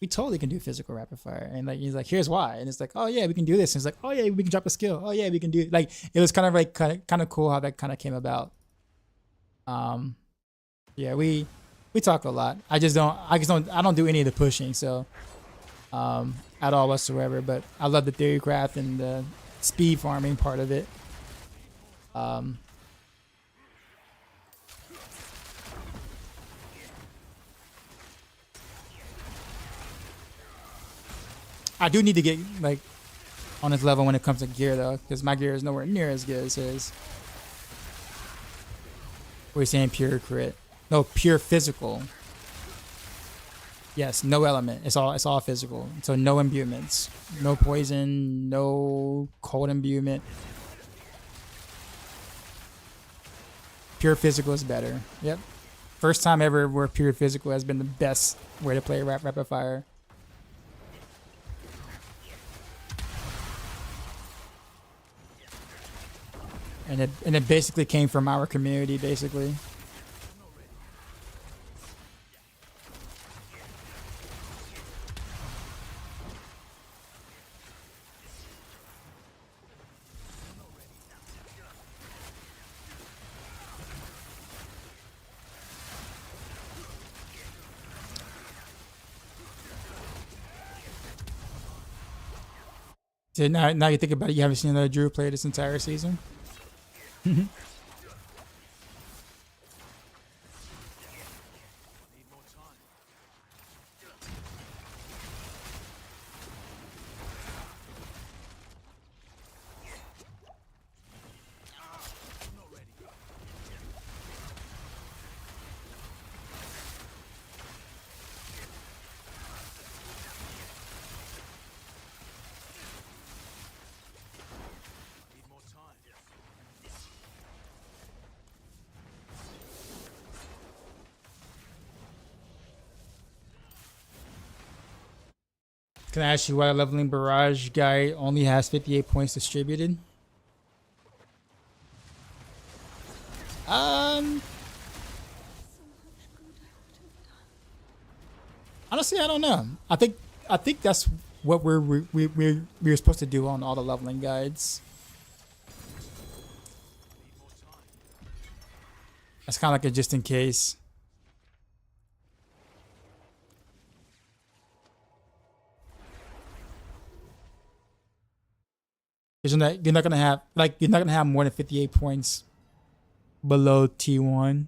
we totally can do physical rapid fire, and like he's like, here's why, and it's like, oh yeah, we can do this, and it's like, oh yeah, we can drop a skill, oh yeah, we can do it. Like it was kind of like kind of cool how that kind of came about. Yeah, we talk a lot. I don't do any of the pushing, so at all whatsoever. But I love the theorycraft and the speed farming part of it. I do need to get like on his level when it comes to gear though, because my gear is nowhere near as good as his. We're saying pure crit. No, pure physical. Yes, no element. It's all physical. So no imbuements. No poison, no cold imbuement. Pure physical is better. Yep. First time ever where pure physical has been the best way to play rapid fire. And it basically came from our community, basically. So now you think about it, you haven't seen another Drew play this entire season? Can I ask you why a leveling Barrage guy only has 58 points distributed? Honestly, I don't know. I think that's what we're supposed to do on all the leveling guides. That's kind of like a just in case. You're not gonna have more than 58 points below T1.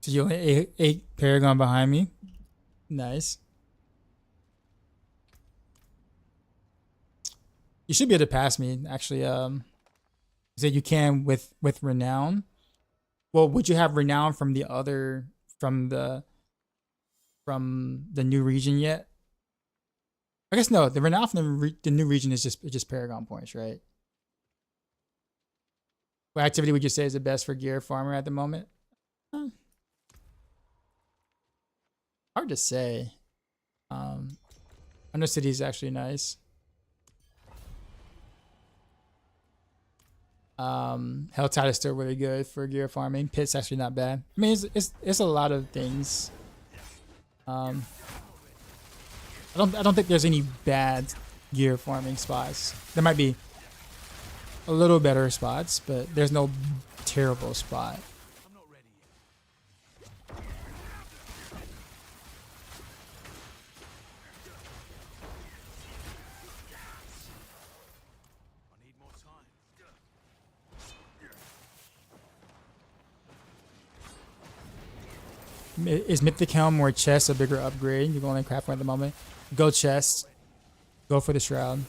So you only eight Paragon behind me. Nice. You should be able to pass me, actually. You said you can with Renown. Well, would you have Renown from the other from the new region yet? I guess no. The Renown from the new region is just Paragon points, right? What activity would you say is the best for gear farmer at the moment? Hard to say. Undercity is actually nice. Helltide is still really good for gear farming. Pit's actually not bad. I mean, it's a lot of things. I don't think there's any bad gear farming spots. There might be a little better spots, but there's no terrible spot. Is Mythic Helm or Chest a bigger upgrade? You can only craft one at the moment. Go Chest. Go for the Shroud.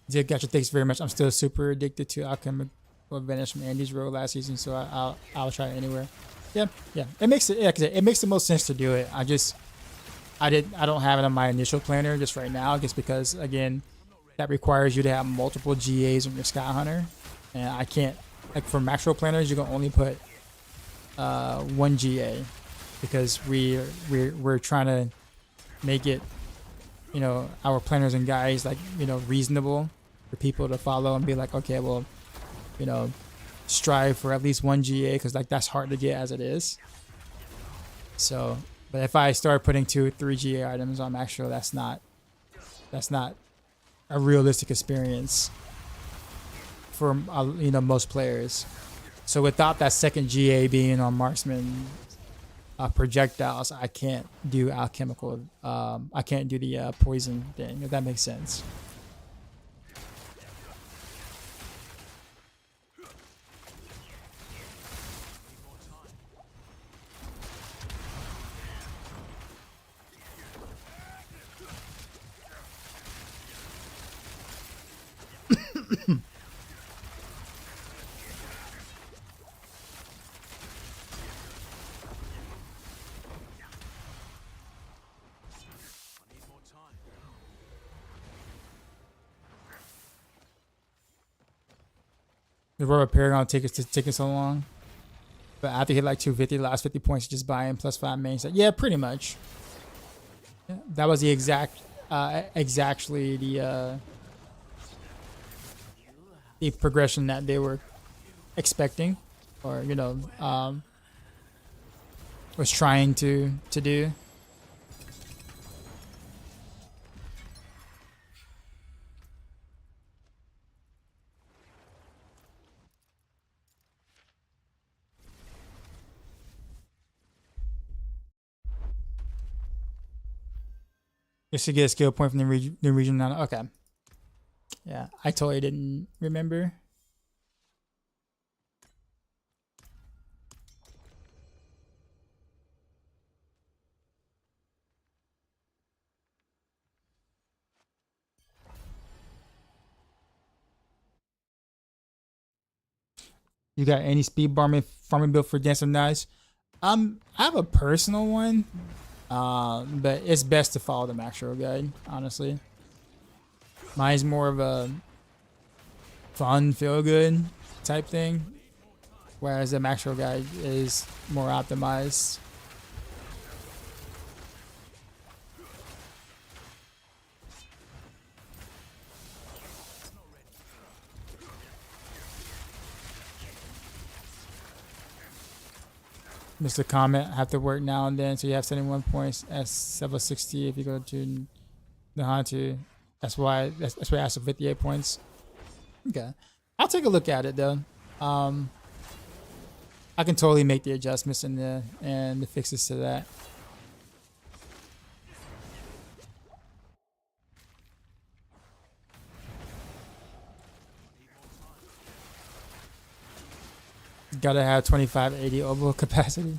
Yeah, gotcha. Thanks very much. I'm still super addicted to Alchemical Advantage from Andy's Rogue last season, so I'll try it anywhere. Yeah. It makes the most sense to do it. I don't have it on my initial planner just right now, just because again, that requires you to have multiple GAs on your Sky Hunter, and I can't. Like for Maxroll planners, you can only put one GA because we're trying to make it, you know, our planners and guides like, you know, reasonable for people to follow and be like, okay, well, you know, strive for at least one GA because like that's hard to get as it is. So, but if I start putting 2 or 3 GA items on Maxroll, that's not a realistic experience for you know, most players. So without that second GA being on marksman projectiles, I can't do alchemical. I can't do the poison thing, if that makes sense. The Royal Paragon taking so long, but after hit like 250, the last 50 points, just buy in +5 main set. Yeah, pretty much. Yeah, that was the exactly the progression that they were expecting, or you know, was trying to do. Just to get a skill point from the region now. Okay. Yeah, I totally didn't remember. You got any speed farming build for Dance of Knives? I have a personal one. But it's best to follow the Maxroll guide, honestly. Mine's more of a fun, feel good type thing, whereas the Maxroll guide is more optimized. Mr. Comment, have to work now and then, so you have 71 points at 760 if you go to the Hantu. That's why I asked for 58 points. Okay, I'll take a look at it though. I can totally make the adjustments and the fixes to that. Gotta have 2580 overall capacity.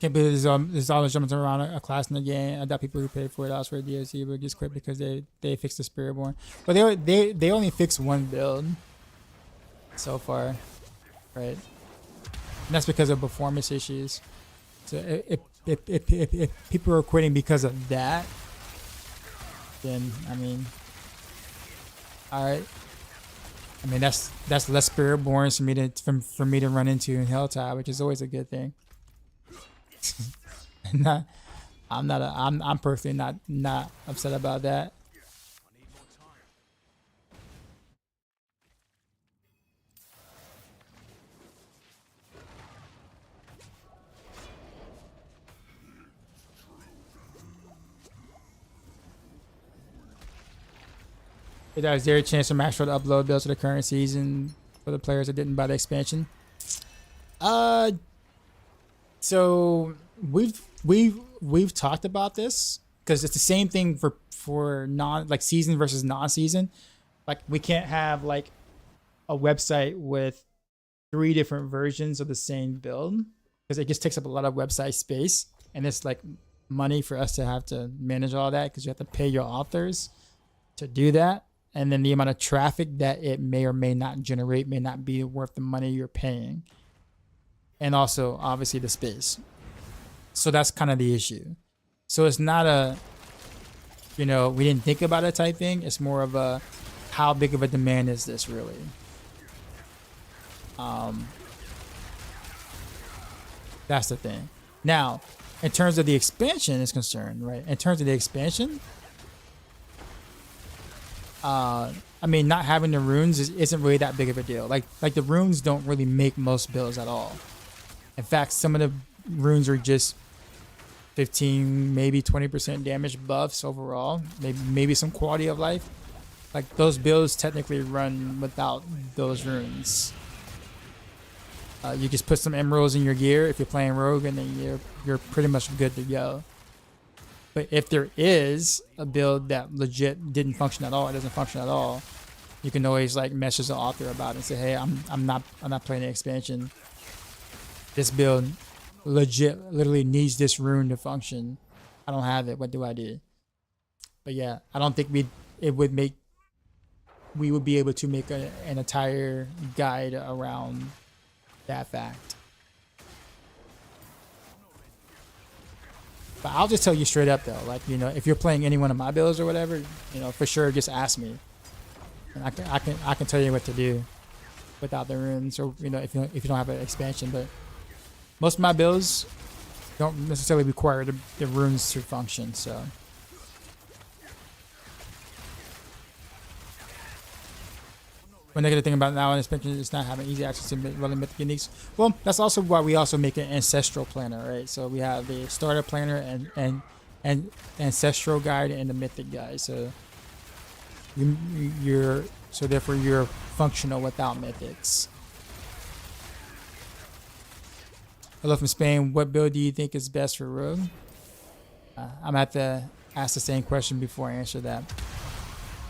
Can't believe there's always jumping around a class in the game. I doubt people who paid $4 for a DLC would just quit because they fixed the Spiritborn. But they only fixed one build so far, right? And that's because of performance issues. So if people are quitting because of that, then I mean, all right. I mean that's less Spiritborns for me to run into in Helltide, which is always a good thing. I'm personally not upset about that. Is there a chance for Maxroll to upload builds to the current season for the players that didn't buy the expansion? So we've talked about this because it's the same thing for season versus non-season. Like we can't have like a website with 3 different versions of the same build because it just takes up a lot of website space, and it's like money for us to have to manage all that because you have to pay your authors to do that, and then the amount of traffic that it may or may not generate may not be worth the money you're paying. And also, obviously, the space. So that's kind of the issue. So it's not a, we didn't think about it type thing. It's more of a, how big of a demand is this really? That's the thing. Now, in terms of the expansion is concerned, right? In terms of the expansion, I mean, not having the runes isn't really that big of a deal. Like the runes don't really make most builds at all. In fact, some of the runes are just 15, maybe 20% damage buffs overall. Maybe some quality of life. Like those builds technically run without those runes. You just put some emeralds in your gear if you're playing Rogue, and then you're pretty much good to go. But if there is a build that legit didn't function at all, it doesn't function at all, you can always like message the author about it and say, hey, I'm not playing the expansion. This build literally needs this rune to function. I don't have it. What do I do? But yeah, I don't think we would be able to make an entire guide around that fact. But I'll just tell you straight up though, like, if you're playing any one of my builds or whatever, for sure just ask me. And I can tell you what to do without the runes, or if you don't have an expansion. But most of my builds don't necessarily require the runes to function, so. One negative thing about now an expansion is not having easy access to really mythic uniques. Well, that's also why we also make an ancestral planner, right? So we have the starter planner and ancestral guide and the mythic guide. So therefore you're functional without mythics. Hello from Spain. What build do you think is best for Rogue? I'm gonna have to ask the same question before I answer that.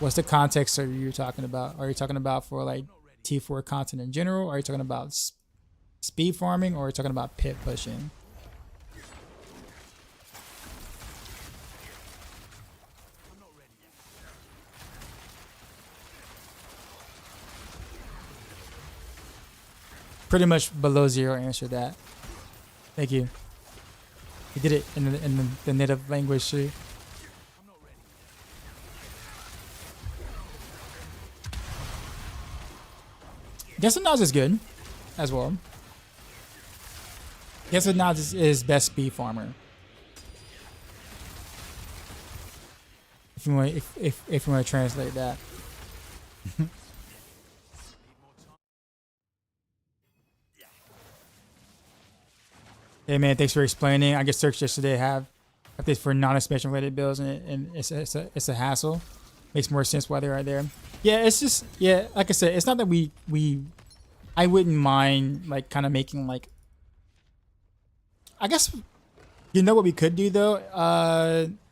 What's the context are you talking about? Are you talking about for like T4 content in general? Are you talking about speed farming, or are you talking about pit pushing? Pretty much below 0 answer that. Thank you. He did it in the native language too. Guess and Nods is good as well. Guess and Nods is best speed farmer. If you want to translate that. Hey man, thanks for explaining. I just searched yesterday. Have updates for non-expansion related bills, and it's a hassle. Makes more sense why they are there. Yeah, it's just like I said, it's not that I wouldn't mind like kind of making like. I guess you know what we could do though,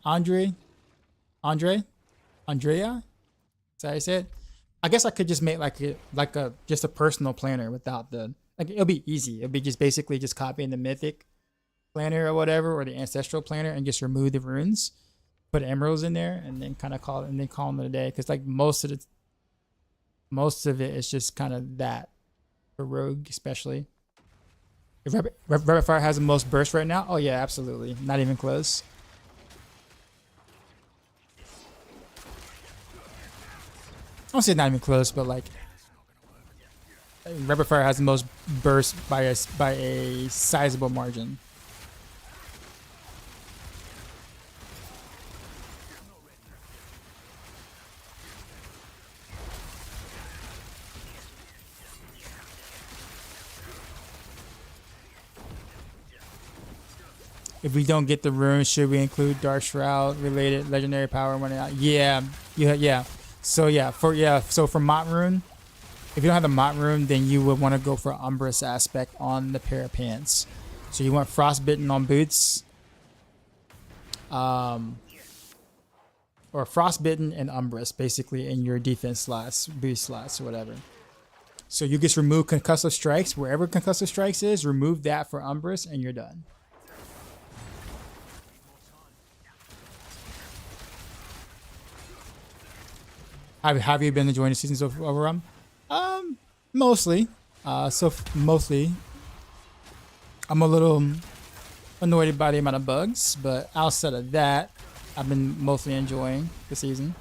Andrea. Is that how you say it? I guess I could just make like a just a personal planner without the like. It'll be easy. It'll be just basically just copying the mythic planner or whatever, or the ancestral planner, and just remove the runes, put emeralds in there, and then kind of call them a day. Because like most of it is just kind of that for Rogue, especially. If Rapid Fire has the most burst right now, oh yeah, absolutely, not even close. I don't say not even close, but like Rapid Fire has the most burst by a sizable margin. If we don't get the runes, should we include Dark Shroud related legendary power when out? Yeah. So for Mott Rune, if you don't have the Mott Rune, then you would want to go for Umbrous aspect on the pair of pants. So you want Frostbitten on boots, or Frostbitten and Umbrous basically in your defense slots, boost slots, or whatever. So you just remove Concussive Strikes wherever Concussive Strikes is. Remove that for Umbrous, and you're done. Have you been enjoying the seasons of Overrun? Mostly. Mostly. I'm a little annoyed by the amount of bugs, but outside of that, I've been mostly enjoying the season.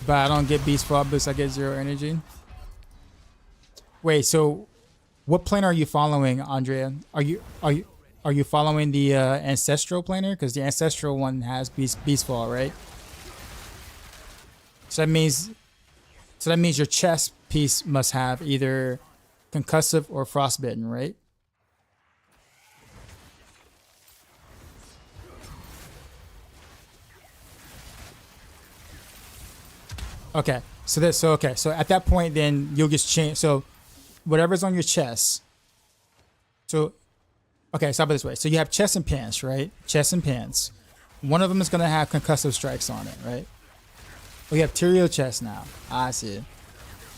But I don't get Beast Fall boost, I get 0 energy. Wait, so what planner are you following, Andrea? Are you following the ancestral planner? Because the ancestral one has Beast Fall, right? So that means your chest piece must have either concussive or frostbitten, right? Okay, so at that point, then you'll just change. So whatever's on your chest. So, okay, stop it this way. So you have chest and pants, right? Chest and pants. One of them is gonna have concussive strikes on it, right? We have Tyrael chest now. I see.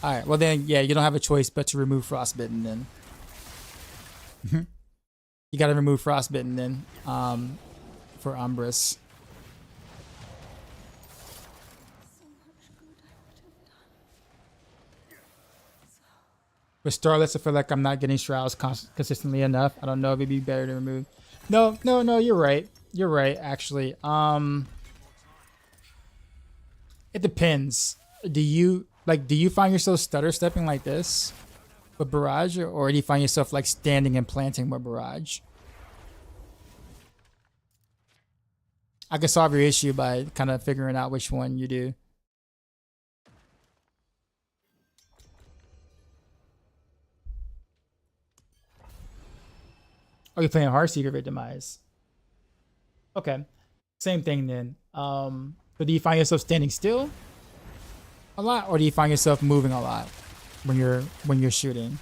All right. Well then, yeah, you don't have a choice but to remove frostbitten then. You got to remove frostbitten then, for Umbrous. With Starless, I feel like I'm not getting Shrouds consistently enough. I don't know if it'd be better to remove. No, you're right. You're right, actually. It depends. Do you find yourself stutter stepping like this with Barrage, or do you find yourself like standing and planting with Barrage? I can solve your issue by kind of figuring out which one you do. Oh, you're playing Heartseeker Victimize. Okay. Same thing then. But do you find yourself standing still a lot, or do you find yourself moving a lot when you're shooting?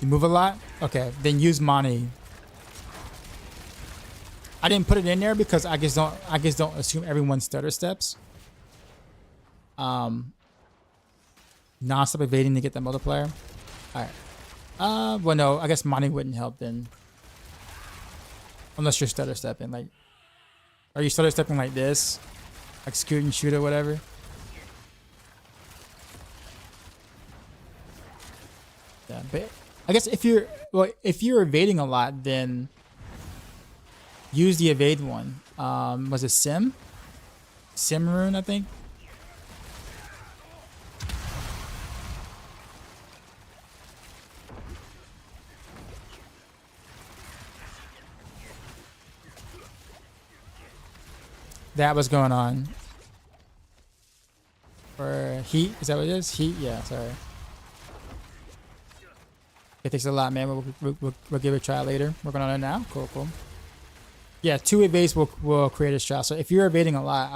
You move a lot? Okay, then use Money. I didn't put it in there because I just don't assume everyone stutter steps. Non-stop evading to get the multiplier. Alright. Well no, I guess Money wouldn't help then. Unless you're stutter stepping. Like, are you stutter stepping like this? Like scoot and shoot or whatever? Yeah, but I guess if you're evading a lot, then use the evade one. Was it Sim rune, I think? That was going on. Or heat, is that what it is? Heat, yeah, sorry. It takes a lot, man. We'll give it a try later. Working on it now. Cool, cool. Yeah, 2 evades will create a strat. So if you're evading a lot,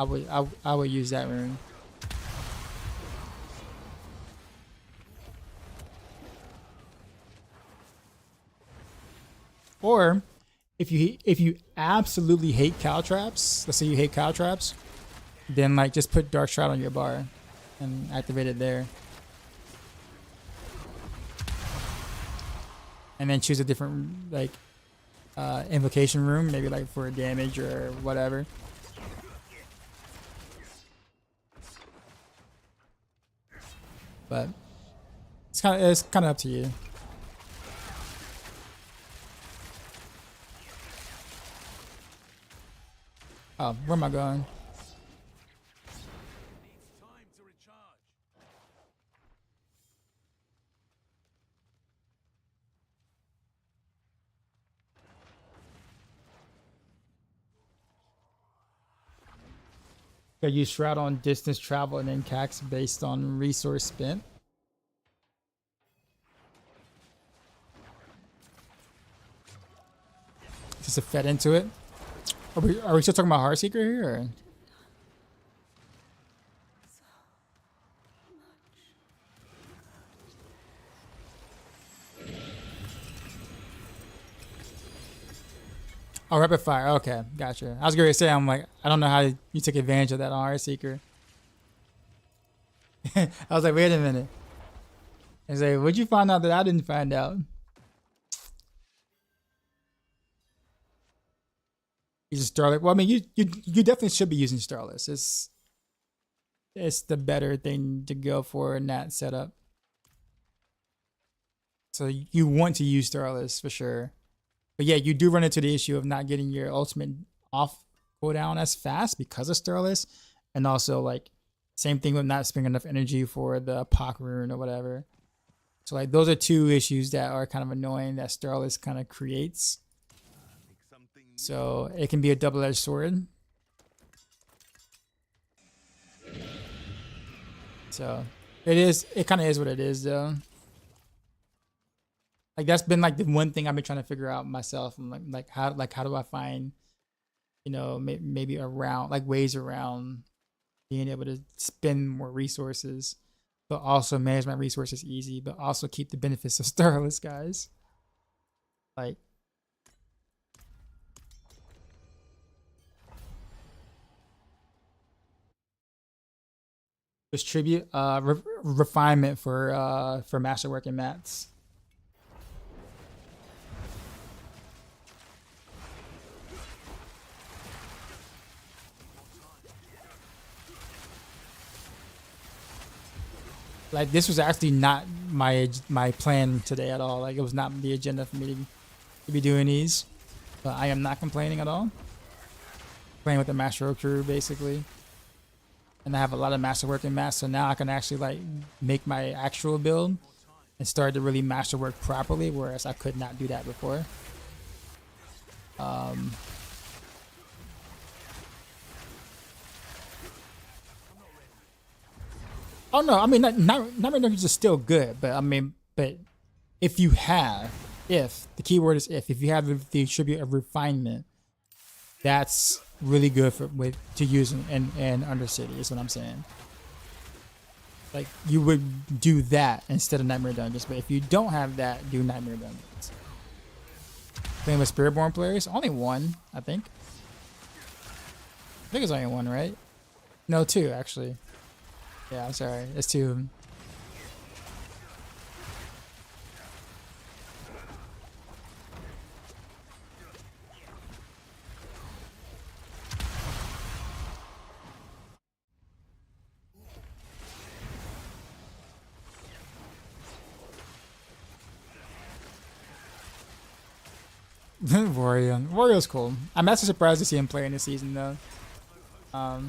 I would use that rune. Or if you absolutely hate cow traps, let's say you hate cow traps, then like just put Dark Shroud on your bar and activate it there. And then choose a different like invocation room, maybe like for damage or whatever. But it's kind of up to you. Oh, where am I going? I use Shroud on distance travel and then cax based on resource spent. Just a fed into it. Are we still talking about Heartseeker here? Or? Oh, rapid fire. Okay, gotcha. I was going to say, I'm like, I don't know how you took advantage of that on Heartseeker. I was like, wait a minute. I was like, what'd you find out that I didn't find out? You just Starless. Well, I mean, you definitely should be using Starless. It's the better thing to go for in that setup. So you want to use Starless for sure. But yeah, you do run into the issue of not getting your ultimate off cooldown as fast because of Starless. And also like same thing with not spending enough energy for the Pock rune or whatever. So like those are 2 issues that are kind of annoying that Starless kind of creates. So it can be a double-edged sword. So it kind of is what it is though. Like that's been like the one thing I've been trying to figure out myself. I'm like how do I find, you know, maybe around like ways around being able to spend more resources, but also manage my resources easy, but also keep the benefits of Starless, guys. Like this tribute refinement for masterwork and mats. Like this was actually not my plan today at all. Like it was not the agenda for me to be doing these, but I am not complaining at all. Playing with the Maxroll crew basically, and I have a lot of masterwork and mats, so now I can actually like make my actual build and start to really masterwork properly, whereas I could not do that before. Oh no, I mean not right now is still good, but I mean, but if you have, the keyword is if you have the attribute of refinement, that's really good to use in Undercity is what I'm saying. Like you would do that instead of Nightmare Dungeons, but if you don't have that, do Nightmare Dungeons. Playing with Spiritborn players, only 1, I think. I think it's only 1, right? No, 2 actually. Yeah, I'm sorry. It's 2. Wario's cool. I'm actually surprised to see him play in this season though. I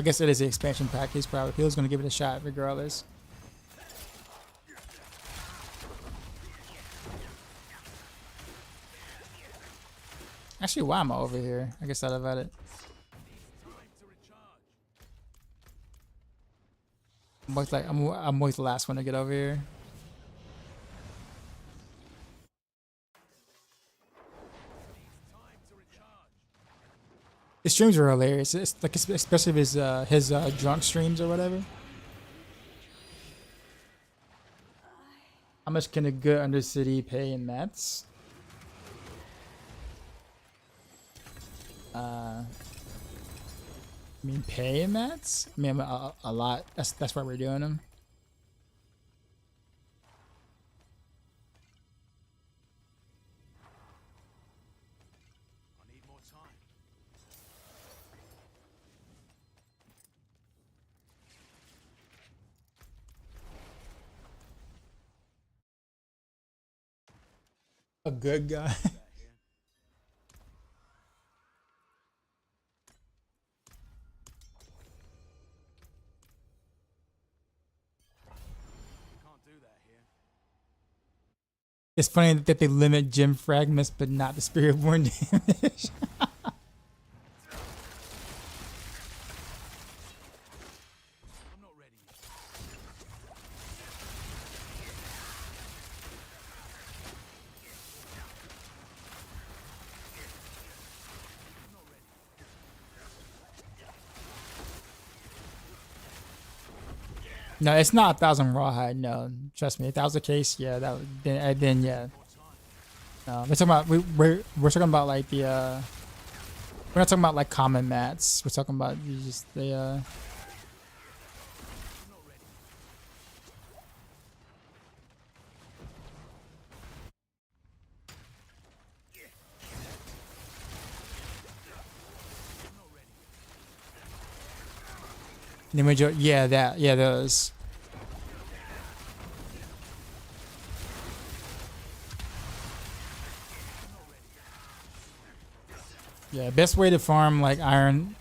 guess it is the expansion pack. He was gonna give it a shot regardless. Actually, why am I over here? I guess I'd have had it. I'm always the last one to get over here. His streams are hilarious. It's like especially his drunk streams or whatever. How much can a good Undercity pay in mats? I mean, pay in mats? I mean, a lot. That's why we're doing them. I need more time. A good guy. It's funny that they limit gem fragments, but not the Spiritborn damage. I'm not ready yet. No, it's not 1,000 rawhide. No, trust me. If that was the case, yeah, then yeah. No, we're talking about we're talking about like the we're not talking about like common mats. We're talking about just the yeah, those. Yeah, best way to farm like iron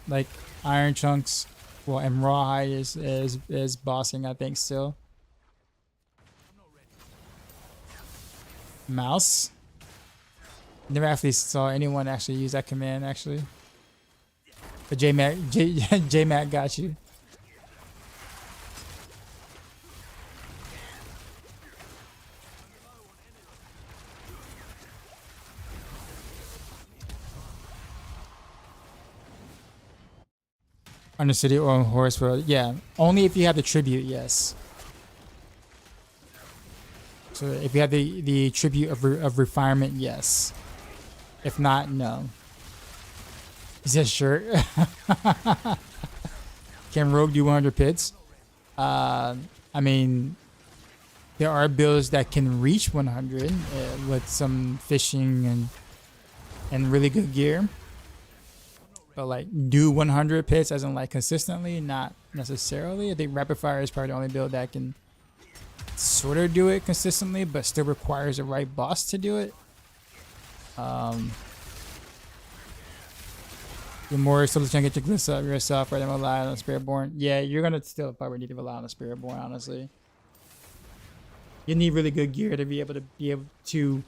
chunks, well, and rawhide is bossing, I think still. Mouse. Never actually saw anyone actually use that command actually. But J-Mac got you. Undercity or horse road, yeah. Only if you have the tribute, yes. So if you have the tribute of refinement, yes. If not, no. He says sure. Can Rogue do 100 pits? I mean, there are builds that can reach 100 with some fishing and really good gear. But like do 100 pits as in like consistently, not necessarily. I think rapid fire is probably the only build that can sort of do it consistently, but still requires the right boss to do it. You're more still trying to get your glyphs up yourself rather than rely on the Spiritborn. Yeah, you're gonna still probably need to rely on the Spiritborn, honestly. You need really good gear to be able to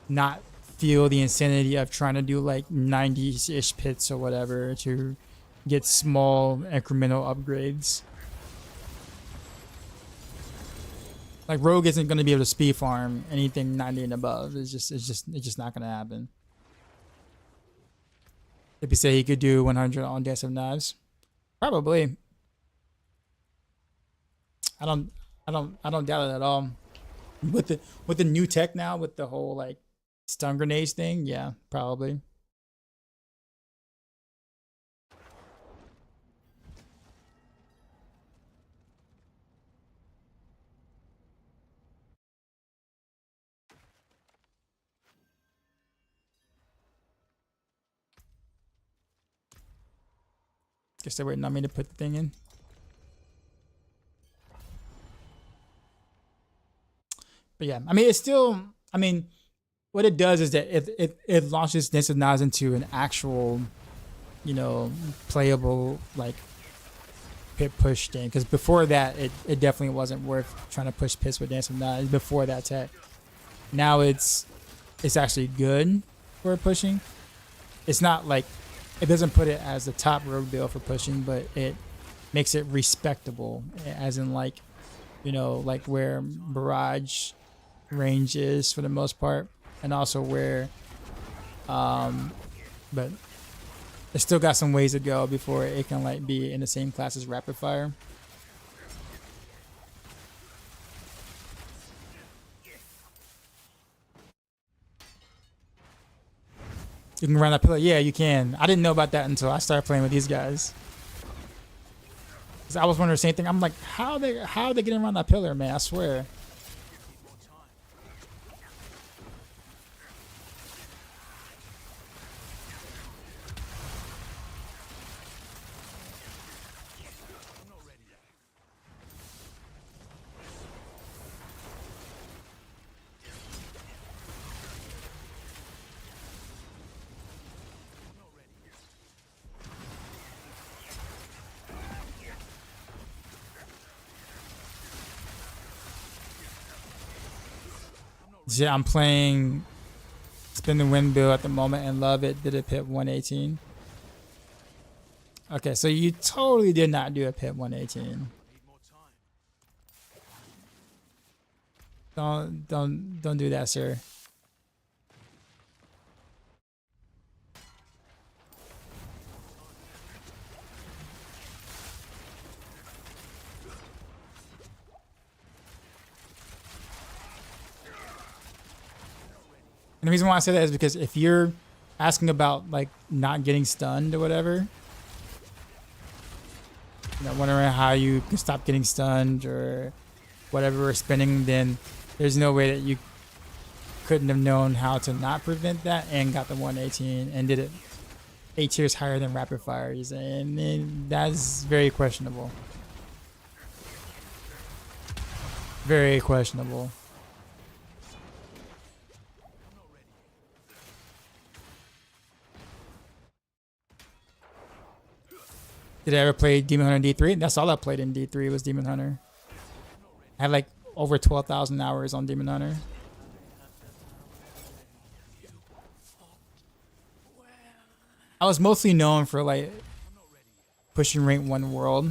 not feel the insanity of trying to do like 90-ish pits or whatever to get small incremental upgrades. Like Rogue isn't going to be able to speed farm anything 90 and above. It's just not going to happen. If you say he could do 100 on Dance of Knives, probably. I don't doubt it at all. With the new tech now, with the whole like stun grenades thing, yeah, probably. Guess they waiting on me to put the thing in. But yeah, I mean, it's still, I mean, what it does is that it launches Dance of Nas into an actual, you know, playable like pit push thing. Because before that, it definitely wasn't worth trying to push pits with Dance of Nas before that tech. Now it's actually good for pushing. It's not like, it doesn't put it as the top rogue build for pushing, but it makes it respectable, as in like, you know, like where Barrage range is for the most part, and also where but it's still got some ways to go before it can like be in the same class as rapid fire. You can run that pillar. Yeah, you can. I didn't know about that until I started playing with these guys. 'Cause I was wondering the same thing. I'm like, how are they getting around that pillar, man? I swear. Yeah, I'm playing Spin the Wind build at the moment and love it. Did a pit 118. Okay, so you totally did not do a pit 118. Don't do that, sir. And the reason why I say that is because if you're asking about like not getting stunned or whatever, you know, wondering how you can stop getting stunned or whatever, or spinning, then there's no way that you couldn't have known how to not prevent that and got the 118 and did it 8 tiers higher than rapid fires, and then that's very questionable. Very questionable. Did I ever play Demon Hunter D3? That's all I played in D3 was Demon Hunter. I had like over 12,000 hours on Demon Hunter. I was mostly known for like pushing rank 1 world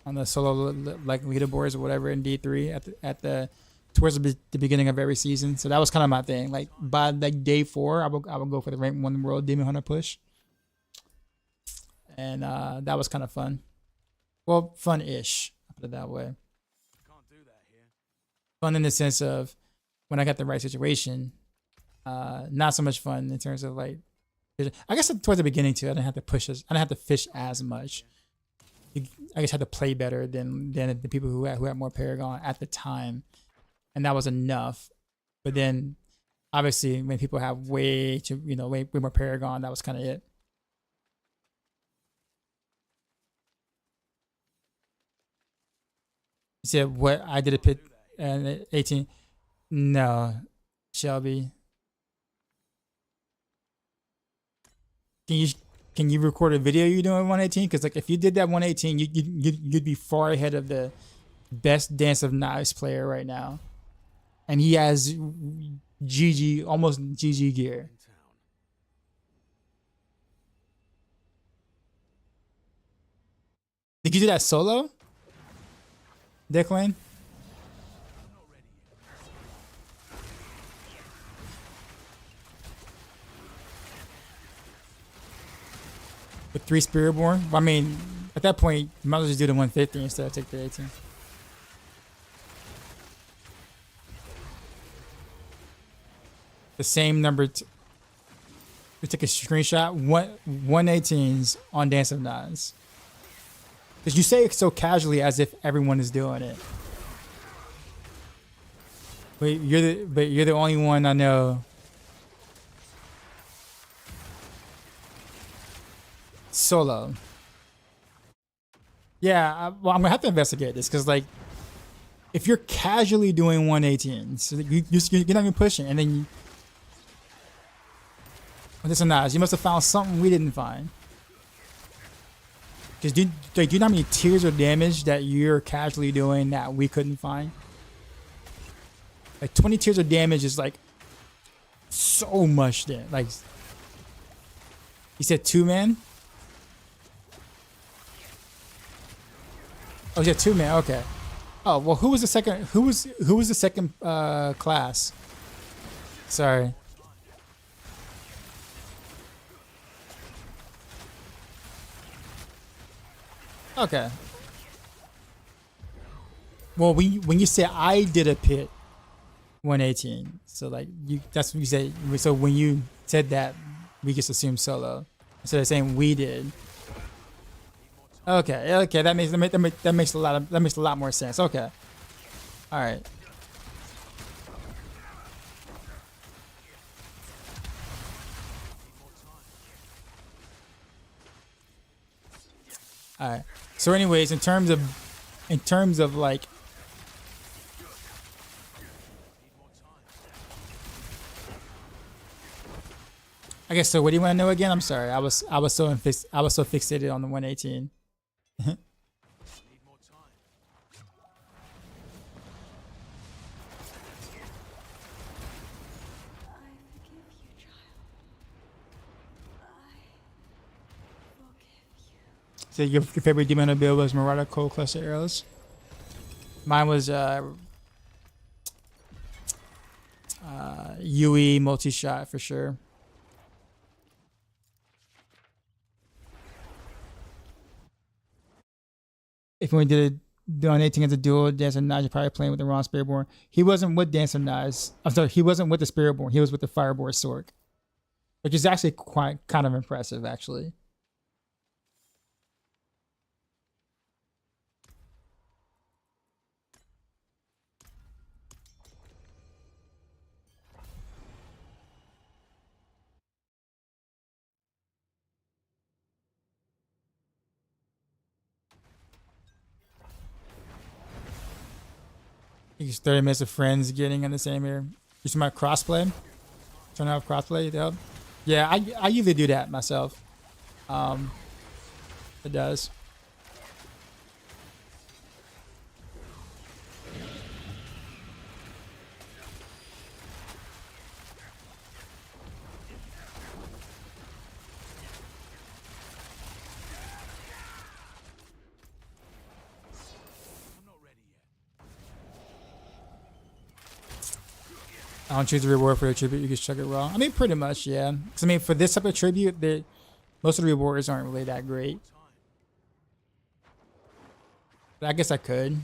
on the solo like leaderboards or whatever in D3 at the towards the beginning of every season. So that was kind of my thing. Like by like day 4, I would go for the rank 1 world Demon Hunter push. And that was kind of fun. Well, fun-ish, I'll put it that way. Fun in the sense of when I got the right situation. Not so much fun in terms of like, I guess towards the beginning too, I didn't have to push as, I didn't have to fish as much. I just had to play better than the people who had more Paragon at the time, and that was enough. But then, obviously, when people have way more Paragon, that was kind of it. You said what I did a pit and 18. No, Shelby. Can you record a video you doing 118? Because like if you did that 118, you'd be far ahead of the best Dance of Knives player right now, and he has GG, almost GG gear. Did you do that solo, Declan? With 3 Spiritborn? I mean, at that point, you might as well just do the 150 instead of take the 18. The same number. We took a screenshot. 118s on Dance of Knives. Because you say it so casually as if everyone is doing it. But you're the only one I know. Solo. Yeah, well, I'm gonna have to investigate this because like if you're casually doing 118, so you're not even pushing, and then you, well, this is nice. You must have found something we didn't find. Because do you know how many tiers of damage that you're casually doing that we couldn't find? Like 20 tiers of damage is like so much damage. Like, you said 2-man? Oh, you said 2-man. Okay. Oh well, who was the second? Who was the second class? Sorry. Okay. Well, when you say I did a pit 118, so like that's what you said. So when you said that, we just assumed solo instead of saying we did. Okay, okay, that makes a lot more sense. Okay, all right. All right. So, anyways, in terms of like, I guess so. What do you want to know again? I'm sorry. I was so fixated on the 118. So your favorite demon build was Marauder Cold Cluster Arrows. Mine was UE multi-shot for sure. If we did donating as a duo, Dancer Nige, you're probably playing with the wrong Spiritborn. He wasn't with Dancer Nige. I'm sorry, he wasn't with the Spiritborn. He was with the Fireboard Sork, which is actually quite kind of impressive, actually. You 30 minutes of friends getting in the same area. You talking about crossplay? Trying to have crossplay to help? Yeah, I usually do that myself. It does. I don't choose the reward for the tribute. You just chuck it raw. I mean, pretty much, yeah. Because I mean, for this type of tribute, most of the rewards aren't really that great. But I guess I could.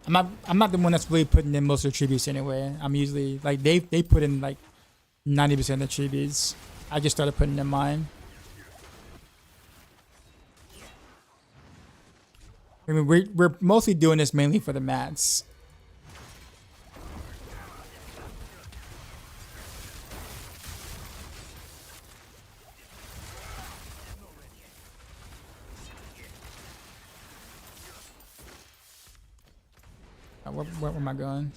I'm not the one that's really putting in most of the tributes anyway. I'm usually like they put in like 90% of the tributes. I just started putting in mine. I mean, we're mostly doing this mainly for the mats. Where am I going?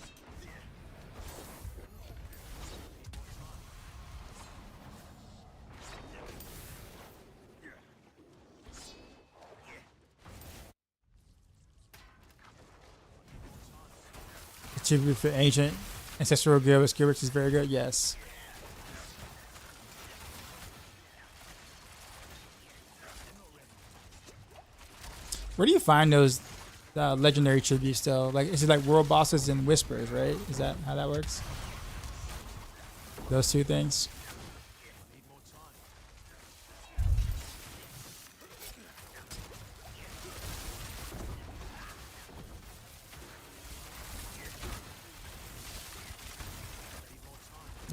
Tribute for ancient ancestral guild with skill, which is very good. Yes. Where do you find those legendary tributes though? Like, is it like world bosses and whispers, right? Is that how that works? Those two things.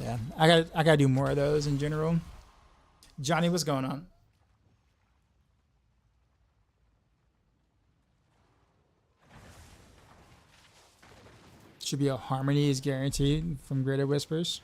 Yeah, I gotta do more of those in general. Johnny, what's going on? Should be a harmony is guaranteed from Greater Whispers.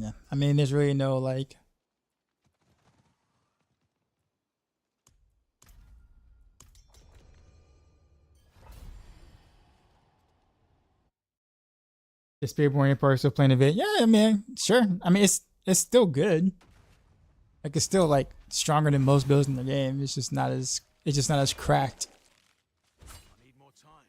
Yeah, I mean, there's really no like. The Spiritborn Empire still playing a bit. Yeah, I mean, sure. I mean, it's still good. Like it's still like stronger than most builds in the game. It's just not as cracked. I need more time.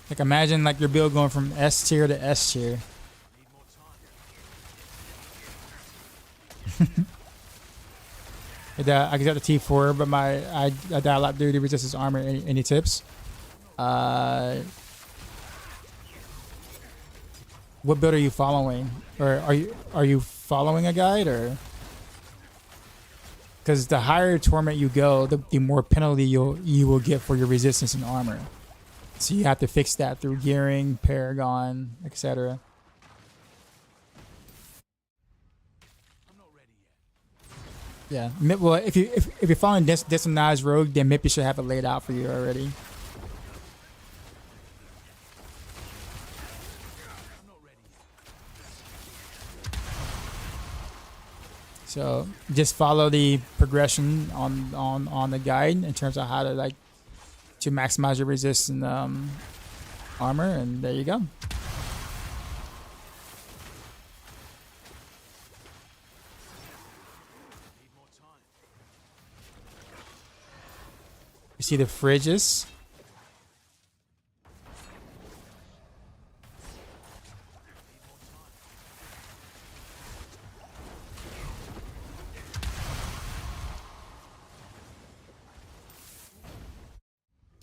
Like imagine like your build going from S tier to S tier. I need more time. I got the T4, but I die a lot due to resistance armor. Any tips? What build are you following, or are you following a guide, or? Because the higher torment you go, the more penalty you will get for your resistance and armor. So you have to fix that through gearing, Paragon, etc. I'm not ready yet. Yeah. Well, if you're following Disciplinized Rogue, then maybe you should have it laid out for you already. I'm not ready yet. So just follow the progression on the guide in terms of how to like to maximize your resist and armor, and there you go. Need more time. You see the fridges.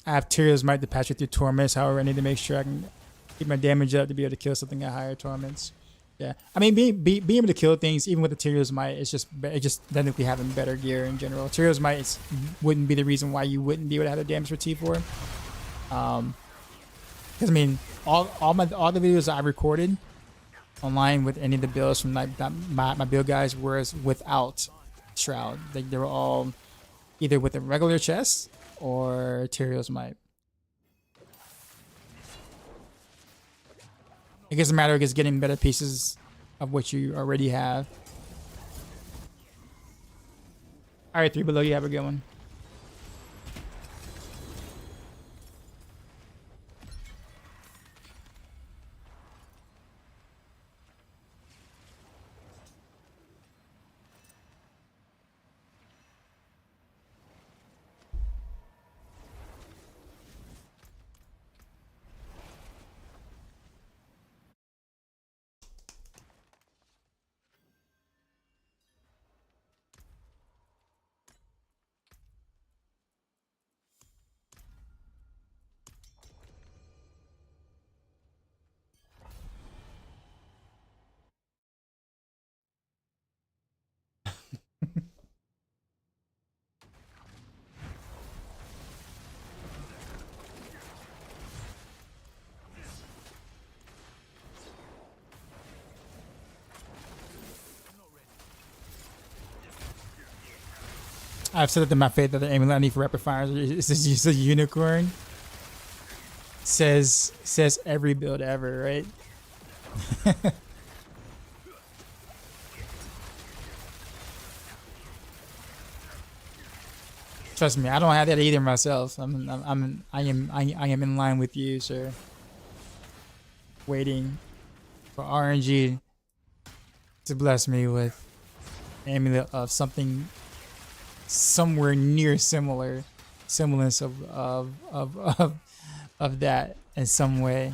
I have Tyrio's Might to patch it through torments. However, I need to make sure I can keep my damage up to be able to kill something at higher torments. Yeah, I mean, being able to kill things even with the Tyrio's Might, it's just technically having better gear in general. Tyrio's Might wouldn't be the reason why you wouldn't be able to have the damage for T4. Because I mean, all the videos I recorded online with any of the builds from like my build guys was without Shroud. They were all either with a regular chest or Tyrio's Might. It doesn't matter, it's getting better pieces of what you already have. Alright, 3 below, you have a good one. I've said it to my faith that the amulet I need for rapid fires is just a unicorn. Says every build ever, right? Trust me, I don't have that either myself. I am in line with you, sir. Waiting for RNG to bless me with amulet of something somewhere near semblance of that in some way.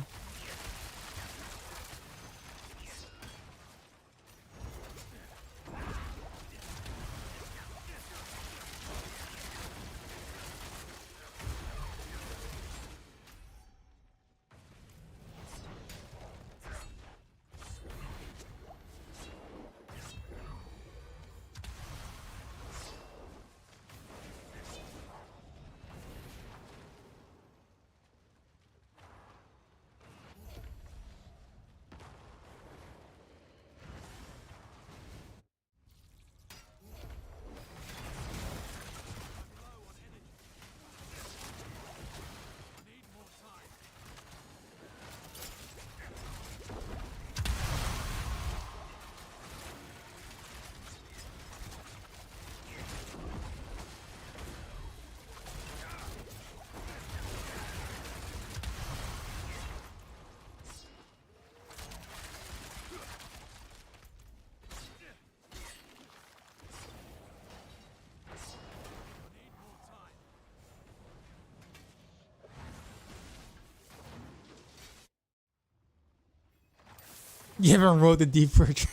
You haven't rolled the deep for a try.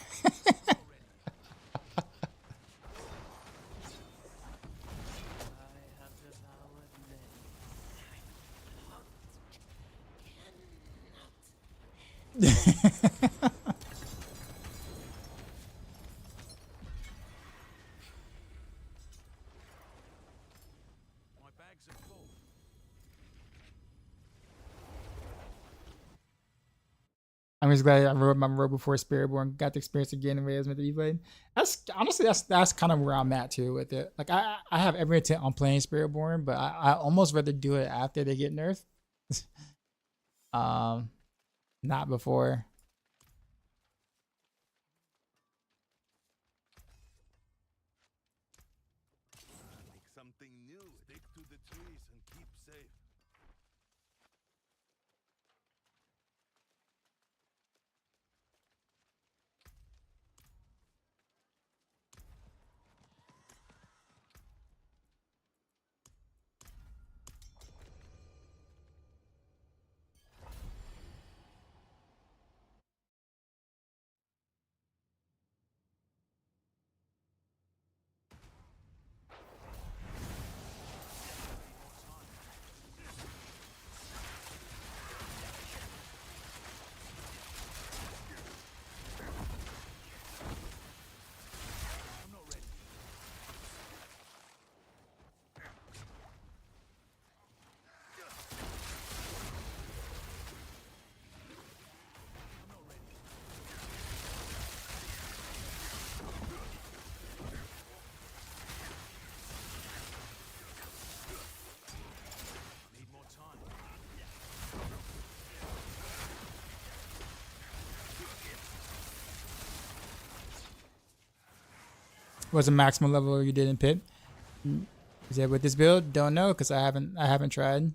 My bags are full. I'm just glad I wrote my road before Spiritborn. Got to experience again the way it was meant to be played. That's honestly that's kind of where I'm at too with it. Like I have every intent on playing Spiritborn, but I almost rather do it after they get nerfed. Not before. Make something new. Stick to the trees and keep safe. Need more time. What's the maximum level you did in pit? Is that with this build? Don't know because I haven't tried.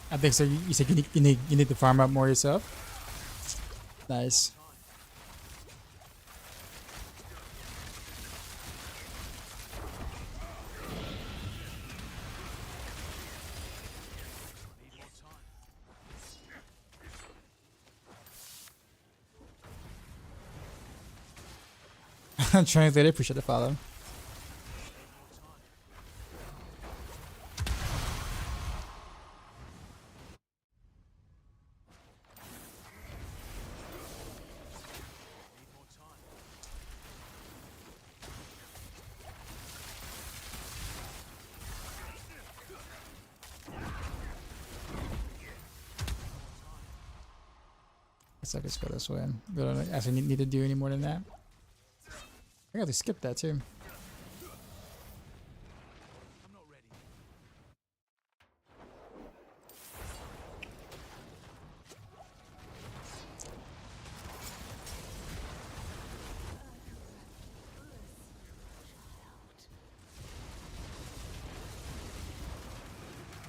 I think so. You said you need to farm up more yourself. Nice. Translator, appreciate the follow. Guess I just go this way. We don't actually need to do any more than that. I got to skip that too. I'm not ready.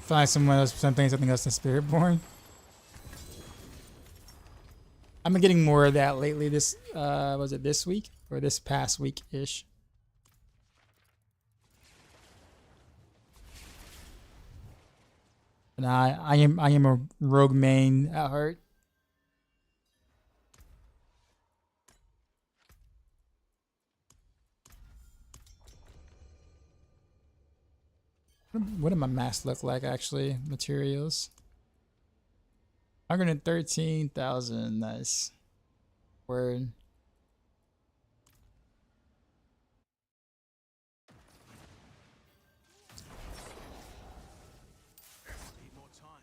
Find someone else, something else than Spiritborn. I've been getting more of that lately. This was it this week or this past week ish? And I am a rogue main at heart. What did my mask look like actually? Materials. 113,000. Nice. Word. Need more time.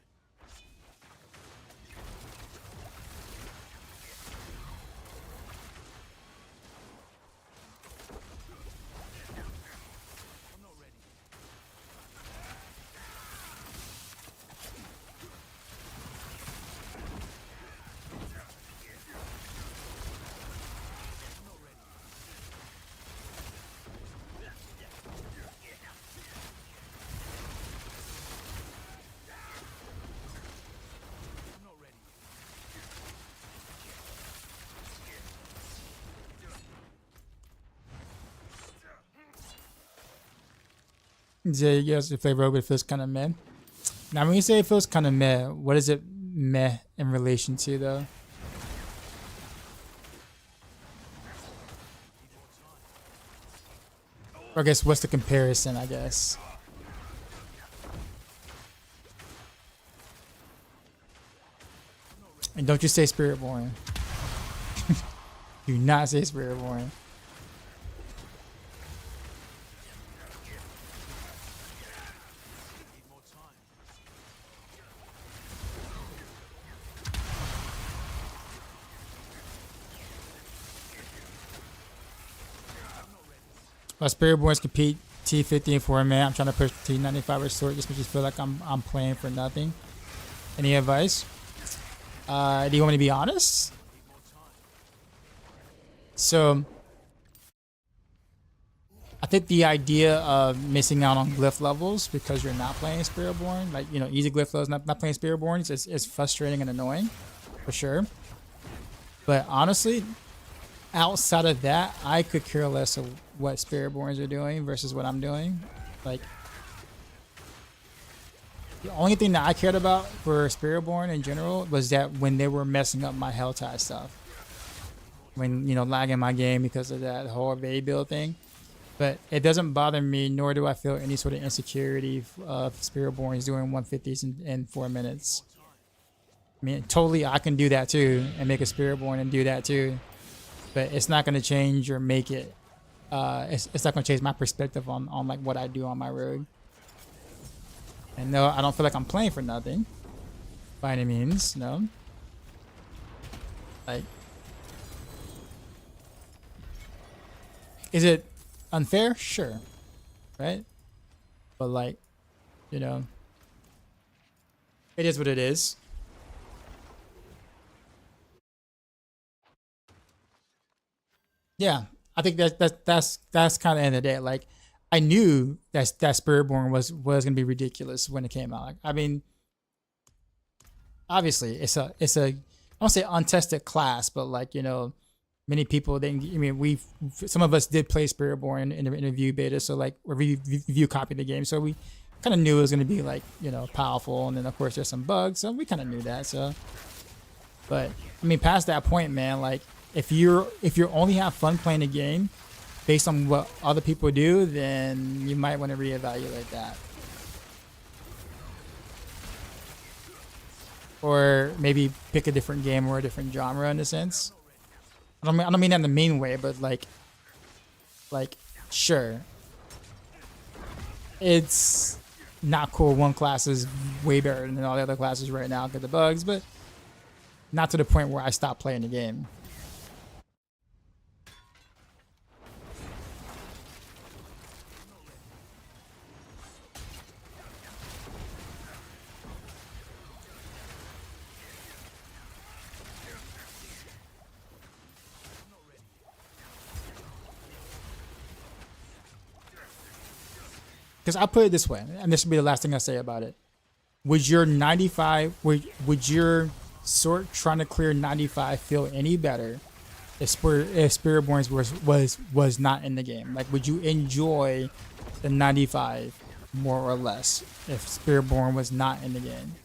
I'm not ready. Yes, if they Rogue, it feels kind of meh. Now, when you say it feels kind of meh, what is it meh in relation to, though? Or I guess what's the comparison, I guess? And don't you say Spiritborn. Do not say Spiritborn. While Spiritborns compete T50 and 4-man, I'm trying to push T95 or sort just makes me feel like I'm playing for nothing. Any advice? Do you want me to be honest? So, I think the idea of missing out on glyph levels because you're not playing Spiritborn, like, you know, easy glyph levels, not playing Spiritborns, is frustrating and annoying, for sure. But honestly, outside of that, I could care less of what Spiritborns are doing versus what I'm doing. Like, the only thing that I cared about for Spiritborn in general was that when they were messing up my Helltide stuff. When, you know, lagging my game because of that whole evade build thing. But it doesn't bother me, nor do I feel any sort of insecurity of Spiritborns doing 150s in 4 minutes. I mean, totally, I can do that too, and make a Spiritborn and do that too. But it's not going to change or make it. It's not going to change my perspective on like what I do on my rogue. And no, I don't feel like I'm playing for nothing, by any means. No. Like, is it unfair? Sure, right? But like, you know, it is what it is. Yeah, I think that's kind of the end of the day. Like, I knew that Spiritborn was gonna be ridiculous when it came out. Like, I mean, obviously, it's a I don't say untested class, but like, you know, many people didn't. I mean, some of us did play Spiritborn in the review beta, so like, or review copy the game, so we kind of knew it was gonna be like, you know, powerful, and then of course there's some bugs, so we kind of knew that. So, but I mean, past that point, man, like, if you only have fun playing a game based on what other people do, then you might want to reevaluate that. Or maybe pick a different game or a different genre in a sense. I don't mean that in the mean way, but like sure, it's not cool. One class is way better than all the other classes right now because of the bugs, but not to the point where I stop playing the game. Because I'll put it this way, and this will be the last thing I say about it. Would your 95, would your sort trying to clear 95 feel any better if Spiritborns was not in the game? Like, would you enjoy the 95 more or less if Spiritborn was not in the game?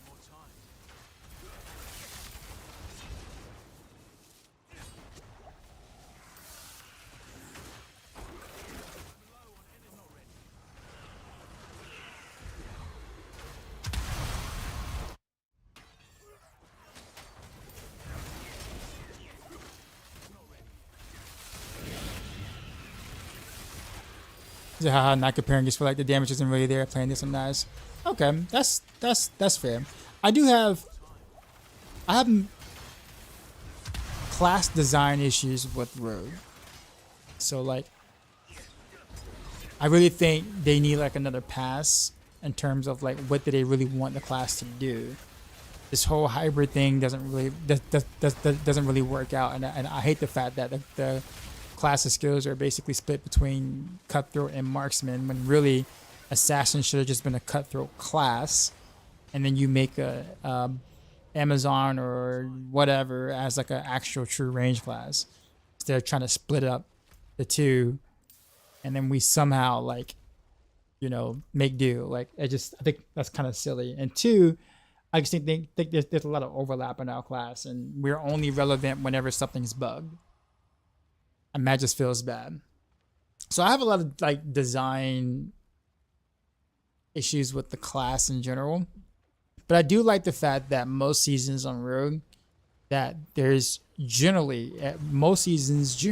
Haha, not comparing, just feel like the damage isn't really there. Playing this one nice. Okay, that's fair. I have class design issues with Rogue. So like, I really think they need like another pass in terms of like, what do they really want the class to do. This whole hybrid thing doesn't really work out, and I hate the fact that the class of skills are basically split between cutthroat and marksman, when really assassin should have just been a cutthroat class, and then you make a Amazon or whatever as like an actual true range class, instead of trying to split up the two, and then we somehow, like, you know, make do. Like I think that's kind of silly. And two, I just think there's a lot of overlap in our class, and we're only relevant whenever something's bugged. And that just feels bad. So I have a lot of like design issues with the class in general, but I do like the fact that most seasons on Rogue, that there's generally at most seasons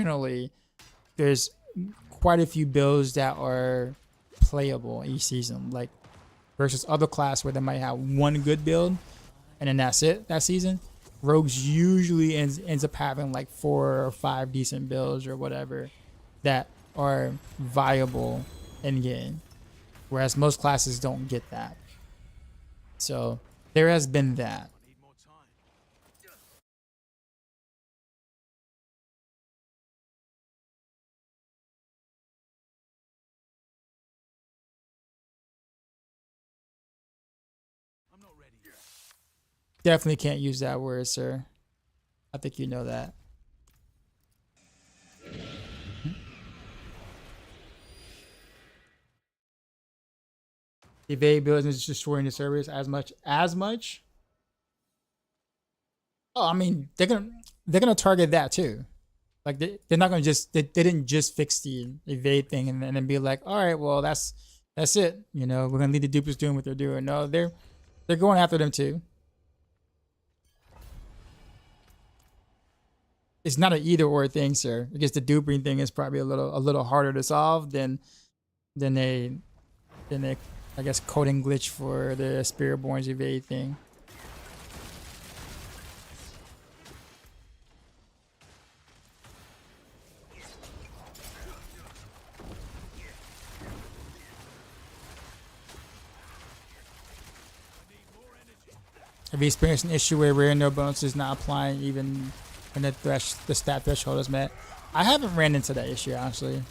there's quite a few builds that are playable each season, like versus other class where they might have one good build and then that's it that season. Rogues usually ends up having like 4 or 5 decent builds or whatever that are viable in game, whereas most classes don't get that. So there has been that. Definitely can't use that word, sir. I think you know that. Evade builds is destroying the servers as much. Oh, I mean, they're gonna target that too. Like they're not gonna just they didn't just fix the evade thing and then be like, all right, well that's it. You know, we're gonna leave the dupers doing what they're doing. No, they're going after them too. It's not an either or thing, sir. I guess the duping thing is probably a little harder to solve than a I guess coding glitch for the Spiritborn's evade thing. Have you experienced an issue where rare no bonus is not applying even when the stat threshold is met? I haven't ran into that issue actually.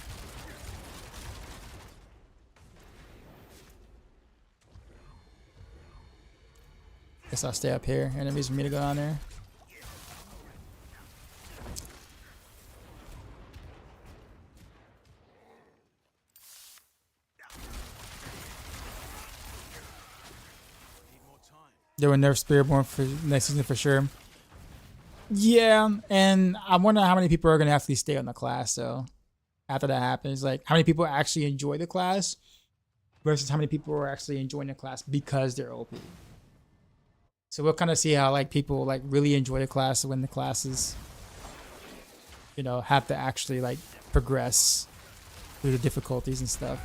Guess I'll stay up here. Enemies for me to go down there. They will nerf Spiritborn for next season for sure. Yeah, and I wonder how many people are gonna actually stay on the class. So after that happens, like how many people actually enjoy the class versus how many people are actually enjoying the class because they're OP. So we'll kind of see how like people like really enjoy the class when the classes, you know, have to actually like progress through the difficulties and stuff.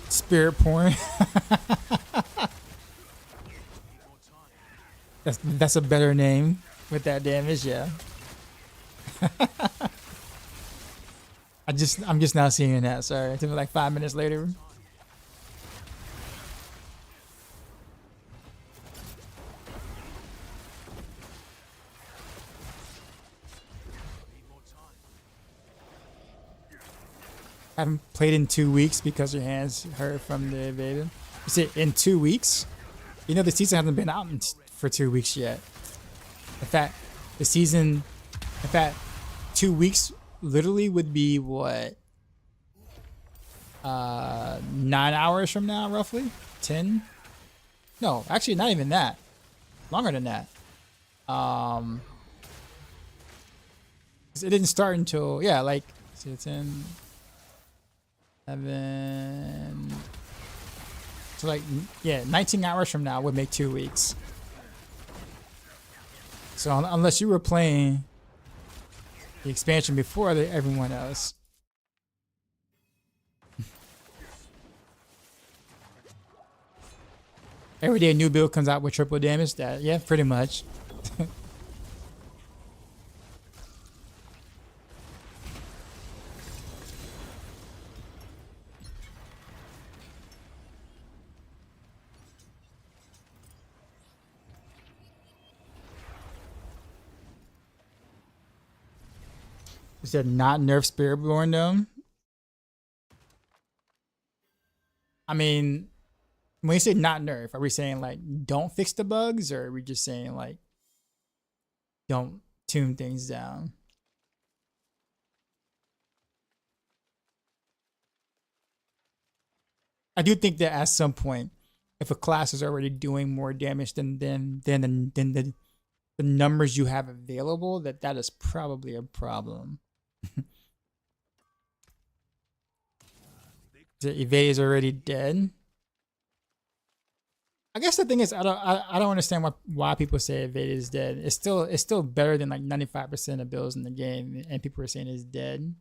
Spiritborn. That's a better name with that damage, yeah. I'm just now seeing that. Sorry, it took me like 5 minutes later. I haven't played in 2 weeks because your hands hurt from the evasion. You say in 2 weeks? You know the season hasn't been out for 2 weeks yet. In fact, 2 weeks literally would be what? 9 hours from now, roughly? 10? No, actually not even that. Longer than that. It didn't start until, yeah, like, so 10, 11, so like, yeah, 19 hours from now would make 2 weeks. So unless you were playing the expansion before everyone else. Every day a new build comes out with triple damage. That, yeah, pretty much. Is that not nerf Spiritborn though? I mean, When you say not nerf, are we saying like don't fix the bugs, or are we just saying like don't tune things down? I do think that at some point, if a class is already doing more damage than the numbers you have available, that is probably a problem. The evade is already dead. I guess the thing is, I don't understand why people say evade is dead. It's still better than like 95% of builds in the game, and people are saying it's dead.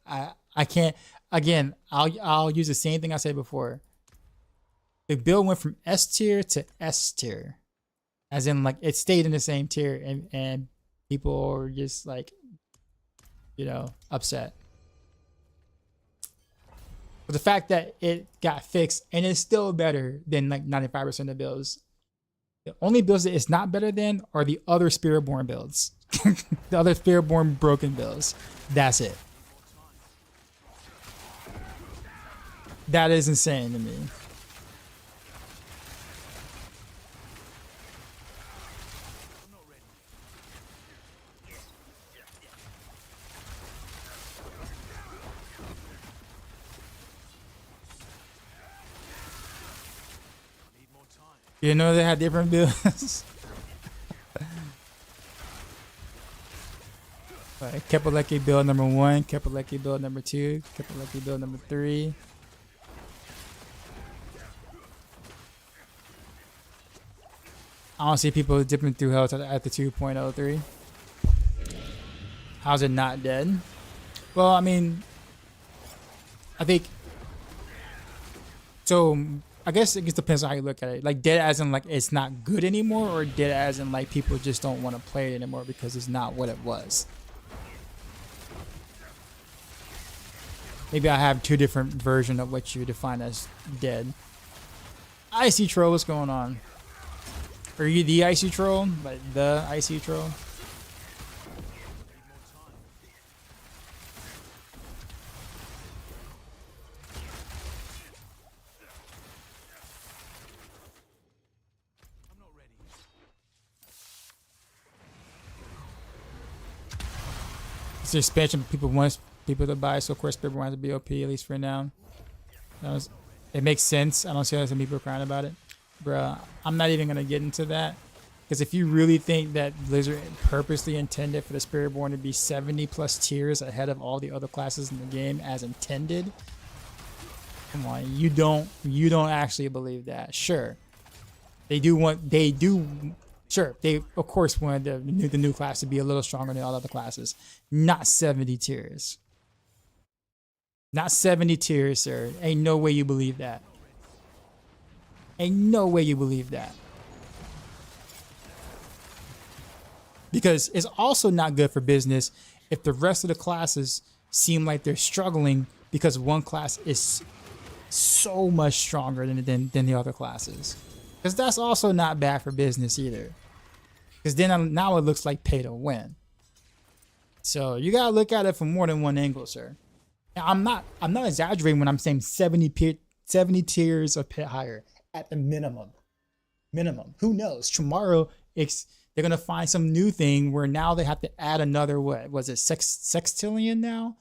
I can't. Again, I'll use the same thing I said before. The build went from S tier to S tier, as in like it stayed in the same tier, and people were just like, you know, upset. But the fact that it got fixed and it's still better than like 95% of builds. The only builds that it's not better than are the other Spiritborn builds. The other Spiritborn broken builds. That's it. That is insane to me. You know they had different builds. Right, Kepaleki build number 1, Kepaleki build number 2, Kepaleki build number 3. I don't see people dipping through health at the 2.03. How's it not dead? Well, I mean, I think so. I guess it just depends on how you look at it. Like dead as in like it's not good anymore, or dead as in like people just don't want to play it anymore because it's not what it was. Maybe I have two different versions of what you define as dead. Icy Troll, what's going on? Are you the Icy Troll? Like the Icy Troll? It's an expansion people want people to buy, so of course people want to be OP, at least for now. It makes sense. I don't see how some people are crying about it. Bruh, I'm not even going to get into that. Because if you really think that Blizzard purposely intended for the Spiritborn to be 70 plus tiers ahead of all the other classes in the game as intended, come on, you don't actually believe that. Sure. They of course wanted the new class to be a little stronger than all other classes. Not 70 tiers. Not 70 tiers, sir. Ain't no way you believe that. Ain't no way you believe that. Because it's also not good for business if the rest of the classes seem like they're struggling because one class is so much stronger than the other classes. Because that's also not bad for business either. Because then now it looks like pay to win. So you gotta look at it from more than one angle, sir. Now, I'm not exaggerating when I'm saying 70 tiers or pit higher at the minimum. Minimum. Who knows? Tomorrow they're gonna find some new thing where now they have to add another, what was it, sextillion now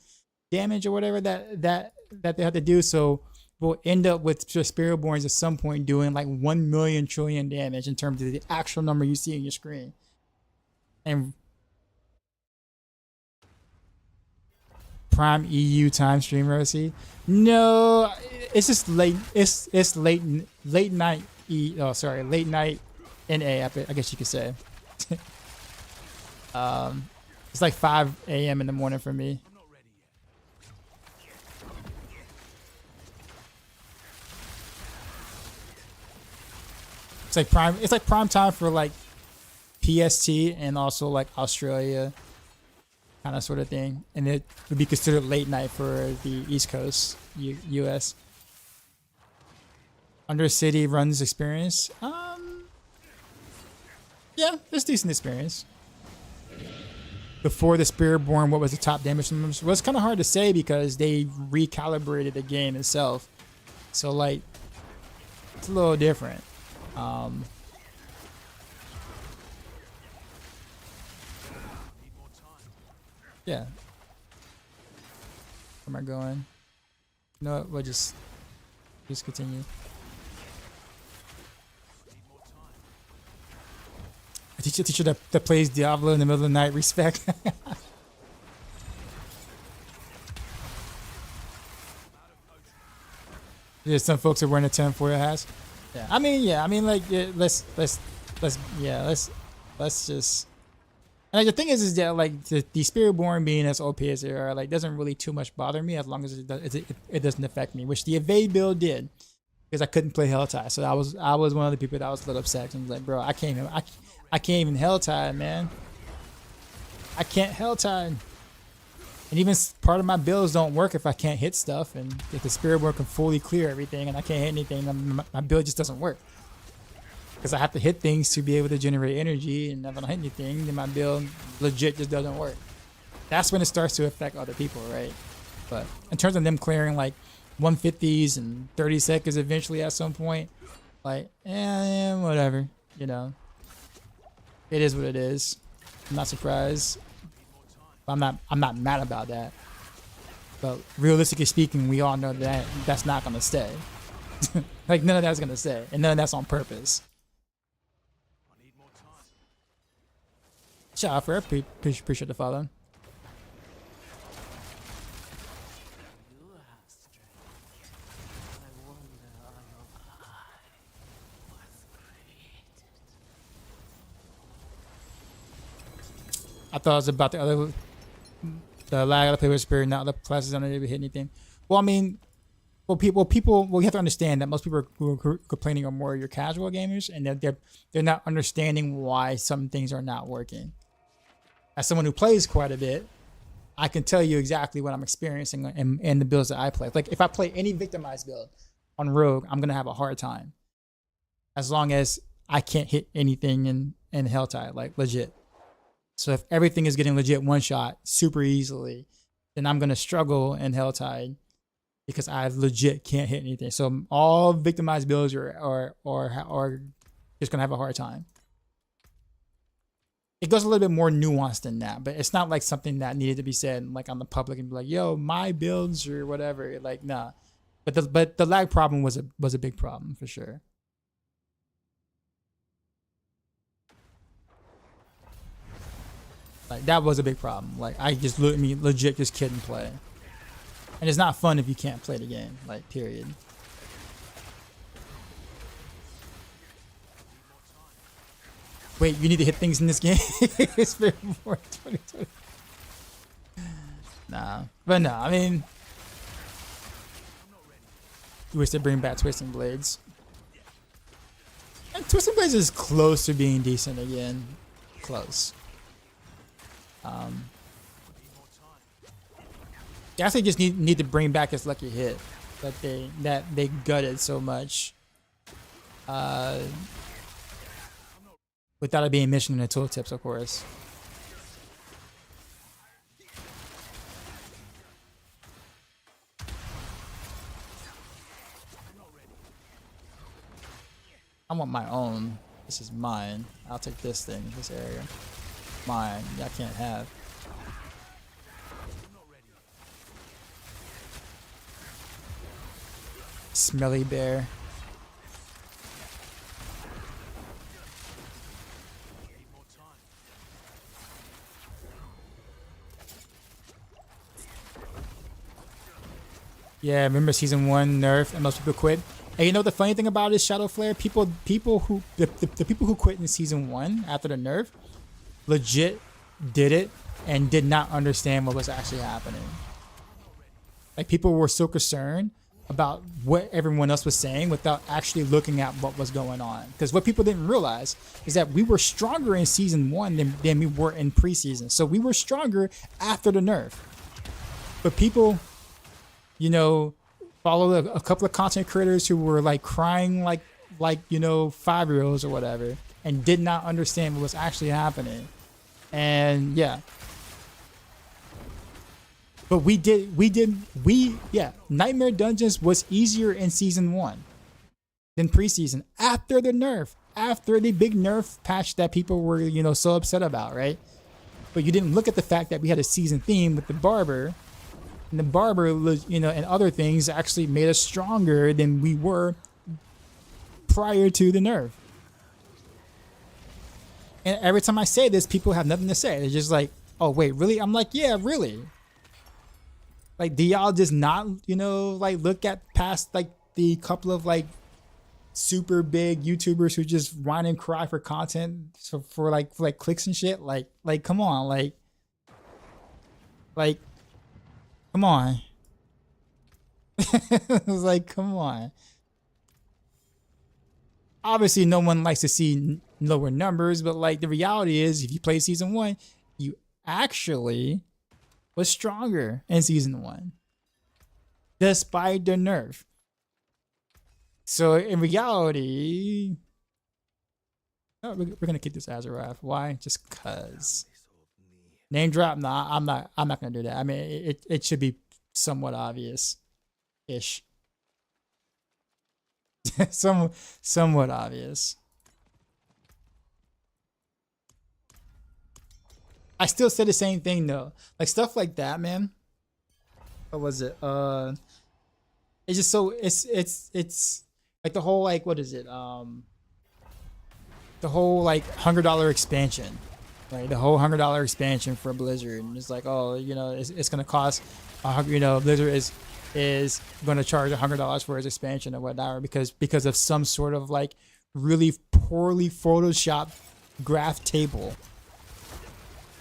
damage or whatever that they have to do. So we'll end up with Spiritborns at some point doing like 1 million trillion damage in terms of the actual number you see on your screen. And Prime EU time stream, Rosie? No, it's just late. It's late night. Late night NA. I guess you could say. It's like 5 a.m. in the morning for me. It's like prime time for like PST and also like Australia, kind of sort of thing, and it would be considered late night for the East Coast, US. Undercity runs experience. Yeah, it's decent experience. Before the Spiritborn, what was the top damage numbers? Well, it's kind of hard to say because they recalibrated the game itself. So like, it's a little different. Yeah. Where am I going? No, we'll just continue. A teacher that plays Diablo in the middle of the night, respect. There's some folks are wearing a 10-4 hats. Yeah, I mean, like, yeah, let's just. And like, the thing is that like the Spiritborn being as OP as they are, like, doesn't really too much bother me as long as it doesn't affect me, which the evade build did, because I couldn't play Helltide. So I was one of the people that was a little upset and was like, bro, I can't even Helltide, man. I can't Helltide. And even part of my builds don't work if I can't hit stuff, and if the Spiritborn can fully clear everything and I can't hit anything, then my build just doesn't work. Because I have to hit things to be able to generate energy, and if I don't hit anything, then my build legit just doesn't work. That's when it starts to affect other people, right? But in terms of them clearing like 150s and 30 seconds eventually at some point, like, whatever, you know. It is what it is. I'm not surprised. I'm not mad about that. But realistically speaking, we all know that that's not gonna stay. Like, none of that's gonna stay, and none of that's on purpose. Shout out for appreciate the follow. I thought it was about the lag of the play with Spirit, not the classes don't even hit anything. Well, I mean, well, you have to understand that most people who are complaining are more your casual gamers, and they're not understanding why some things are not working. As someone who plays quite a bit, I can tell you exactly what I'm experiencing in the builds that I play. Like, if I play any victimized build on Rogue, I'm gonna have a hard time, as long as I can't hit anything in Helltide, like, legit. So if everything is getting legit one shot super easily, then I'm gonna struggle in Helltide because I legit can't hit anything. So all victimized builds are just gonna have a hard time. It goes a little bit more nuanced than that, but it's not like something that needed to be said like on the public and be like, yo, my builds or whatever. Like, nah. But the lag problem was a big problem for sure. Like, that was a big problem. Like, I legit just couldn't play. And it's not fun if you can't play the game, like, period. Wait, you need to hit things in this game? It's been more 2020. Nah. But no, I mean, you wish to bring back Twisting Blades. And Twisting Blades is close to being decent again. Close. They actually just need to bring back his lucky hit that they gutted so much, without it being mentioned in the tooltips, of course. I want my own. This is mine. I'll take this thing, this area. Mine. I can't have. Smelly bear. Yeah, remember season 1 nerf and most people quit. And you know the funny thing about it is Shadowflare, people who quit in season 1 after the nerf legit did it and did not understand what was actually happening. Like, people were so concerned about what everyone else was saying without actually looking at what was going on. Because what people didn't realize is that we were stronger in season 1 than we were in preseason. So we were stronger after the nerf. But people, you know, followed a couple of content creators who were like crying like you know, 5-year-olds or whatever, and did not understand what was actually happening. And yeah, But yeah, Nightmare Dungeons was easier in season 1 than preseason after the nerf, after the big nerf patch that people were, you know, so upset about, right? But you didn't look at the fact that we had a season theme with the barber, and the barber, you know, and other things actually made us stronger than we were prior to the nerf. And every time I say this, people have nothing to say. They're just like, oh, wait, really? I'm like, yeah, really. Like, do y'all just not, you know, like look at past like the couple of like super big YouTubers who just whine and cry for content for clicks and shit? Like come on, like come on. It's like, come on. Obviously, no one likes to see lower numbers, but like the reality is, if you play season 1, you actually was stronger in season 1, despite the nerf. So in reality, oh, we're gonna kick this Azarath. Why? Just cause. Name drop? Nah, I'm not gonna do that. I mean, it should be somewhat obvious, ish. Somewhat obvious. I still said the same thing though. Like stuff like that, man. What was it? It's just so it's like the whole like what is it? The whole like $100 expansion, right? The whole $100 expansion for Blizzard, and it's like, oh, you know, it's gonna cost, you know, Blizzard is going to charge $100 for his expansion or whatever because of some sort of like really poorly photoshopped graph table,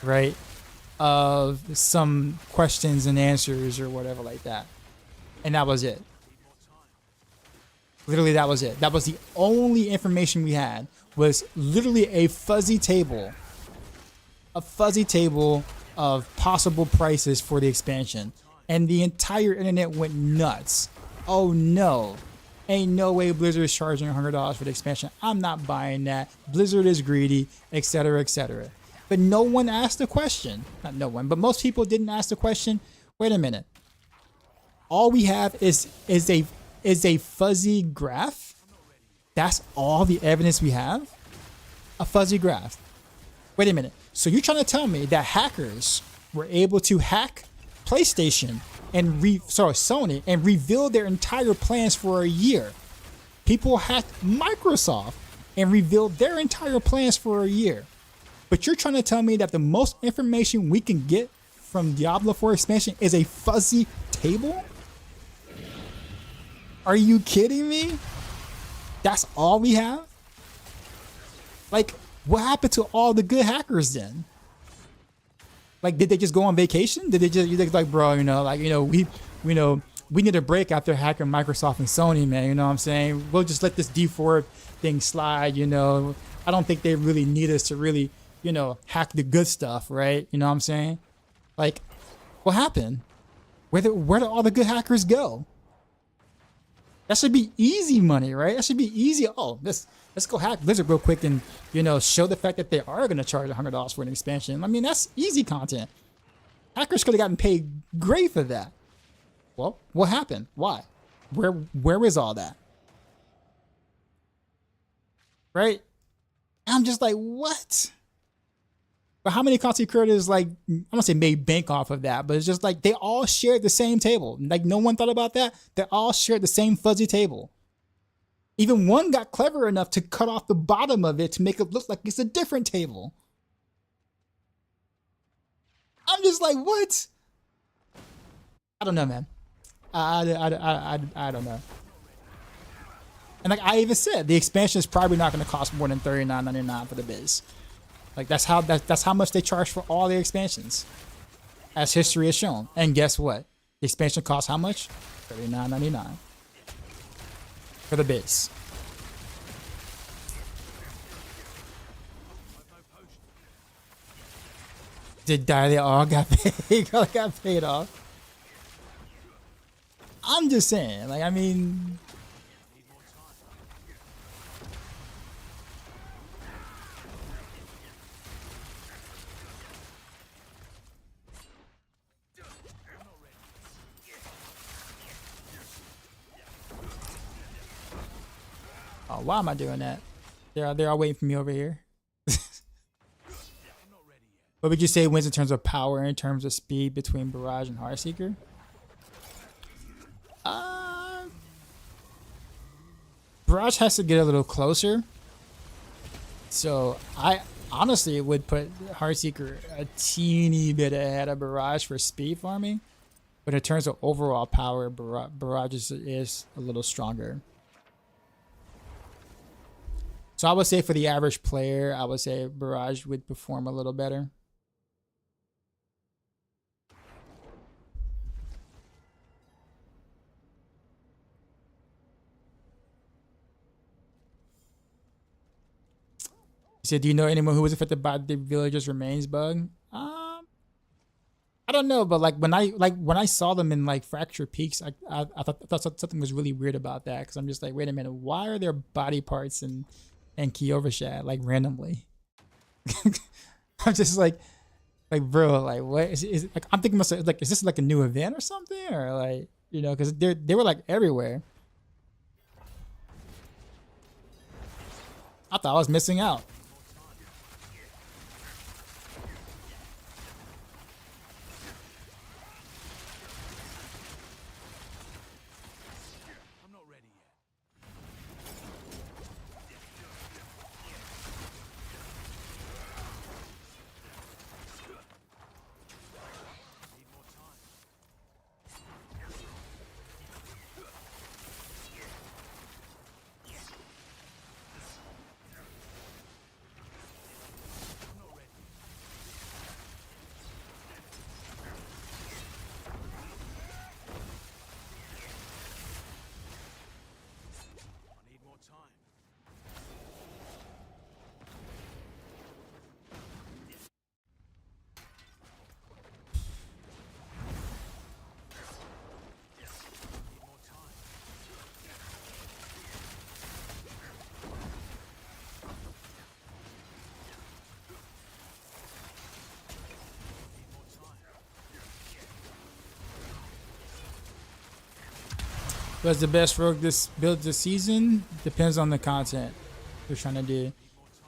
right, of some questions and answers or whatever like that. And that was it. Literally, that was it. That was the only information we had, was literally a fuzzy table of possible prices for the expansion. And the entire internet went nuts. Oh no. Ain't no way Blizzard is charging $100 for the expansion. I'm not buying that. Blizzard is greedy, etc., etc. But no one asked the question. Not no one, but most people didn't ask the question. Wait a minute. All we have is a fuzzy graph. That's all the evidence we have? A fuzzy graph. Wait a minute. So you're trying to tell me that hackers were able to hack PlayStation and Sony and reveal their entire plans for a year? People hacked Microsoft and revealed their entire plans for a year. But you're trying to tell me that the most information we can get from Diablo 4 expansion is a fuzzy table? Are you kidding me? That's all we have? Like, what happened to all the good hackers then? Like, did they just go on vacation? Did they just like, bro, you know, like, you know, we need a break after hacking Microsoft and Sony, man. You know what I'm saying? We'll just let this D4 thing slide, you know. I don't think they really need us to really, you know, hack the good stuff, right? You know what I'm saying? Like, what happened? Where did all the good hackers go? That should be easy money, right? That should be easy. Oh, let's go hack Blizzard real quick and, you know, show the fact that they are going to charge $100 for an expansion. I mean, that's easy content. Hackers could have gotten paid great for that. Well, what happened? Why? Where is all that? Right? I'm just like, what? But how many content creators, like, I'm gonna say made bank off of that, but it's just like they all shared the same table. Like, no one thought about that. They all shared the same fuzzy table. Even one got clever enough to cut off the bottom of it to make it look like it's a different table. I'm just like, what? I don't know, man. I don't know. And like I even said, the expansion is probably not going to cost more than $39.99 for the biz. Like that's how much they charge for all their expansions, as history has shown. And guess what? The expansion costs how much? $39.99 for the base. Did die? They all got paid. All got paid off. I'm just saying. Like, I mean. Oh, why am I doing that? They're all waiting for me over here. What would you say wins in terms of power, in terms of speed between Barrage and Heartseeker? Barrage has to get a little closer. So I honestly would put Heartseeker a teeny bit ahead of Barrage for speed farming. But in terms of overall power, Barrage is a little stronger. So I would say for the average player, I would say Barrage would perform a little better. He said, do you know anyone who was affected by the villagers' remains bug? I don't know, but like when I saw them in like Fracture Peaks, I thought something was really weird about that, because I'm just like, wait a minute, why are there body parts and Kyovashad like randomly? I'm just like bro, like what is like? I'm thinking myself, like, is this like a new event or something, or like, you know, because they were like everywhere. I thought I was missing out. What's the best rogue this build this season? Depends on the content you're trying to do.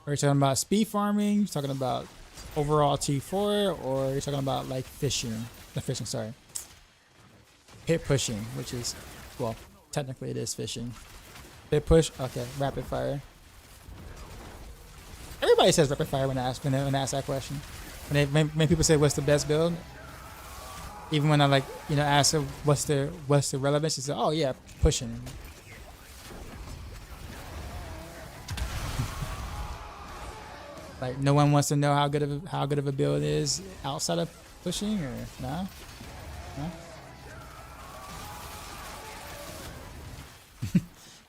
Are you talking about speed farming? You're talking about overall T4, or you're talking about like fishing? Not fishing, sorry. Hit pushing, which is, well, technically it is fishing. Hit push, okay, rapid fire. Everybody says rapid fire when asked that question. When people say what's the best build, even when I like, you know, ask her what's the relevance, she said, oh yeah, pushing. Like no one wants to know how good of a build is outside of pushing, or no? No?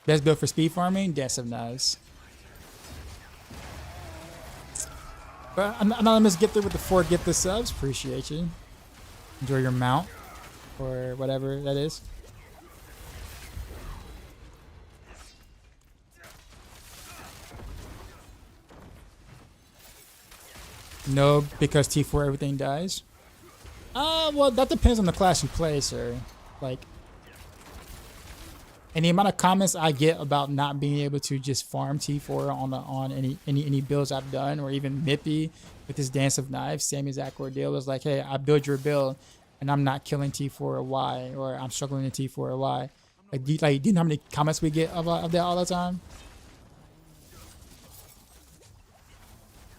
Best build for speed farming, Dance of Knives. But Anonymous Gifted with the 4 gifted subs, appreciate you. Enjoy your mount, or whatever that is. No, because T4 everything dies. Well, that depends on the class you play, sir. Like, and the amount of comments I get about not being able to just farm T4 on any builds I've done, or even Mippy with his Dance of Knives, same exact ordeal. Was like, hey, I build your build and I'm not killing T4 or Y, or I'm struggling in T4 or Y. Like, do you know how many comments we get of that all the time?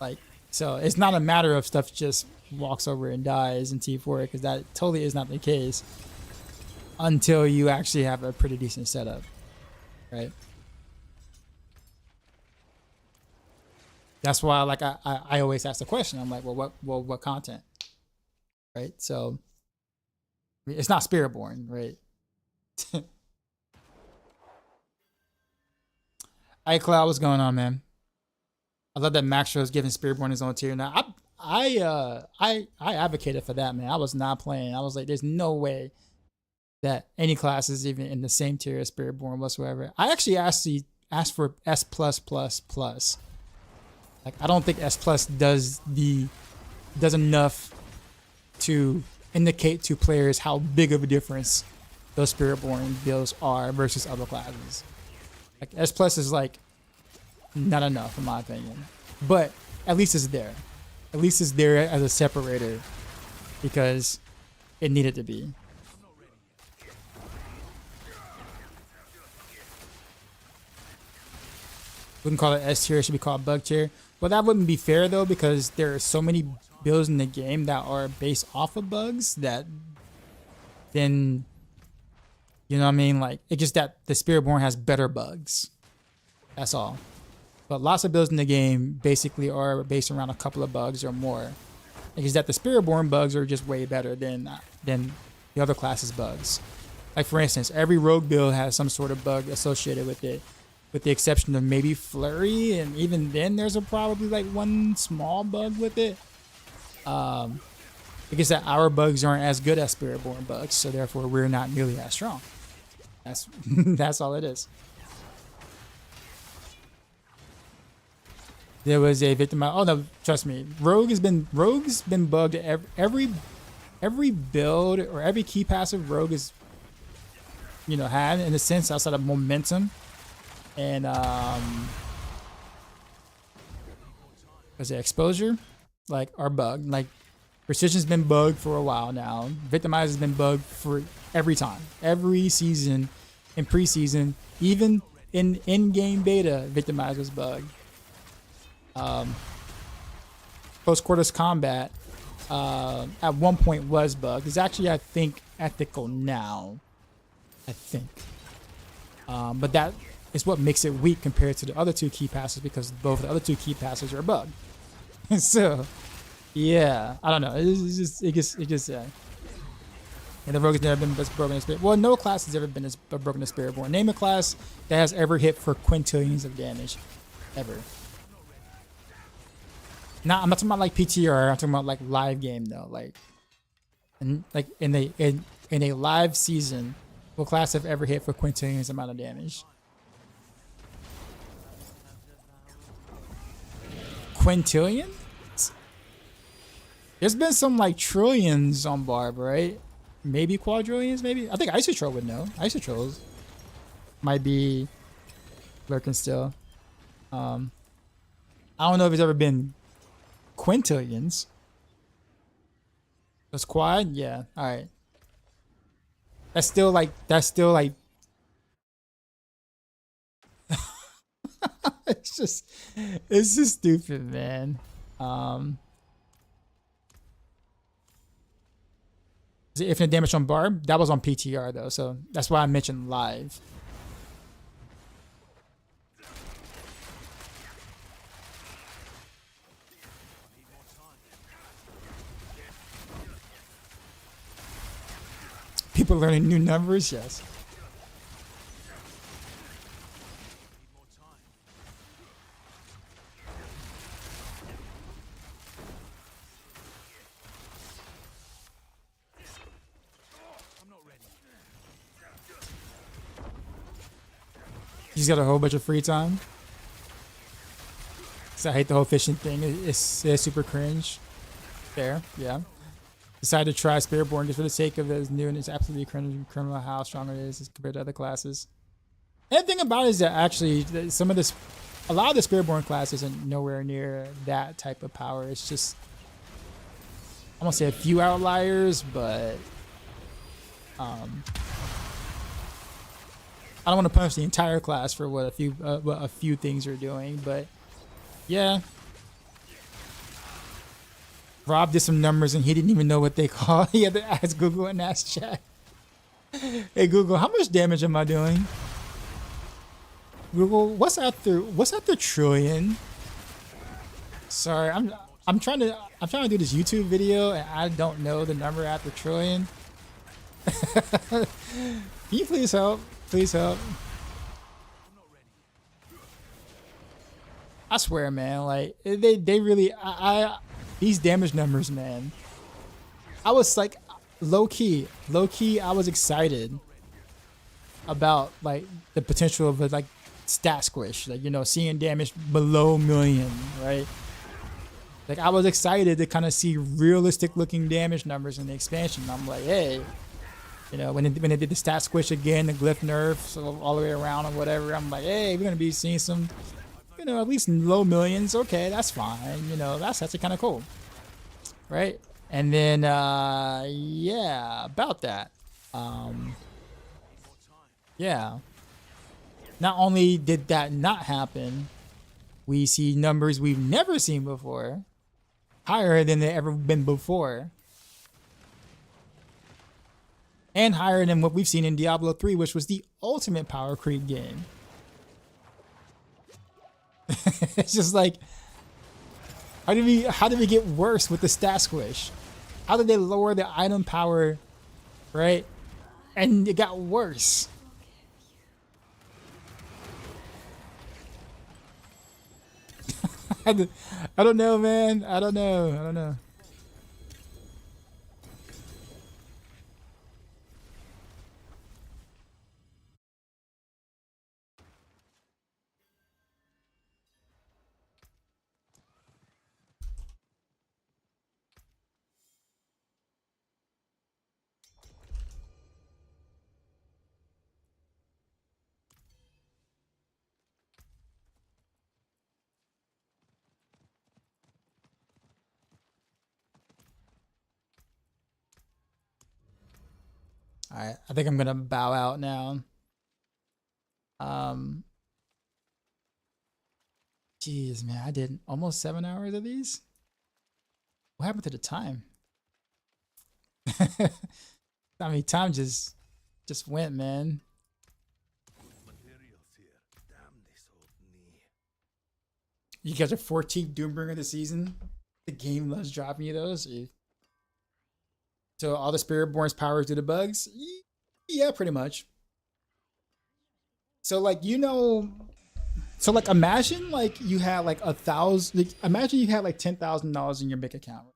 Like, so it's not a matter of stuff just walks over and dies in T4, because that totally is not the case until you actually have a pretty decent setup, right? That's why, like, I always ask the question. I'm like, well, what content, right? So it's not Spiritborn, right? iCloud, what's going on, man? I love that Maxroll is giving Spiritborn his own tier. Now, I advocated for that, man. I was not playing. I was like, there's no way that any class is even in the same tier as Spiritborn whatsoever. I actually asked for S+++. Like, I don't think S+ does enough to indicate to players how big of a difference those Spiritborn builds are versus other classes. Like, S+ is like not enough in my opinion. But at least it's there. At least it's there as a separator because it needed to be. Wouldn't call it S tier, it should be called bug tier. Well, that wouldn't be fair though, because there are so many builds in the game that are based off of bugs that then, you know what I mean? Like, it's just that the Spiritborn has better bugs. That's all. But lots of builds in the game basically are based around a couple of bugs or more. It's just that the Spiritborn bugs are just way better than the other classes' bugs. Like for instance, every rogue build has some sort of bug associated with it, with the exception of maybe Flurry, and even then there's probably like one small bug with it. Because that our bugs aren't as good as Spiritborn bugs, so therefore we're not nearly as strong. That's that's all it is. There was a victim. Oh no, trust me, Rogue's been bugged every build or every key passive Rogue is, you know, had in a sense outside of momentum and was it exposure, like are bugged. Like Precision's been bugged for a while now. Victimize has been bugged for every time, every season, in preseason, even in in-game beta. Victimize was bugged. Close quarters combat at one point was bugged. It's actually, I think, ethical now. I think. But that is what makes it weak compared to the other two key passes, because both the other two key passes are bugged. So, yeah, I don't know. It just and the Rogue has never been broken in Spirit. Well, no class has ever been as broken as Spiritborn. Name a class that has ever hit for quintillions of damage, ever. I'm not talking about like PTR. I'm talking about like live game though. Like in a live season, what class have ever hit for quintillions amount of damage? Quintillions? There's been some like trillions on Barb, right? Maybe quadrillions, maybe? I think Isotroll would know. Isotrolls might be lurking still. I don't know if it's ever been quintillions. That's quad? Yeah. Alright. That's still like it's just stupid, man. Is it infinite damage on Barb? That was on PTR though, so that's why I mentioned live. People learning new numbers, yes. He's got a whole bunch of free time. So I hate the whole fishing thing. It's super cringe. Fair, yeah. Decided to try Spiritborn just for the sake of it. It's new and it's absolutely criminal how strong it is compared to other classes. And the thing about it is that actually a lot of the Spiritborn class isn't nowhere near that type of power. It's just, I won't say a few outliers, but I don't want to punish the entire class for what a few things are doing, but yeah. Rob did some numbers and he didn't even know what they call. He had to ask Google and ask chat. Hey Google, how much damage am I doing? Google, what's after trillion? Sorry, I'm trying to do this YouTube video and I don't know the number after trillion. Can you please help? Please help. I swear, man, like they really these damage numbers, man. I was like low key, I was excited about like the potential of a like stat squish, like, you know, seeing damage below million, right? Like I was excited to kind of see realistic looking damage numbers in the expansion. I'm like, hey, you know, when they did the stat squish again, the glyph nerfs all the way around or whatever, I'm like, hey, we're gonna be seeing some you know, at least low millions. Okay, that's fine. You know, that's actually kind of cool, right? And then, yeah, about that. Yeah. Not only did that not happen, we see numbers we've never seen before, higher than they've ever been before, and higher than what we've seen in Diablo 3, which was the ultimate power creep game. It's just like, how did we get worse with the stat squish? How did they lower the item power, right? And it got worse. I don't know, man. I don't know. All right, I think I'm gonna bow out now. Jeez, man, I did almost 7 hours of these. What happened to the time? I mean, time just went, man. Materials here. Damn this old knee. You guys are 14th Doombringer of the season. The game loves dropping you those. So all the Spiritborn's powers do the bugs? Yeah, pretty much. So like, you know, so like imagine like you had like 1,000, like, imagine you had like $10,000 in your bank account.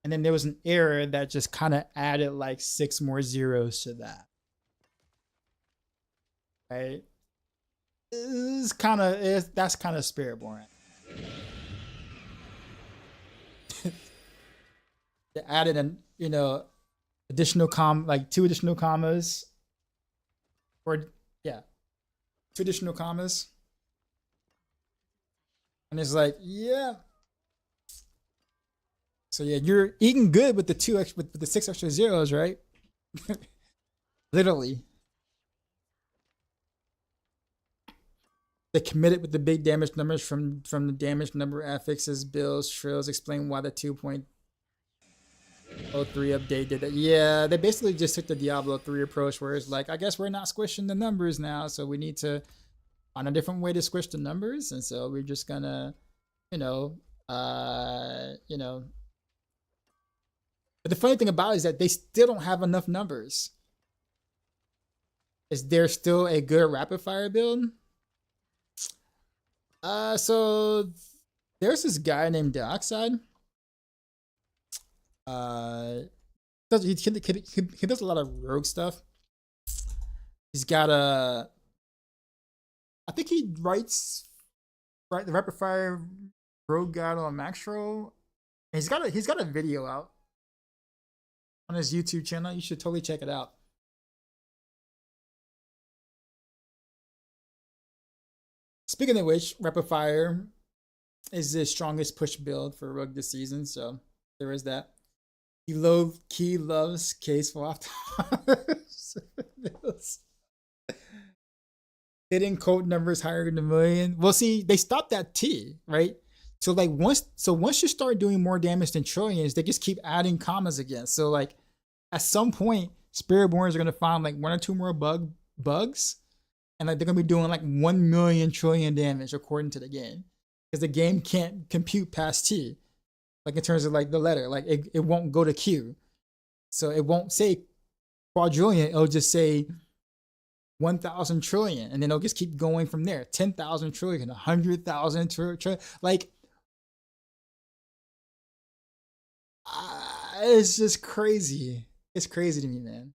And then there was an error that just kind of added like 6 more zeros to that. Right? That's kind of Spiritborn. They added an, you know, additional like 2 additional commas, or yeah, 2 additional commas, and it's like, yeah. So yeah, you're eating good with the with the 6 extra zeros, right? Literally. They committed with the big damage numbers from the damage number affixes, bills, trills. Explain why the 2.03 update did that. Yeah, they basically just took the Diablo 3 approach where it's like, I guess we're not squishing the numbers now, so we need to find a different way to squish the numbers, and so we're just gonna, you know. But the funny thing about it is that they still don't have enough numbers. Is there still a good rapid fire build? So there's this guy named Dioxide. He does a lot of rogue stuff. He's got I think he writes the rapid fire rogue guide on Maxroll. And he's got a video out on his YouTube channel. You should totally check it out. Speaking of which, rapid fire is the strongest push build for rogue this season, so there is that. He loves case swap. Hitting code numbers higher than a million. Well, see, they stopped that T, right? So like once you start doing more damage than trillions, they just keep adding commas again. So like at some point, Spiritborns are gonna find like 1 or 2 more bugs, and like they're gonna be doing like 1 million trillion damage according to the game, because the game can't compute past T. Like in terms of like the letter, like it won't go to Q. So it won't say quadrillion, it'll just say 1,000 trillion. And then it'll just keep going from there. 10,000 trillion, 100,000 trillion. Like, it's just crazy. It's crazy to me, man.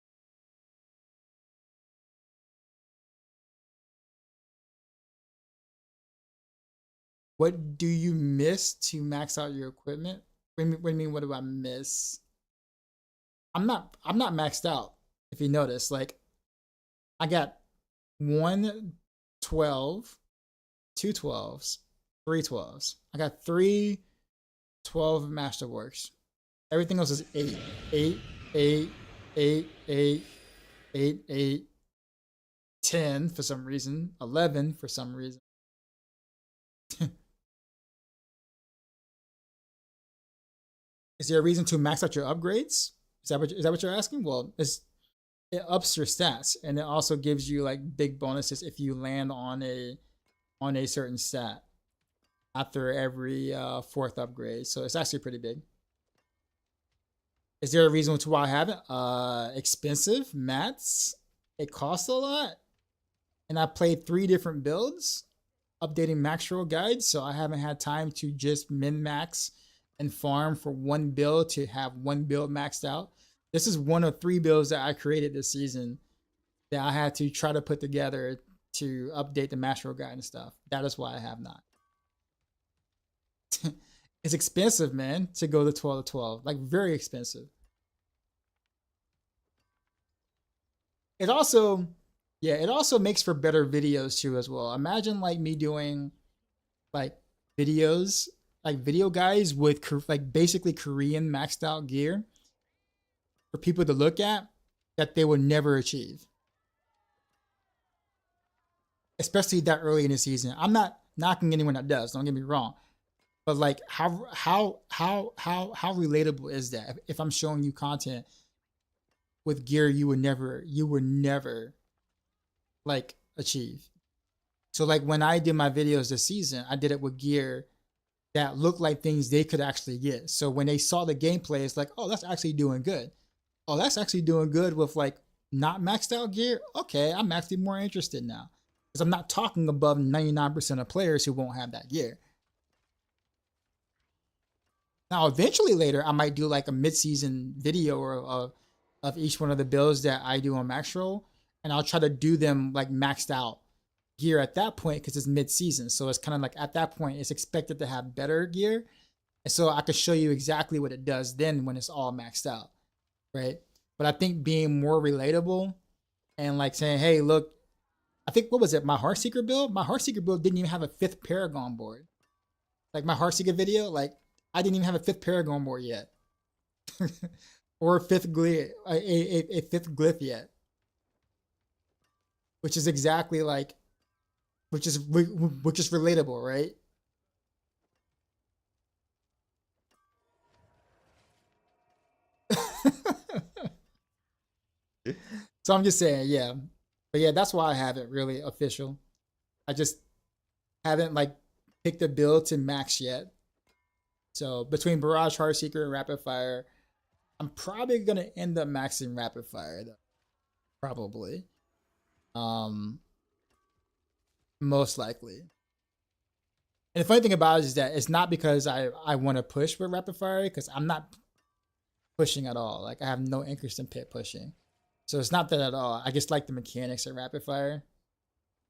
What do you miss to max out your equipment? What do you mean, what do I miss? I'm not maxed out, if you notice. Like, I got 112, 2 12s, 3 12s. I got 3 12 Masterworks. Everything else is 8, 8, 8, 8, 8, 8, 8, 10 for some reason, 11 for some reason. Is there a reason to max out your upgrades? Is that what you're asking? Well, it ups your stats, and it also gives you like big bonuses if you land on a certain stat after every 4th upgrade. So it's actually pretty big. Is there a reason to why I haven't? Expensive mats. It costs a lot, and I played 3 different builds, updating Maxroll guides, so I haven't had time to just min max and farm for one build to have one build maxed out. This is one of 3 builds that I created this season that I had to try to put together to update the Maxroll guide and stuff. That is why I have not. It's expensive, man, to go to 12 to 12. Like, very expensive. It also, yeah, it also makes for better videos too as well. Imagine like me doing like videos, like video guides with like basically Korean maxed out gear for people to look at that they would never achieve. Especially that early in the season. I'm not knocking anyone that does, don't get me wrong. But like how relatable is that if I'm showing you content with gear you would never like achieve. So like when I did my videos this season, I did it with gear that looked like things they could actually get. So when they saw the gameplay, it's like, oh, that's actually doing good. Oh, that's actually doing good with like not maxed out gear. Okay, I'm actually more interested now. Because I'm not talking above 99% of players who won't have that gear. Now, eventually later, I might do like a mid-season video or of each one of the builds that I do on Maxroll, and I'll try to do them like maxed out gear at that point because it's mid-season. So it's kind of like at that point, it's expected to have better gear. And so I could show you exactly what it does then when it's all maxed out, right? But I think being more relatable and like saying, hey, look, I think, what was it, my Heartseeker build? My Heartseeker build didn't even have a 5th Paragon board. Like my Heartseeker video, like I didn't even have a 5th Paragon board yet. Or a 5th glyph, a 5th glyph yet. Which is exactly like, which is relatable, right? So I'm just saying, yeah. But yeah, that's why I haven't really official. I just haven't like picked a build to max yet. So between Barrage, Heartseeker, and Rapid Fire, I'm probably gonna end up maxing Rapid Fire though. Probably. Most likely. And the funny thing about it is that it's not because I want to push with Rapid Fire, because I'm not pushing at all. Like I have no interest in pit pushing. So it's not that at all. I just like the mechanics of Rapid Fire.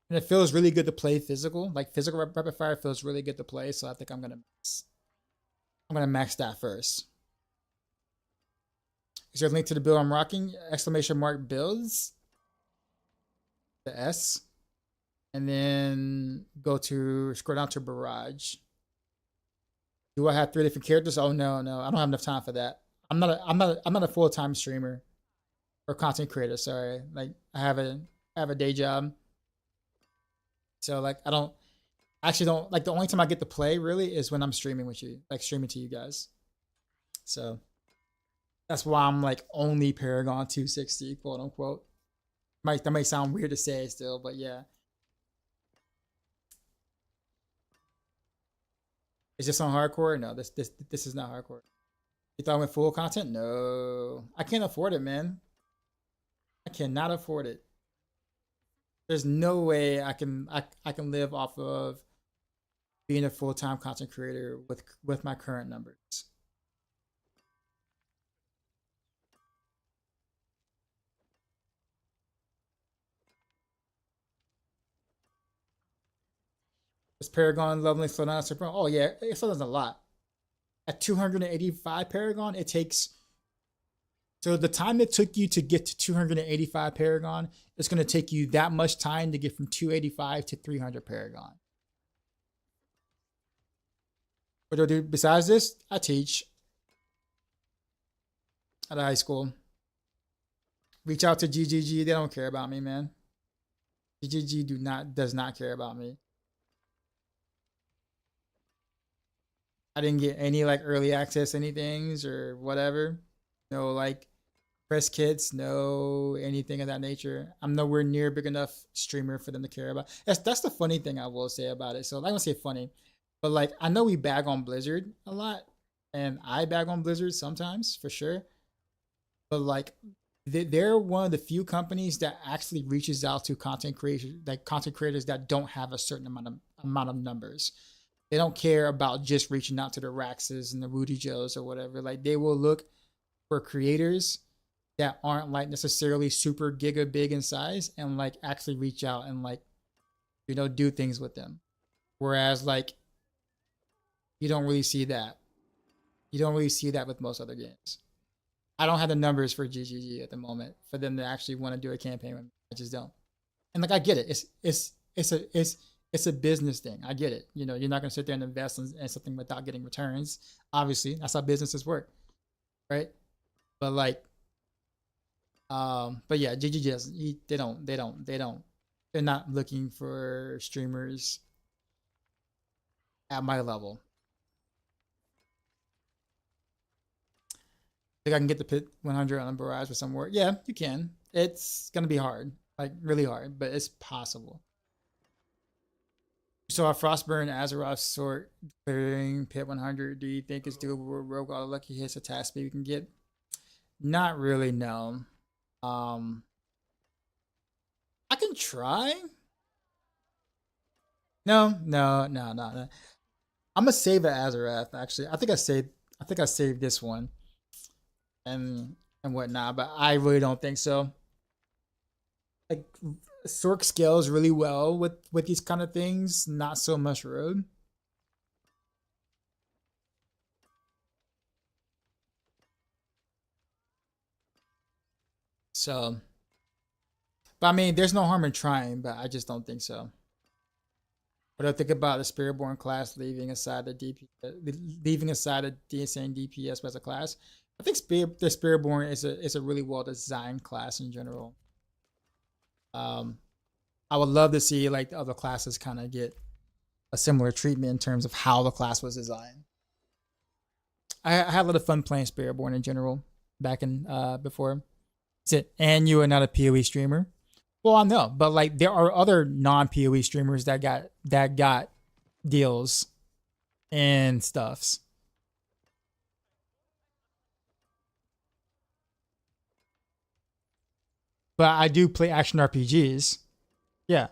And it feels really good to play physical. Like physical Rapid Fire feels really good to play. So I think I'm gonna max that first. Is there a link to the build I'm rocking? Exclamation mark builds. The S. And then scroll down to Barrage. Do I have 3 different characters? Oh no, I don't have enough time for that. I'm not a full-time streamer or content creator, sorry. Like I have a day job. So like I actually don't like, the only time I get to play really is when I'm streaming with you, like streaming to you guys. So that's why I'm like only Paragon 260, quote unquote. That might sound weird to say still, but yeah. Is this on hardcore? No, this is not hardcore. You thought I went full content? No. I can't afford it, man. I cannot afford it. There's no way I can live off of being a full-time content creator with my current numbers. Is Paragon leveling slow down super? Oh yeah, it slows down a lot. At 285 Paragon, it takes, so the time it took you to get to 285 Paragon, it's going to take you that much time to get from 285 to 300 Paragon. What do I do besides this? I teach at a high school. Reach out to GGG. They don't care about me, man. GGG does not care about me. I didn't get any like early access anythings or whatever. No like press kits, no anything of that nature. I'm nowhere near big enough streamer for them to care about. That's the funny thing I will say about it. So I don't say funny, but like I know we bag on Blizzard a lot, and I bag on Blizzard sometimes for sure. But like they're one of the few companies that actually reaches out to content creators that don't have a certain amount of numbers. They don't care about just reaching out to the Raxes and the Rudy Joes or whatever. Like they will look for creators that aren't like necessarily super giga big in size and like actually reach out and like, you know, do things with them. Whereas like you don't really see that. You don't really see that with most other games. I don't have the numbers for GGG at the moment for them to actually want to do a campaign with me. I just don't. And like I get it. It's a business thing. I get it. You know, you're not gonna sit there and invest in something without getting returns. Obviously, that's how businesses work, right? But like, but yeah, GGG they're not looking for streamers at my level. Think I can get the pit 100 on a barrage with some work? Yeah, you can. It's gonna be hard, like really hard, but it's possible. So a Frostburn Azeroth sort clearing pit 100. Do you think it's doable with Rogue all the lucky hits attack speed we can get? Not really, no. I can try. No. I'm gonna save it Azeroth. Actually, I think I saved this one and whatnot, but I really don't think so. Like Sork scales really well with these kind of things, not so much Rogue. So, but I mean, there's no harm in trying, but I just don't think so. What do I think about the Spiritborn class leaving aside the insane DPS as a class? I think the Spiritborn is a really well designed class in general. I would love to see like the other classes kind of get a similar treatment in terms of how the class was designed. I had a lot of fun playing Spiritborn in general back in before. That's it. And you are not a PoE streamer. Well, I know, but like there are other non-PoE streamers that got deals and stuffs. But I do play action RPGs. Yeah.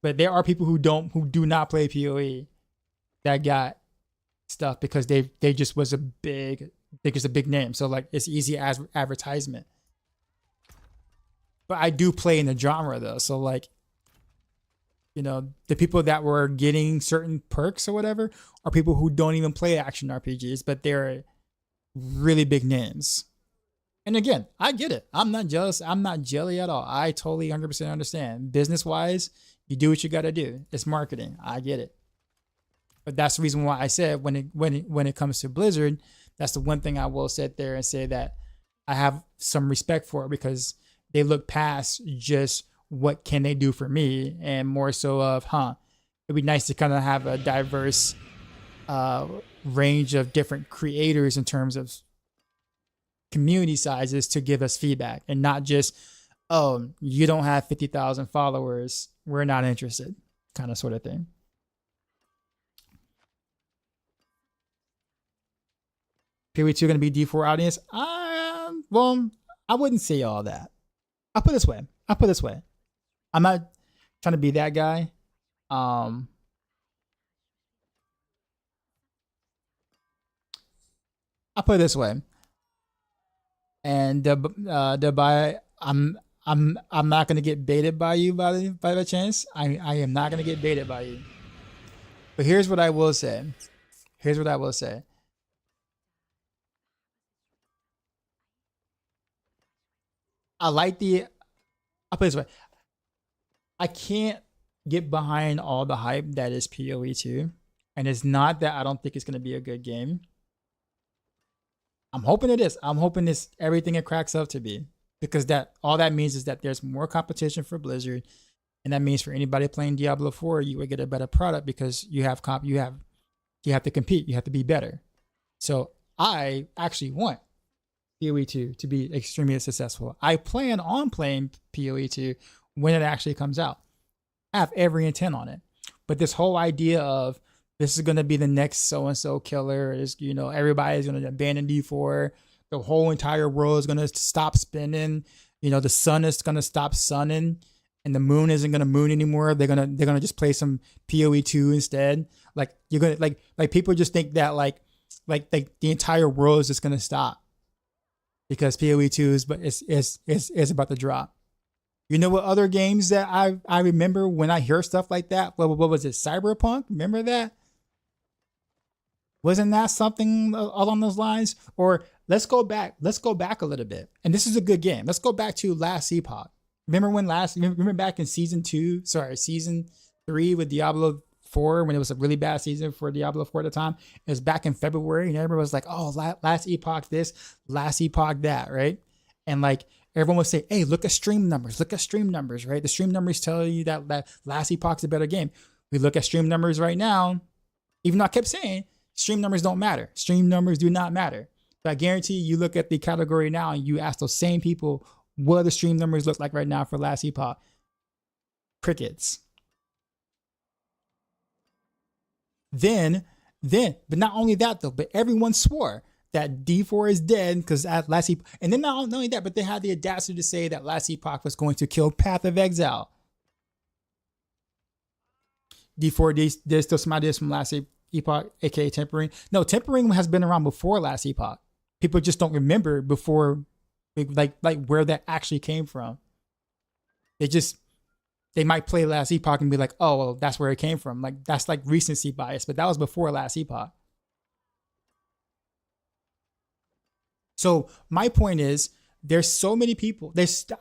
But there are people who do not play PoE that got stuff because they just was a big name. So like it's easy as advertisement. But I do play in the genre though. So like, you know, the people that were getting certain perks or whatever are people who don't even play action RPGs, but they're really big names. And again, I get it. I'm not jealous. I'm not jelly at all. I totally 100% understand. Business wise, you do what you got to do. It's marketing. I get it. But that's the reason why I said when it comes to Blizzard, that's the one thing I will sit there and say that I have some respect for it because they look past just what can they do for me and more so of, it'd be nice to kind of have a diverse range of different creators in terms of community sizes to give us feedback and not just, oh, you don't have 50,000 followers, we're not interested, kind of sort of thing. PoE 2 going to be D4 audience? Well, I wouldn't say all that. I'll put it this way. I'm not trying to be that guy. I'll put it this way. And I'm not gonna get baited by you by the chance. I am not gonna get baited by you. But here's what I will say. I'll put it this way. I can't get behind all the hype that is PoE 2. And it's not that I don't think it's going to be a good game. I'm hoping it is. I'm hoping it's everything it cracks up to be, because that all that means is that there's more competition for Blizzard, and that means for anybody playing Diablo 4, you would get a better product because you have to compete, you have to be better. So I actually want PoE 2 to be extremely successful. I plan on playing PoE 2 when it actually comes out. I have every intent on it. But this whole idea of this is going to be the next so-and-so killer, is, you know, everybody's going to abandon D4. The whole entire world is going to stop spinning. You know, the sun is going to stop sunning, and the moon isn't going to moon anymore. They're going to just play some PoE 2 instead. Like, you're going to like people just think that like the entire world is just going to stop because PoE 2 is about to drop. You know what other games that I remember when I hear stuff like that? What was it? Cyberpunk? Remember that? Wasn't that something along those lines? Or let's go back a little bit. And this is a good game. Let's go back to last Epoch. Remember back in season 3 with Diablo 4, when it was a really bad season for Diablo 4 at the time? It was back in February, and everybody was like, oh, last Epoch this, last Epoch that, right? And like, everyone would say, hey, look at stream numbers, right? The stream numbers tell you that last Epoch's a better game. We look at stream numbers right now, even though I kept saying stream numbers don't matter. Stream numbers do not matter. But I guarantee you look at the category now and you ask those same people, what do the stream numbers look like right now for last Epoch? Crickets. Then, but not only that though, but everyone swore that D4 is dead because at last Epoch, and then not only that, but they had the audacity to say that last Epoch was going to kill Path of Exile. D4, there's still some ideas from last Epoch, aka Tempering. No, Tempering has been around before last Epoch. People just don't remember before, like where that actually came from. They might play last Epoch and be like, oh, well, that's where it came from. Like, that's like recency bias, but that was before last Epoch. So my point is, there's so many people.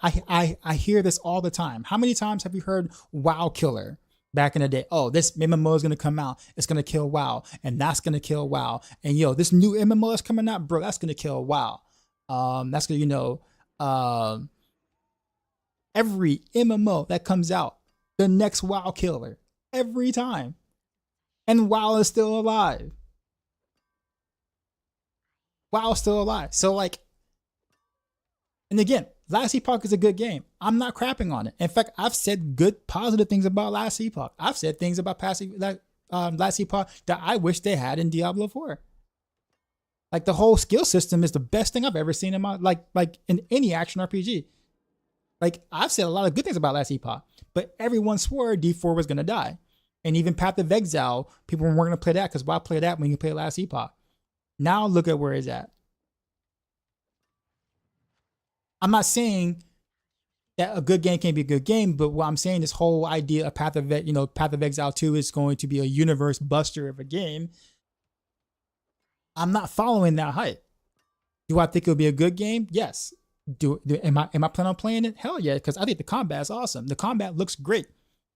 I hear this all the time. How many times have you heard WoW killer back in the day? Oh, this MMO is gonna come out. It's gonna kill WoW, and that's gonna kill WoW. And yo, this new MMO is coming out, bro. That's gonna kill WoW. That's gonna, every MMO that comes out, the next WoW killer every time, and WoW is still alive. WoW is still alive. So like, and again, last Epoch is a good game. I'm not crapping on it. In fact, I've said good, positive things about last Epoch. I've said things about last Epoch that I wish they had in Diablo 4. Like, the whole skill system is the best thing I've ever seen in my like in any action RPG. Like, I've said a lot of good things about last Epoch, but everyone swore D4 was gonna die, and even Path of Exile, people weren't gonna play that because why play that when you play last Epoch? Now look at where it's at. I'm not saying that a good game can't be a good game, but what I'm saying, this whole idea of Path of Exile 2 is going to be a universe buster of a game. I'm not following that hype. Do I think it'll be a good game? Yes. Am I planning on playing it? Hell yeah, because I think the combat is awesome. The combat looks great.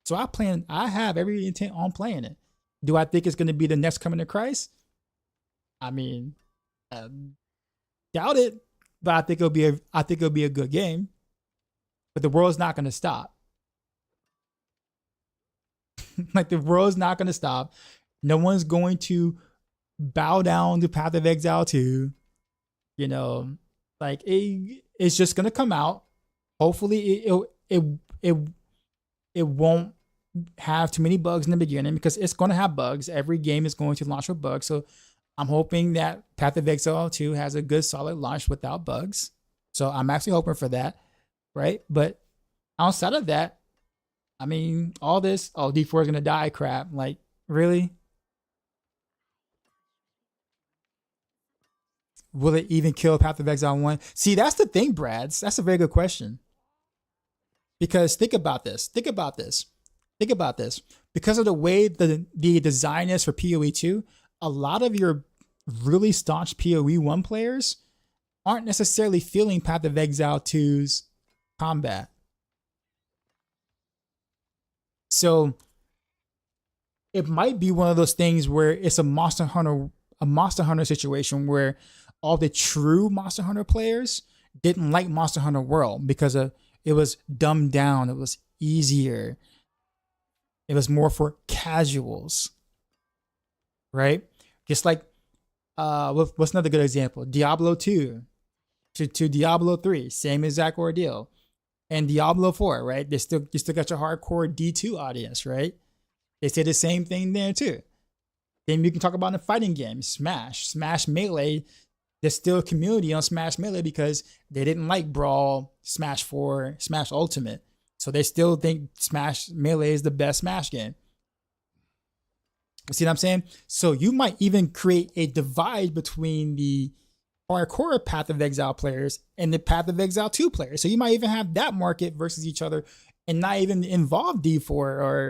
So I have every intent on playing it. Do I think it's going to be the next coming to Christ? I mean, doubt it, but I think it'll be a good game. But the world's not going to stop. Like, the world's not going to stop. No one's going to bow down to Path of Exile 2. You know, like, it's just going to come out. Hopefully it won't have too many bugs in the beginning, because it's going to have bugs. Every game is going to launch with bugs. So I'm hoping that Path of Exile 2 has a good solid launch without bugs. So I'm actually hoping for that, right? But outside of that, I mean, all this, oh, D4 is going to die crap. Like, really? Will it even kill Path of Exile 1? See, that's the thing, Brads. That's a very good question. Because think about this. Because of the way the design is for PoE 2, a lot of your really staunch PoE 1 players aren't necessarily feeling Path of Exile 2's combat. So it might be one of those things where it's a Monster Hunter situation where all the true Monster Hunter players didn't like Monster Hunter World because it was dumbed down, it was easier, it was more for casuals, right? Just like what's another good example? Diablo 2 to Diablo 3, same exact ordeal. And Diablo 4, right? You still got your hardcore D2 audience, right? They say the same thing there too. Then you can talk about the fighting games, Smash Melee. There's still a community on Smash Melee because they didn't like Brawl, Smash 4, Smash Ultimate. So they still think Smash Melee is the best Smash game. See what I'm saying? So you might even create a divide between the hardcore Path of Exile players and the Path of Exile 2 players. So you might even have that market versus each other and not even involve D4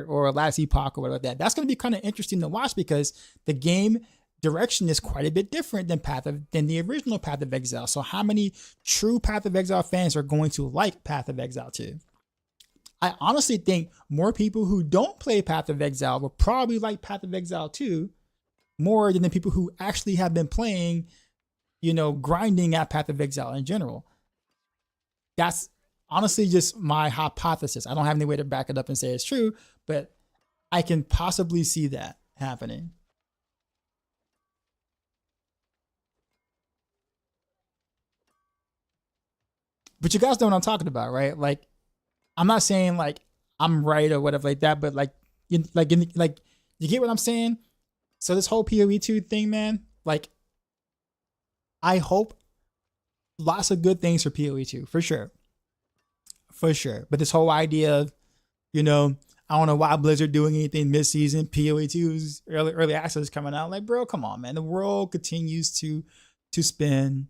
or Last Epoch or whatever like that. That's going to be kind of interesting to watch because the game direction is quite a bit different than the original Path of Exile. So how many true Path of Exile fans are going to like Path of Exile 2? I honestly think more people who don't play Path of Exile will probably like Path of Exile 2 more than the people who actually have been playing, grinding at Path of Exile in general. That's honestly just my hypothesis. I don't have any way to back it up and say it's true, but I can possibly see that happening. But you guys know what I'm talking about, right? Like, I'm not saying like I'm right or whatever like that, but you get what I'm saying? So this whole PoE2 thing, man, like, I hope lots of good things for PoE2, for sure. For sure. But this whole idea of, I don't know why Blizzard doing anything mid-season, PoE2's early access is coming out. Like, bro, come on, man. The world continues to spin.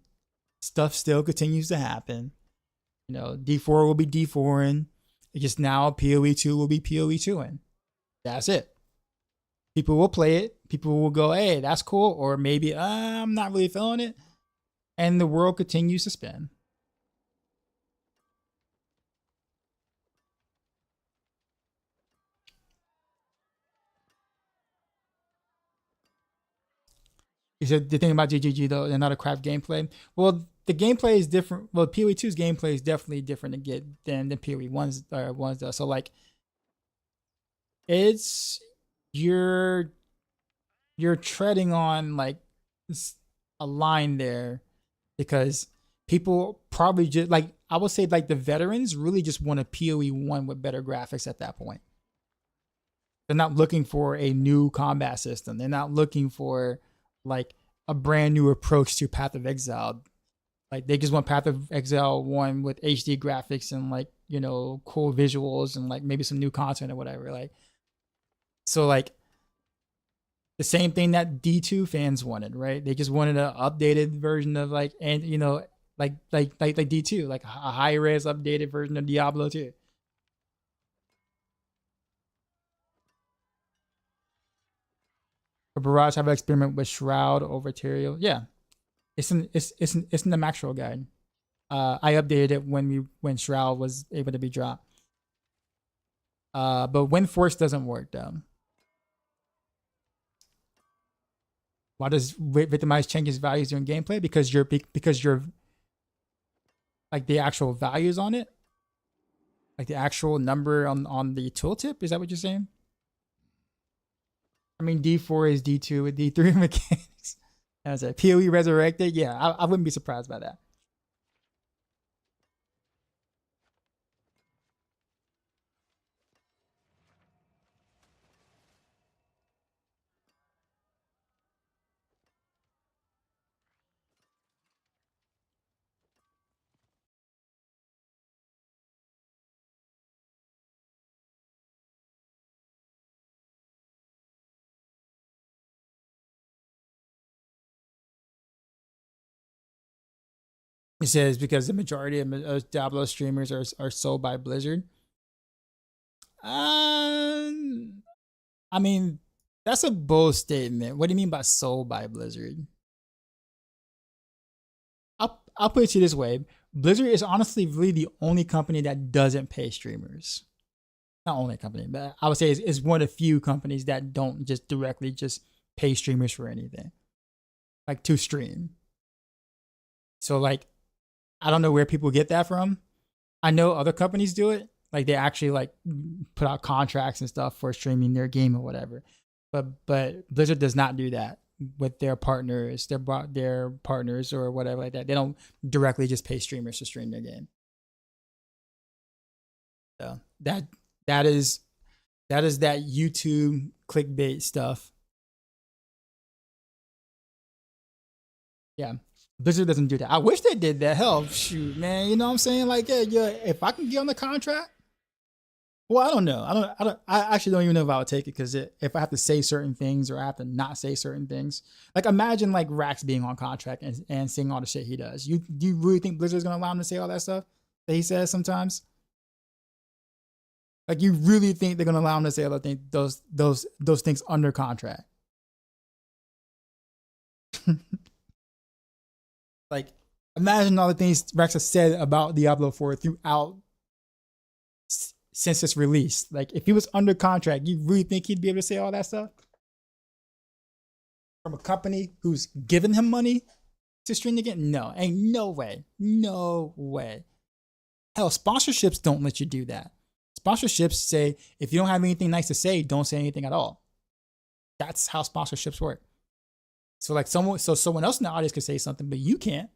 Stuff still continues to happen. D4 will be D4ing. It's just now PoE2 will be PoE2ing. That's it. People will play it. People will go, hey, that's cool. Or maybe, I'm not really feeling it. And the world continues to spin. You said the thing about GGG though, they're not a craft gameplay. Well, the gameplay is different. Well, PoE2's gameplay is definitely different than the PoE1's ones though. So like, it's you're treading on like a line there because people probably just like, I would say like the veterans really just want a PoE1 with better graphics at that point. They're not looking for a new combat system. They're not looking for like a brand new approach to Path of Exile. Like they just want Path of Exile 1 with HD graphics and like, cool visuals and like maybe some new content or whatever. Like, so like the same thing that D2 fans wanted, right? They just wanted an updated version of like, and like D2, like a high res updated version of Diablo 2. For Barrage, have an experiment with Shroud over Tyrael. Yeah, it's in the Maxroll guide. I updated it when Shroud was able to be dropped. But Wind Force doesn't work though. Why does Victimize change its values during gameplay? Because you're like the actual values on it, like the actual number on the tooltip. Is that what you're saying? I mean, D4 is D2 with D3 mechanics. As a PoE resurrected, yeah, I wouldn't be surprised by that. It says because the majority of Diablo streamers are sold by Blizzard. I mean, that's a bold statement. What do you mean by sold by Blizzard? I'll put it to you this way. Blizzard is honestly really the only company that doesn't pay streamers. not only a company, but I would say it's one of the few companies that don't just directly just pay streamers for anything, like to stream. So like, I don't know where people get that from. I know other companies do it. Like they actually like put out contracts and stuff for streaming their game or whatever. But Blizzard does not do that with their partners, their partners or whatever like that. They don't directly just pay streamers to stream their game. So that is that YouTube clickbait stuff. Yeah. Blizzard doesn't do that. I wish they did that. Hell, shoot, man. You know what I'm saying? Like, yeah, if I can get on the contract, well, I don't know. I actually don't even know if I would take it because if I have to say certain things or I have to not say certain things, like imagine like Rax being on contract and saying all the shit he does. Do you really think Blizzard's gonna allow him to say all that stuff that he says sometimes? Like, you really think they're gonna allow him to say all those things under contract? Like, imagine all the things Rex has said about Diablo 4 throughout since its release. Like, if he was under contract, you really think he'd be able to say all that stuff? From a company who's giving him money to stream the game? No, ain't no way. No way. Hell, sponsorships don't let you do that. Sponsorships say, if you don't have anything nice to say, don't say anything at all. That's how sponsorships work. So like someone else in the audience could say something, but you can't.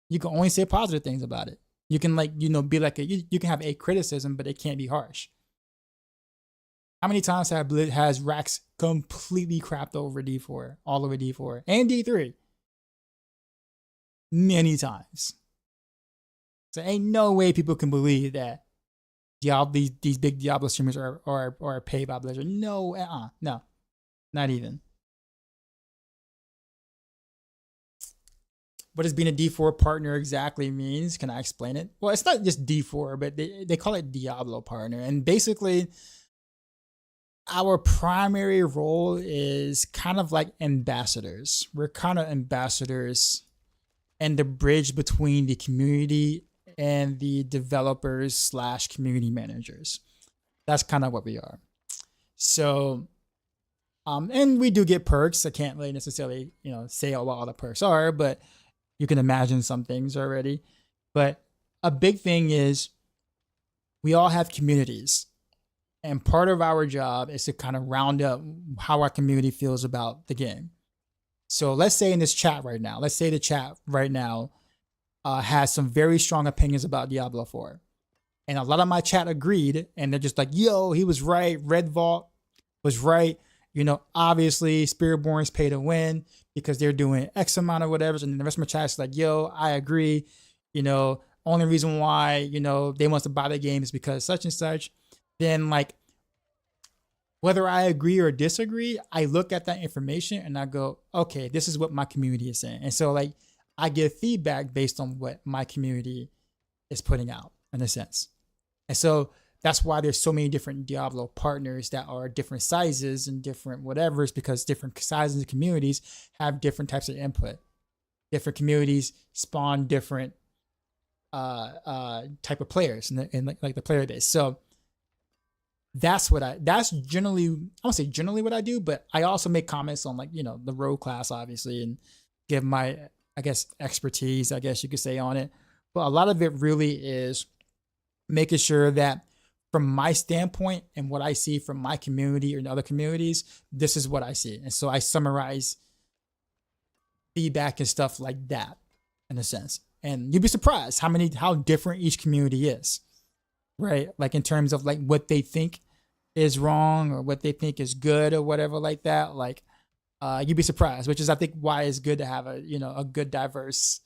You can only say positive things about it. You can like, be like you can have a criticism, but it can't be harsh. How many times has Rax completely crapped over D4, all over D4 and D3? Many times. So ain't no way people can believe that these big Diablo streamers are paid by Blizzard. No, no, not even. What does being a D4 partner exactly means? Can I explain it? Well, it's not just D4, but they call it Diablo partner. And basically, our primary role is kind of like ambassadors. We're kind of ambassadors and the bridge between the community and the developers / community managers. That's kind of what we are. So, and we do get perks. I can't really necessarily, say what all the perks are, but you can imagine some things already. But a big thing is we all have communities. And part of our job is to kind of round up how our community feels about the game. So let's say in this chat right now, the chat right now has some very strong opinions about Diablo 4. And a lot of my chat agreed. And they're just like, yo, he was right. Red Vault was right. Obviously Spiritborn's pay to win because they're doing X amount of whatever. And the rest of my chat is like, yo, I agree. Only reason why, they want to buy the game is because such and such. Then like, whether I agree or disagree, I look at that information and I go, okay, this is what my community is saying. And so like, I give feedback based on what my community is putting out in a sense. And so that's why there's so many different Diablo partners that are different sizes and different whatevers, because different sizes of communities have different types of input. Different communities spawn different type of players in like the player base. So that's generally, I won't say generally what I do, but I also make comments on like, the Rogue class obviously and give my, I guess, expertise, I guess you could say, on it. But a lot of it really is making sure that from my standpoint and what I see from my community or in other communities, this is what I see. And so I summarize feedback and stuff like that in a sense. And you'd be surprised how different each community is, right? Like in terms of like what they think is wrong or what they think is good or whatever like that. Like, you'd be surprised, which is, I think, why it's good to have a good diverse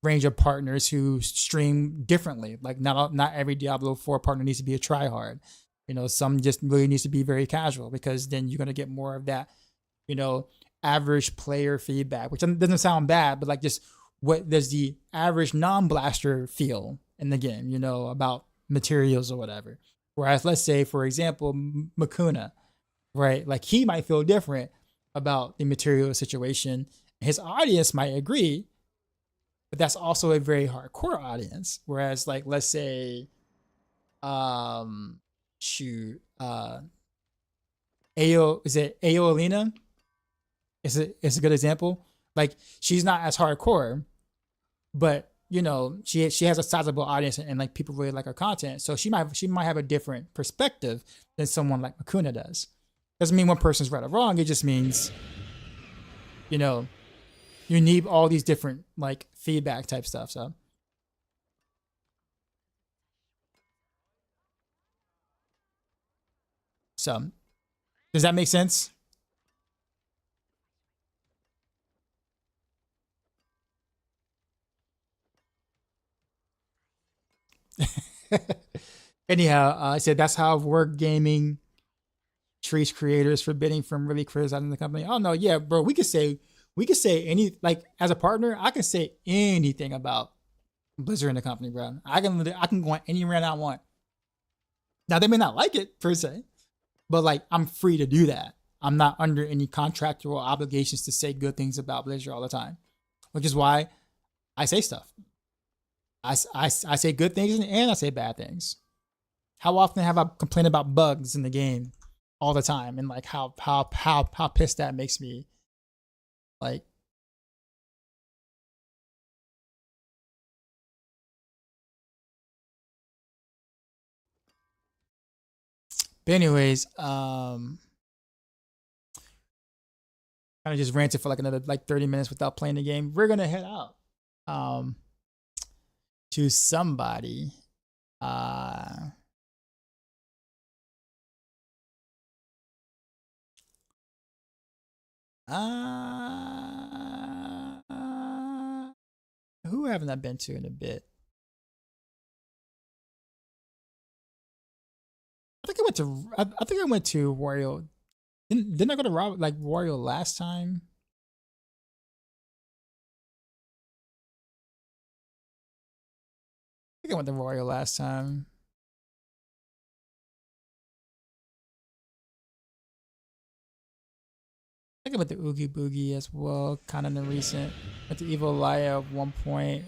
range of partners who stream differently. Like not every Diablo 4 partner needs to be a tryhard. Some just really needs to be very casual, because then you're going to get more of that, average player feedback, which doesn't sound bad, but like just what does the average non-blaster feel in the game, about materials or whatever. Whereas let's say, for example, Makuna, right? Like he might feel different about the material situation. His audience might agree, but that's also a very hardcore audience. Whereas like, let's say shoot, Ayo, is it Ayo Is a good example. Like, she's not as hardcore, but you know, she has a sizable audience, and like people really like her content. So she might have a different perspective than someone like Makuna does. Doesn't mean one person's right or wrong. It just means, you know, you need all these different like feedback type stuff. So does that make sense? Anyhow, I said that's how work gaming treats creators forbidding from really criticizing the company. Oh no, yeah, bro, we could say any, like, as a partner, I can say anything about Blizzard and the company, bro. I can go on any rant I want. Now they may not like it per se, but like I'm free to do that. I'm not under any contractual obligations to say good things about Blizzard all the time, which is why I say stuff. I say good things and I say bad things. How often have I complained about bugs in the game all the time, and like how pissed that makes me? Like, but anyways, kind of just ranted for like another like 30 minutes without playing the game. We're gonna head out to somebody. Who haven't I been to in a bit? I think I went to Wario. Didn't I go to Wario last time? I think I went to Wario last time. I think I went to Oogie Boogie as well, kind of in the recent. Went to Evil Laya at one point.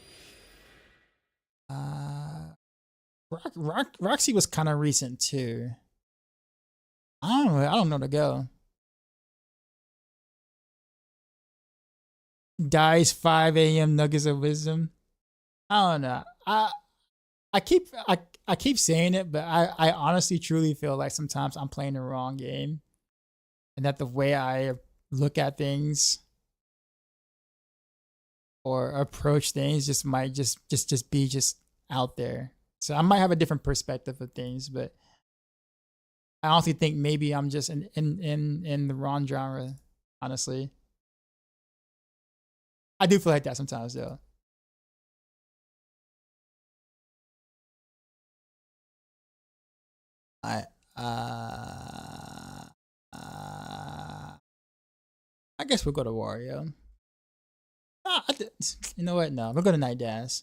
Roxy was kind of recent too. I don't know to go. Dice 5 a.m. nuggets of wisdom. I don't know. I keep saying it, but I honestly truly feel like sometimes I'm playing the wrong game, and that the way I look at things or approach things just might just be just out there. So I might have a different perspective of things, but I honestly think maybe I'm just in the wrong genre, honestly. I do feel like that sometimes though. I guess we'll go to Wario. You know what? No, we'll go to Night Dash.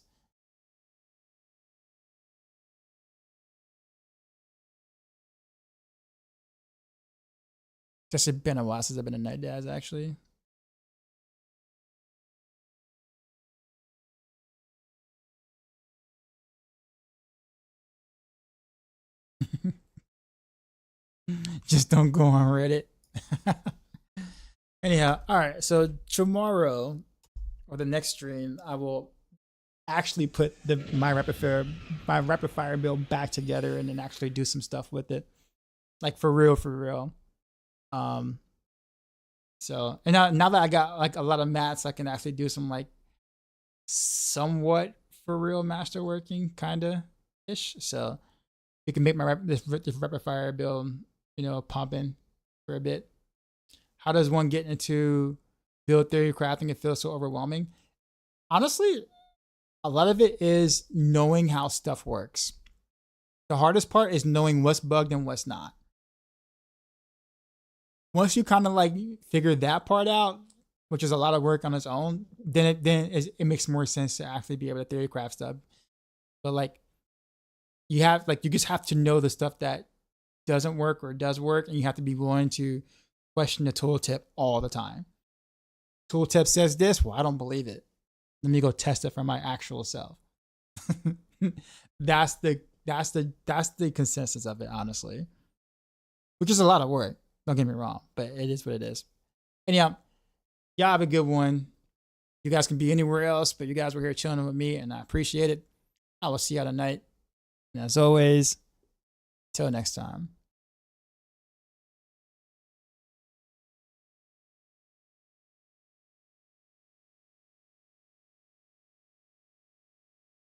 Just been a while since I've been to Night Dash, actually. Just don't go on Reddit. Anyhow, all right. So tomorrow or the next stream, I will actually put my rapid fire build back together and then actually do some stuff with it, like for real. So and now that I got like a lot of mats, I can actually do some like somewhat for real masterworking kinda ish. So we can make this rapid fire build, you know, pumping for a bit. How does one get into build theory crafting? It feels so overwhelming. Honestly, a lot of it is knowing how stuff works. The hardest part is knowing what's bugged and what's not. Once you kind of like figure that part out, which is a lot of work on its own, then it makes more sense to actually be able to theory craft stuff. But like you just have to know the stuff that doesn't work or does work, and you have to be willing to question the tooltip all the time. Tooltip says this, well, I don't believe it. Let me go test it for my actual self. That's the That's the consensus of it, honestly. Which is a lot of work. Don't get me wrong, but it is what it is. Anyhow, y'all have a good one. You guys can be anywhere else, but you guys were here chilling with me, and I appreciate it. I will see y'all tonight. And as always, till next time.